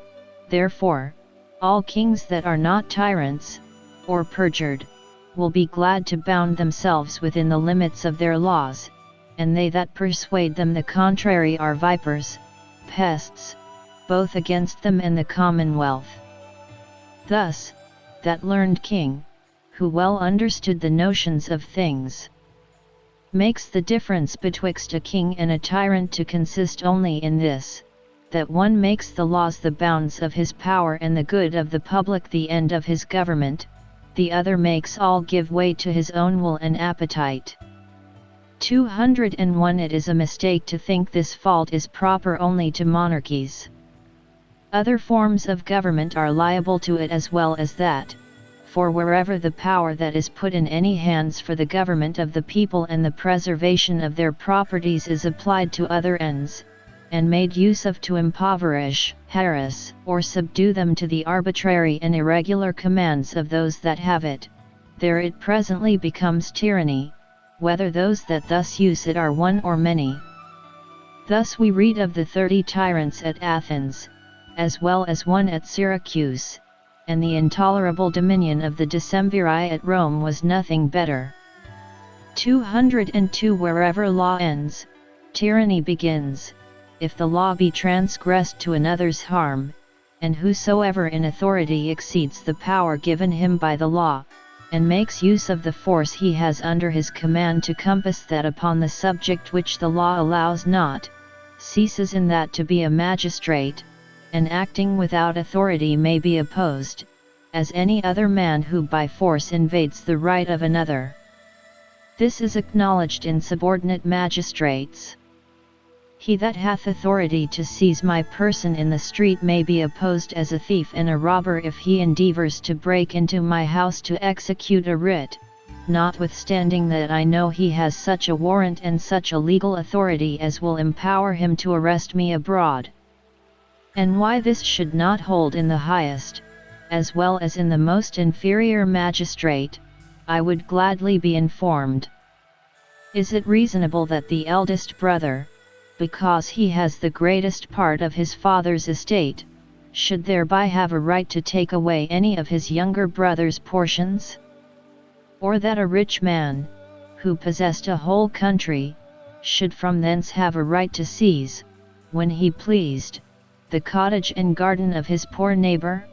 therefore, all kings that are not tyrants, or perjured, will be glad to bound themselves within the limits of their laws, and they that persuade them the contrary are vipers, pests, both against them and the commonwealth. Thus, that learned king, who well understood the notions of things, makes the difference betwixt a king and a tyrant to consist only in this, that one makes the laws the bounds of his power and the good of the public the end of his government, the other makes all give way to his own will and appetite. 201. It is a mistake to think this fault is proper only to monarchies. Other forms of government are liable to it as well as that, for wherever the power that is put in any hands for the government of the people and the preservation of their properties is applied to other ends, and made use of to impoverish, harass, or subdue them to the arbitrary and irregular commands of those that have it, there it presently becomes tyranny, whether those that thus use it are one or many. Thus we read of the 30 tyrants at Athens, as well as one at Syracuse, and the intolerable dominion of the decemviri at Rome was nothing better. 202. Wherever law ends, tyranny begins, if the law be transgressed to another's harm, and whosoever in authority exceeds the power given him by the law, and makes use of the force he has under his command to compass that upon the subject which the law allows not, ceases in that to be a magistrate, and acting without authority may be opposed, as any other man who by force invades the right of another. This is acknowledged in subordinate magistrates. He that hath authority to seize my person in the street may be opposed as a thief and a robber if he endeavours to break into my house to execute a writ, notwithstanding that I know he has such a warrant and such a legal authority as will empower him to arrest me abroad. And why this should not hold in the highest, as well as in the most inferior magistrate, I would gladly be informed. Is it reasonable that the eldest brother, because he has the greatest part of his father's estate, should thereby have a right to take away any of his younger brother's portions? Or that a rich man, who possessed a whole country, should from thence have a right to seize, when he pleased, the cottage and garden of his poor neighbor?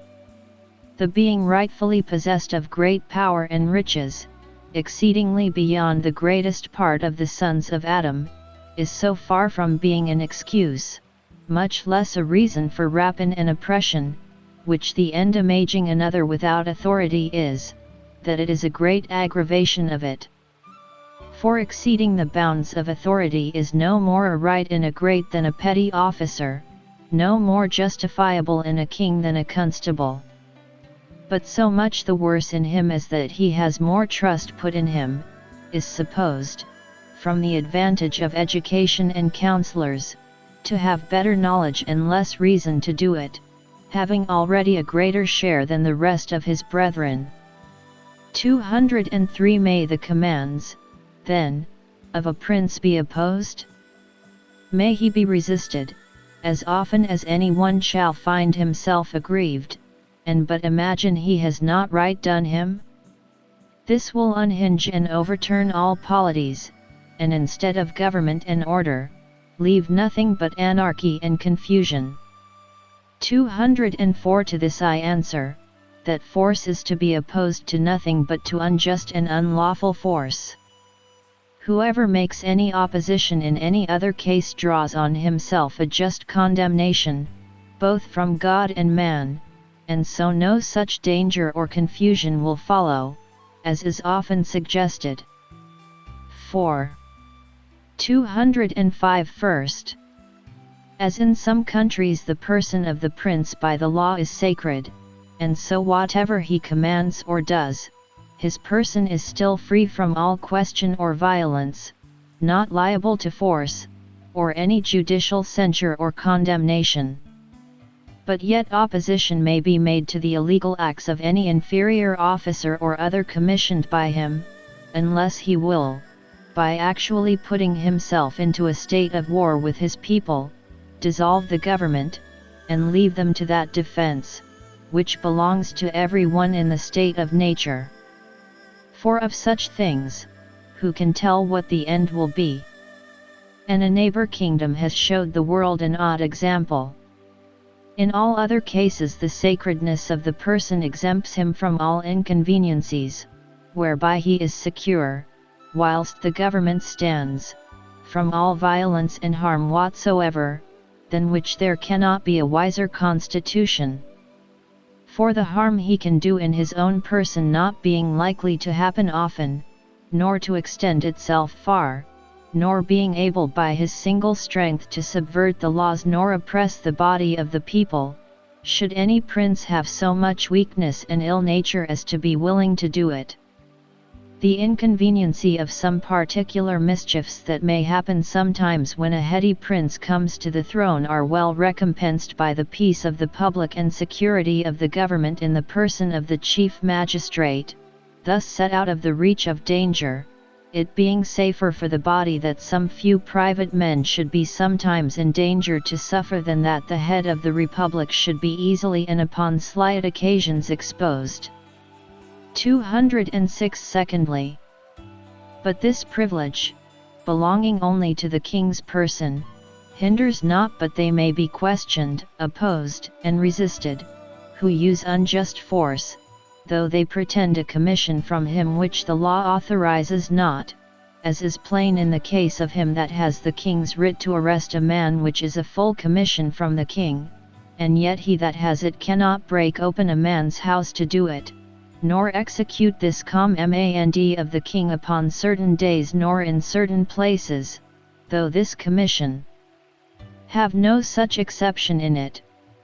The being rightfully possessed of great power and riches, exceedingly beyond the greatest part of the sons of Adam, is so far from being an excuse, much less a reason for rapine and oppression, which the end imaging another without authority is, that it is a great aggravation of it. For exceeding the bounds of authority is no more a right in a great than a petty officer, no more justifiable in a king than a constable. But so much the worse in him as that he has more trust put in him, is supposed, from the advantage of education and counsellors, to have better knowledge and less reason to do it, having already a greater share than the rest of his brethren. 203 May the commands, then, of a prince be opposed? May he be resisted, as often as any one shall find himself aggrieved, and but imagine he has not right done him? This will unhinge and overturn all polities, and instead of government and order, leave nothing but anarchy and confusion. 204 To this I answer, that force is to be opposed to nothing but to unjust and unlawful force. Whoever makes any opposition in any other case draws on himself a just condemnation, both from God and man, and so no such danger or confusion will follow, as is often suggested. 4. 205 First. As in some countries the person of the prince by the law is sacred, and so whatever he commands or does, his person is still free from all question or violence, not liable to force, or any judicial censure or condemnation. But yet opposition may be made to the illegal acts of any inferior officer or other commissioned by him, unless he will, by actually putting himself into a state of war with his people, dissolve the government, and leave them to that defense, which belongs to every one in the state of nature. For of such things, who can tell what the end will be? And a neighbor kingdom has showed the world an odd example. In all other cases the sacredness of the person exempts him from all inconveniencies, whereby he is secure, whilst the government stands, from all violence and harm whatsoever, than which there cannot be a wiser constitution. For the harm he can do in his own person not being likely to happen often, nor to extend itself far, nor being able by his single strength to subvert the laws nor oppress the body of the people, should any prince have so much weakness and ill nature as to be willing to do it. The inconveniency of some particular mischiefs that may happen sometimes when a heady prince comes to the throne are well recompensed by the peace of the public and security of the government in the person of the chief magistrate, thus set out of the reach of danger, it being safer for the body that some few private men should be sometimes in danger to suffer than that the head of the republic should be easily and upon slight occasions exposed. 206 Secondly. But this privilege, belonging only to the king's person, hinders not but they may be questioned, opposed, and resisted, who use unjust force, though they pretend a commission from him which the law authorizes not, as is plain in the case of him that has the king's writ to arrest a man, which is a full commission from the king, and yet he that has it cannot break open a man's house to do it, nor execute this command of the king upon certain days nor in certain places, though this commission have no such exception in it,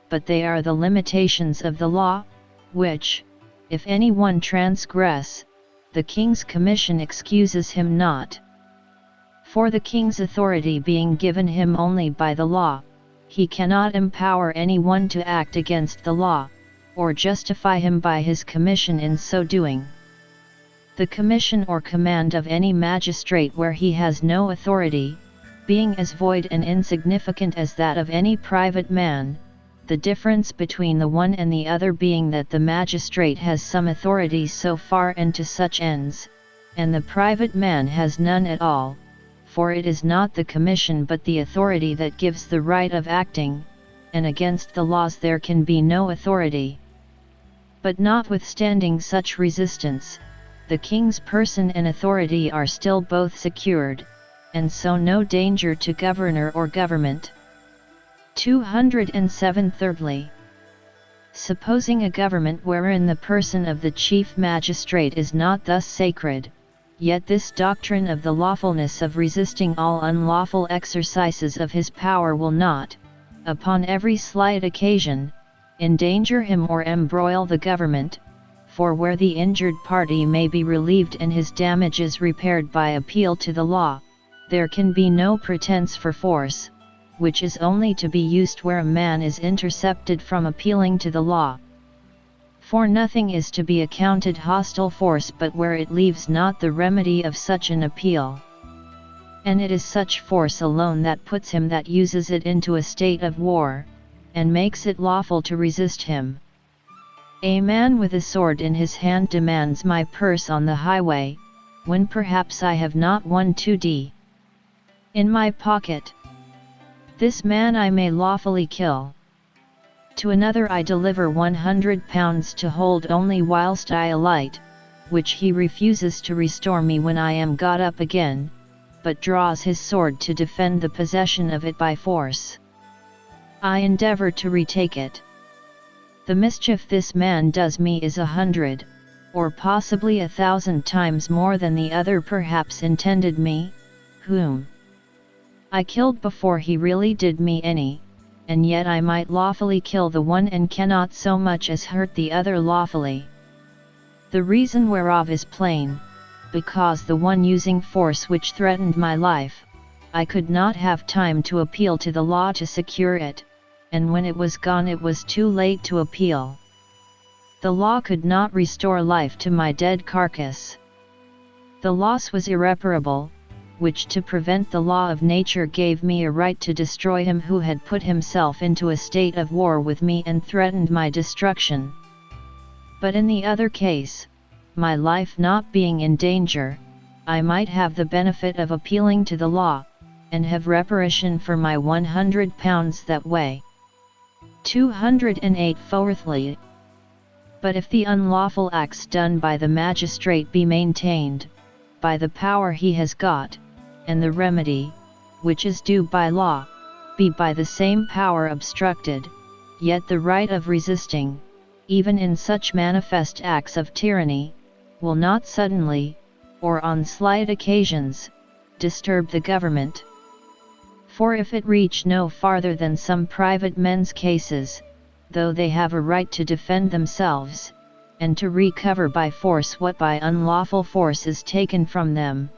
but they are the limitations of the law, which, if any one transgress, the king's commission excuses him not. For the king's authority being given him only by the law, he cannot empower any one to act against the law, or justify him by his commission in so doing. The commission or command of any magistrate where he has no authority, being as void and insignificant as that of any private man, the difference between the one and the other being that the magistrate has some authority so far and to such ends, and the private man has none at all, for it is not the commission but the authority that gives the right of acting, and against the laws there can be no authority. But notwithstanding such resistance, the king's person and authority are still both secured, and so no danger to governor or government. 207 Thirdly, supposing a government wherein the person of the chief magistrate is not thus sacred, yet this doctrine of the lawfulness of resisting all unlawful exercises of his power will not, upon every slight occasion, endanger him or embroil the government, for where the injured party may be relieved and his damages repaired by appeal to the law, there can be no pretense for force, which is only to be used where a man is intercepted from appealing to the law. For nothing is to be accounted hostile force but where it leaves not the remedy of such an appeal. And it is such force alone that puts him that uses it into a state of war, and makes it lawful to resist him. A man with a sword in his hand demands my purse on the highway, when perhaps I have not 1/2d in my pocket. This man I may lawfully kill. To another I deliver 100 pounds to hold only whilst I alight, which he refuses to restore me when I am got up again, but draws his sword to defend the possession of it by force. I endeavour to retake it. The mischief this man does me is 100, or possibly 1,000 times more than the other perhaps intended me, whom I killed before he really did me any, and yet I might lawfully kill the one and cannot so much as hurt the other lawfully. The reason whereof is plain, because the one using force which threatened my life, I could not have time to appeal to the law to secure it, and when it was gone it was too late to appeal. The law could not restore life to my dead carcass. The loss was irreparable, which to prevent the law of nature gave me a right to destroy him who had put himself into a state of war with me and threatened my destruction. But in the other case, my life not being in danger, I might have the benefit of appealing to the law, and have reparation for my 100 pounds that way. 208 Fourthly, but if the unlawful acts done by the magistrate be maintained, by the power he has got, and the remedy, which is due by law, be by the same power obstructed, yet the right of resisting, even in such manifest acts of tyranny, will not suddenly, or on slight occasions, disturb the government. For if it reach no farther than some private men's cases, though they have a right to defend themselves, and to recover by force what by unlawful force is taken from them,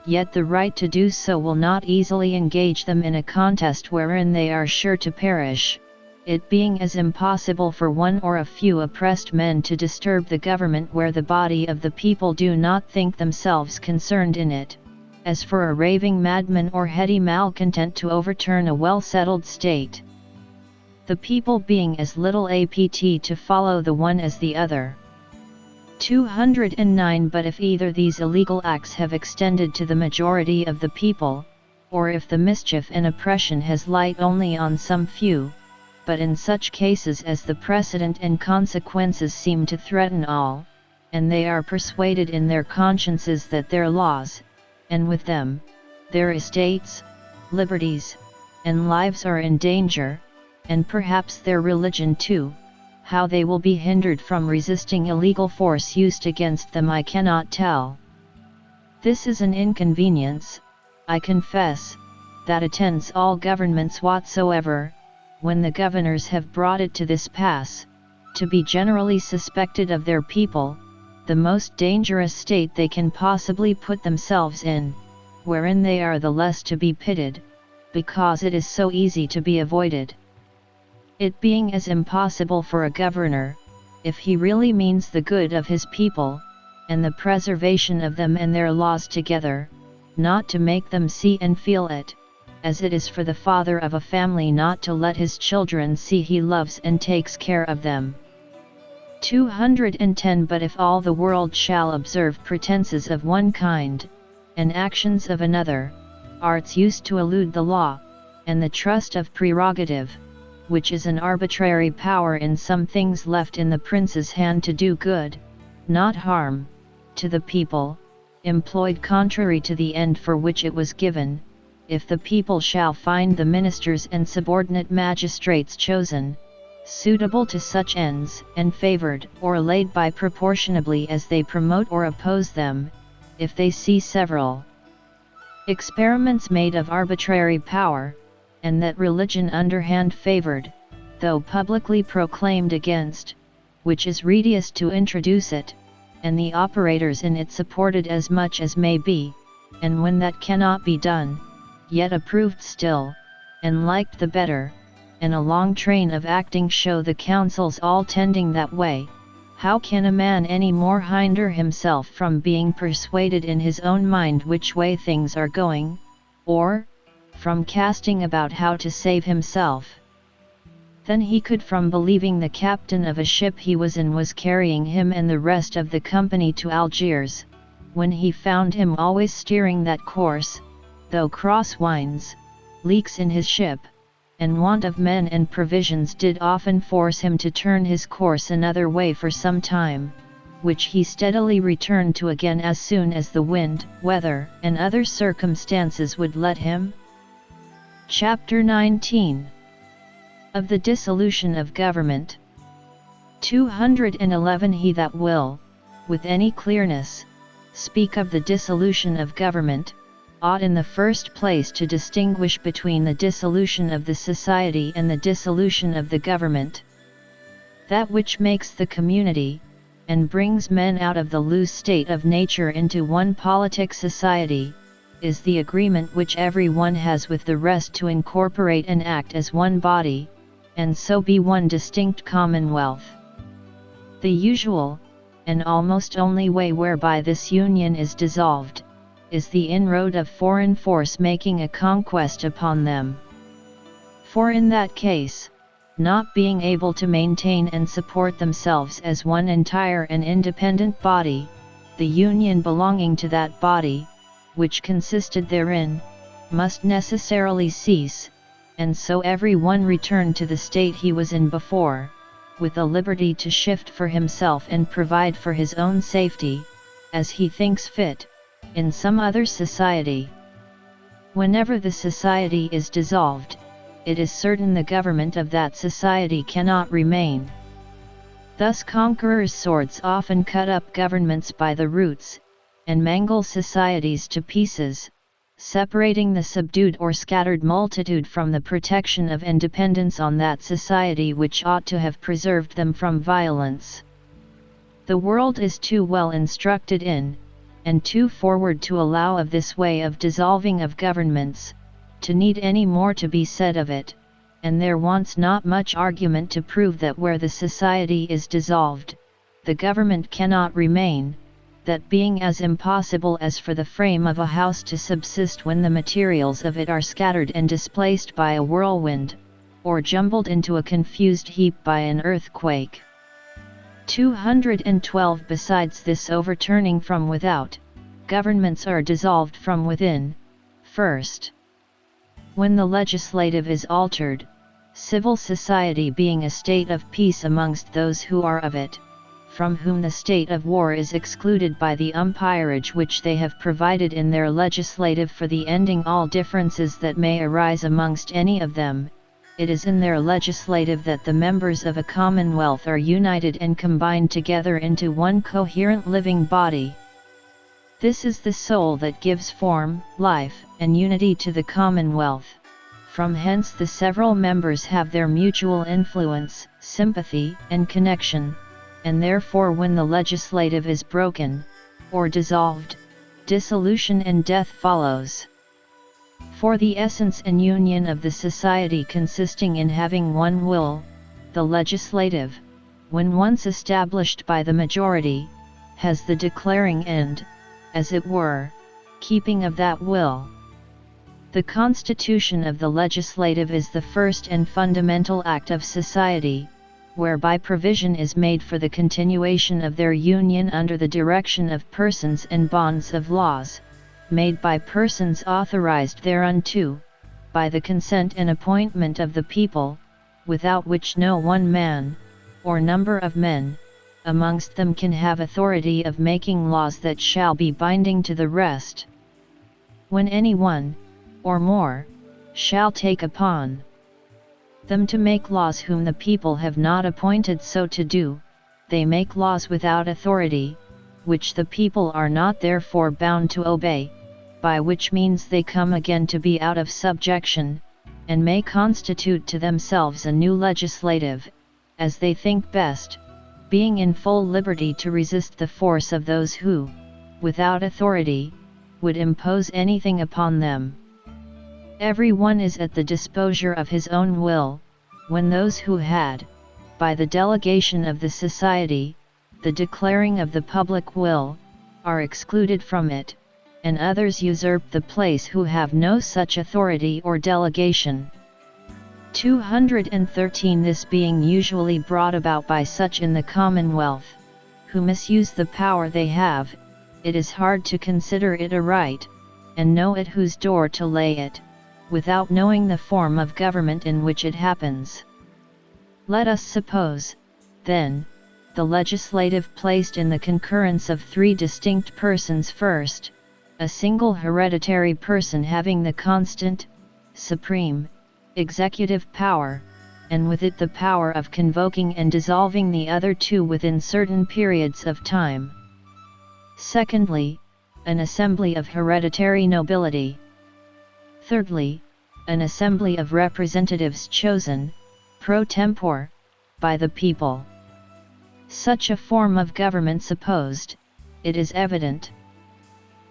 yet the right to do so will not easily engage them in a contest wherein they are sure to perish, it being as impossible for one or a few oppressed men to disturb the government where the body of the people do not think themselves concerned in it, as for a raving madman or heady malcontent to overturn a well-settled state. The people being as little apt to follow the one as the other. 209 But if either these illegal acts have extended to the majority of the people, or if the mischief and oppression has light only on some few, but in such cases as the precedent and consequences seem to threaten all, and they are persuaded in their consciences that their laws, and with them, their estates, liberties, and lives are in danger, and perhaps their religion too, how they will be hindered from resisting illegal force used against them I cannot tell. This is an inconvenience, I confess, that attends all governments whatsoever, when the governors have brought it to this pass, to be generally suspected of their people, the most dangerous state they can possibly put themselves in, wherein they are the less to be pitied, because it is so easy to be avoided. It being as impossible for a governor, if he really means the good of his people, and the preservation of them and their laws together, not to make them see and feel it, as it is for the father of a family not to let his children see he loves and takes care of them. 210 But if all the world shall observe pretenses of one kind, and actions of another, arts used to elude the law, and the trust of prerogative, which is an arbitrary power in some things left in the prince's hand to do good, not harm, to the people, employed contrary to the end for which it was given, if the people shall find the ministers and subordinate magistrates chosen, suitable to such ends, and favored or laid by proportionably as they promote or oppose them, if they see several experiments made of arbitrary power, and that religion underhand favored, though publicly proclaimed against, which is readiest to introduce it, and the operators in it supported as much as may be, and when that cannot be done, yet approved still, and liked the better, and a long train of acting show the counsels all tending that way, how can a man any more hinder himself from being persuaded in his own mind which way things are going, or from casting about how to save himself? Then he could from believing the captain of a ship he was in was carrying him and the rest of the company to Algiers, when he found him always steering that course, though cross winds, leaks in his ship, and want of men and provisions did often force him to turn his course another way for some time, which he steadily returned to again as soon as the wind, weather, and other circumstances would let him. Chapter 19 Of the Dissolution of Government. 211 He that will, with any clearness, speak of the dissolution of government, ought in the first place to distinguish between the dissolution of the society and the dissolution of the government. That which makes the community, and brings men out of the loose state of nature into one politic society, is the agreement which every one has with the rest to incorporate and act as one body, and so be one distinct commonwealth. The usual, and almost only way whereby this union is dissolved, is the inroad of foreign force making a conquest upon them. For in that case, not being able to maintain and support themselves as one entire and independent body, the union belonging to that body, which consisted therein, must necessarily cease, and so every one return to the state he was in before, with a liberty to shift for himself and provide for his own safety, as he thinks fit, in some other society. Whenever the society is dissolved, it is certain the government of that society cannot remain. Thus conquerors' swords often cut up governments by the roots, and mangle societies to pieces, separating the subdued or scattered multitude from the protection of independence on that society which ought to have preserved them from violence. The world is too well instructed in, and too forward to allow of this way of dissolving of governments, to need any more to be said of it, and there wants not much argument to prove that where the society is dissolved, the government cannot remain, that being as impossible as for the frame of a house to subsist when the materials of it are scattered and displaced by a whirlwind, or jumbled into a confused heap by an earthquake. 212 Besides this overturning from without, governments are dissolved from within. First, when the legislative is altered, civil society being a state of peace amongst those who are of it, from whom the state of war is excluded by the umpirage which they have provided in their legislative for the ending all differences that may arise amongst any of them. It is in their legislative that the members of a commonwealth are united and combined together into one coherent living body. This is the soul that gives form, life, and unity to the commonwealth. From hence the several members have their mutual influence, sympathy, and connection, and therefore when the legislative is broken, or dissolved, dissolution and death follows. For the essence and union of the society consisting in having one will, the legislative, when once established by the majority, has the declaring and, as it were, keeping of that will. The constitution of the legislative is the first and fundamental act of society, whereby provision is made for the continuation of their union under the direction of persons and bonds of laws, made by persons authorized thereunto, by the consent and appointment of the people, without which no one man, or number of men, amongst them can have authority of making laws that shall be binding to the rest. When any one, or more, shall take upon them to make laws whom the people have not appointed so to do, they make laws without authority, which the people are not therefore bound to obey, by which means they come again to be out of subjection, and may constitute to themselves a new legislative, as they think best, being in full liberty to resist the force of those who, without authority, would impose anything upon them. Every one is at the disposure of his own will, when those who had, by the delegation of the society, the declaring of the public will, are excluded from it, and others usurp the place who have no such authority or delegation. 213 This being usually brought about by such in the commonwealth, who misuse the power they have, it is hard to consider it aright, and know at whose door to lay it, without knowing the form of government in which it happens. Let us suppose, then, the legislative placed in the concurrence of three distinct persons: first, a single hereditary person having the constant, supreme, executive power, and with it the power of convoking and dissolving the other two within certain periods of time. Secondly, an assembly of hereditary nobility. Thirdly, an assembly of representatives chosen, pro tempore, by the people. Such a form of government supposed, it is evident.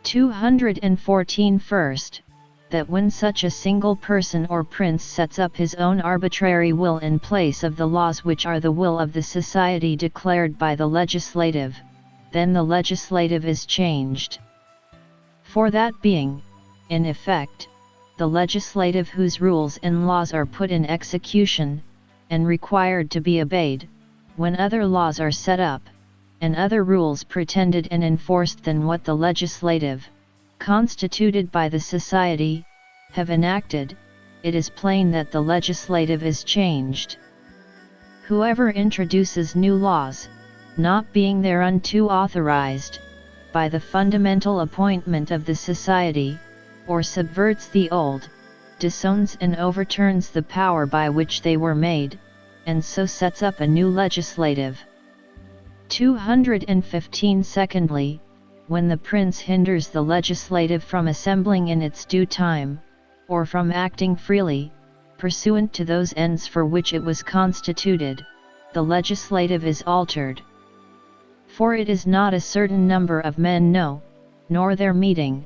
214 First, that when such a single person or prince sets up his own arbitrary will in place of the laws which are the will of the society declared by the legislative, then the legislative is changed. For that being, in effect, the legislative whose rules and laws are put in execution, and required to be obeyed, when other laws are set up, and other rules pretended and enforced than what the legislative, constituted by the society, have enacted, it is plain that the legislative is changed. Whoever introduces new laws, not being thereunto authorized, by the fundamental appointment of the society, or subverts the old, disowns and overturns the power by which they were made, and so sets up a new legislative. 215 Secondly, when the prince hinders the legislative from assembling in its due time, or from acting freely, pursuant to those ends for which it was constituted, the legislative is altered. For it is not a certain number of men no, nor their meeting,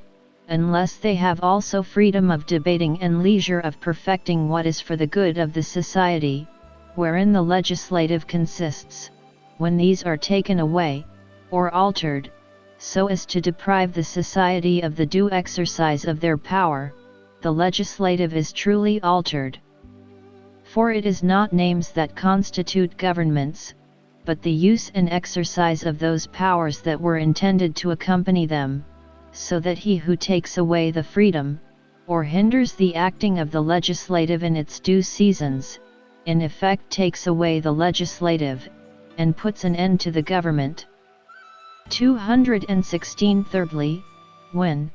unless they have also freedom of debating and leisure of perfecting what is for the good of the society, wherein the legislative consists, when these are taken away, or altered, so as to deprive the society of the due exercise of their power, the legislative is truly altered. For it is not names that constitute governments, but the use and exercise of those powers that were intended to accompany them, so that he who takes away the freedom, or hinders the acting of the legislative in its due seasons, in effect takes away the legislative, and puts an end to the government. 216. Thirdly, when,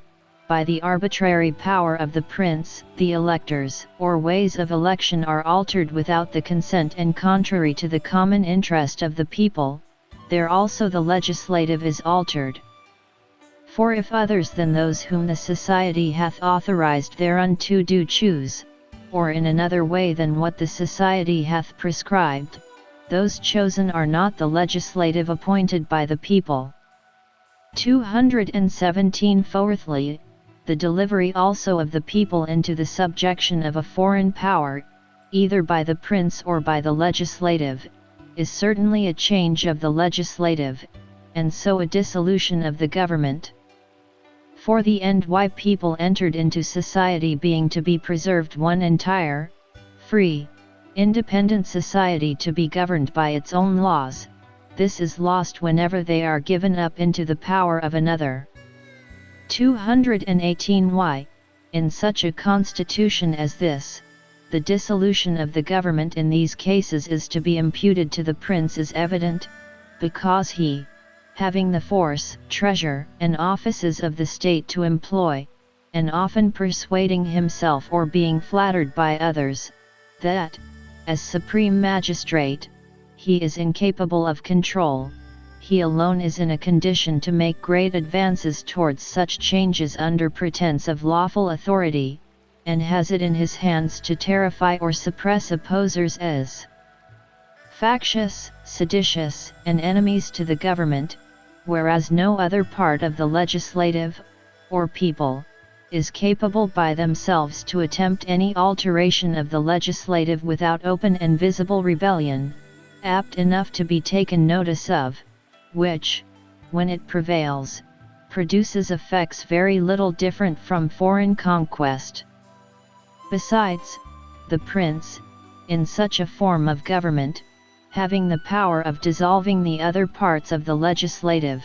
by the arbitrary power of the prince, the electors or ways of election are altered without the consent and contrary to the common interest of the people, there also the legislative is altered. For if others than those whom the society hath authorized thereunto do choose, or in another way than what the society hath prescribed, those chosen are not the legislative appointed by the people. 217. Fourthly, the delivery also of the people into the subjection of a foreign power, either by the prince or by the legislative, is certainly a change of the legislative, and so a dissolution of the government. For the end why people entered into society being to be preserved one entire, free, independent society to be governed by its own laws, this is lost whenever they are given up into the power of another. 218. Why, in such a constitution as this, the dissolution of the government in these cases is to be imputed to the prince is evident, because he, having the force, treasure, and offices of the state to employ, and often persuading himself or being flattered by others, that, as supreme magistrate, he is incapable of control, he alone is in a condition to make great advances towards such changes under pretense of lawful authority, and has it in his hands to terrify or suppress opposers as factious, seditious, and enemies to the government, whereas no other part of the legislative, or people, is capable by themselves to attempt any alteration of the legislative without open and visible rebellion, apt enough to be taken notice of, which, when it prevails, produces effects very little different from foreign conquest. Besides, the prince, in such a form of government, having the power of dissolving the other parts of the legislative,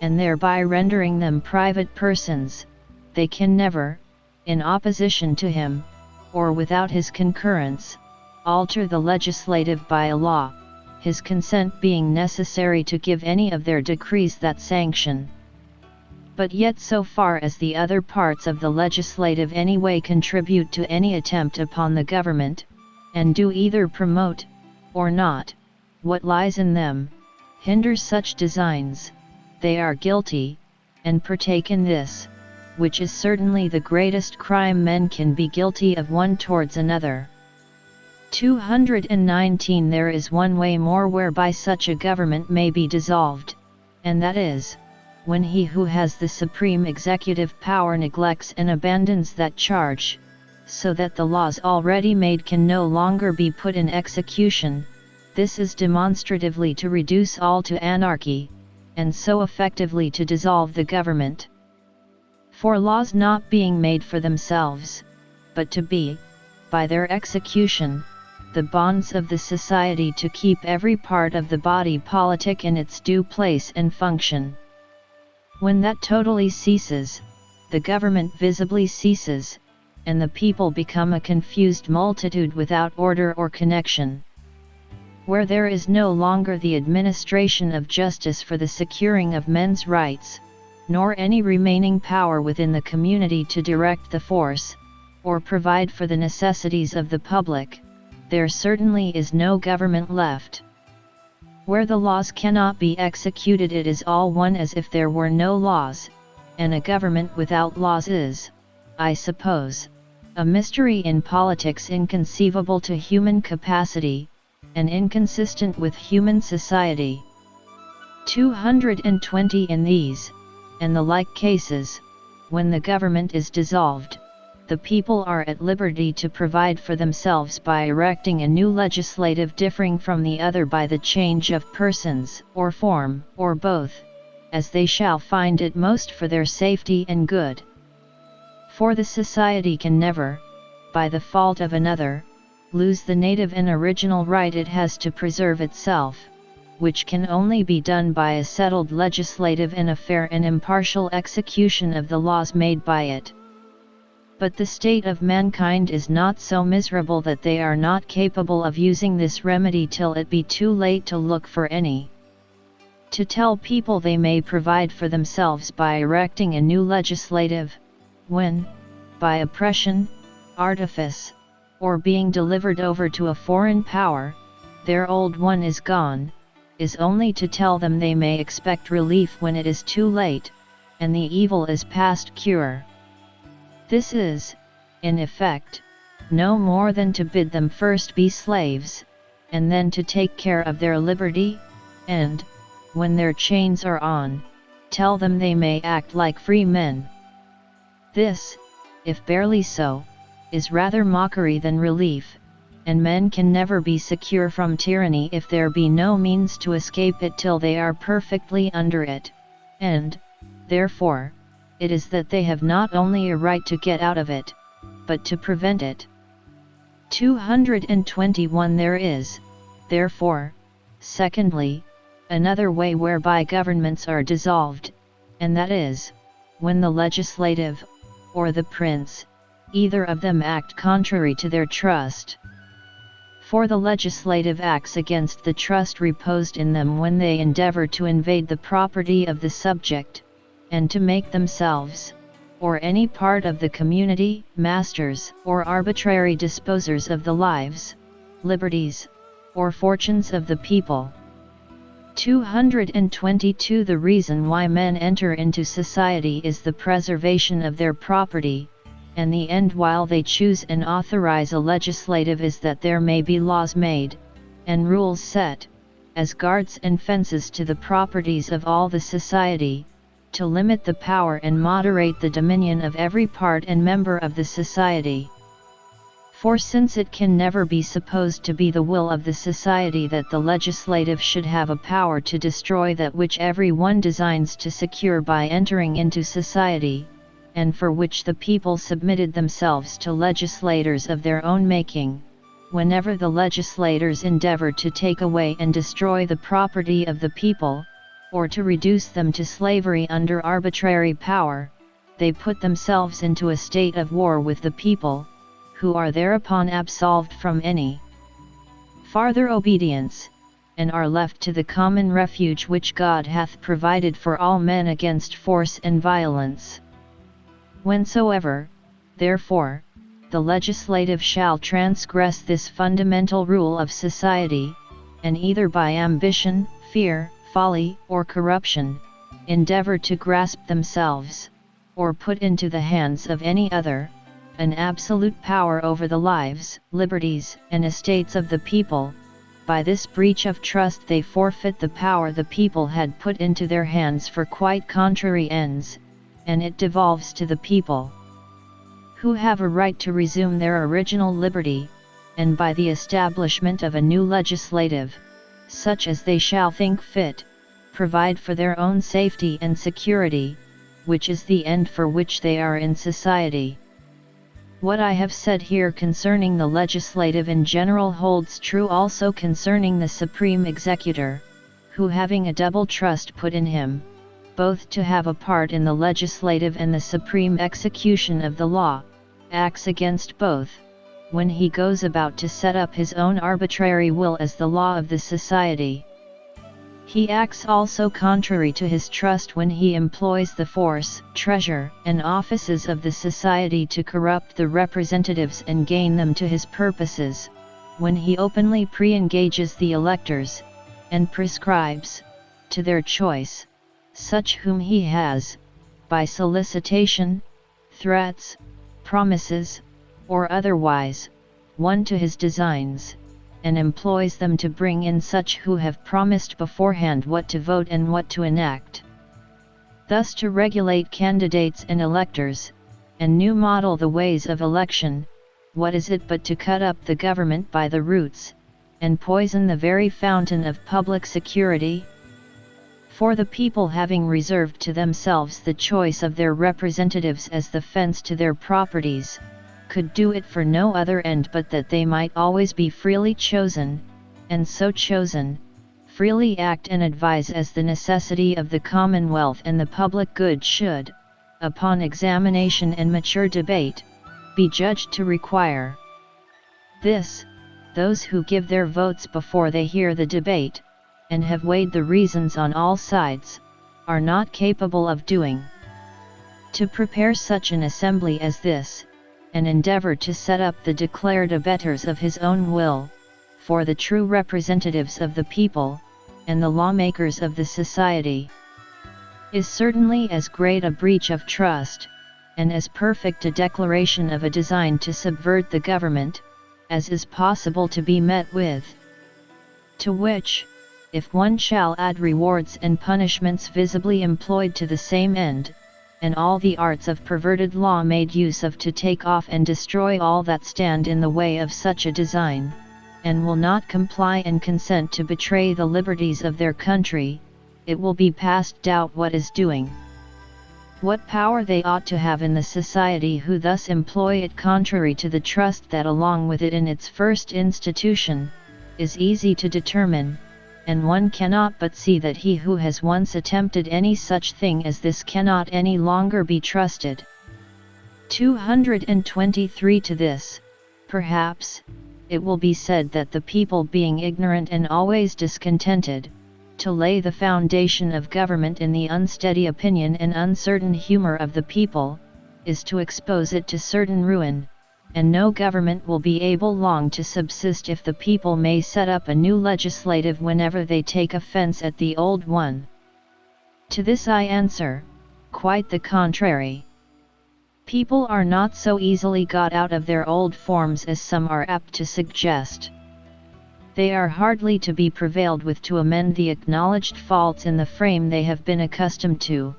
and thereby rendering them private persons, they can never, in opposition to him, or without his concurrence, alter the legislative by a law, his consent being necessary to give any of their decrees that sanction. But yet so far as the other parts of the legislative any way contribute to any attempt upon the government, and do either promote, or not, what lies in them, hinder such designs, they are guilty, and partake in this, which is certainly the greatest crime men can be guilty of one towards another. 219. There is one way more whereby such a government may be dissolved, and that is, when he who has the supreme executive power neglects and abandons that charge, so that the laws already made can no longer be put in execution. This is demonstratively to reduce all to anarchy, and so effectively to dissolve the government. For laws not being made for themselves, but to be, by their execution, the bonds of the society to keep every part of the body politic in its due place and function. When that totally ceases, the government visibly ceases, and the people become a confused multitude without order or connection. Where there is no longer the administration of justice for the securing of men's rights, nor any remaining power within the community to direct the force, or provide for the necessities of the public, there certainly is no government left. Where the laws cannot be executed, it is all one as if there were no laws, and a government without laws is, I suppose, a mystery in politics inconceivable to human capacity, and inconsistent with human society. 220. In these, and the like cases, when the government is dissolved, the people are at liberty to provide for themselves by erecting a new legislative differing from the other by the change of persons, or form, or both, as they shall find it most for their safety and good. For the society can never, by the fault of another, lose the native and original right it has to preserve itself, which can only be done by a settled legislative and a fair and impartial execution of the laws made by it. But the state of mankind is not so miserable that they are not capable of using this remedy till it be too late to look for any. To tell people they may provide for themselves by erecting a new legislative, when, by oppression, artifice, or being delivered over to a foreign power, their old one is gone, is only to tell them they may expect relief when it is too late, and the evil is past cure. This is, in effect, no more than to bid them first be slaves, and then to take care of their liberty, and, when their chains are on, tell them they may act like free men. This, if barely so, is rather mockery than relief, and men can never be secure from tyranny if there be no means to escape it till they are perfectly under it, and, therefore, it is that they have not only a right to get out of it, but to prevent it. 221 There is, therefore, secondly, another way whereby governments are dissolved, and that is, when the legislative, or the prince, either of them act contrary to their trust. For the legislative acts against the trust reposed in them when they endeavor to invade the property of the subject, and to make themselves, or any part of the community, masters or arbitrary disposers of the lives, liberties, or fortunes of the people. 222 The reason why men enter into society is the preservation of their property, and the end while they choose and authorize a legislative is that there may be laws made, and rules set, as guards and fences to the properties of all the society, to limit the power and moderate the dominion of every part and member of the society. For since it can never be supposed to be the will of the society that the legislative should have a power to destroy that which every one designs to secure by entering into society, and for which the people submitted themselves to legislators of their own making, whenever the legislators endeavor to take away and destroy the property of the people, or to reduce them to slavery under arbitrary power, they put themselves into a state of war with the people, who are thereupon absolved from any farther obedience, and are left to the common refuge which God hath provided for all men against force and violence. Whensoever, therefore, the legislative shall transgress this fundamental rule of society, and either by ambition, fear, folly, or corruption, endeavor to grasp themselves, or put into the hands of any other, an absolute power over the lives, liberties, and estates of the people, by this breach of trust they forfeit the power the people had put into their hands for quite contrary ends, and it devolves to the people, who have a right to resume their original liberty, and by the establishment of a new legislative, such as they shall think fit, provide for their own safety and security, which is the end for which they are in society. What I have said here concerning the legislative in general holds true also concerning the supreme executor, who having a double trust put in him, both to have a part in the legislative and the supreme execution of the law, acts against both, when he goes about to set up his own arbitrary will as the law of the society. He acts also contrary to his trust when he employs the force, treasure, and offices of the society to corrupt the representatives and gain them to his purposes, when he openly pre-engages the electors, and prescribes, to their choice, such whom he has, by solicitation, threats, promises, or otherwise, won to his designs, and employs them to bring in such who have promised beforehand what to vote and what to enact. Thus to regulate candidates and electors, and new model the ways of election, what is it but to cut up the government by the roots, and poison the very fountain of public security? For the people having reserved to themselves the choice of their representatives as the fence to their properties, could do it for no other end but that they might always be freely chosen, and so chosen, freely act and advise as the necessity of the commonwealth and the public good should, upon examination and mature debate, be judged to require. This, those who give their votes before they hear the debate, and have weighed the reasons on all sides, are not capable of doing. To prepare such an assembly as this, and endeavor to set up the declared abettors of his own will, for the true representatives of the people, and the lawmakers of the society, is certainly as great a breach of trust, and as perfect a declaration of a design to subvert the government, as is possible to be met with. To which, if one shall add rewards and punishments visibly employed to the same end, and all the arts of perverted law made use of to take off and destroy all that stand in the way of such a design, and will not comply and consent to betray the liberties of their country, it will be past doubt what is doing. What power they ought to have in the society who thus employ it contrary to the trust that along with it in its first institution, is easy to determine, and one cannot but see that he who has once attempted any such thing as this cannot any longer be trusted. 223. To this, perhaps, it will be said that the people being ignorant and always discontented, to lay the foundation of government in the unsteady opinion and uncertain humor of the people, is to expose it to certain ruin, and no government will be able long to subsist if the people may set up a new legislative whenever they take offense at the old one. To this I answer, quite the contrary. People are not so easily got out of their old forms as some are apt to suggest. They are hardly to be prevailed with to amend the acknowledged faults in the frame they have been accustomed to.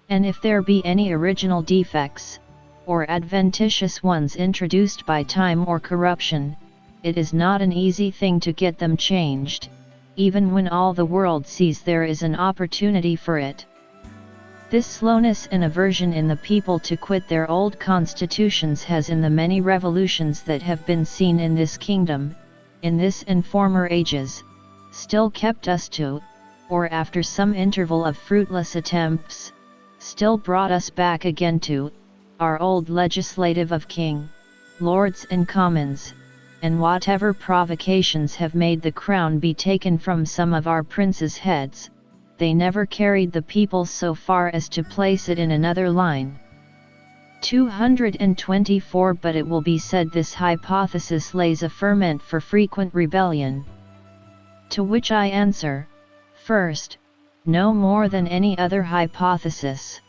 And if there be any original defects, or adventitious ones introduced by time or corruption, it is not an easy thing to get them changed, even when all the world sees there is an opportunity for it. This slowness and aversion in the people to quit their old constitutions has in the many revolutions that have been seen in this kingdom, in this and former ages, still kept us to, or after some interval of fruitless attempts, still brought us back again to, our old legislative of king, lords and commons, and whatever provocations have made the crown be taken from some of our princes' heads, they never carried the people so far as to place it in another line. 224. But it will be said this hypothesis lays a ferment for frequent rebellion. To which I answer, first, no more than any other hypothesis.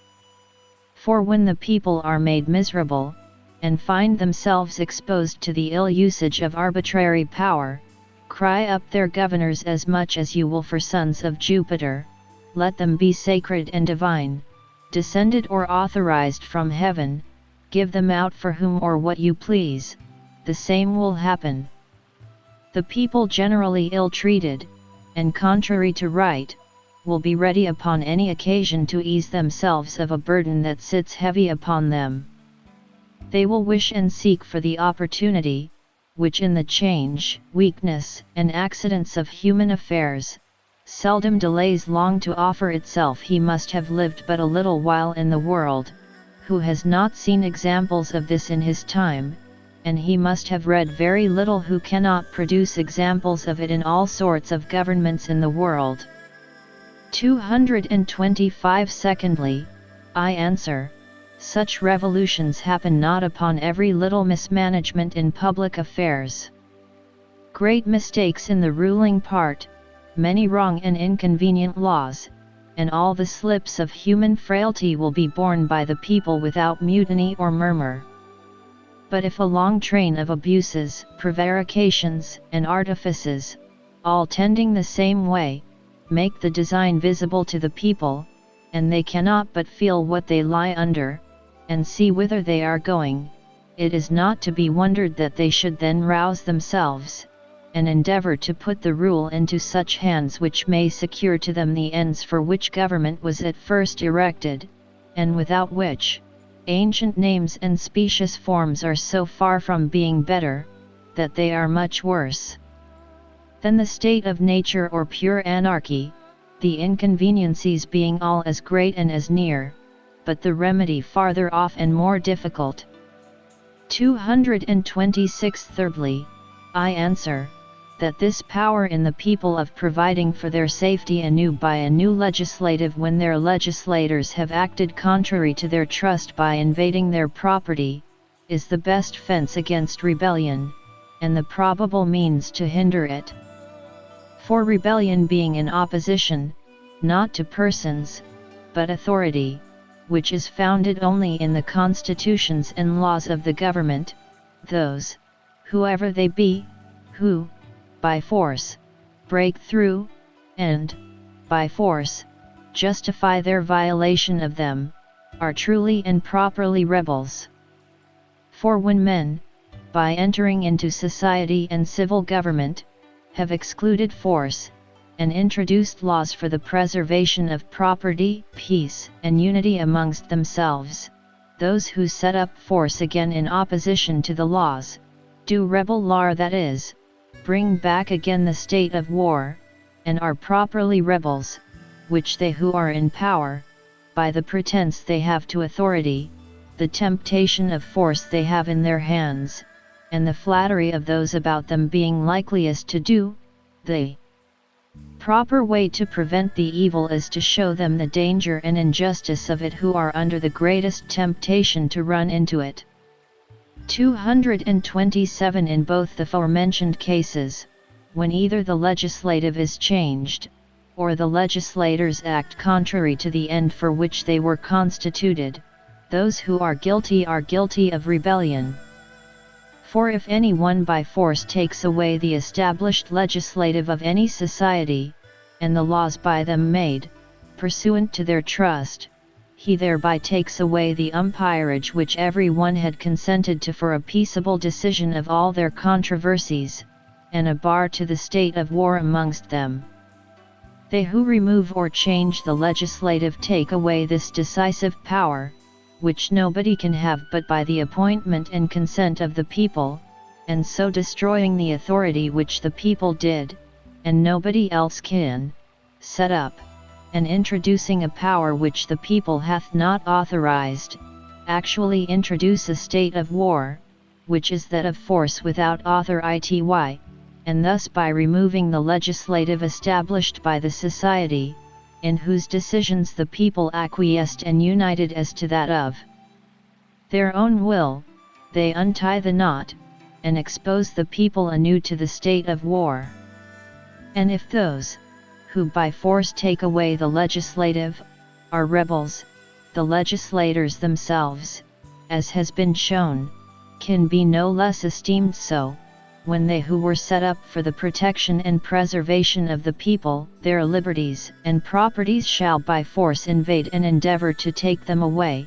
For when the people are made miserable, and find themselves exposed to the ill usage of arbitrary power, cry up their governors as much as you will for sons of Jupiter, let them be sacred and divine, descended or authorized from heaven, give them out for whom or what you please, the same will happen. The people generally ill-treated, and contrary to right, will be ready upon any occasion to ease themselves of a burden that sits heavy upon them. They will wish and seek for the opportunity, which in the change, weakness, and accidents of human affairs, seldom delays long to offer itself. He must have lived but a little while in the world, who has not seen examples of this in his time, and he must have read very little who cannot produce examples of it in all sorts of governments in the world. 225. Secondly, I answer, such revolutions happen not upon every little mismanagement in public affairs. Great mistakes in the ruling part, many wrong and inconvenient laws, and all the slips of human frailty will be borne by the people without mutiny or murmur. But if a long train of abuses, prevarications, and artifices, all tending the same way, make the design visible to the people, and they cannot but feel what they lie under, and see whither they are going, it is not to be wondered that they should then rouse themselves, and endeavor to put the rule into such hands which may secure to them the ends for which government was at first erected, and without which, ancient names and specious forms are so far from being better, that they are much worse than the state of nature or pure anarchy, the inconveniencies being all as great and as near, but the remedy farther off and more difficult. 226. Thirdly, I answer, that this power in the people of providing for their safety anew by a new legislative when their legislators have acted contrary to their trust by invading their property, is the best fence against rebellion, and the probable means to hinder it. For rebellion being in opposition, not to persons, but authority, which is founded only in the constitutions and laws of the government, those, whoever they be, who, by force, break through, and, by force, justify their violation of them, are truly and properly rebels. For when men, by entering into society and civil government, have excluded force, and introduced laws for the preservation of property, peace, and unity amongst themselves, those who set up force again in opposition to the laws, do rebel law, that is, bring back again the state of war, and are properly rebels, which they who are in power, by the pretense they have to authority, the temptation of force they have in their hands, and the flattery of those about them being likeliest to do, the proper way to prevent the evil is to show them the danger and injustice of it who are under the greatest temptation to run into it. 227. In both the forementioned cases, when either the legislative is changed, or the legislators act contrary to the end for which they were constituted, those who are guilty of rebellion. For if any one by force takes away the established legislative of any society, and the laws by them made, pursuant to their trust, he thereby takes away the umpirage which every one had consented to for a peaceable decision of all their controversies, and a bar to the state of war amongst them. They who remove or change the legislative take away this decisive power, which nobody can have but by the appointment and consent of the people, and so destroying the authority which the people did, and nobody else can, set up, and introducing a power which the people hath not authorized, actually introduce a state of war, which is that of force without authority, and thus by removing the legislative established by the society, in whose decisions the people acquiesced and united as to that of their own will, they untie the knot, and expose the people anew to the state of war. And if those, who by force take away the legislative, are rebels, the legislators themselves, as has been shown, can be no less esteemed so, when they who were set up for the protection and preservation of the people, their liberties and properties shall by force invade and endeavor to take them away,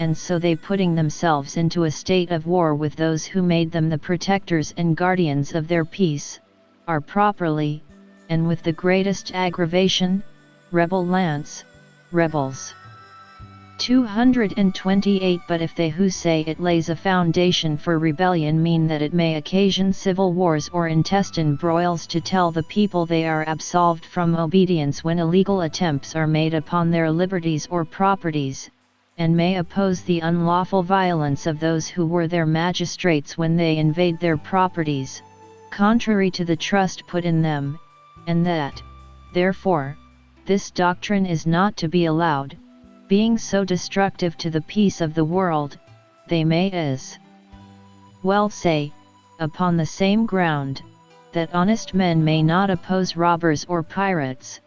and so they putting themselves into a state of war with those who made them the protectors and guardians of their peace, are properly, and with the greatest aggravation, rebels. 228. But if they who say it lays a foundation for rebellion mean that it may occasion civil wars or intestine broils to tell the people they are absolved from obedience when illegal attempts are made upon their liberties or properties, and may oppose the unlawful violence of those who were their magistrates when they invade their properties, contrary to the trust put in them, and that, therefore, this doctrine is not to be allowed, being so destructive to the peace of the world, they may as well say, upon the same ground, that honest men may not oppose robbers or pirates,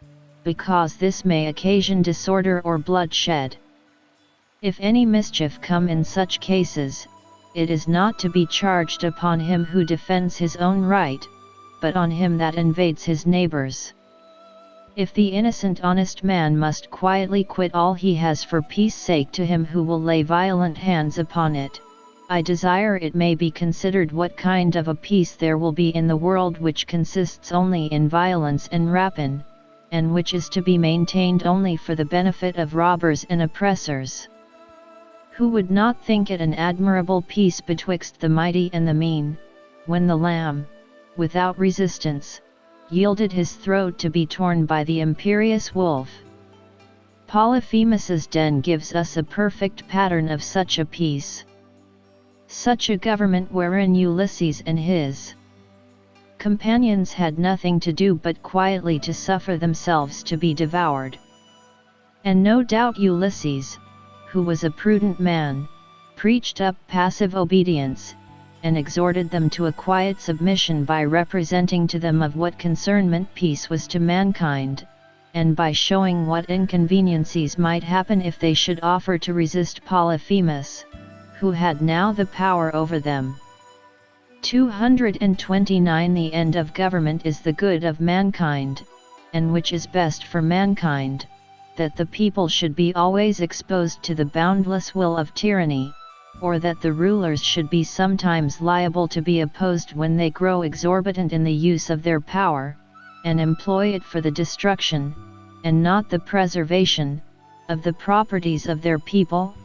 because this may occasion disorder or bloodshed. If any mischief come in such cases, it is not to be charged upon him who defends his own right, but on him that invades his neighbor's. If the innocent honest man must quietly quit all he has for peace sake to him who will lay violent hands upon it, I desire it may be considered what kind of a peace there will be in the world which consists only in violence and rapine, and which is to be maintained only for the benefit of robbers and oppressors. Who would not think it an admirable peace betwixt the mighty and the mean, when the lamb, without resistance, yielded his throat to be torn by the imperious wolf? Polyphemus's Den gives us a perfect pattern of such a peace. Such a government wherein Ulysses and his companions had nothing to do but quietly to suffer themselves to be devoured. And no doubt Ulysses, who was a prudent man, preached up passive obedience, and exhorted them to a quiet submission by representing to them of what concernment peace was to mankind, and by showing what inconveniencies might happen if they should offer to resist Polyphemus, who had now the power over them. 229 The end of government is the good of mankind, and which is best for mankind, that the people should be always exposed to the boundless will of tyranny, or that the rulers should be sometimes liable to be opposed when they grow exorbitant in the use of their power, and employ it for the destruction, and not the preservation, of the properties of their people.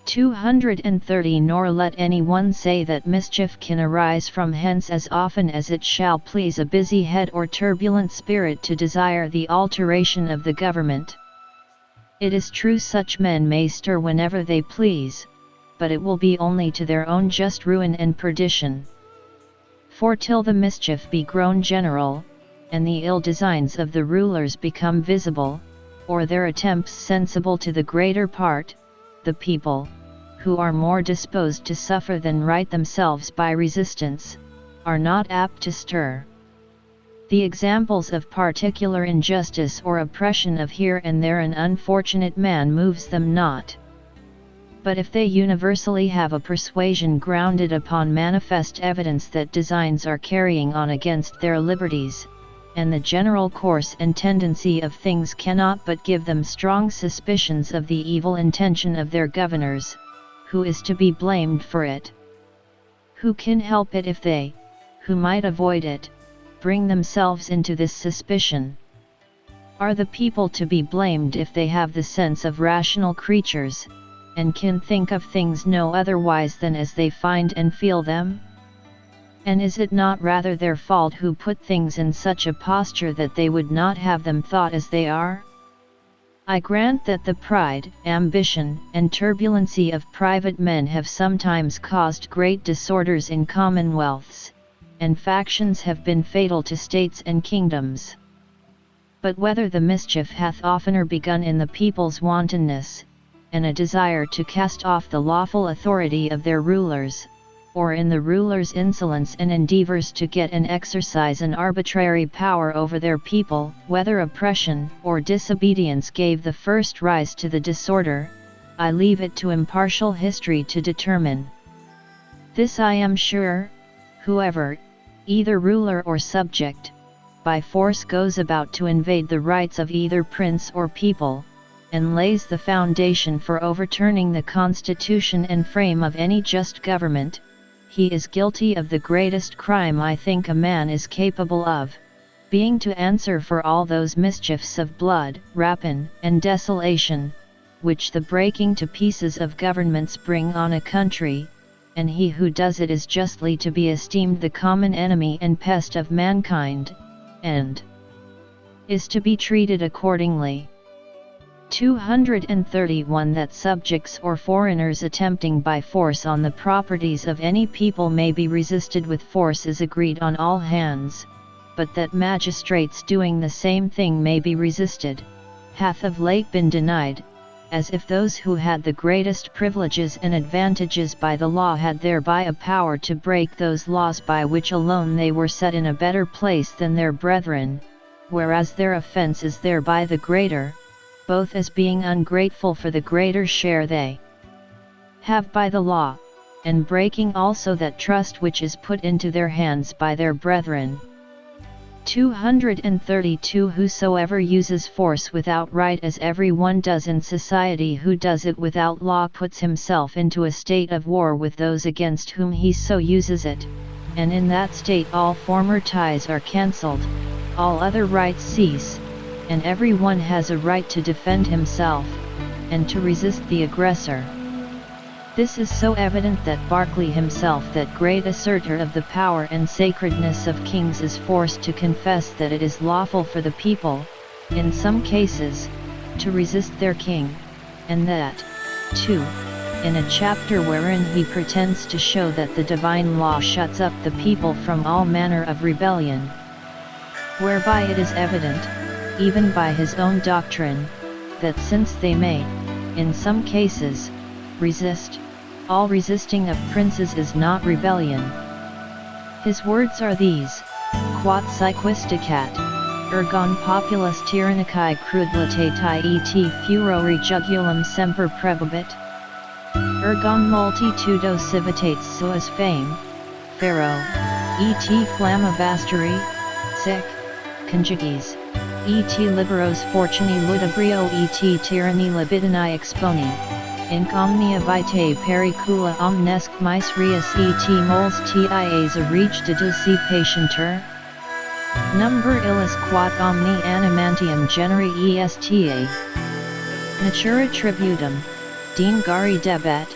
230 Nor let any one say that mischief can arise from hence as often as it shall please a busy head or turbulent spirit to desire the alteration of the government. It is true such men may stir whenever they please, but it will be only to their own just ruin and perdition. For till the mischief be grown general, and the ill designs of the rulers become visible, or their attempts sensible to the greater part, the people, who are more disposed to suffer than right themselves by resistance, are not apt to stir. The examples of particular injustice or oppression of here and there an unfortunate man moves them not. But if they universally have a persuasion grounded upon manifest evidence that designs are carrying on against their liberties, and the general course and tendency of things cannot but give them strong suspicions of the evil intention of their governors, who is to be blamed for it? Who can help it if they, who might avoid it, bring themselves into this suspicion? Are the people to be blamed if they have the sense of rational creatures, and can think of things no otherwise than as they find and feel them? And is it not rather their fault who put things in such a posture that they would not have them thought as they are? I grant that the pride, ambition, and turbulency of private men have sometimes caused great disorders in commonwealths, and factions have been fatal to states and kingdoms. But whether the mischief hath oftener begun in the people's wantonness, and a desire to cast off the lawful authority of their rulers, or in the rulers' insolence and endeavors to get and exercise an arbitrary power over their people, whether oppression or disobedience gave the first rise to the disorder, I leave it to impartial history to determine. This I am sure: whoever, either ruler or subject, by force goes about to invade the rights of either prince or people, and lays the foundation for overturning the constitution and frame of any just government, he is guilty of the greatest crime I think a man is capable of, being to answer for all those mischiefs of blood, rapine, and desolation, which the breaking to pieces of governments bring on a country, and he who does it is justly to be esteemed the common enemy and pest of mankind, and is to be treated accordingly. 231 That subjects or foreigners attempting by force on the properties of any people may be resisted with force is agreed on all hands, but that magistrates doing the same thing may be resisted, hath of late been denied, as if those who had the greatest privileges and advantages by the law had thereby a power to break those laws by which alone they were set in a better place than their brethren, whereas their offence is thereby the greater, both as being ungrateful for the greater share they have by the law, and breaking also that trust which is put into their hands by their brethren. 232 Whosoever uses force without right, as every one does in society who does it without law, puts himself into a state of war with those against whom he so uses it, and in that state all former ties are cancelled, all other rights cease, and every one has a right to defend himself, and to resist the aggressor. This is so evident that Berkeley himself, that great assertor of the power and sacredness of kings, is forced to confess that it is lawful for the people, in some cases, to resist their king, and that, too, in a chapter wherein he pretends to show that the divine law shuts up the people from all manner of rebellion, whereby it is evident, even by his own doctrine, that since they may, in some cases, resist, all resisting of princes is not rebellion. His words are these: quod sequisticat, ergon populus tyrannicae cruditatai et furori jugulum semper prebabit, ergon multitudo civitates suas fame, pharaoh, et flamma bastari, sic, conjugies, et liberos fortunae ludibrio et tyranni libidini exponi, in omnia vitae pericula omnesque misereus et moles tias a reach deduci patienter, number illis quod omni animantium generi esta, natura tributum, dingari debet,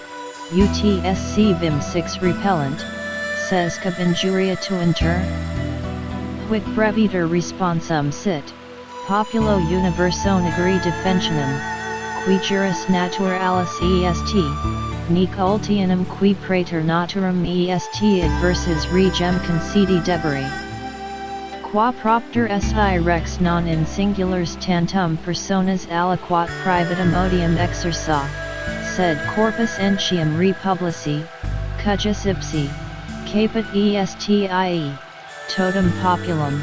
utsc vim 6 repellent, sescab injuria tuinter, huic breviter responsum sit, populo universo negri defensionum, qui juris naturalis est, nec ultianum qui praetor naturam est adversus regem concedi deberi. Qua propter si rex non in singulars tantum personas aliquot privatum odium exersa, sed corpus entium republici, cujus ipsi, caput estie, totum populum,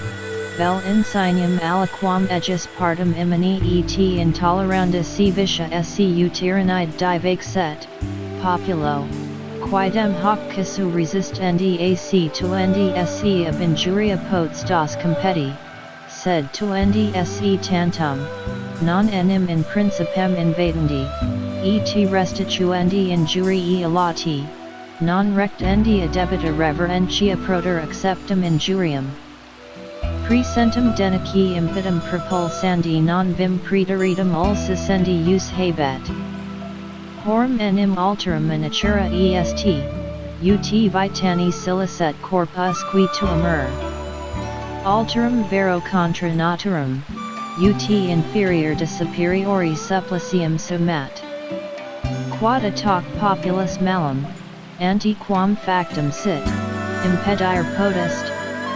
vel insignum aliquam ejus partum imini et intoleranda si vicia seu tyrannide divexet, populo, quidem hoc casu resistendi ac tuendi se ab injuria potestas competi, sed tuendi se tantum, non enim in principem invadendi, et restituendi injurii allati, non rectendi adebita reverentia proter acceptum injuriam. Presentum denici impetum propulsandi non vim praetoritum ulcisendi use habet. Horum enim alterum in natura est, ut vitani silicet corpus qui tuamur. Alterum vero contra naturam, ut inferior de superiori supplicium sumat. Quod atoc populus malum, antiquam factum sit, impedire potest,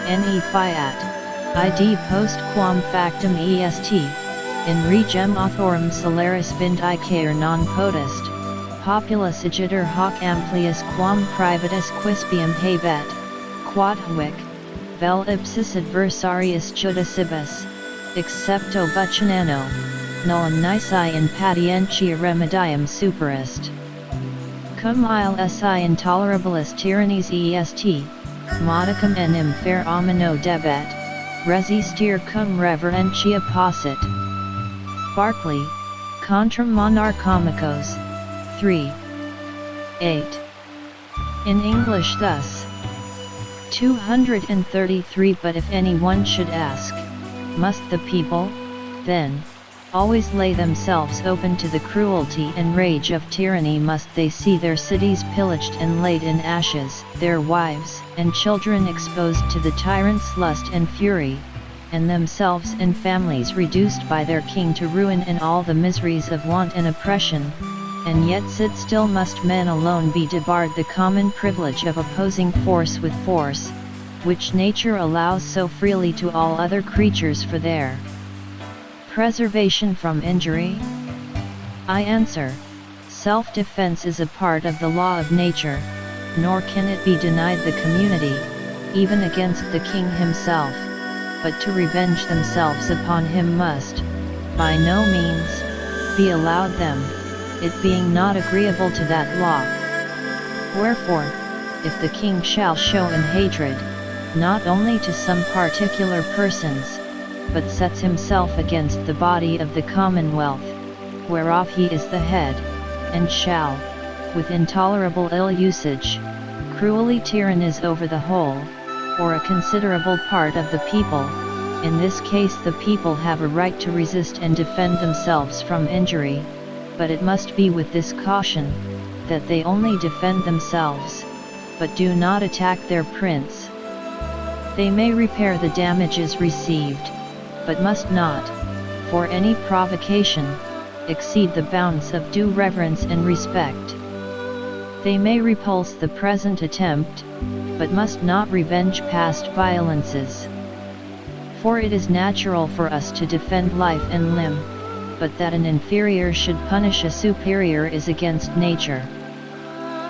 ne fiat. Id post quam factum est, in regem authorum salaris vindicator non potest, populus igitur hoc amplius quam privatus quispium habet, quod huic, vel ipsis adversarius judicibus, excepto buccinano, nullum nisi in patientia remedium superest. Cum il si intolerabilis tyrannies est, modicum enim fer omino debet, resistir cum reverentia possit. Barclay, Contra Monarchomicos, 3. 8. In English thus. 233 But if anyone should ask, must the people, then, always lay themselves open to the cruelty and rage of tyranny? Must they see their cities pillaged and laid in ashes, their wives and children exposed to the tyrant's lust and fury, and themselves and families reduced by their king to ruin and all the miseries of want and oppression, and yet sit still? Must men alone be debarred the common privilege of opposing force with force, which nature allows so freely to all other creatures for their preservation from injury? I answer, self-defense is a part of the law of nature, nor can it be denied the community, even against the king himself, but to revenge themselves upon him must, by no means, be allowed them, it being not agreeable to that law. Wherefore, if the king shall show in hatred, not only to some particular persons, but sets himself against the body of the commonwealth, whereof he is the head, and shall, with intolerable ill usage, cruelly tyrannize over the whole, or a considerable part of the people, in this case the people have a right to resist and defend themselves from injury, but it must be with this caution, that they only defend themselves, but do not attack their prince. They may repair the damages received, but must not, for any provocation, exceed the bounds of due reverence and respect. They may repulse the present attempt, but must not revenge past violences. For it is natural for us to defend life and limb, but that an inferior should punish a superior is against nature.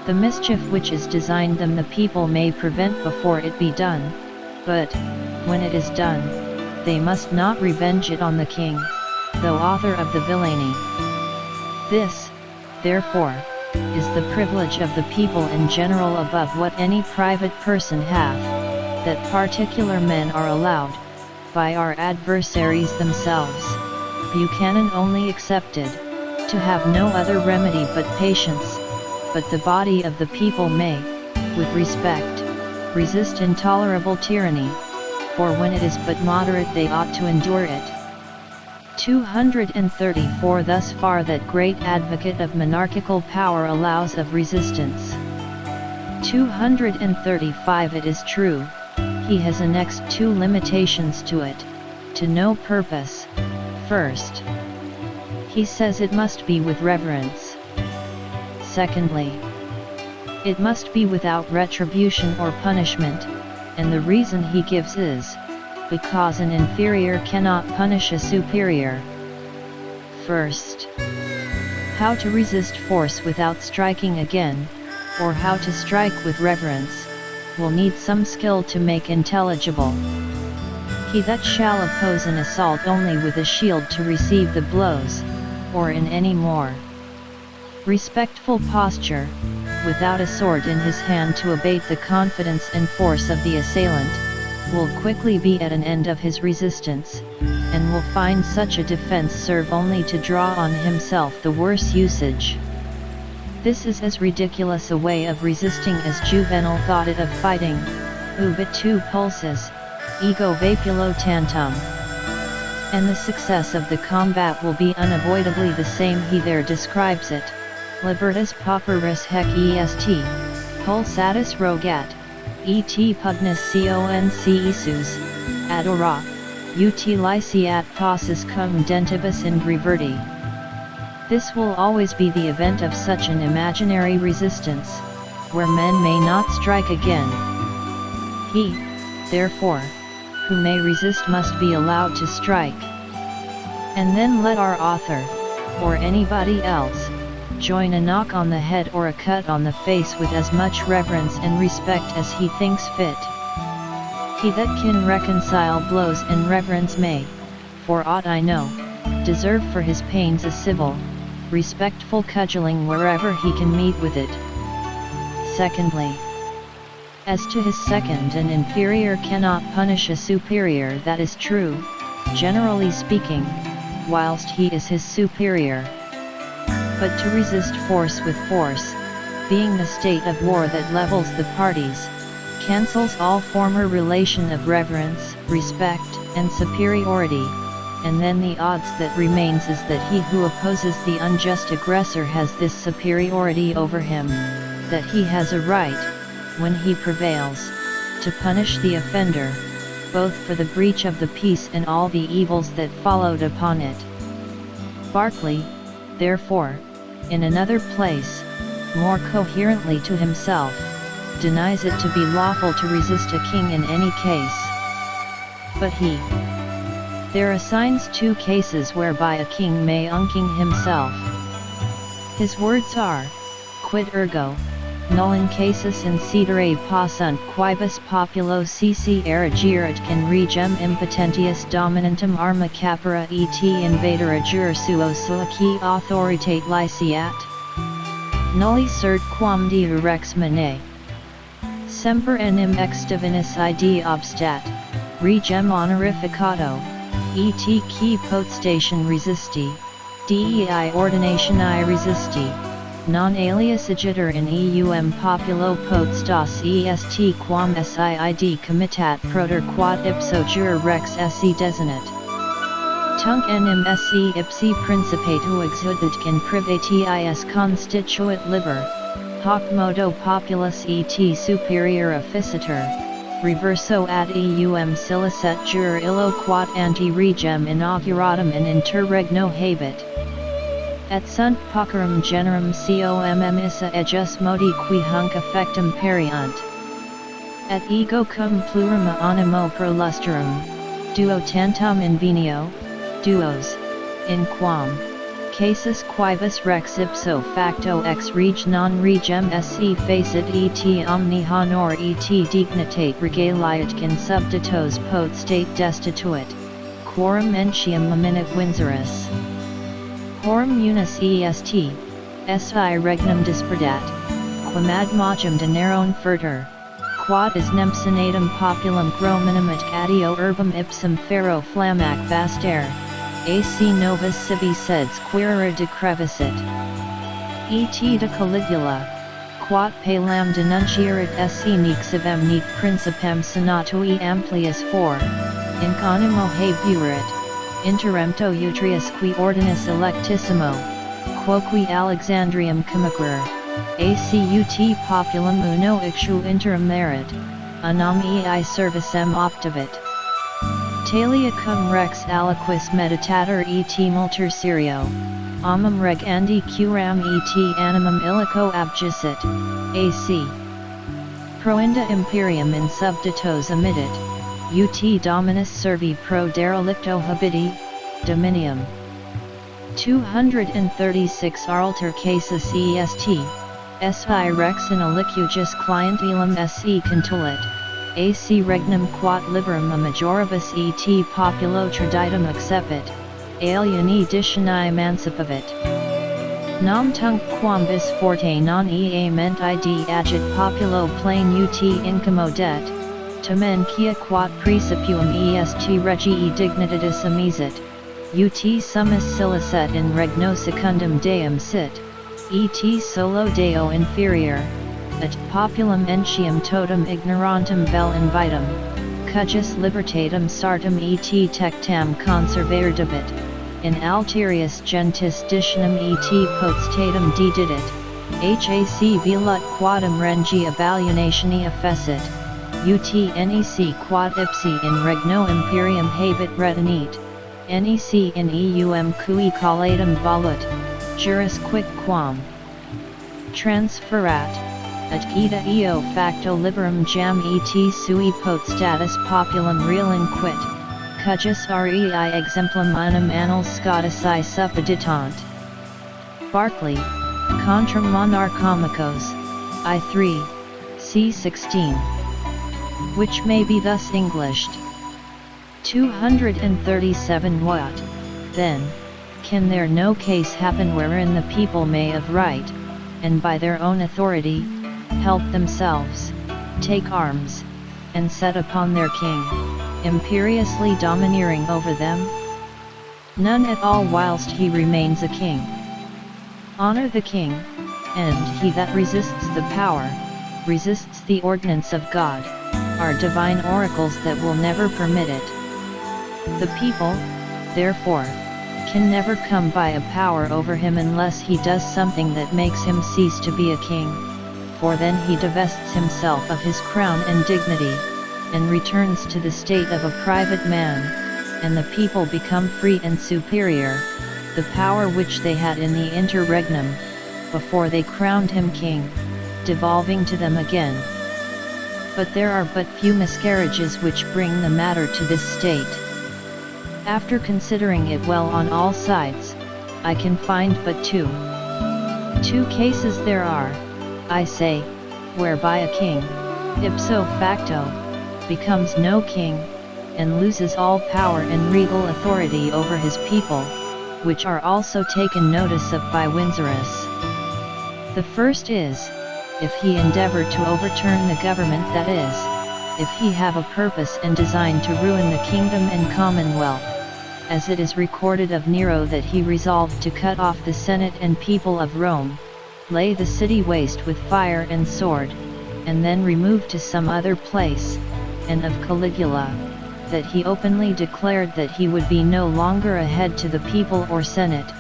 The mischief which is designed them the people may prevent before it be done, but, when it is done, they must not revenge it on the king, though author of the villainy. This, therefore, is the privilege of the people in general above what any private person hath, that particular men are allowed, by our adversaries themselves, Buchanan only excepted, to have no other remedy but patience, but the body of the people may, with respect, resist intolerable tyranny, for when it is but moderate they ought to endure it. 234 Thus far that great advocate of monarchical power allows of resistance. 235 It is true, he has annexed two limitations to it, to no purpose. First, he says it must be with reverence. Secondly, it must be without retribution or punishment, and the reason he gives is, because an inferior cannot punish a superior. First, how to resist force without striking again, or how to strike with reverence, will need some skill to make intelligible. He that shall oppose an assault only with a shield to receive the blows, or in any more respectful posture, without a sword in his hand to abate the confidence and force of the assailant, will quickly be at an end of his resistance, and will find such a defense serve only to draw on himself the worse usage. This is as ridiculous a way of resisting as Juvenal thought it of fighting, ubit tu pulses, ego vapulo tantum. And the success of the combat will be unavoidably the same he there describes it. Libertas pauperis hec est, pulsatus rogat, et pugnus concesus, adora, utiliciat paucis cum dentibus in reverti. This will always be the event of such an imaginary resistance, where men may not strike again. He, therefore, who may resist must be allowed to strike. And then let our author, or anybody else, join a knock on the head or a cut on the face with as much reverence and respect as he thinks fit. He that can reconcile blows and reverence may, for aught I know, deserve for his pains a civil, respectful cudgeling wherever he can meet with it. Secondly, as to his second, an inferior cannot punish a superior, that is true, generally speaking, whilst he is his superior. But to resist force with force, being the state of war that levels the parties, cancels all former relation of reverence, respect, and superiority, and then the odds that remains is that he who opposes the unjust aggressor has this superiority over him, that he has a right, when he prevails, to punish the offender, both for the breach of the peace and all the evils that followed upon it. Berkeley, therefore, in another place, more coherently to himself, denies it to be lawful to resist a king in any case. But he there assigns two cases whereby a king may unking himself. His words are, quid ergo, nullum casus incidere possunt quibus populo cc erigerit can regem impotentius dominantum arma capere et invadere jure suo qui authoritate liceat. Nulli cert quam diu rex mane. Semper enim ex divinis id obstat, regem honorificato, et qui potstation resisti, dei ordinationae resisti, non alias agitur in eum populo potstas est quam siid commitat proter quod ipso jure rex se desinit. Tunc enim se ipsi principatu exudat can privatis constituit liber, hoc modo populus et superior officitor, reverso ad eum silicet jure illo quod ante regem inauguratum in interregno habet. Et sunt pocarum generum comm issa ejus modi qui hunc affectum periunt. Et ego cum plurima animo pro lustrum, duo tantum invenio, duos, in quam casus quibus rex ipso facto ex reg non regem se facit et omni honor et dignitate regaliat can subditos pot state destituit, quorum entium eminit Windsorus. Horum unis est, si regnum disperdat, quam ad magem denerum furter, quod is nempsinatum populum grominum et adeo urbum ipsum ferro flammac vaster, ac novus sibi seds quirere decrevisit. Et de Caligula, quod palam denunciarit se nec civem nec principem senatui amplius for, in animo habuerit, interempto utrius qui ordinis electissimo, quoque Alexandrium comiquer, acut populum uno ictu interim merit, anam ei servicem optavit. Talia cum rex aliquis meditator et multer serio, amam reg andi curam et animum illico abjicit, ac. Proinda imperium in subditos emittit, ut dominus servi pro derelicto habiti, dominium. 236 Alter casus est, si rex in alicugus clientelum se contulit, ac regnum quod liberum a majoribus et populo traditum accepit, alieni ditioni emancipavit. Nam tunc quam vis forte non ement id agit populo plane ut incommodet, tamen quia quod praecipium est regii dignitatis amisit, ut summus silicet in regno secundum deum sit, et solo deo inferior, et populum entium totum ignorantum vel invitum, cujus libertatem sartum et tectam conserverdebit, in alterius gentis ditionum et potestatem dedidit, hac velut quadam rengi evaluationi effecit, ut nec quad ipsi in regno imperium habit retinit, nec in eum cui collatum volut, juris quid quam transferat, et ita eo facto liberum jam et sui potestatis populum relinquit, cujus rei exemplum unum annals Scotici suppeditant. Barclay, Contra Monarchomachos, I3, c. 16. Which may be thus Englished. 237 What, then, can there no case happen wherein the people may of right, and by their own authority, help themselves, take arms, and set upon their king, imperiously domineering over them? None at all whilst he remains a king. Honor the king, and he that resists the power, resists the ordinance of God, are divine oracles that will never permit it. The people, therefore, can never come by a power over him unless he does something that makes him cease to be a king, for then he divests himself of his crown and dignity, and returns to the state of a private man, and the people become free and superior, the power which they had in the interregnum, before they crowned him king, devolving to them again. But there are but few miscarriages which bring the matter to this state. After considering it well on all sides, I can find but two. Two cases there are, I say, whereby a king, ipso facto, becomes no king, and loses all power and regal authority over his people, which are also taken notice of by Windsorus. The first is, if he endeavor to overturn the government, that is, if he have a purpose and design to ruin the kingdom and commonwealth, as it is recorded of Nero that he resolved to cut off the Senate and people of Rome, lay the city waste with fire and sword, and then remove to some other place, and of Caligula, that he openly declared that he would be no longer a head to the people or Senate,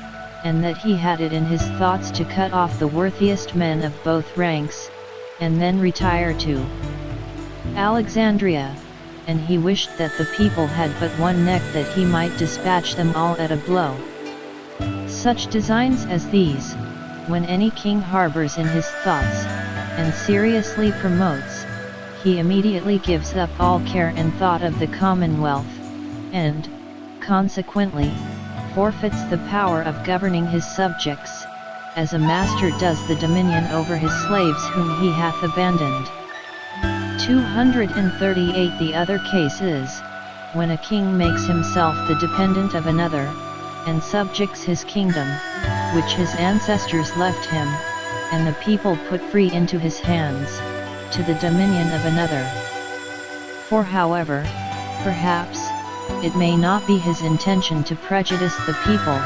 and that he had it in his thoughts to cut off the worthiest men of both ranks, and then retire to Alexandria, and he wished that the people had but one neck that he might dispatch them all at a blow. Such designs as these, when any king harbors in his thoughts, and seriously promotes, he immediately gives up all care and thought of the commonwealth, and, consequently, forfeits the power of governing his subjects, as a master does the dominion over his slaves whom he hath abandoned. 238. The other case is, when a king makes himself the dependent of another, and subjects his kingdom, which his ancestors left him, and the people put free into his hands, to the dominion of another. For however, perhaps, it may not be his intention to prejudice the people,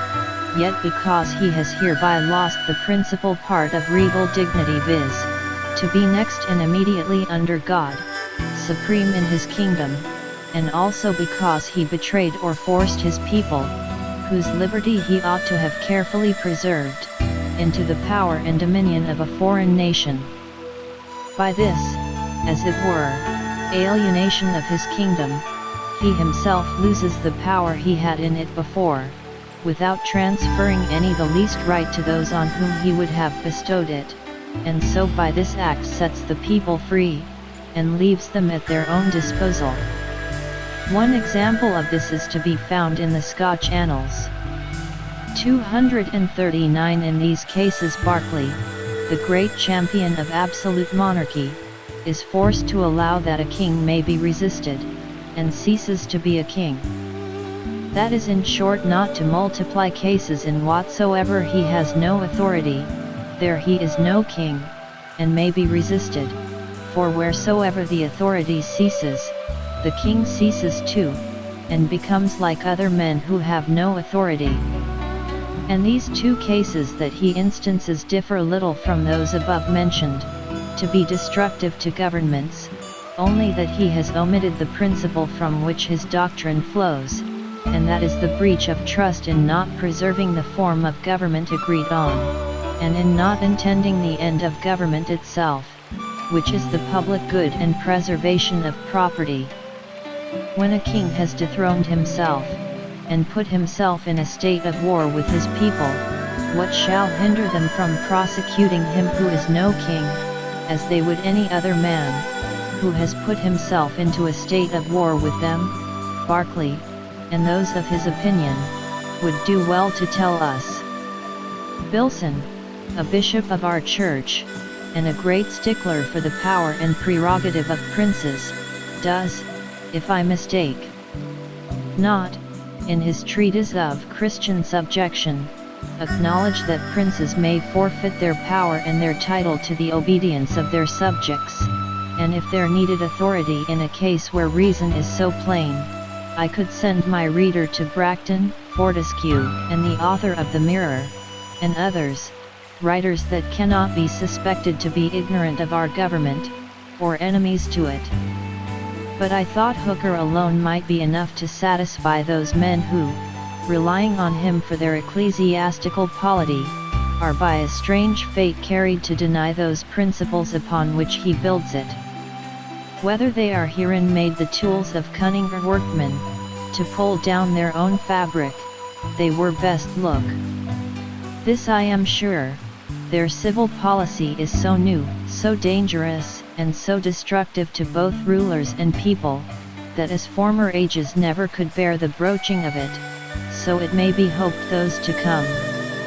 yet because he has hereby lost the principal part of regal dignity, viz., to be next and immediately under God, supreme in his kingdom, and also because he betrayed or forced his people, whose liberty he ought to have carefully preserved, into the power and dominion of a foreign nation. By this, as it were, alienation of his kingdom, he himself loses the power he had in it before, without transferring any the least right to those on whom he would have bestowed it, and so by this act sets the people free, and leaves them at their own disposal. One example of this is to be found in the Scotch Annals. 239. In these cases Berkeley, the great champion of absolute monarchy, is forced to allow that a king may be resisted, and ceases to be a king. That is in short not to multiply cases in whatsoever he has no authority, there he is no king, and may be resisted, for wheresoever the authority ceases, the king ceases too, and becomes like other men who have no authority. And these two cases that he instances differ little from those above mentioned, to be destructive to governments, only that he has omitted the principle from which his doctrine flows, and that is the breach of trust in not preserving the form of government agreed on, and in not intending the end of government itself, which is the public good and preservation of property. When a king has dethroned himself, and put himself in a state of war with his people, what shall hinder them from prosecuting him who is no king, as they would any other man, who has put himself into a state of war with them? Berkeley, and those of his opinion, would do well to tell us. Bilson, a bishop of our church, and a great stickler for the power and prerogative of princes, does, if I mistake not, in his Treatise of Christian Subjection, acknowledge that princes may forfeit their power and their title to the obedience of their subjects, and if there needed authority in a case where reason is so plain, I could send my reader to Bracton, Fortescue, and the author of the Mirror, and others, writers that cannot be suspected to be ignorant of our government, or enemies to it. But I thought Hooker alone might be enough to satisfy those men who, relying on him for their ecclesiastical polity, are by a strange fate carried to deny those principles upon which he builds it. Whether they are herein made the tools of cunning workmen, to pull down their own fabric, they were best look. This I am sure, their civil policy is so new, so dangerous, and so destructive to both rulers and people, that as former ages never could bear the broaching of it, so it may be hoped those to come,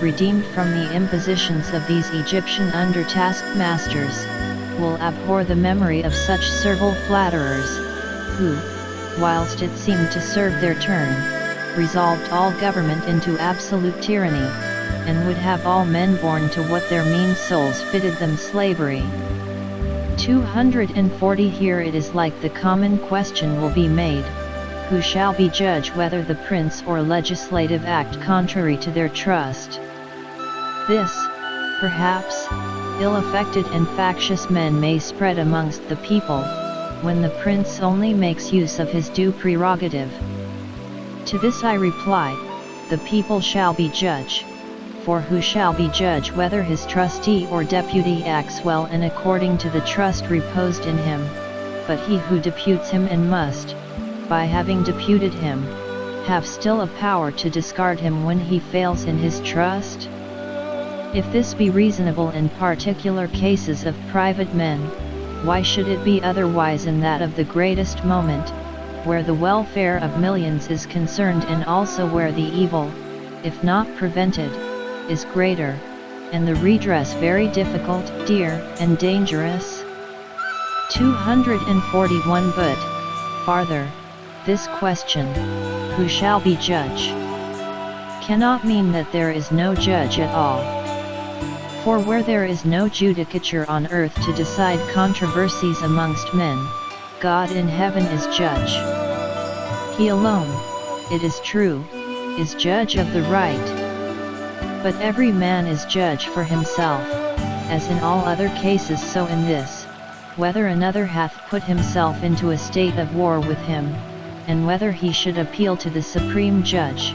redeemed from the impositions of these Egyptian under-taskmasters, will abhor the memory of such servile flatterers, who, whilst it seemed to serve their turn, resolved all government into absolute tyranny, and would have all men born to what their mean souls fitted them slavery. 240. Here it is like the common question will be made, who shall be judge whether the prince or legislative act contrary to their trust? This, perhaps, ill-affected and factious men may spread amongst the people, when the prince only makes use of his due prerogative. To this I reply, the people shall be judge. For who shall be judge whether his trustee or deputy acts well and according to the trust reposed in him, but he who deputes him and must, by having deputed him, have still a power to discard him when he fails in his trust? If this be reasonable in particular cases of private men, why should it be otherwise in that of the greatest moment, where the welfare of millions is concerned and also where the evil, if not prevented, is greater, and the redress very difficult, dear, and dangerous? 241. But, farther, this question, who shall be judge, cannot mean that there is no judge at all. For where there is no judicature on earth to decide controversies amongst men, God in heaven is judge. He alone, it is true, is judge of the right. But every man is judge for himself, as in all other cases so in this, whether another hath put himself into a state of war with him, and whether he should appeal to the supreme judge,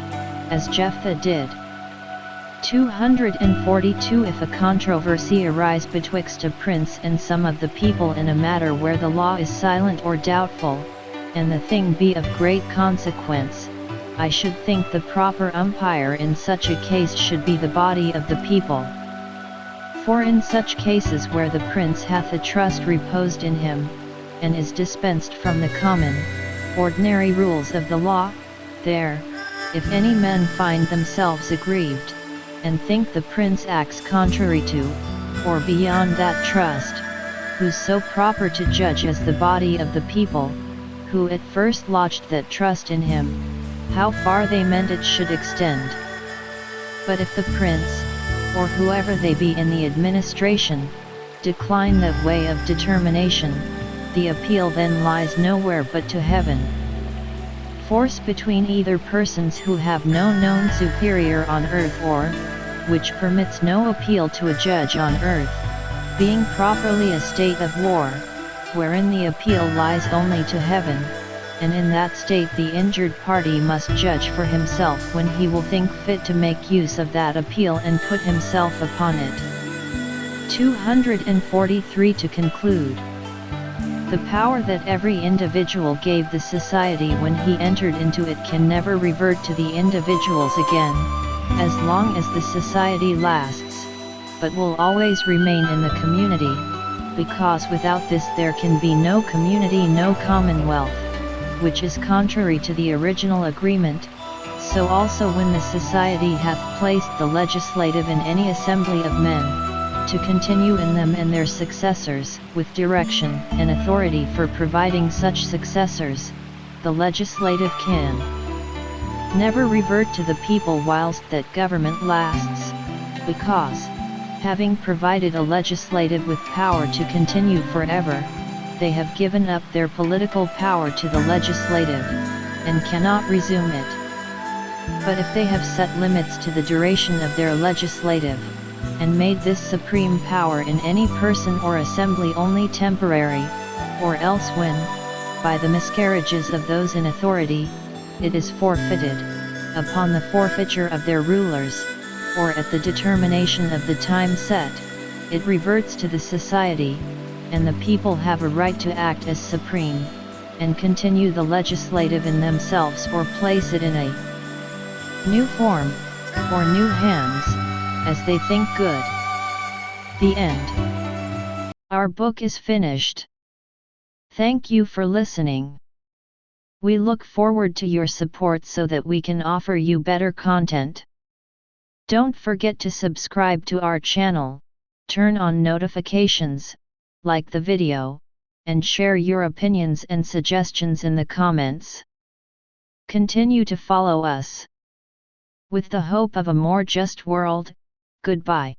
as Jephthah did. 242. If a controversy arise betwixt a prince and some of the people in a matter where the law is silent or doubtful, and the thing be of great consequence, I should think the proper umpire in such a case should be the body of the people. For in such cases where the prince hath a trust reposed in him, and is dispensed from the common, ordinary rules of the law, there, if any men find themselves aggrieved, and think the prince acts contrary to, or beyond that trust, who's so proper to judge as the body of the people, who at first lodged that trust in him, how far they meant it should extend. But if the prince, or whoever they be in the administration, decline that way of determination, the appeal then lies nowhere but to heaven. Force between either persons who have no known superior on earth or, which permits no appeal to a judge on earth, being properly a state of war, wherein the appeal lies only to heaven, and in that state the injured party must judge for himself when he will think fit to make use of that appeal and put himself upon it. 243. To conclude, the power that every individual gave the society when he entered into it can never revert to the individuals again, as long as the society lasts, but will always remain in the community, because without this there can be no community, no commonwealth, which is contrary to the original agreement. So also when the society hath placed the legislative in any assembly of men, to continue in them and their successors, with direction and authority for providing such successors, the legislative can never revert to the people whilst that government lasts, because, having provided a legislative with power to continue forever, they have given up their political power to the legislative, and cannot resume it. But if they have set limits to the duration of their legislative, and made this supreme power in any person or assembly only temporary, or else when, by the miscarriages of those in authority, it is forfeited, upon the forfeiture of their rulers, or at the determination of the time set, it reverts to the society, and the people have a right to act as supreme, and continue the legislative in themselves or place it in a new form, or new hands, as they think good. The end. Our book is finished. Thank you for listening. We look forward to your support so that we can offer you better content. Don't forget to subscribe to our channel, turn on notifications, like the video, and share your opinions and suggestions in the comments. Continue to follow us. With the hope of a more just world, goodbye.